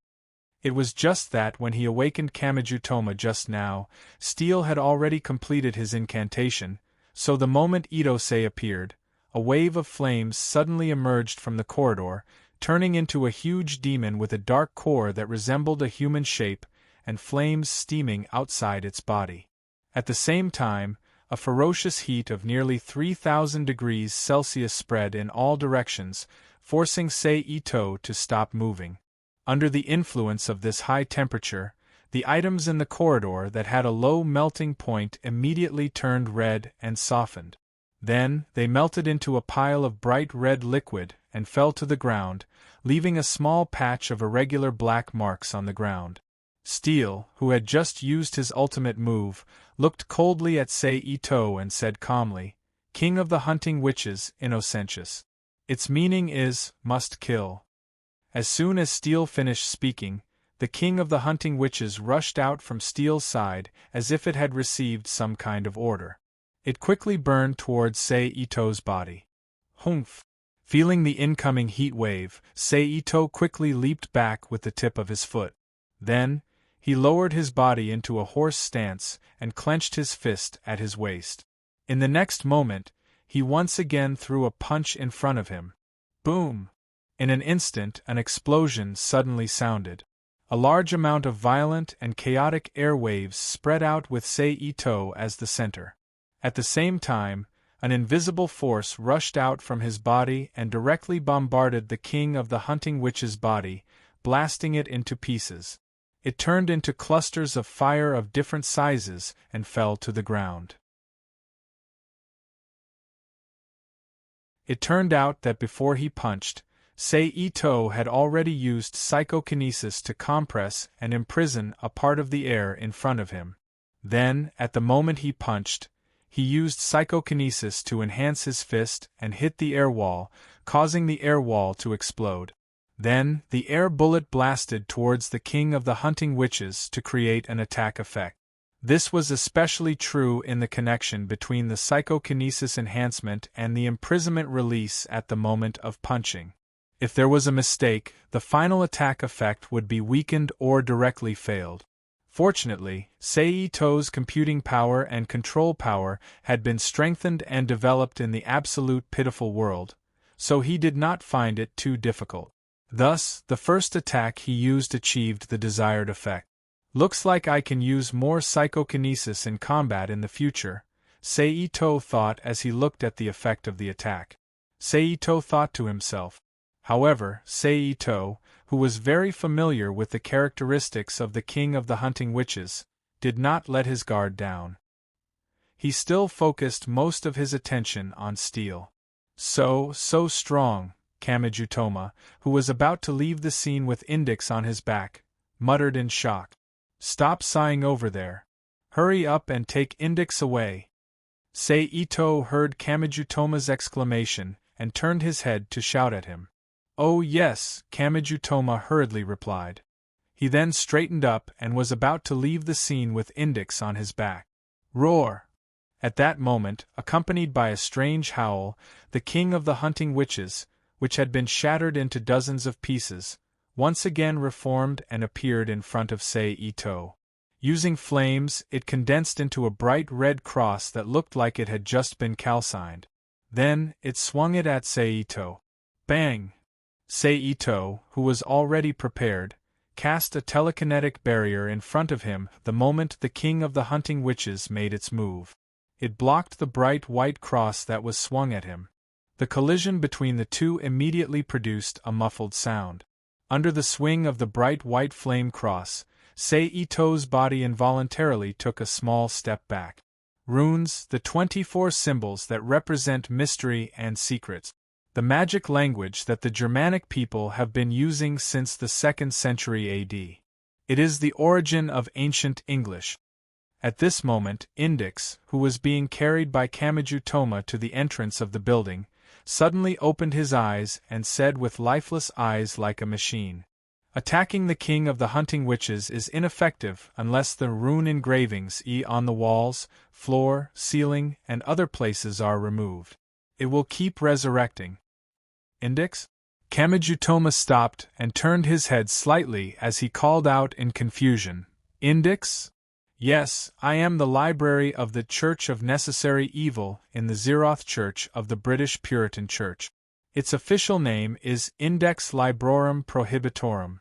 It was just that when he awakened Kamijutoma just now, Steel had already completed his incantation, so the moment Ito-sei appeared, a wave of flames suddenly emerged from the corridor, turning into a huge demon with a dark core that resembled a human shape, and flames steaming outside its body. At the same time, a ferocious heat of nearly 3,000 degrees Celsius spread in all directions, forcing Sei-Ito to stop moving. Under the influence of this high temperature, the items in the corridor that had a low melting point immediately turned red and softened. Then, they melted into a pile of bright red liquid and fell to the ground, leaving a small patch of irregular black marks on the ground. Steel, who had just used his ultimate move, looked coldly at Sei-Ito and said calmly, "King of the Hunting Witches, Innocentius. Its meaning is, must kill." As soon as Steel finished speaking, the King of the Hunting Witches rushed out from Steel's side as if it had received some kind of order. It quickly burned towards Sei-Ito's body. Humph! Feeling the incoming heat wave, Sei-Ito quickly leaped back with the tip of his foot. Then, he lowered his body into a horse stance and clenched his fist at his waist. In the next moment, he once again threw a punch in front of him. Boom! In an instant, an explosion suddenly sounded. A large amount of violent and chaotic air waves spread out with Sei-Ito as the center. At the same time, an invisible force rushed out from his body and directly bombarded the King of the Hunting Witch's body, blasting it into pieces. It turned into clusters of fire of different sizes and fell to the ground. It turned out that before he punched, Sei-Ito had already used psychokinesis to compress and imprison a part of the air in front of him. Then, at the moment he punched, he used psychokinesis to enhance his fist and hit the air wall, causing the air wall to explode. Then, the air bullet blasted towards the King of the Hunting Witches to create an attack effect. This was especially true in the connection between the psychokinesis enhancement and the imprisonment release at the moment of punching. If there was a mistake, the final attack effect would be weakened or directly failed. Fortunately, Seito's computing power and control power had been strengthened and developed in the absolute pitiful world, so he did not find it too difficult. Thus, the first attack he used achieved the desired effect. Looks like I can use more psychokinesis in combat in the future, Seito thought as he looked at the effect of the attack. Seito thought to himself. However, Seito, who was very familiar with the characteristics of the king of the hunting witches, did not let his guard down. He still focused most of his attention on Steel. So strong, Kamijutoma, who was about to leave the scene with Index on his back, muttered in shock. Stop sighing over there. Hurry up and take Index away. Seito heard Kamijutoma's exclamation and turned his head to shout at him. Oh yes, Kamijutoma hurriedly replied. He then straightened up and was about to leave the scene with Index on his back. Roar! At that moment, accompanied by a strange howl, the king of the hunting witches, which had been shattered into dozens of pieces, once again reformed and appeared in front of Seito. Using flames, it condensed into a bright red cross that looked like it had just been calcined. Then, it swung it at Seito. Bang! Seito, who was already prepared, cast a telekinetic barrier in front of him the moment the king of the hunting witches made its move. It blocked the bright white cross that was swung at him. The collision between the two immediately produced a muffled sound. Under the swing of the bright white flame cross, Seito's body involuntarily took a small step back. Runes, the 24 symbols that represent mystery and secrets. The magic language that the Germanic people have been using since the 2nd century AD. It is the origin of ancient English. At this moment, Index, who was being carried by Kamijutoma to the entrance of the building, suddenly opened his eyes and said with lifeless eyes like a machine. Attacking the king of the hunting witches is ineffective unless the rune engravings on the walls, floor, ceiling, and other places are removed. It will keep resurrecting. Index? Kamijutoma stopped and turned his head slightly as he called out in confusion. Index? Yes, I am the library of the Church of Necessary Evil in the Zeroth Church of the British Puritan Church. Its official name is Index Librorum Prohibitorum.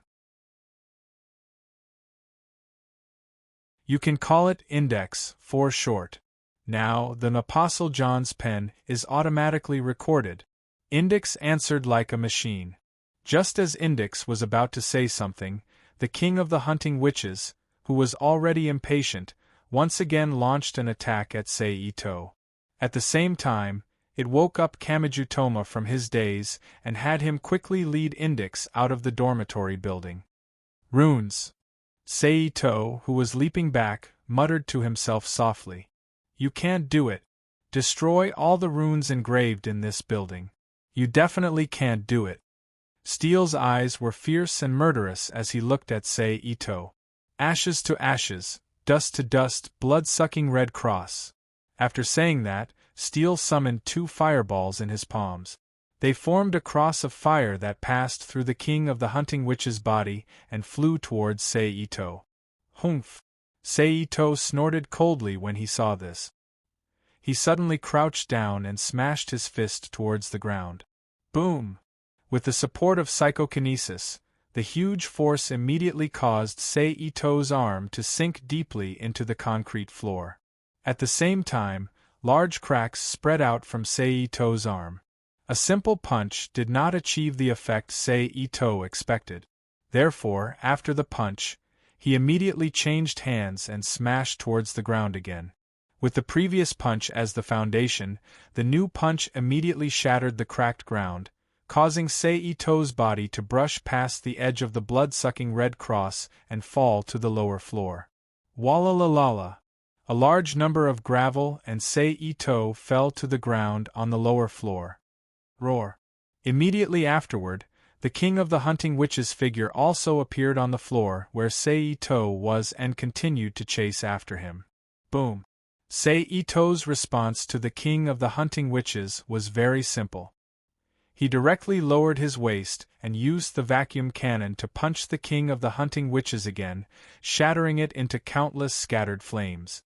You can call it Index for short. Now, the Apostle John's pen is automatically recorded. Index answered like a machine. Just as Index was about to say something, the king of the hunting witches, who was already impatient, once again launched an attack at Seito. At the same time, it woke up Kamijutoma from his daze and had him quickly lead Index out of the dormitory building. Runes. Seito, who was leaping back, muttered to himself softly. You can't do it. Destroy all the runes engraved in this building. You definitely can't do it. Steel's eyes were fierce and murderous as he looked at Seito. Ashes to ashes, dust to dust, blood-sucking red cross. After saying that, Steel summoned 2 fireballs in his palms. They formed a cross of fire that passed through the king of the hunting witch's body and flew towards Seito. Humph! Seito snorted coldly when he saw this. He suddenly crouched down and smashed his fist towards the ground. Boom! With the support of psychokinesis, the huge force immediately caused Seito's arm to sink deeply into the concrete floor. At the same time, large cracks spread out from Seito's arm. A simple punch did not achieve the effect Seito expected. Therefore, after the punch, he immediately changed hands and smashed towards the ground again. With the previous punch as the foundation, the new punch immediately shattered the cracked ground, causing Seito's body to brush past the edge of the blood-sucking red cross and fall to the lower floor. Walla-la-la-la! A large number of gravel and Seito fell to the ground on the lower floor. Roar! Immediately afterward, the king of the hunting witch's figure also appeared on the floor where Seito was and continued to chase after him. Boom. Sei Ito's response to the king of the hunting witches was very simple. He directly lowered his waist and used the vacuum cannon to punch the king of the hunting witches again, shattering it into countless scattered flames.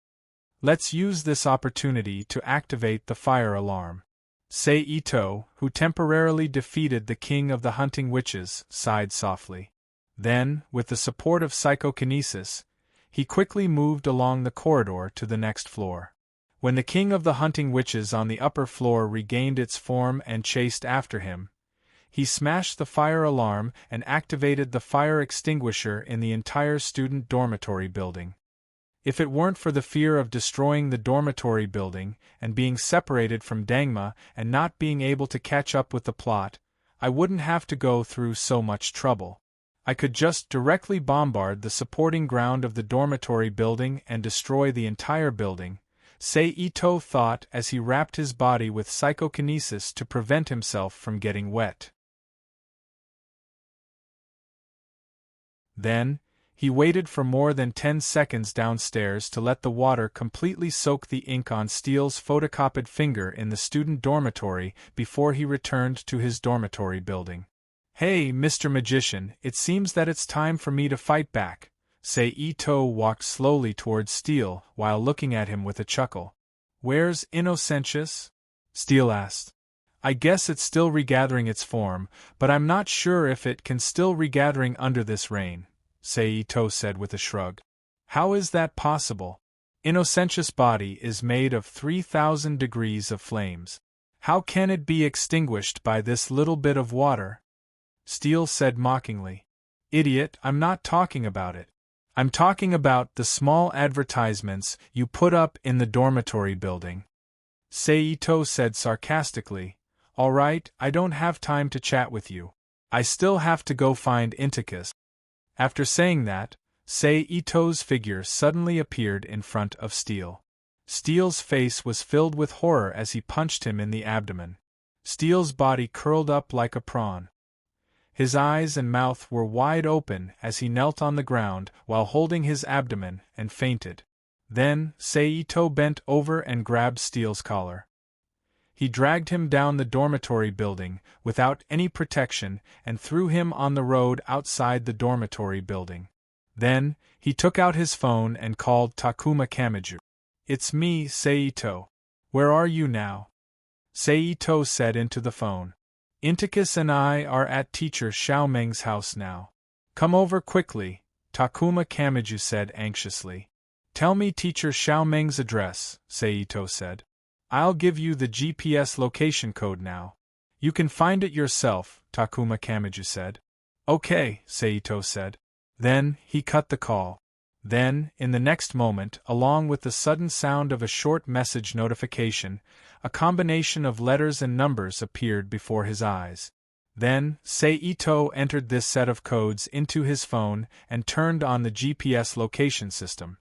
Let's use this opportunity to activate the fire alarm. Sei Ito, who temporarily defeated the king of the hunting witches, sighed softly. Then, with the support of psychokinesis, he quickly moved along the corridor to the next floor. When the king of the hunting witches on the upper floor regained its form and chased after him, he smashed the fire alarm and activated the fire extinguisher in the entire student dormitory building. If it weren't for the fear of destroying the dormitory building and being separated from Dangma and not being able to catch up with the plot, I wouldn't have to go through so much trouble. I could just directly bombard the supporting ground of the dormitory building and destroy the entire building, Sei Ito thought as he wrapped his body with psychokinesis to prevent himself from getting wet. Then, he waited for more than 10 seconds downstairs to let the water completely soak the ink on Steele's photocopied finger in the student dormitory before he returned to his dormitory building. "Hey, Mr. Magician, it seems that it's time for me to fight back." Sei Ito walked slowly towards Steele while looking at him with a chuckle. "Where's Innocentius?" Steele asked. "I guess it's still regathering its form, but I'm not sure if it can still regathering under this rain," Sei Ito said with a shrug. "How is that possible? Innocentius' body is made of 3,000 degrees of flames. How can it be extinguished by this little bit of water?" Steele said mockingly. "Idiot, I'm not talking about it. I'm talking about the small advertisements you put up in the dormitory building." Sei Ito said sarcastically, "All right, I don't have time to chat with you. I still have to go find Inticus." After saying that, Sei Ito's figure suddenly appeared in front of Steele. Steele's face was filled with horror as he punched him in the abdomen. Steele's body curled up like a prawn. His eyes and mouth were wide open as he knelt on the ground while holding his abdomen and fainted. Then, Sei Ito bent over and grabbed Steele's collar. He dragged him down the dormitory building without any protection and threw him on the road outside the dormitory building. Then, he took out his phone and called Takuma Kamiju. "It's me, Sei Ito. Where are you now?" Sei Ito said into the phone. "Inticus and I are at teacher Xiaomeng's house now. Come over quickly," Takuma Kamiju said anxiously. "Tell me teacher Xiaomeng's address," Sei Ito said. "I'll give you the GPS location code now. You can find it yourself," Takuma Kamiju said. "Okay," Sei Ito said. Then, he cut the call. Then, in the next moment, along with the sudden sound of a short message notification, a combination of letters and numbers appeared before his eyes. Then, Sei Ito entered this set of codes into his phone and turned on the GPS location system.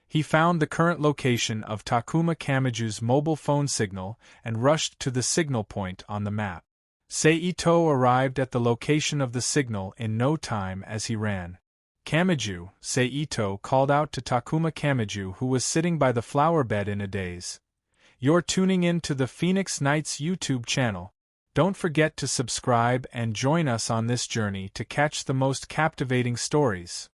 He found the current location of Takuma Kamiju's mobile phone signal and rushed to the signal point on the map. Sei Ito arrived at the location of the signal in no time as he ran. "Kamiju," Sei Ito called out to Takuma Kamiju, who was sitting by the flower bed in a daze. "You're tuning in to the Phoenix Nights YouTube channel. Don't forget to subscribe and join us on this journey to catch the most captivating stories."